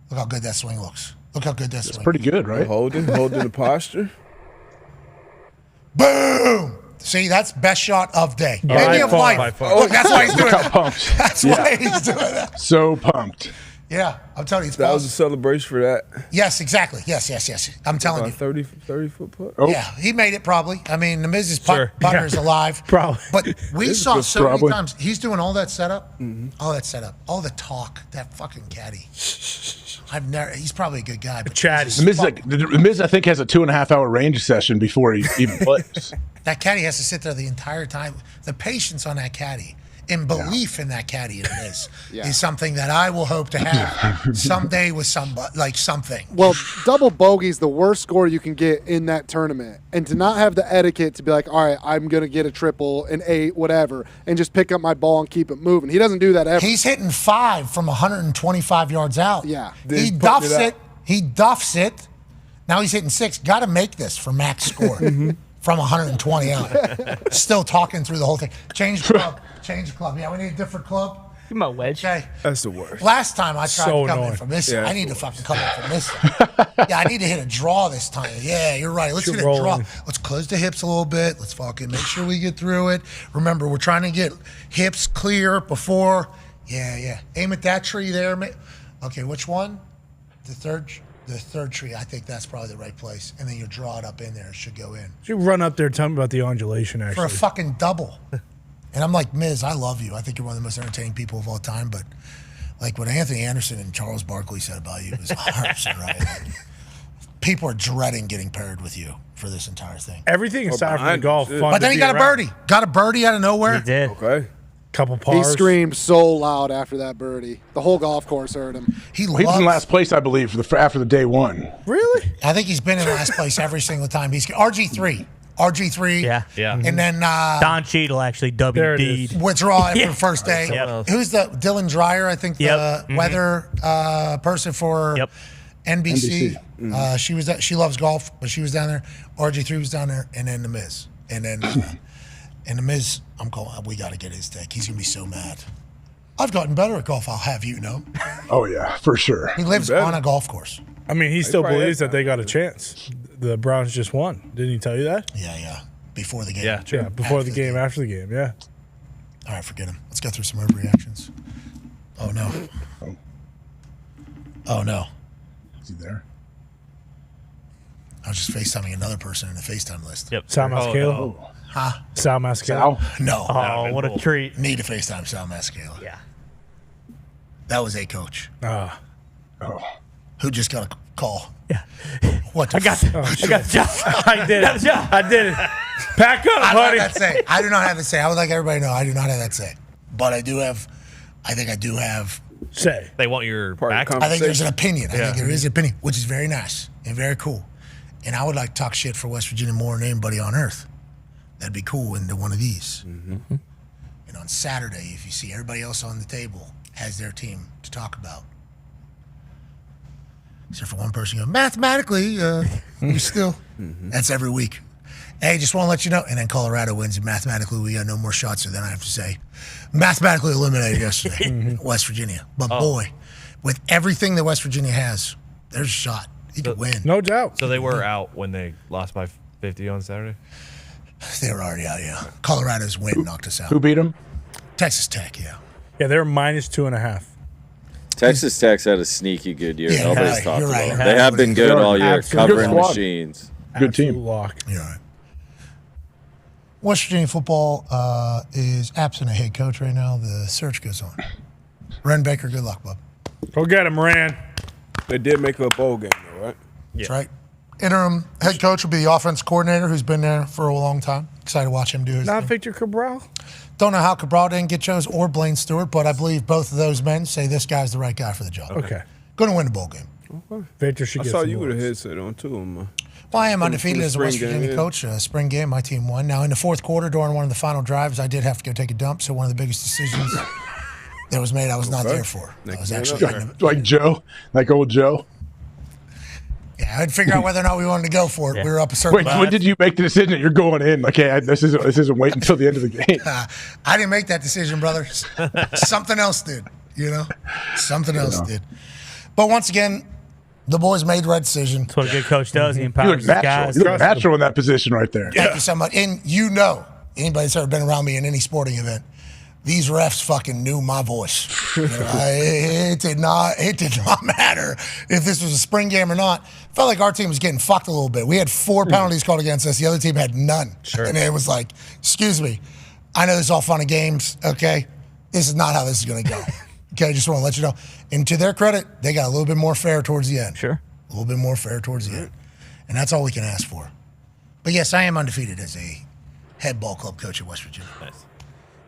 Look how good that swing looks. Look how good that swing. It's pretty good, right? Holding the posture. Boom! See, that's best shot of day. By Maybe of far, life. by far. Look, that's why he's doing Look how that. pumped. That's why he's doing that. So pumped. Yeah, I'm telling you, it's That was a possible. celebration for that. Yes, exactly. Yes. I'm telling you. 30 foot putt. Oh. Yeah, he made it probably. I mean, the Miz's Sure. putter is alive. Probably. But we This is saw good. so Probably. many times. He's doing all that setup. All that setup. All the talk. That fucking caddy. He's probably a good guy. But Chatty. The Miz, I think, has a 2.5 hour range session before he even plays. that caddy has to sit there the entire time. The patience on that caddy and belief in that caddy is something that I will hope to have someday with somebody, like something. Well, double bogey's the worst score you can get in that tournament. And to not have the etiquette to be like, all right, I'm going to get a triple, an 8, whatever, and just pick up my ball and keep it moving. He doesn't do that ever. He's hitting 5 from 125 yards out. Yeah. He duffs it. He duffs it. Now he's hitting 6. Got to make this for max score from 120 out. Still talking through the whole thing. Change club. Change club. Yeah, we need a different club. Give him a wedge. Okay. That's the worst. Last time I tried So to come annoying. in from this Yeah, side. I need to fucking come in from this side. Yeah, I need to hit a draw this time. Yeah, you're right. Let's You're hit a draw. rolling. Let's close the hips a little bit. Let's fucking make sure we get through it. Remember, we're trying to get hips clear before Yeah. Aim at that tree there. Okay, which one? The third tree. I think that's probably the right place. And then you draw it up in there. It should go in. You run up there and tell me about the undulation, actually. For a fucking double. And I'm like, Miz, I love you. I think you're one of the most entertaining people of all time. But like what Anthony Anderson and Charles Barkley said about you was 100% right. Like, people are dreading getting paired with you for this entire thing. Everything aside from the golf. But then he got a birdie. Got a birdie out of nowhere. He did. Okay. Couple He pars. screamed so loud after that birdie. The whole golf course heard him. He was in last place, I believe, after the day one. Really? I think he's been in last place every single time. He's RG3. Yeah. And then Don Cheadle actually WD'd. withdraw after the first day. Yep. Who's the Dylan Dreyer? I think the Yep. weather person for NBC. She loves golf, but she was down there. RG3 was down there, and then the Miz, and then the Miz. I'm calling. We got to get his take. He's gonna be so mad. I've gotten better at golf. I'll have you know. Oh yeah, for sure. He lives on a golf course. I mean, he still believes that they got a chance. The Browns just won. Didn't he tell you that? Yeah. Before the game. Yeah, before the game, after the game, yeah. All right, forget him. Let's go through some overreactions. Oh, no. Oh, no. Is he there? I was just FaceTiming another person in the FaceTime list. Yep. Sal Mascala? no. Huh? Sal Mascala? No. Oh, what a treat. Need to FaceTime Sal Mascala. Yeah. That was a coach. Oh. Who just got a call. Yeah. What the I got the job. I did it. I did it. Pack up, I buddy. don't have that say. I do not have that say. I would like everybody to know I do not have that say. But I think I do have say. They want your back. I think there's an opinion. I Yeah. think there is an opinion, which is very nice and very cool. And I would like to talk shit for West Virginia more than anybody on earth. That'd be cool into one of these. Mm-hmm. And on Saturday, if you see everybody else on the table has their team to talk about. Except for one person going, mathematically, we still. That's every week. Hey, just want to let you know. And then Colorado wins, and mathematically, we got no more shots. So then I have to say, mathematically eliminated yesterday, West Virginia. But boy, with everything that West Virginia has, there's a shot. He could win. No doubt. So they were out when they lost by 50 on Saturday? They were already out, yeah. Colorado's win knocked us out. Who beat them? Texas Tech, yeah. Yeah, they were -2.5. Texas Tech's had a sneaky good year. Yeah, Nobody's talked you're about right. them. They have been good all year, Absolute covering squad. machines. Good team. Lock. You're right. West Virginia football is absent a head coach right now. The search goes on. Ren Baker, good luck, bub. Go get him, Rand. They did make a bowl game, though, right? That's right. Interim head coach will be the offense coordinator who's been there for a long time. Excited to watch him do his Not thing. Victor Cabral. Don't know how Cabral didn't get chose or Blaine Stewart, but I believe both of those men say this guy's the right guy for the job. Okay. Going to win the bowl game. Victor should I get saw some you with a awards. headset on, too. Well, I am From undefeated the as a West spring game, Virginia yeah. coach. Spring game, my team won. Now, in the fourth quarter, during one of the final drives, I did have to go take a dump. So one of the biggest decisions that was made, I was not there for. I was actually Like Joe, like old Joe. I had to figure out whether or not we wanted to go for it. We were up a certain Wait, when did you make the decision that you're going in? Like, hey, this isn't wait until the end of the game. I didn't make that decision, brother. Something else did, Something else did. But once again, the boys made the right decision. That's what a good coach does. He You empowers look his natural. guys. You look natural in that position right there. Thank you so much. And anybody that's ever been around me in any sporting event, these refs fucking knew my voice. It did not matter if this was a spring game or not. Felt like our team was getting fucked a little bit. We had 4 penalties called against us. The other team had none. Sure. And it was like, excuse me, I know this is all fun and games, okay? This is not how this is going to go. Okay, I just want to let you know. And to their credit, they got a little bit more fair towards the end. Sure. A little bit more fair towards the end. And that's all we can ask for. But yes, I am undefeated as a head ball club coach at West Virginia. Nice.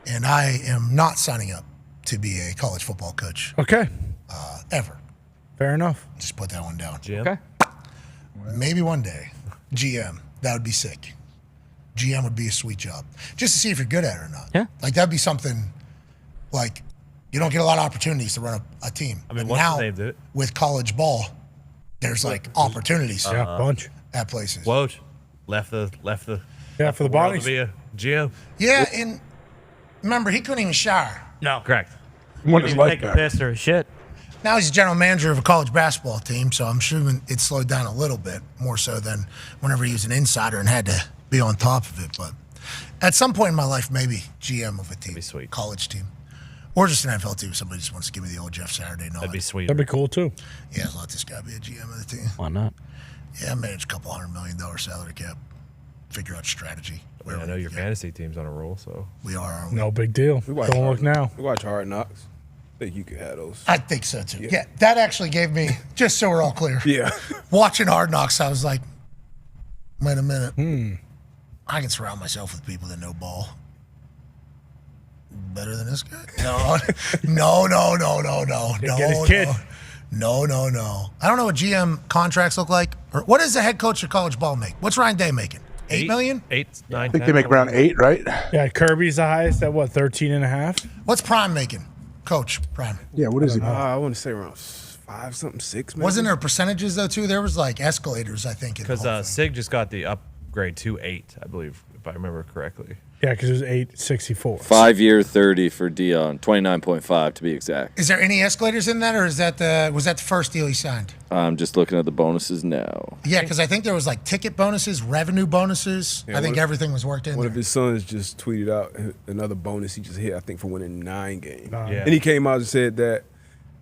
And I am not signing up to be a college football coach Okay. ever. Fair enough. Just put that one down. GM? Okay. Maybe one day. GM. That would be sick. GM would be a sweet job. Just to see if you're good at it or not. Yeah. Like, that'd be something, like, you don't get a lot of opportunities to run a team. I mean, But what's now, his name did it? with college ball, there's, like, opportunities Yeah, bunch. at places. Woj left the Yeah, for the world bodies. to be a GM. Yeah, and remember, he couldn't even shower. No. Correct. When his Even life take a back. piss or a shit. Now he's a general manager of a college basketball team, so I'm assuming it slowed down a little bit, more so than whenever he was an insider and had to be on top of it. But at some point in my life, maybe GM of a team, Be sweet. college team. Or just an NFL team. Somebody just wants to give me the old Jeff Saturday nod. That'd be sweet. That'd be cool too. Yeah, let this guy be a GM of the team. Why not? Yeah, manage a couple $100 million salary cap. Figure out strategy. I know your fantasy team's on a roll, so we are. Aren't we? No big deal. Don't look now. We watch Hard Knocks. I think you could have those. I think so too. Yeah, that actually gave me, just so we're all clear. Yeah. Watching Hard Knocks, I was like, wait a minute. I can surround myself with people that know ball better than this guy. No. Get his kid. No. I don't know what GM contracts look like. Or what does the head coach of college ball make? What's Ryan Day making? $8 million? 8, 9, I think they make around 8, right? Yeah, Kirby's the highest at what, 13.5? What's Prime making? Coach Prime. Yeah, what is he? I want to say around 5 something, 6 maybe. Wasn't there percentages though too? There was like escalators, I think. because Sig just got the upgrade to 8, I believe, if I remember correctly. Yeah, because it was 864. 5-year 30 for Dahn, 29.5 to be exact. Is there any escalators in that, or was that the first deal he signed? I'm just looking at the bonuses now. Yeah, because I think there was like ticket bonuses, revenue bonuses. Yeah, I think everything was worked in. One there. of his sons just tweeted out another bonus he just hit, I think, for winning 9 games. Yeah. And he came out and said that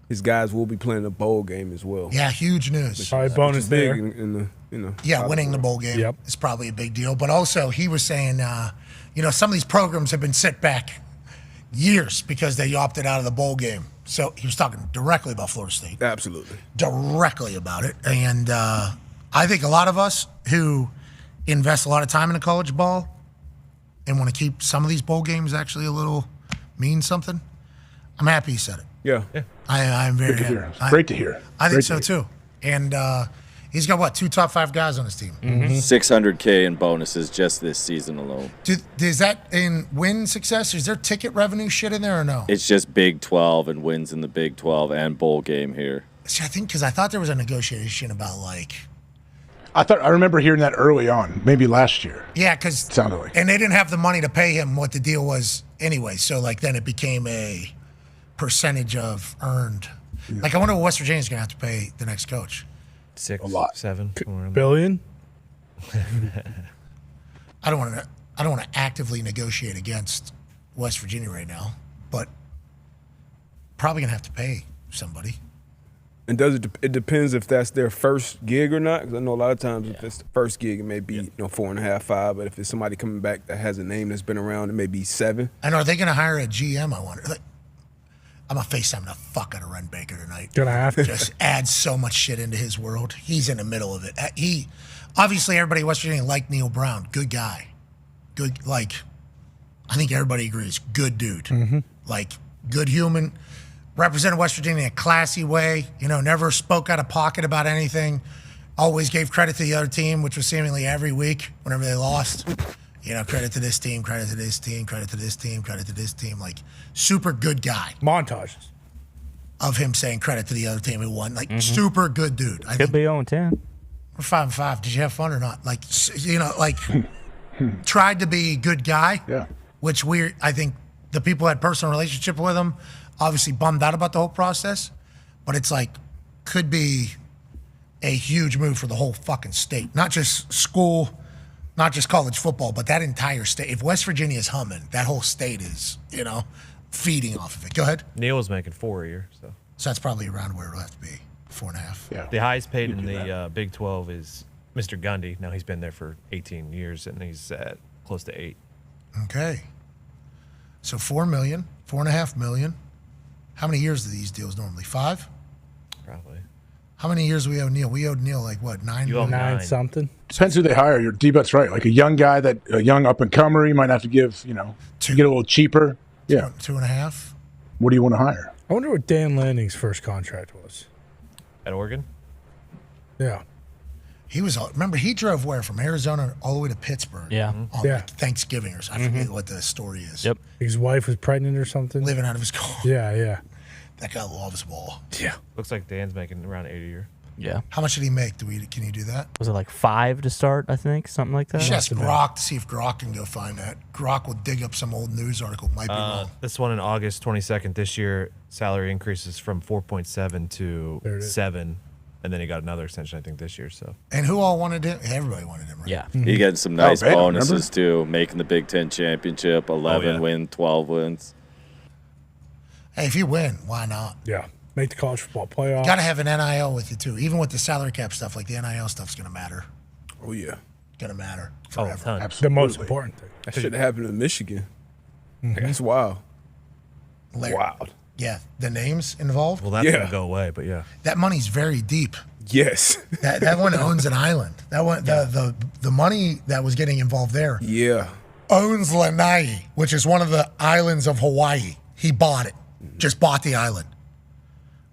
his guys will be playing a bowl game as well. Yeah, huge news. Probably bonus big there. in the Yeah, winning the bowl game is probably a big deal. But also, he was saying, some of these programs have been set back years because they opted out of the bowl game. So he was talking directly about Florida State. Absolutely. Directly about it. And I think a lot of us who invest a lot of time into college ball and want to keep some of these bowl games actually a little mean something, I'm happy he said it. Yeah. I'm very Good to happy. hear. It's great to hear. I think Great so to hear. too. And he's got 2 top 5 guys on his team. $600K in bonuses just this season alone. Is that in win success? Is there ticket revenue shit in there or no? It's just Big 12 and wins in the Big 12 and bowl game here. See, I thought there was a negotiation about I remember hearing that early on, maybe last year. Yeah, because Sounded like. and they didn't have the money to pay him what the deal was anyway. So then it became a percentage of earned. Yeah. I wonder what West Virginia's going to have to pay the next coach. 6, A lot. 7 billion. I don't want to actively negotiate against West Virginia right now, but probably going to have to pay somebody. And it depends if that's their first gig or not? Because I know a lot of times if it's the first gig, it may be 4.5, 5. But if it's somebody coming back that has a name that's been around, it may be 7. And are they going to hire a GM? I wonder. I'm going to FaceTime the fuck out of Ren Baker tonight. Gonna have to. Just adds so much shit into his world. He's in the middle of it. Obviously, everybody in West Virginia liked Neil Brown. Good guy. Good, I think everybody agrees. Good dude. Good human. Represented West Virginia in a classy way. Never spoke out of pocket about anything. Always gave credit to the other team, which was seemingly every week whenever they lost. Credit to this team, credit to this team, credit to this team, credit to this team. Super good guy. Montages of him saying credit to the other team who won. Super good dude. I Could be 0-10. We're 5-5. Did you have fun or not? Tried to be a good guy. Yeah. Which I think the people who had personal relationship with him obviously bummed out about the whole process. But it's could be a huge move for the whole fucking state. Not just school, not just college football, but that entire state. If West Virginia is humming, that whole state is, feeding off of it. Go ahead. Neil was making 4 a year, so that's probably around where it'll have to be, 4.5. Yeah. the highest paid in the Big 12 is Mr. Gundy. Now he's been there for 18 years, and he's at close to 8. Okay. So $4 million, $4.5 million. How many years do these deals normally? 5? Probably. How many years do we owe Neil? We owed Neil 9? You owe 9 something. Depends who they hire. Your D-But's right. A young guy, a young up-and-comer, you might have to give, to get a little cheaper. Yeah. 2.5. What do you want to hire? I wonder what Dan Lanning's first contract was. At Oregon? Yeah. He was, remember, he drove where? From Arizona all the way to Pittsburgh. Yeah. On Thanksgiving or something. I forget what the story is. Yep. His wife was pregnant or something. Living out of his car. Yeah. That guy loves ball. Yeah. Looks like Dan's making around 8 a year. Yeah. How much did he make? Can you do that? Was it 5 to start, I think? Something like that? You should ask Grok to see if Grok can go find that. Grok will dig up some old news article. Might be wrong. This one in August 22nd this year, salary increases from 4.7 to 7, and then he got another extension, I think, this year. So. And who all wanted him? Everybody wanted him, right? Yeah. He getting some nice Baylor, bonuses, too. Making the Big Ten championship, 11 wins, 12 wins. Hey, if you win, why not? Yeah. Make the college football playoff. Got to have an NIL with you, too. Even with the salary cap stuff, like the NIL stuff's going to matter. Oh, yeah. Going to matter. Oh, a ton. Absolutely. The most important thing. That should have happened in Michigan. That's wild. Wild. Yeah, the names involved. Well, that's gonna go away, but yeah. That money's very deep. Yes. That one owns an island. That one, the money that was getting involved there. Yeah. Owns Lanai, which is one of the islands of Hawaii. He bought it. Just bought the island.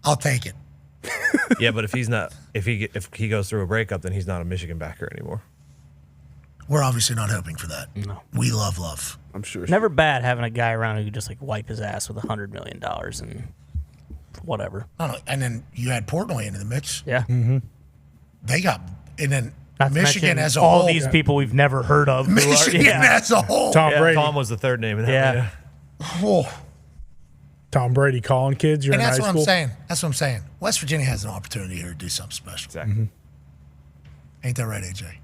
I'll take it. Yeah, but if he goes through a breakup, then he's not a Michigan backer anymore. We're obviously not hoping for that. No. We love. I'm sure. It's never bad having a guy around who could just like wipe his ass with $100 million and whatever. And then you had Portnoy into the mix. Yeah. Mm-hmm. They got, and then Not to Michigan mention as a all whole. these people we've never heard of. who are- Michigan as a whole. Tom Brady. Tom was the third name in that. Yeah. Oh. Tom Brady calling kids. You're And in that's high what school. I'm saying. That's what I'm saying. West Virginia has an opportunity here to do something special. Exactly. Ain't that right, AJ?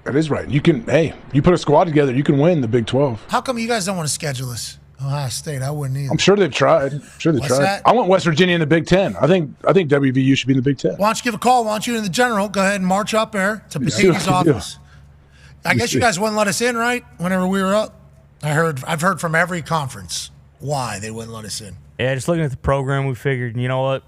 That is right. You put a squad together, you can win the Big 12. How come you guys don't want to schedule this? Ohio State, I wouldn't either. I'm sure they've tried. What's that? I want West Virginia in the Big 10. I think WVU should be in the Big 10. Why don't you give a call? Why don't you in the general go ahead and march up there to Patini's office? I guess you guys wouldn't let us in, right? Whenever we were up, I've heard from every conference why they wouldn't let us in. Yeah, just looking at the program, we figured, you know what?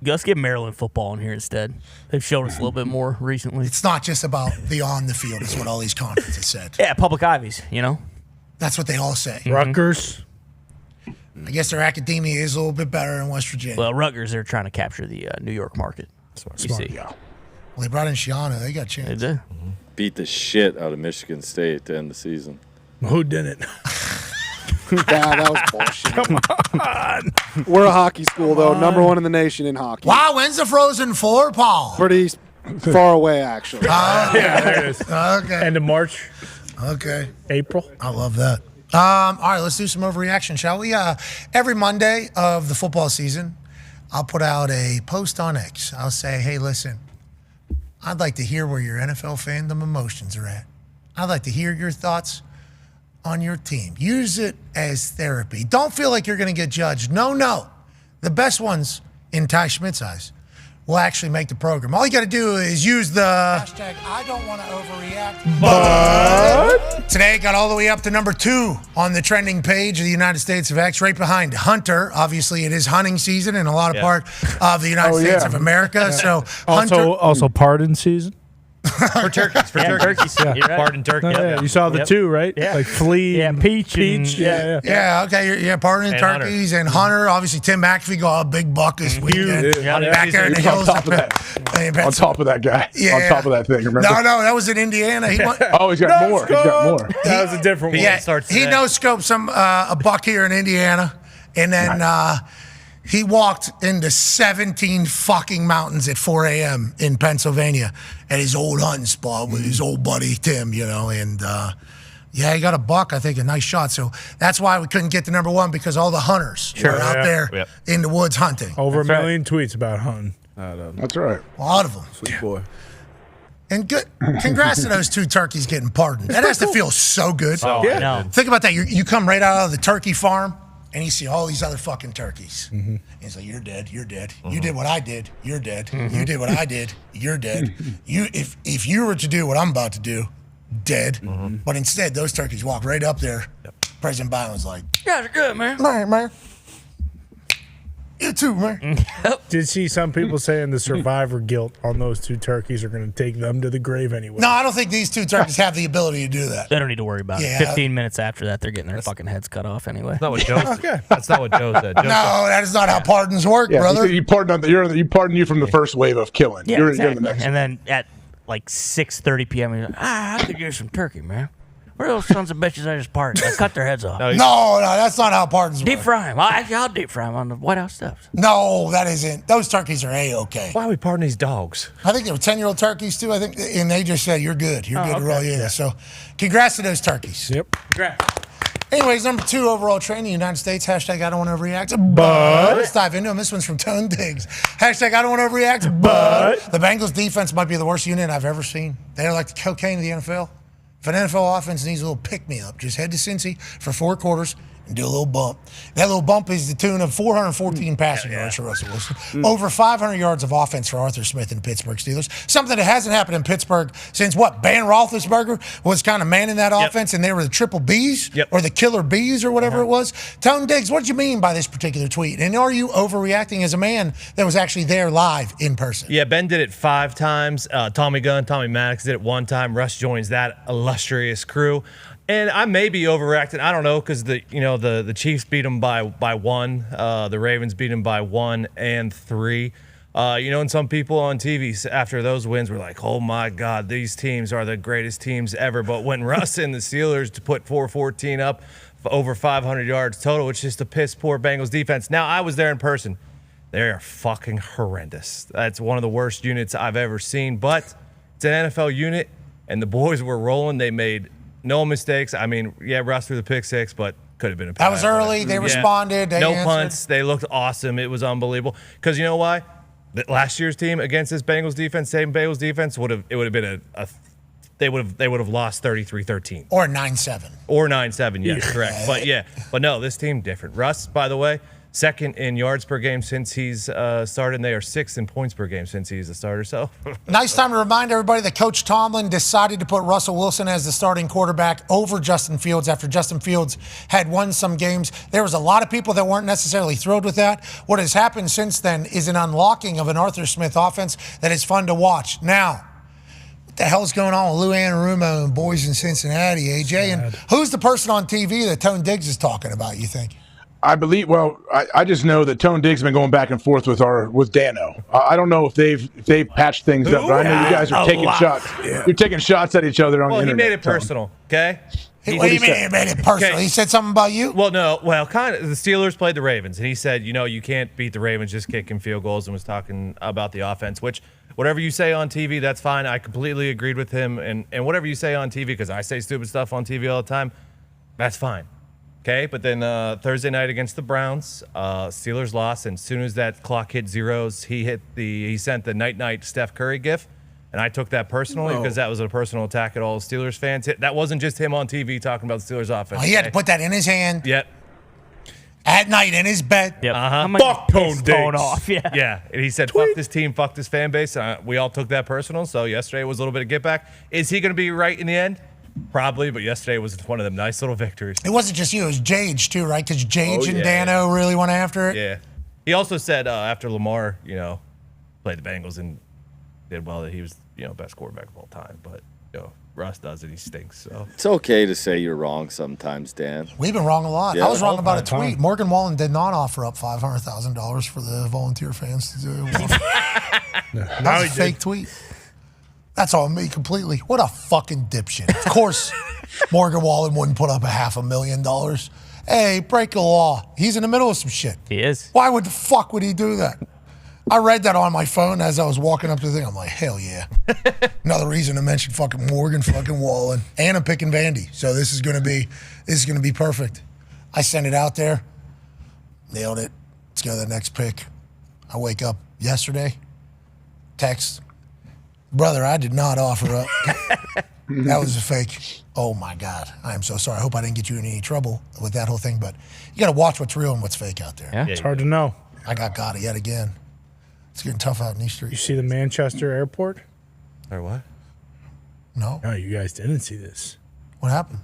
Let's get Maryland football in here instead. They've showed us a little bit more recently. It's not just about the on the field, is what all these conferences said. Yeah, public Ivies, you know? That's what they all say. Rutgers. I guess their academia is a little bit better in West Virginia. Well, Rutgers, they're trying to capture the New York market. You see. Yeah. Well, they brought in Shiana. They got a chance. They did. Beat the shit out of Michigan State to end the season. Who didn't? Yeah, that was bullshit. Come on. We're a hockey school, though. Number one in the nation in hockey. Wow, when's the Frozen Four, Paul? Pretty far away, actually. Yeah, there it is. Okay. End of March. Okay. April. I love that. All right, let's do some overreaction, shall we? Every Monday of the football season, I'll put out a post on X. I'll say, hey, listen, I'd like to hear where your NFL fandom emotions are at. I'd like to hear your thoughts on your team. Use it as therapy. Don't feel like you're going to get judged. No. The best ones, in Ty Schmidt's eyes, will actually make the program. All you got to do is use the hashtag I don't want to overreact. But today got all the way up to number 2 on the trending page of the United States of X, right behind Hunter. Obviously, it is hunting season in a lot of part of the United States of America. Yeah. So Hunter, also pardon season. For turkeys. Yeah. You're right. Pardon turkey. You saw the two, right? Yeah. Like flea and peach. Yeah, okay. You're pardoning turkeys and Hunter. Obviously, Tim McAfee got a big buck this weekend. Back there in the hills. On top of that guy. Yeah. On top of that thing, remember? No, that was in Indiana. He won. Oh, he's got more. That was a different one. Yeah, he no-scoped a buck here in Indiana, and then he walked into 17 fucking mountains at 4 a.m. in Pennsylvania at his old hunting spot with his old buddy Tim, and he got a buck, I think, a nice shot. So that's why we couldn't get to number 1, because all the hunters were out there in the woods hunting. Over a million tweets about hunting. That's right. A lot of them. Sweet boy. And good. Congrats to those 2 turkeys getting pardoned. That has to feel so good. Think about that. You come right out of the turkey farm, and you see all these other fucking turkeys. And it's like, you're dead, you're dead. You did what I did, you're dead. You did what I did, you're dead. If you were to do what I'm about to do, dead. But instead, those turkeys walk right up there. President Biden was like, You guys are good, man. all right, man. You too, man. Did see some people saying the survivor guilt on those 2 turkeys are going to take them to the grave anyway. No, I don't think these 2 turkeys have the ability to do that. They don't need to worry about it. 15 minutes after that, they're getting their fucking heads cut off anyway. That's not what Joe said. That's not what Joe said. No, that is not how pardons work, brother. You pardon you from the first wave of killing. Yeah, You're exactly. the next. And then at like 6:30 p.m., he's like, I could use some turkey, man. Where are those sons of bitches I just pardoned? I cut their heads off. No, that's not how pardons work. Deep fry them. I'll deep fry them on the White House steps. No, that isn't. Those turkeys are A-okay. Why are we pardoning these dogs? I think they were 10-year-old turkeys, too, and they just said, you're good. You're good to roll. Yeah. So congrats to those turkeys. Yep. Congrats. Anyways, number 2 overall trend in the United States. Hashtag I don't want to overreact. But let's dive into them. This one's from Tone Diggs. Hashtag I don't want to overreact. But the Bengals defense might be the worst unit I've ever seen. They're like the cocaine of the NFL. If an NFL offense needs a little pick-me-up, just head to Cincy for 4 quarters Do a little bump. That little bump is the tune of 414 passing yards for Russell Wilson. Over 500 yards of offense for Arthur Smith and the Pittsburgh Steelers. Something that hasn't happened in Pittsburgh since Ben Roethlisberger was kind of manning that offense, and they were the triple Bs or the killer Bs or whatever it was. Tone Diggs, what did you mean by this particular tweet? And are you overreacting as a man that was actually there live in person? Yeah, Ben did it 5 times. Tommy Maddox did it 1 time. Russ joins that illustrious crew. And I may be overreacting. I don't know, because the Chiefs beat them by 1. The Ravens beat them by 1 and 3. And some people on TV after those wins were like, "Oh my God, these teams are the greatest teams ever." But when Russ and the Steelers to put 414 up, over 500 yards total, it's just a piss poor Bengals defense. Now I was there in person. They are fucking horrendous. That's one of the worst units I've ever seen. But it's an NFL unit, and the boys were rolling. They made no mistakes. I mean, Russ threw the pick 6, but could have been a pick. That was early. They responded. They no answered. punts. They looked awesome. It was unbelievable. Because you know why? Last year's team against this Bengals defense, same Bengals defense, would have been they would have lost 33-13 or 9-7 or 9-7. Yes, correct. But no, this team different. Russ, by the way, 2nd in yards per game since he's started, and they are 6th in points per game since he's a starter. So nice time to remind everybody that Coach Tomlin decided to put Russell Wilson as the starting quarterback over Justin Fields after Justin Fields had won some games. There was a lot of people that weren't necessarily thrilled with that. What has happened since then is an unlocking of an Arthur Smith offense that is fun to watch. Now, what the hell's going on with Lou Anarumo and boys in Cincinnati, AJ? And who's the person on TV that Tone Diggs is talking about, you think? I believe. Well, I just know that Tone Diggs has been going back and forth with Dano. I don't know if they've patched things up, but I know you guys are taking shots. Yeah. You're taking shots at each other on the internet. Well, he made it personal. Okay. What do you mean he made it personal? Okay. He said something about you? Well, no. Well, kind of. The Steelers played the Ravens, and he said, you can't beat the Ravens just kicking field goals, and was talking about the offense, which whatever you say on TV, that's fine. I completely agreed with him, and whatever you say on TV, because I say stupid stuff on TV all the time, that's fine. Okay, but then Thursday night against the Browns, Steelers lost, and as soon as that clock hit zeros, he sent the night Steph Curry gif, and I took that personally because that was a personal attack at all Steelers fans. That wasn't just him on TV talking about the Steelers offense. Oh, he had to put that in his hand. Yep. At night in his bed. Yep. Fuck Tone Diggs. Off, yeah. Yeah, and he said, "Fuck this team, fuck this fan base." We all took that personal. So yesterday was a little bit of get back. Is he going to be right in the end? Probably, but yesterday was one of them nice little victories. It wasn't just you; it was Jage too, right? Because Jage and Dano really went after it. Yeah. He also said after Lamar, played the Bengals and did well, that he was, best quarterback of all time. But Russ does it; he stinks. So it's okay to say you're wrong sometimes, Dan. We've been wrong a lot. Yeah, I was wrong about a tweet. Morgan Wallen did not offer up $500,000 for the volunteer fans to do. That was a fake tweet. That's on me completely. What a fucking dipshit. Of course, Morgan Wallen wouldn't put up $500,000. Hey, break the law. He's in the middle of some shit. He is. Why would the fuck would he do that? I read that on my phone as I was walking up to the thing. I'm like, hell yeah. Another reason to mention fucking Morgan fucking Wallen. And I'm picking Vandy. So this is gonna be perfect. I sent it out there. Nailed it. Let's go to the next pick. I wake up yesterday. Text. Brother, I did not offer up. That was a fake. Oh, my God. I am so sorry. I hope I didn't get you in any trouble with that whole thing. But you got to watch what's real and what's fake out there. Yeah, it's hard to know. I got it yet again. It's getting tough out in these streets. You see the Manchester airport? Or what? No. No, you guys didn't see this. What happened?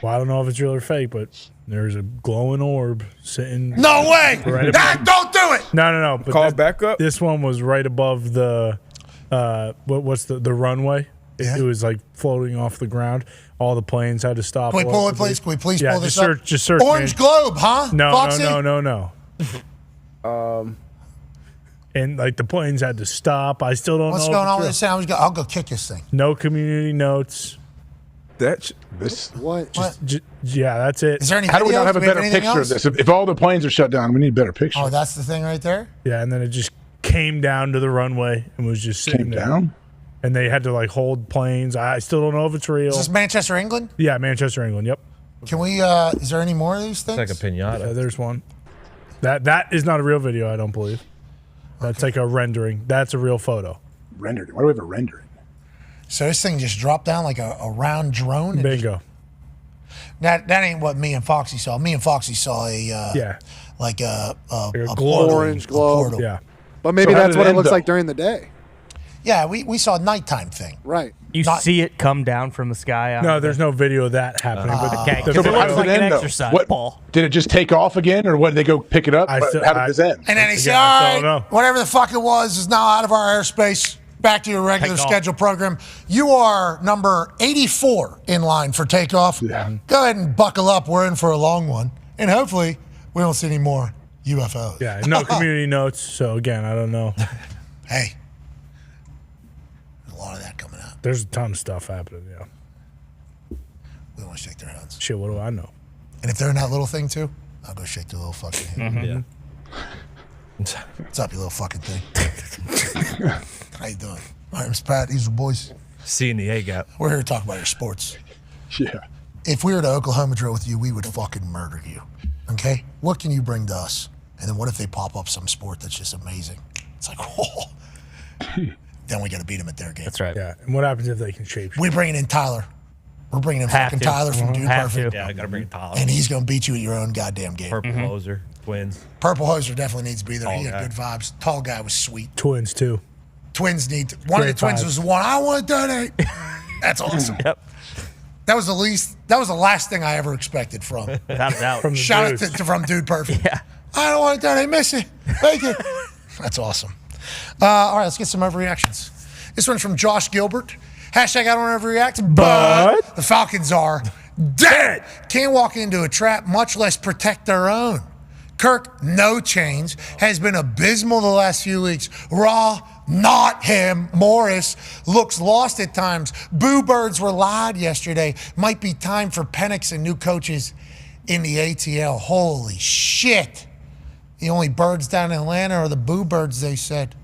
Well, I don't know if it's real or fake, but there's a glowing orb sitting. No way! Right don't do it! No. But Call back up? This one was right above the... what's the runway? It was like floating off the ground. All the planes had to stop. Can we pull it, please? Can we please pull this up? Just search. Orange Globe, huh? No. Um, And like the planes had to stop. I still don't What's know. going on with this sound? I'll go kick this thing. No community notes. What? Yeah, that's it. Is there any How do we not have a videos? Do we have better anything picture else? of this? If all the planes are shut down, we need a better picture. Oh, that's the thing right there? Yeah, and then it just came down to the runway and was just sitting there. Down? And they had to like hold planes. I still don't know if it's real. Is this Manchester, England? Yeah, Manchester, England. Yep. Can we? Is there any more of these things? It's like a pinata. Yeah, there's one. That is not a real video, I don't believe. That's like a rendering. That's a real photo. Rendered. Why do we have a rendering? So this thing just dropped down like a round drone? Bingo. That ain't what me and Foxy saw. Me and Foxy saw a orange glow. portal. Yeah. But maybe that's what it looks like during the day. Yeah, we saw a nighttime thing. Right. You see it come down from the sky. No, there's no video of that happening. But Okay, the because it video- looks like an exercise ball. Did it just take off again, or what? Did they go pick it up? How did this end? And then he said, Again, I all don't know. right, whatever the fuck it was is now out of our airspace. Back to your regular Take off. schedule program. You are number 84 in line for takeoff. Yeah. Go ahead and buckle up. We're in for a long one. And hopefully we don't see any more UFOs. Yeah, no community notes. So again, I don't know. Hey, there's a lot of that coming out. There's a ton of stuff happening. Yeah. We want to shake their hands. Shit, what do I know? And if they're in that little thing too, I'll go shake their little fucking hand. Yeah. What's up, you little fucking thing? How you doing? My name's Pat. These are boys. Seeing the A gap. We're here to talk about your sports. Yeah. If we were to Oklahoma drill with you, we would fucking murder you. Okay? What can you bring to us? And then what if they pop up some sport that's just amazing? It's like, oh. Then we got to beat them at their game. That's right. Yeah. And what happens if they can shape? We're bringing in Tyler. We're bringing in Have fucking to. Tyler from Dude Have Perfect. to. Yeah, I got to bring Tyler. And he's going to beat you at your own goddamn game. Purple Hoser, Twins. Purple Hoser definitely needs to be there. Tall He had guy. good vibes. Tall guy was sweet. Twins too. Twins need to, one of the Great twins vibes. was the one I want to donate. That's awesome. Yep. That was the last thing I ever expected from. Without a doubt. From the Shout out dudes. from Dude Perfect. Yeah. I don't want to donate, miss it. Thank you. That's awesome. All right, let's get some overreactions. This one's from Josh Gilbert. Hashtag I don't overreact, but the Falcons are dead. Can't walk into a trap, much less protect their own. Kirk, no change, has been abysmal the last few weeks. Raw, not him. Morris looks lost at times. Boo birds were loud yesterday. Might be time for Penix and new coaches in the ATL. Holy shit. The only birds down in Atlanta are the boo birds, they said.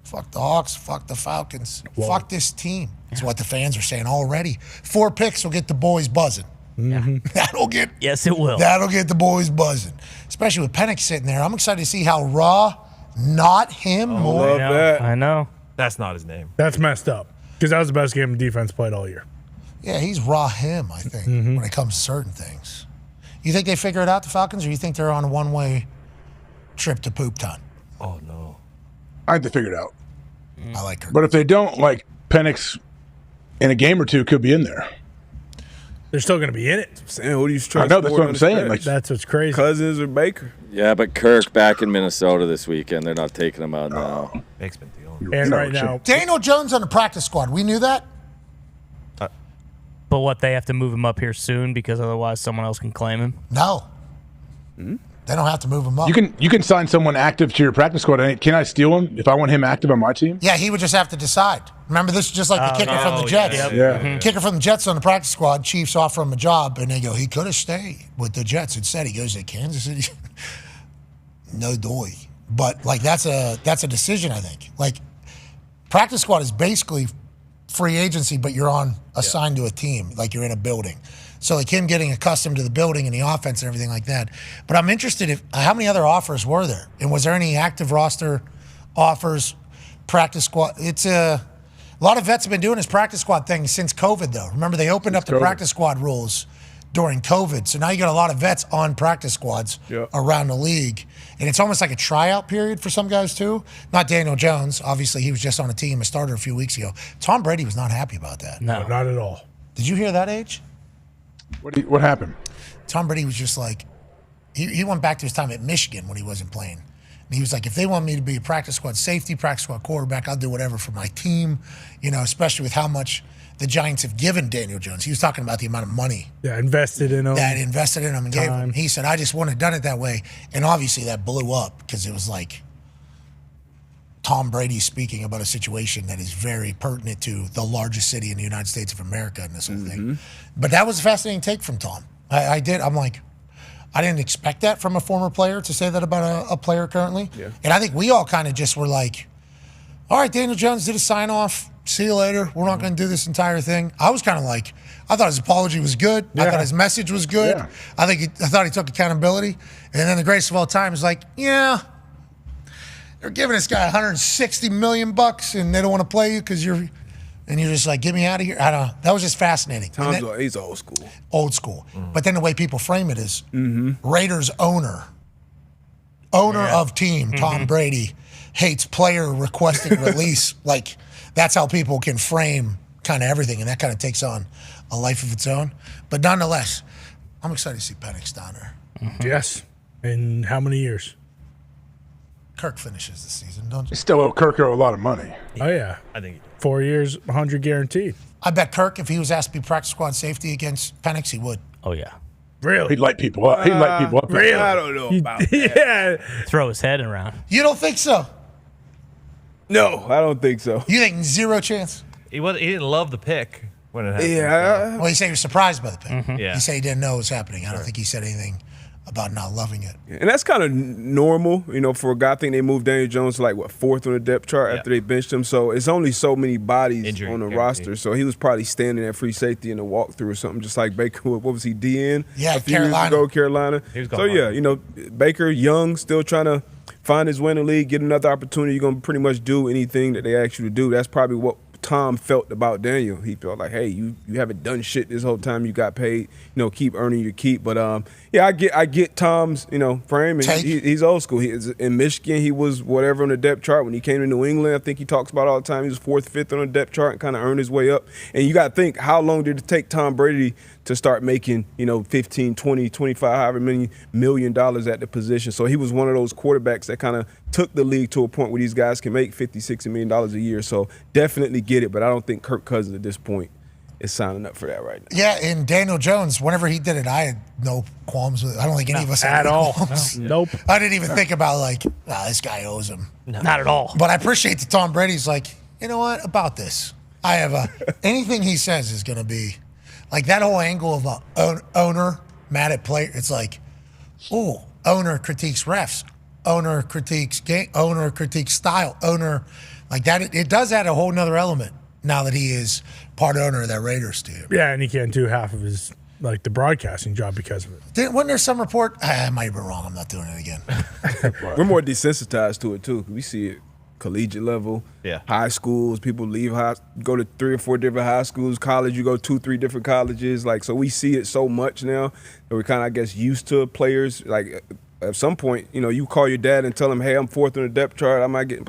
Fuck the Hawks, fuck the Falcons, fuck this team. That's what the fans are saying already. 4 picks will get the boys buzzing. That'll get Yes, it will. That'll get the boys buzzing. Especially with Penix sitting there. I'm excited to see how Raw, not him, more. Love that. I know. That's not his name. That's messed up because that was the best game of defense played all year. Yeah, he's Raw him, I think, when it comes to certain things. You think they figure it out, the Falcons, or you think they're on a one-way trip to poop time? Oh, no. I had to figure it out. I like Kirk. But if they don't, like, Penix in a game or two could be in there. They're still going to be in it. Saying, who do you trust? I know, that's more what on I'm the saying. stretch? Like, That's what's crazy. Cousins or Baker? Yeah, but Kirk back in Minnesota this weekend. They're not taking him out now. Makes me deal. And No, right now, Daniel Jones on the practice squad. We knew that? But what, they have to move him up here soon because otherwise someone else can claim him? No. They don't have to move him up. you can sign someone active to your practice squad. Can I steal him if I want him active on my team? Yeah, he would just have to decide. Remember, this is just like the kicker from the Jets. Yeah. Kicker from the Jets on the practice squad. Chiefs offer him a job, and they go, he could have stayed with the Jets. Instead, he goes to Kansas City. No doy. But, like, that's a decision, I think. Like, practice squad is basically free agency, but you're assigned to a team, like you're in a building. So, like, him getting accustomed to the building and the offense and everything like that. But I'm interested how many other offers were there? And was there any active roster offers, practice squad? It's a lot of vets have been doing this practice squad thing since COVID, though. Remember, they opened up the practice squad rules during COVID. So now you got a lot of vets on practice squads around the league. And it's almost like a tryout period for some guys, too. Not Daniel Jones. Obviously, he was just on a team, a starter a few weeks ago. Tom Brady was not happy about that. no, not at all. Did you hear that, Age? What happened? Tom Brady was just like, he went back to his time at Michigan when he wasn't playing. And he was like, if they want me to be a practice squad safety, practice squad quarterback, I'll do whatever for my team, especially with how much the Giants have given Daniel Jones. He was talking about the amount of money Yeah, invested in him. that invested in him and gave him. He said, I just wouldn't have done it that way. And obviously that blew up because it was like Tom Brady speaking about a situation that is very pertinent to the largest city in the United States of America and this whole thing. But that was a fascinating take from Tom. I didn't expect that from a former player to say that about a player currently. Yeah. And I think we all kind of just were like, all right, Daniel Jones did a sign off. See you later. We're not going to do this entire thing. I was kind of like, I thought his apology was good. I thought his message was good. Yeah. I thought he took accountability. And then the greatest of all time is like, yeah, they're giving this guy $160 million and they don't want to play you because you're and you're just like, get me out of here. I don't know. That was just fascinating. He's old school. Old school. But then the way people frame it is Raiders owner of team, Tom Brady, hates player requesting release. Like, that's how people can frame kind of everything, and that kind of takes on a life of its own. But nonetheless, I'm excited to see Penix down there. Yes. In how many years? Kirk finishes the season, don't you? Still owe Kirk a lot of money. Oh, yeah. I think 4 years, 100 guaranteed. I bet Kirk, if he was asked to be practice squad safety against Penix, he would. Oh, yeah. Really? He'd light people up. Really? I don't know about that. Yeah. Throw his head around. You don't think so? No, I don't think so. You think zero chance? He didn't love the pick when it happened. Yeah. Well, he said he was surprised by the pick. Yeah. He said he didn't know it was happening. I don't think he said anything about not loving it. And that's kind of normal, for a guy. I think they moved Daniel Jones to fourth on the depth chart after they benched him. So it's only so many bodies on the roster. So he was probably standing at free safety in the walkthrough or something, just like Baker. What was he, DN? Yeah, a few years ago, Carolina. He was So yeah, Baker, young, still trying to find his way in the league, get another opportunity. You're gonna pretty much do anything that they ask you to do. That's probably what Tom felt about Daniel. He felt like, hey, you haven't done shit this whole time you got paid. Keep earning your keep. But yeah, I get Tom's frame. And he's old school. In Michigan, he was whatever on the depth chart. When he came to New England, I think he talks about all the time. He was fourth, fifth on the depth chart and kind of earned his way up. And you got to think, how long did it take Tom Brady to start making 15, 20, 25, however many million dollars at the position? So he was one of those quarterbacks that kind of took the league to a point where these guys can make $50, $60 million a year. So definitely get it, but I don't think Kirk Cousins at this point is signing up for that right now. Yeah, and Daniel Jones, whenever he did it, I had no qualms with it. I don't think any of us had at any all. qualms. Nope. I didn't even think about this guy owes him. No. Not at all. But I appreciate that Tom Brady's like, you know what, about this. I have anything he says is going to be like that whole angle of a owner mad at player. It's like, ooh, owner critiques refs. Owner critiques game. Owner critiques style. Owner, like that. It does add a whole nother element now that he is part owner of that Raiders team. Yeah, and he can't do half of his the broadcasting job because of it. Wasn't there some report? I might have been wrong. I'm not doing it again. We're more desensitized to it too. We see it collegiate level, high schools. People leave go to 3 or 4 different high schools. College, you go 2, 3 different colleges. So we see it so much now that we're kind of, I guess, used to players. At some point, you call your dad and tell him, hey, I'm fourth on the depth chart. I might get.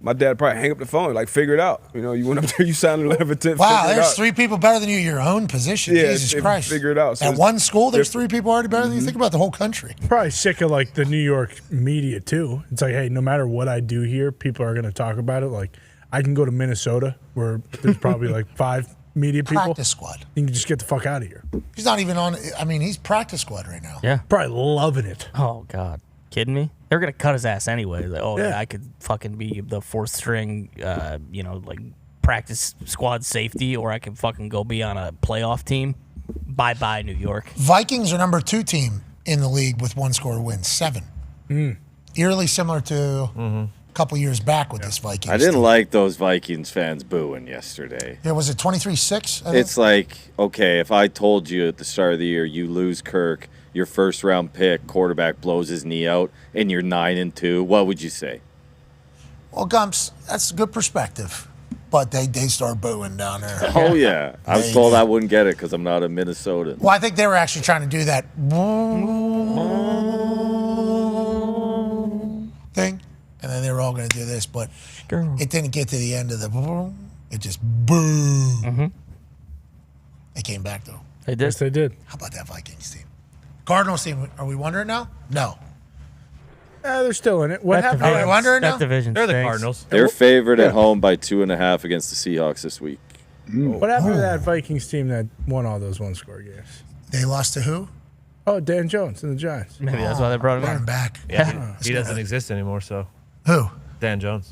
My dad probably hang up the phone, figure it out. You went up there, you signed 11 10. Wow, there's 3 people better than you your own position. Yeah, Jesus Christ. Figure it out. So at one school, there's 3 people already better than you. Think about the whole country. Probably sick of the New York media too. It's like, hey, no matter what I do here, people are going to talk about it. I can go to Minnesota where there's probably 5 media people. Practice squad. You can just get the fuck out of here. He's not even on. I mean, he's practice squad right now. Yeah. Probably loving it. Oh, God. Kidding me? They're going to cut his ass anyway. I could fucking be the 4th string, practice squad safety, or I could fucking go be on a playoff team. Bye-bye, New York. Vikings are number 2 team in the league with 1 score wins, 7. Eerily similar to a couple years back with this Vikings I didn't team. like those Vikings fans booing yesterday. Yeah, was it 23-6? It's like, okay, if I told you at the start of the year you lose Kirk, your first-round pick, quarterback blows his knee out, and you're 9-2, what would you say? Well, Gumps, that's a good perspective. But they start booing down there. Oh, yeah. I was told I wouldn't get it because I'm not a Minnesotan. Well, I think they were actually trying to do that thing, and then they were all going to do this, but it didn't get to the end of the it just boom. They came back, though. They did. Yes, they did. How about that Vikings team? Cardinals team, are we wondering now? No. They're still in it. What happened? Are we wondering now? Division They're the stinks. Cardinals. They're favored at home by 2.5 against the Seahawks this week. What happened to that Vikings team that won all those 1-score games? They lost to who? Oh, Dan Jones and the Giants. Maybe that's why they brought him in. Back. Yeah, he doesn't exist anymore, so. Who? Dan Jones.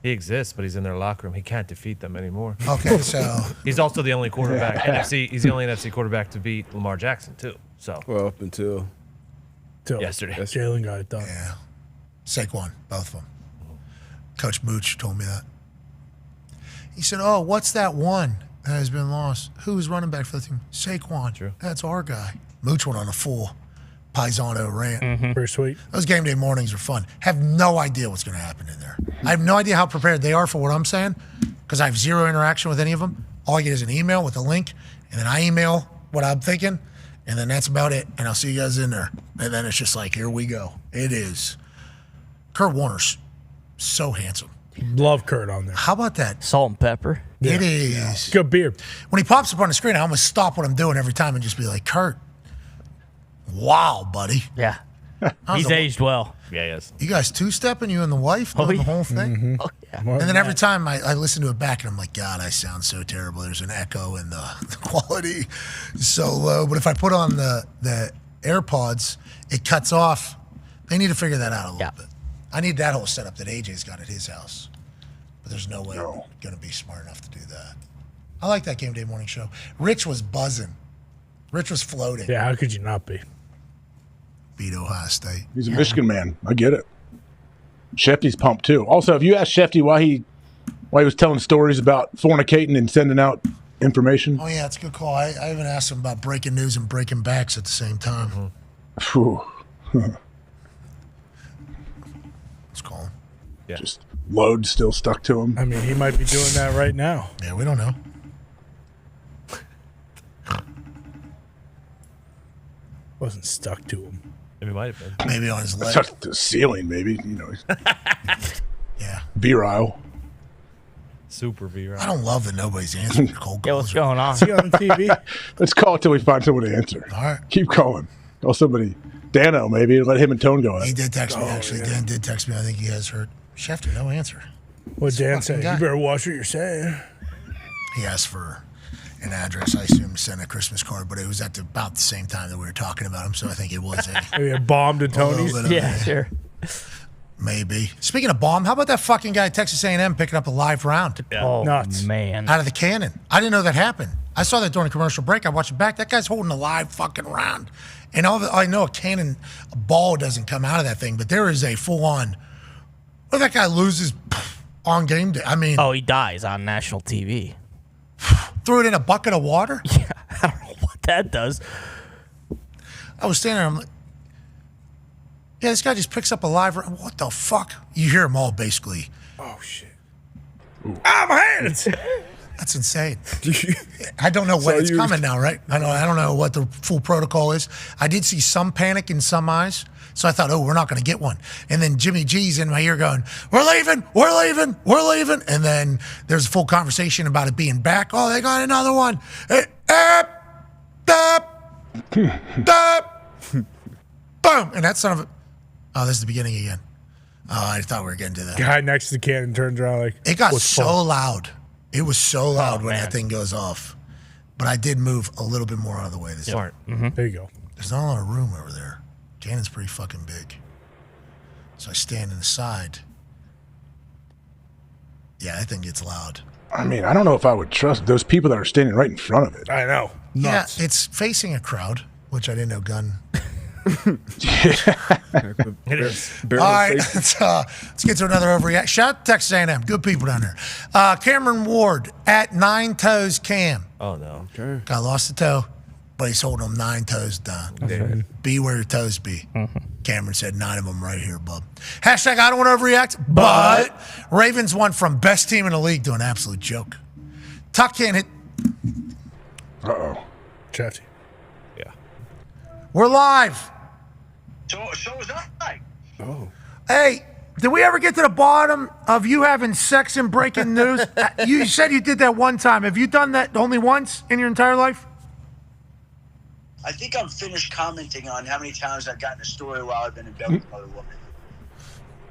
He exists, but he's in their locker room. He can't defeat them anymore. Okay, so. He's also the only quarterback, he's the only NFC quarterback to beat Lamar Jackson, too. So. Well, up until yesterday. Jalen got it done. Yeah. Saquon, both of them. Coach Mooch told me that. He said, oh, what's that one that has been lost? Who's running back for the team? Saquon. True. That's our guy. Mooch went on a full Paisano rant. Pretty sweet. Those game day mornings are fun. Have no idea what's going to happen in there. I have no idea how prepared they are for what I'm saying, because I have zero interaction with any of them. All I get is an email with a link, and then I email what I'm thinking, and then that's about it. And I'll see you guys in there. And then it's just like, here we go. It is. Kurt Warner's so handsome. Love Kurt on there. How about that? Salt and pepper. It is. Good beer. When he pops up on the screen, I almost stop what I'm doing every time and just be like, Kurt, wow, buddy. Yeah. How's He's the- aged well. Yeah, he is. You guys two-stepping, you and the wife, doing the whole thing? Oh, yeah. And then every time I listen to it back, and I'm like, God, I sound so terrible. There's an echo, and the quality is so low. But if I put on the AirPods, it cuts off. They need to figure that out a little bit. I need that whole setup that AJ's got at his house. But there's no way I'm going to be smart enough to do that. I like that Game Day Morning Show. Rich was buzzing. Rich was floating. Yeah, how could you not be? Beat Ohio State. He's a Michigan man. I get it. Shefty's pumped too. Also, if you asked Shefty why he was telling stories about fornicating and sending out information. Oh, yeah, it's a good call. I even asked him about breaking news and breaking backs at the same time. Phew. Let's call him. Yeah. Just load still stuck to him. I mean, he might be doing that right now. Yeah, we don't know. Wasn't stuck to him. Maybe it might have been. Maybe on his leg. Stuck to the ceiling, maybe. You know. Yeah. Virile. Super V, right? I don't love that nobody's answering your cold calls. Yeah, what's going on? Is he on TV? Let's call it till we find someone to answer. All right. Keep calling. Call somebody. Dano, maybe. Let him and Tone go. He did text me, actually. Dan did text me. I think he has heard. Schefter, no answer. What'd Dan say? fucking guy. You better watch what you're saying. He asked for an address. I assume to send a Christmas card, but it was at about the same time that we were talking about him, so I think it was Maybe a bomb to Tony's? Yeah, sure. Maybe. Speaking of bomb, how about that fucking guy at Texas A&M picking up a live round? Oh, Nuts. man. Out of the cannon. I didn't know that happened. I saw that during a commercial break. I watched it back. That guy's holding a live fucking round. And I know a ball doesn't come out of that thing, but there is a full-on, well, that guy loses on game day. I mean. Oh, he dies on national TV. Threw it in a bucket of water? Yeah, I don't know what that does. I was standing there, I'm like, yeah, this guy just picks up a live round. What the fuck? You hear them all basically. Oh, shit. Ah, my hands! That's insane. I don't know when it's coming now, right? I don't know what the full protocol is. I did see some panic in some eyes, so I thought, oh, we're not going to get one. And then Jimmy G's in my ear going, we're leaving. And then there's a full conversation about it being back. Oh, they got another one. Boom. And that son of a... Oh, this is the beginning again. Oh, I thought we were getting to that. Guy next to the cannon turns around like, It got what's so fun? loud. It was so loud when man. that thing goes off. But I did move a little bit more out of the way this time. Smart. There you go. There's not a lot of room over there. Cannon's pretty fucking big. So I stand in the side. Yeah, that thing gets loud. I mean, I don't know if I would trust those people that are standing right in front of it. I know. Nuts. Yeah, it's facing a crowd, which I didn't know gun. It is. All right, let's get to another overreaction. Shout out to Texas A&M. Good people down there. Cameron Ward at 9 toes Cam. Oh, no. Got lost a toe, but he's holding them 9 toes down. Right. Be where your toes be. Cameron said 9 of them right here, bub. Hashtag I don't want to overreact, but Ravens won from best team in the league to an absolute joke. Tuck can't hit. Uh-oh. Chatty. Yeah. We're live. So was I. Oh. Hey, did we ever get to the bottom of you having sex and breaking news? You said you did that one time. Have you done that only once in your entire life? I think I'm finished commenting on how many times I've gotten a story while I've been in bed with another woman.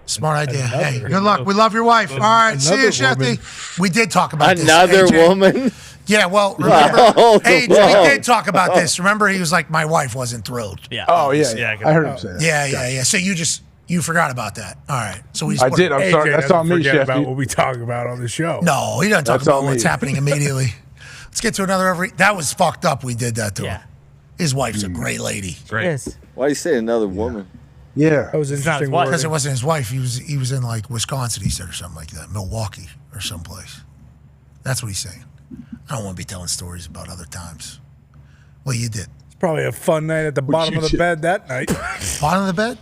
Smart idea. Another. Hey, good luck. We love your wife. All right, see you, Shefty. We did talk about Another this. AJ. woman? Yeah, well, remember, Wow. we did talk about this. Remember, he was like, my wife wasn't thrilled. Yeah. Oh, yeah. I heard him say that. Yeah. So you forgot about that. All right. So we. I did. I'm sorry. That's on me, Forget about Shefty. what we talk about on the show. No, he doesn't talk That's about on what's me. happening immediately. Let's get to another. That was fucked up. We did that to Yeah. him. His wife's a great lady. Great. Yes. Why do you say another woman? Yeah. That was It's not his interesting. wife. Because it wording. wasn't his wife. He was in like Wisconsin, he said, or something like that. Milwaukee or someplace. That's what he's saying. I don't want to be telling stories about other times. Well, you did. It's probably a fun night at the bottom you of the did. bed that night. Bottom of the bed?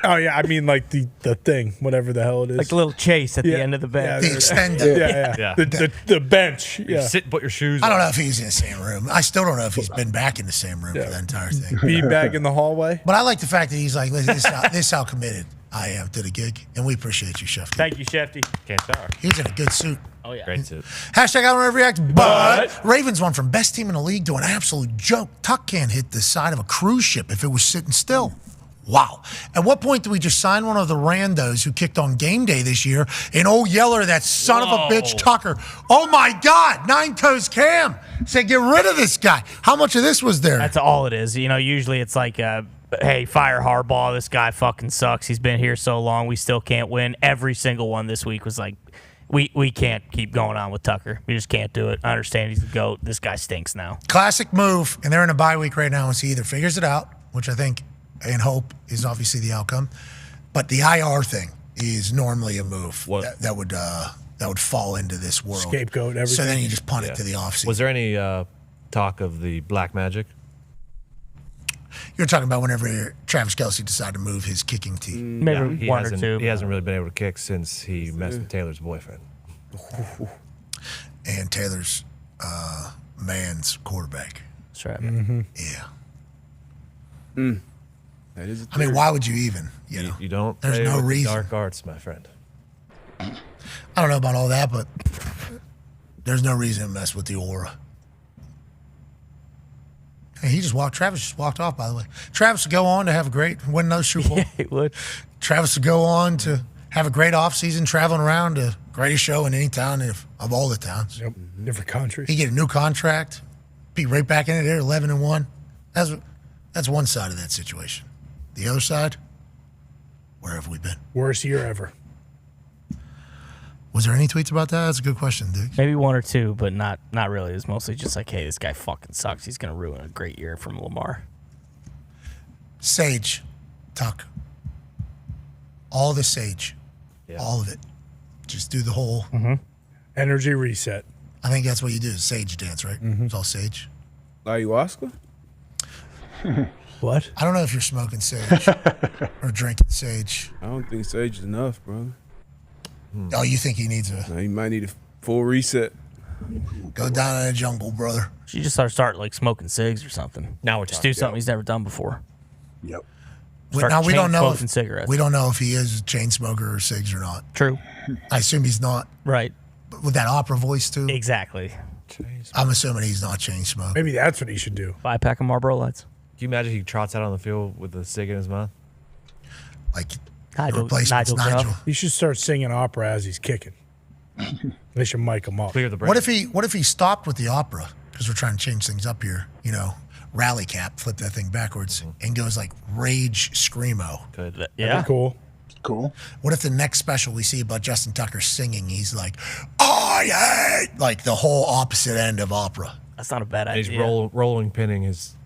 Oh yeah, I mean like the thing, whatever the hell it is, like the little chase at the end of the bench. The extended. Yeah. The bench. You sit and put your shoes I don't on. know if he's in the same room. I still don't know if he's been back in the same room for the entire thing. Beanbag in the hallway. But I like the fact that he's like, listen, this is how committed I am to the gig, and we appreciate you, Shefty. Thank you, Shefty. Can't tell. He's in a good suit. Oh yeah, Great suit. Hashtag I don't overreact, but Ravens won from best team in the league to an absolute joke. Tuck can't hit the side of a cruise ship if it was sitting still. Wow. At what point do we just sign one of the randos who kicked on game day this year? And old Yeller, that son of a bitch, Tucker. Oh, my God. Nine Toes Cam said, get rid of this guy. How much of this was there? That's all it is. You know, usually it's like, hey, fire Harbaugh. This guy fucking sucks. He's been here so long. We still can't win. Every single one this week was like, we can't keep going on with Tucker. We just can't do it. I understand he's the GOAT. This guy stinks now. Classic move. And they're in a bye week right now. And he either figures it out, which I think and hope is obviously the outcome. But the IR thing is normally a move that would fall into this world. Scapegoat, everything. So then you just punt it to the offseason. Was there any talk of the black magic? You're talking about whenever Travis Kelce decided to move his kicking team. Maybe one or two. He hasn't really been able to kick since he messed with Taylor's boyfriend. And Taylor's man's quarterback. That's right. Mm-hmm. Yeah. I mean, why would you even? You don't. There's play no with the reason. dark arts, my friend. I don't know about all that, but there's no reason to mess with the aura. Hey, Travis just walked off, by the way. Travis would go on to have a great, win another Super Bowl. Yeah, he would. Travis would go on to have a great offseason, traveling around to greatest show in any town of all the towns. Yep, different countries. He get a new contract, be right back in it there, 11-1. That's one side of that situation. The other side, where have we been? Worst year ever. Was there any tweets about that? That's a good question, dude. Maybe one or two, but not really. It's mostly just like, hey, this guy fucking sucks. He's going to ruin a great year from Lamar. Sage, Tuck. All the sage. Yeah. All of it. Just do the whole energy reset. I think that's what you do, sage dance, right? It's all sage. Ayahuasca? What? I don't know if you're smoking sage or drinking sage. I don't think sage is enough, brother. Oh, you think he needs No, he might need a full reset. Go down in the jungle, brother. She just start like smoking cigs or something. Now we're just do something he's never done before. Yep. Now we don't know if cigarettes. we don't know if he is a chain smoker or cigs or not. True. I assume he's not. Right. But with that opera voice too. Exactly. I'm assuming he's not chain smoking. Maybe that's what he should do. 5-pack of Marlboro Lights. Can you imagine he trots out on the field with a cig in his mouth? Like Nigel. He should start singing opera as he's kicking. They should mic him up. Clear the brain. What if he stopped with the opera? Because we're trying to change things up here. Rally cap, flip that thing backwards, and goes like rage screamo. Good. Yeah. Cool. What if the next special we see about Justin Tucker singing, he's like, I hate, like the whole opposite end of opera. That's not a bad And idea. he's rolling pinning his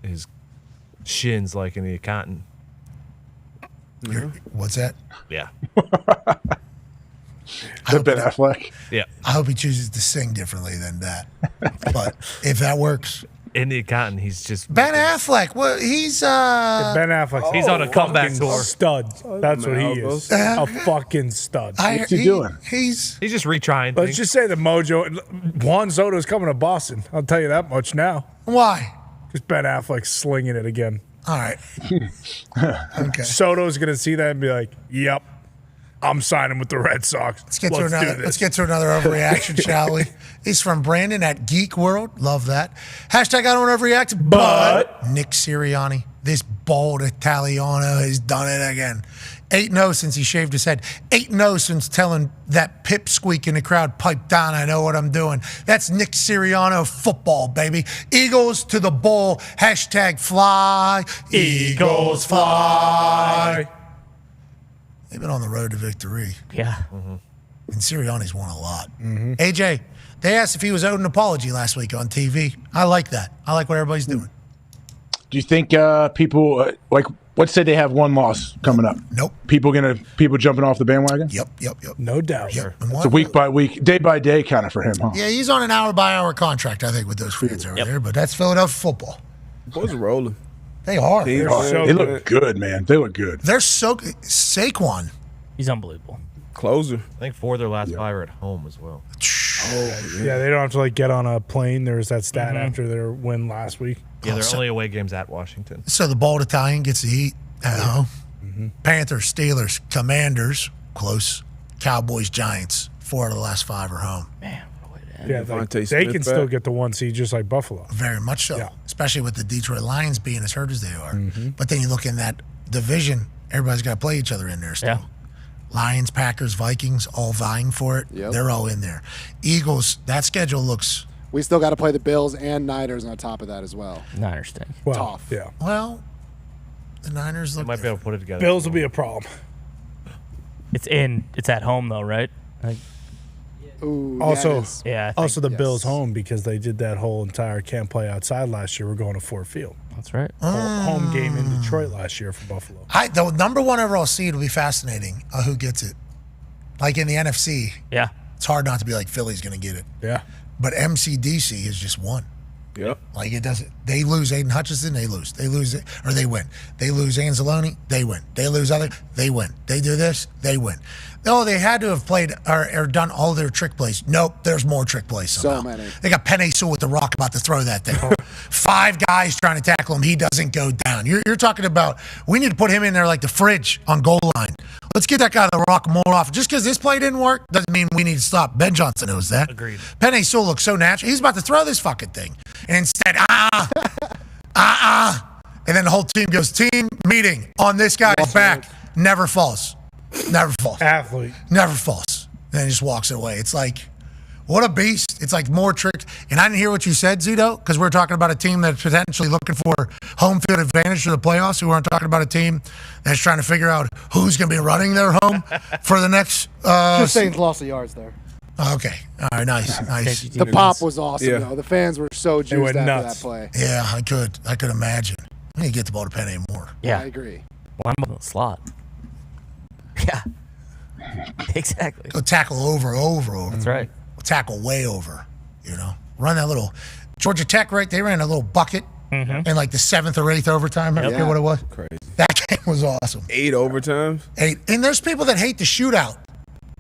shins like in the accountant. What's that? Yeah. Ben Affleck. Yeah. I hope he chooses to sing differently than that. But if that works. In the accountant, he's just Ben Affleck. Well, he's Ben Affleck. He's on a comeback tour. Stud. That's what he is. A fucking stud. What's he doing? He's just retrying. Let's just say the mojo. Juan Soto's coming to Boston. I'll tell you that much now. Why? Because Ben Affleck's slinging it again. All right. Okay. Soto's gonna see that and be like, "Yep, I'm signing with the Red Sox." Let's get to another overreaction, shall we? He's from Brandon at Geek World. Love that. Hashtag I don't overreact, but Nick Sirianni, this bald Italiano, has done it again. 8-0 since he shaved his head. 8-0 since telling that pipsqueak in the crowd, pipe down, I know what I'm doing. That's Nick Sirianni football, baby. Eagles to the bowl. Hashtag fly. Eagles fly. They've been on the road to victory. Yeah. And Sirianni's won a lot. AJ, they asked if he was owed an apology last week on TV. I like that. I like what everybody's doing. Do you think people let's say they have one loss coming up? Nope. People jumping off the bandwagon? Yep. No doubt. Yep. It's a week by week, day by day kind of for him, huh? Yeah, he's on an hour by hour contract, I think, with those fans over there. But that's Philadelphia football. Boys are rolling. They are. They look good, man. They look good. They're so good. Saquon. He's unbelievable. Closer. I think 4 of their last 5 are at home as well. Yeah, they don't have to get on a plane. There was that stat after their win last week. Yeah, their only away games at Washington. So the bald Italian gets to eat at home. Panthers, Steelers, Commanders, close. Cowboys, Giants. 4 out of the last 5 are home. Man. Yeah, they can still get the 1 seed just like Buffalo. Very much so, especially with the Detroit Lions being as hurt as they are. But then you look in that division, everybody's got to play each other in there still. Yeah. Lions, Packers, Vikings, all vying for it. Yep. They're all in there. Eagles, that schedule looks... We still got to play the Bills and Niners on top of that as well. Niners thing. Well, tough. Yeah. Well, the Niners look... They might be able to put it together. Bills will be a problem. It's at home though, right? Ooh, Also, yeah. Also, the Bills home because they did that whole entire can't play outside last year. We're going to Ford Field. That's right. Home game in Detroit last year for Buffalo. The number 1 overall seed will be fascinating. Who gets it? Like in the NFC. Yeah. It's hard not to be like Philly's going to get it. Yeah. But MCDC is just 1. Yep. Like it doesn't. They lose Aiden Hutchinson, they lose. They lose it, or they win. They lose Anzalone, they win. They lose they win. They do this, they win. Oh, they had to have played or done all their trick plays. Nope, there's more trick plays somehow. So many. They got Penny Sewell with the rock about to throw that thing. 5 guys trying to tackle him. He doesn't go down. You're talking about, we need to put him in there like the fridge on goal line. Let's get that guy the rock more often. Just because this play didn't work doesn't mean we need to stop. Ben Johnson knows that. Agreed. Penny Sewell looks so natural. He's about to throw this fucking thing. And instead, and then the whole team goes, team meeting on this guy's back. Never falls. Never falls. Athlete. Never falls. And then he just walks away. It's like, what a beast. It's like more tricks. And I didn't hear what you said, Zito, because we're talking about a team that's potentially looking for home field advantage for the playoffs. We weren't talking about a team that's trying to figure out who's going to be running their home for the next... Just saying lost the yards there. Okay. All right, nice. The pop was awesome, though. The fans were so juiced after that play. Yeah, I could imagine. We need to get the ball to Penny more. Yeah. I agree. Well, I'm on the slot. Yeah. Exactly. Go tackle over. That's right. Tackle way over, Run that little... Georgia Tech, right? They ran a little bucket in like the 7th or 8th overtime. I forget what it was. Crazy. That game was awesome. 8 overtimes? 8. And there's people that hate the shootout.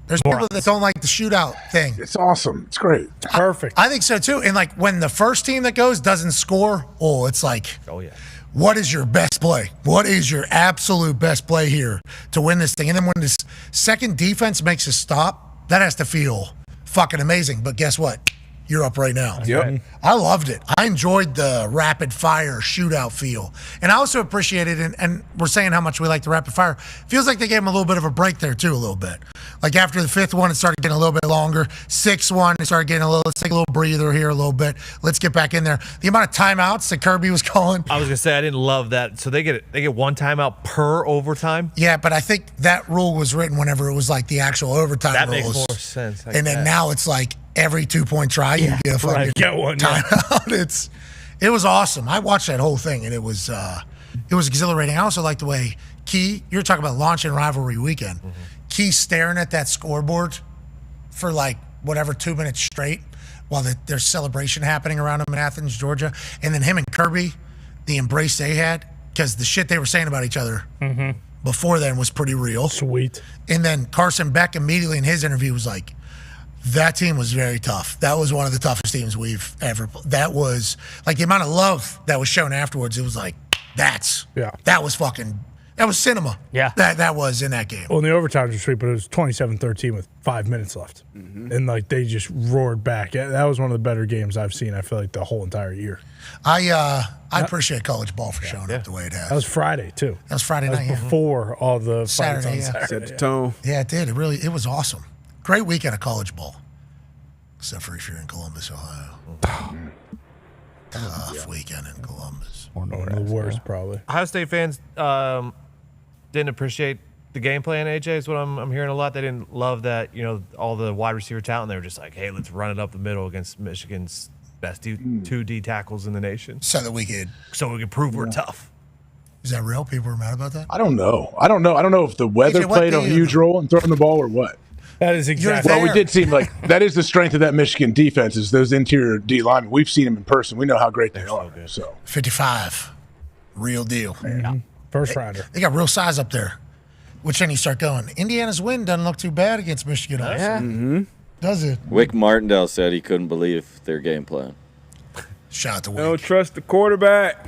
There's people that don't like the shootout thing. It's awesome. It's great. It's perfect. I think so, too. And, like, when the first team that goes doesn't score, it's like... Oh, yeah. What is your best play? What is your absolute best play here to win this thing? And then when this second defense makes a stop, that has to feel fucking amazing. But guess what? You're up right now. Yep. I loved it. I enjoyed the rapid fire shootout feel. And I also appreciated it, and we're saying how much we like the rapid fire. Feels like they gave them a little bit of a break there, too, a little bit. Like after the 5th one, it started getting a little bit longer. 6th one, it started getting let's take a little breather here a little bit. Let's get back in there. The amount of timeouts that Kirby was calling. I was going to say, I didn't love that. So they get 1 timeout per overtime? Yeah, but I think that rule was written whenever it was like the actual overtime that rules. Makes more sense. And then now it's like every 2-point try, you get a fucking timeout. It was awesome. I watched that whole thing, and it was exhilarating. I also like the way Key, you're talking about launching rivalry weekend. Key staring at that scoreboard for like whatever 2 minutes straight while there's celebration happening around him in Athens, Georgia. And then him and Kirby, the embrace they had, because the shit they were saying about each other before then was pretty real. Sweet. And then Carson Beck immediately in his interview was like, that team was very tough. That was one of the toughest teams we've ever. That was like the amount of love that was shown afterwards. It was like, that was cinema. Yeah. That was in that game. Well, in the overtime was sweet, but it was 27-13 with 5 minutes left. And like they just roared back. That was one of the better games I've seen, I feel like, the whole entire year. I appreciate college ball for showing up the way it has. That was Friday, too. That was Friday night, before all the Saturday, fights on Saturday. Set the tone. Yeah, it did. It was awesome. Great weekend of college ball. Except for if you're in Columbus, Ohio. Tough weekend in Columbus. One of the worst, probably. Ohio State fans didn't appreciate the game plan, AJ, is what I'm hearing a lot. They didn't love that, all the wide receiver talent. They were just like, hey, let's run it up the middle against Michigan's best 2 D tackles in the nation. So that we could prove we're tough. Is that real? People were mad about that? I don't know. I don't know if the weather played a huge role in throwing the ball or what. That is exactly. Well, we did seem like that is the strength of that Michigan defense is those interior D linemen. We've seen them in person. We know how great they are. So 55. Real deal. First rounder. They got real size up there. Which then you start going, Indiana's win doesn't look too bad against Michigan. Yeah. Does it? Wick Martindale said he couldn't believe their game plan. Shout out to Wick. Don't trust the quarterback.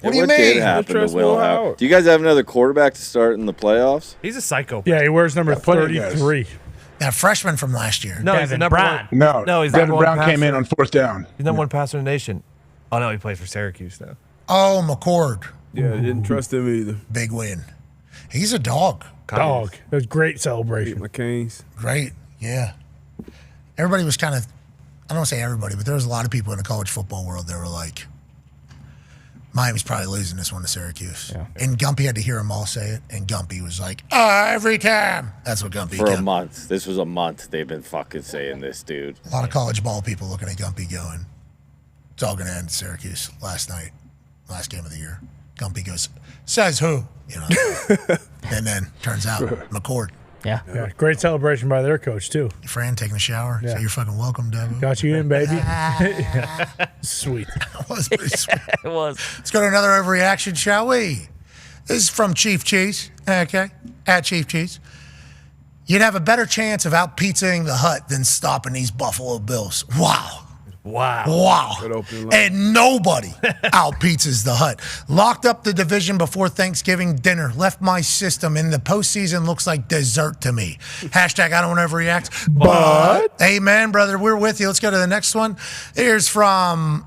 What do you What did mean? happen Trust to Will Will Howard? Howard. Do you guys have another quarterback to start in the playoffs? He's a psycho. Yeah, he wears number plenty of guys. 33. That freshman from last year. No, he's the number Brown. one. No, he's the Devin number one Brown came in passer. on fourth down. He's number one passer in the nation. Oh no, he plays for Syracuse now. Oh, McCord. Yeah, didn't trust him either. Big win. He's a dog. Dog. It was great celebration. My Canes. Great. Yeah. Everybody was kind of, I don't want to say everybody, but there was a lot of people in the college football world that were like, Miami's probably losing this one to Syracuse. Yeah. And Gumpy had to hear them all say it, and Gumpy was like, every time. That's what Gumpy For kept. a month. This was a month they've been fucking saying this, dude. A lot of college ball people looking at Gumpy going, it's all going to end in Syracuse last night, last game of the year. Gumpy goes, says who? You know. And then turns out, McCord. Yeah. Great celebration by their coach, too. Fran taking a shower. Yeah. So you're fucking welcome, Devo. Got you in, baby. Sweet. That was pretty sweet. It was. Let's go to another overreaction, shall we? This is from Chief Cheese, okay? At Chief Cheese. You'd have a better chance of out-pizzaing the Hut than stopping these Buffalo Bills. Wow. Wow. And nobody out-pizzas the Hut. Locked up the division before Thanksgiving dinner. Left my system in the postseason looks like dessert to me. Hashtag I don't overreact. But. Amen, brother. We're with you. Let's go to the next one. Here's from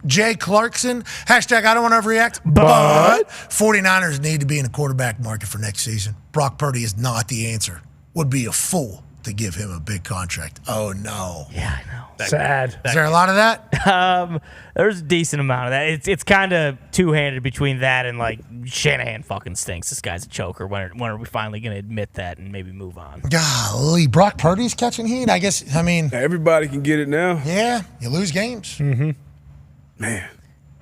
Jay Clarkson. Hashtag I don't want to overreact. But 49ers need to be in the quarterback market for next season. Brock Purdy is not the answer. Would be a fool to give him a big contract. Oh, no. Yeah, I know. Sad. Is there a lot of that? There's a decent amount of that. It's kind of two-handed between that and, like, Shanahan fucking stinks. This guy's a choker. When are we finally going to admit that and maybe move on? Golly, Brock Purdy's catching heat? I guess, I mean. Everybody can get it now. Yeah, you lose games. Mm-hmm. Man.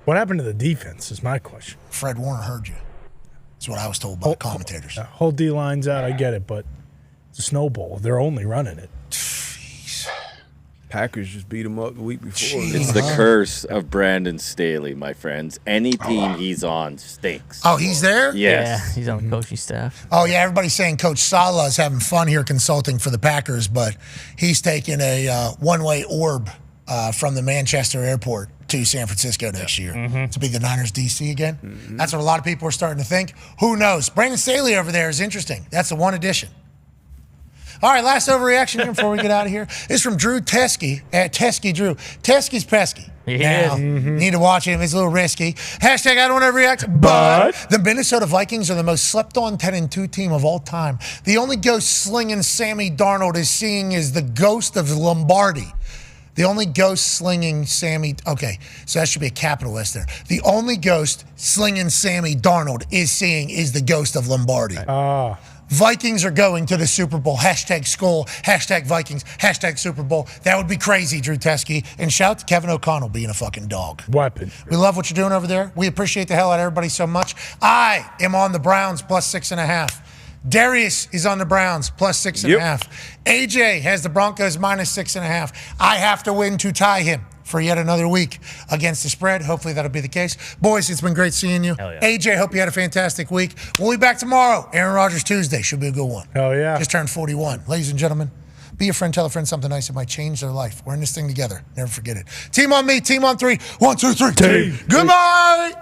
What happened to the defense is my question. Fred Warner heard you. That's what I was told by the commentators. Whole D-line's out, I get it, but it's a snowball. They're only running it. Packers just beat them up the week before. It's the curse of Brandon Staley, my friends. Any team he's on stinks. Oh, he's there? Yes. Yeah, he's on the coaching staff. Oh, yeah, everybody's saying Coach Saleh is having fun here consulting for the Packers, but he's taking a one-way orb from the Manchester airport to San Francisco next year to be the Niners DC again. That's what a lot of people are starting to think. Who knows? Brandon Staley over there is interesting. That's the one addition. All right, last overreaction here before we get out of here is from Drew Teskey at Teskey Drew. Teskey's pesky. Yeah. Need to watch him. He's a little risky. Hashtag I don't overreact, but the Minnesota Vikings are the most slept-on 10-2 team of all time. The only ghost slinging Sammy Darnold is seeing is the ghost of Lombardi. The only ghost slinging Sammy... Okay, so that should be a capital S there. The only ghost slinging Sammy Darnold is seeing is the ghost of Lombardi. Vikings are going to the Super Bowl. Hashtag Skull. Hashtag Vikings. Hashtag Super Bowl. That would be crazy, Drew Teskey. And shout out to Kevin O'Connell being a fucking dog. Weapon. We love what you're doing over there. We appreciate the hell out of everybody so much. I am on the Browns plus 6.5. Darius is on the Browns plus 6.5. AJ has the Broncos minus 6.5. I have to win to tie him for yet another week against the spread. Hopefully that'll be the case. Boys, it's been great seeing you. Hell yeah. AJ, hope you had a fantastic week. We'll be back tomorrow. Aaron Rodgers Tuesday should be a good one. Oh, yeah. Just turned 41. Ladies and gentlemen, be a friend, tell a friend something nice that might change their life. We're in this thing together. Never forget it. Team on me, team on three. 1, 2, 3. Team. Goodbye.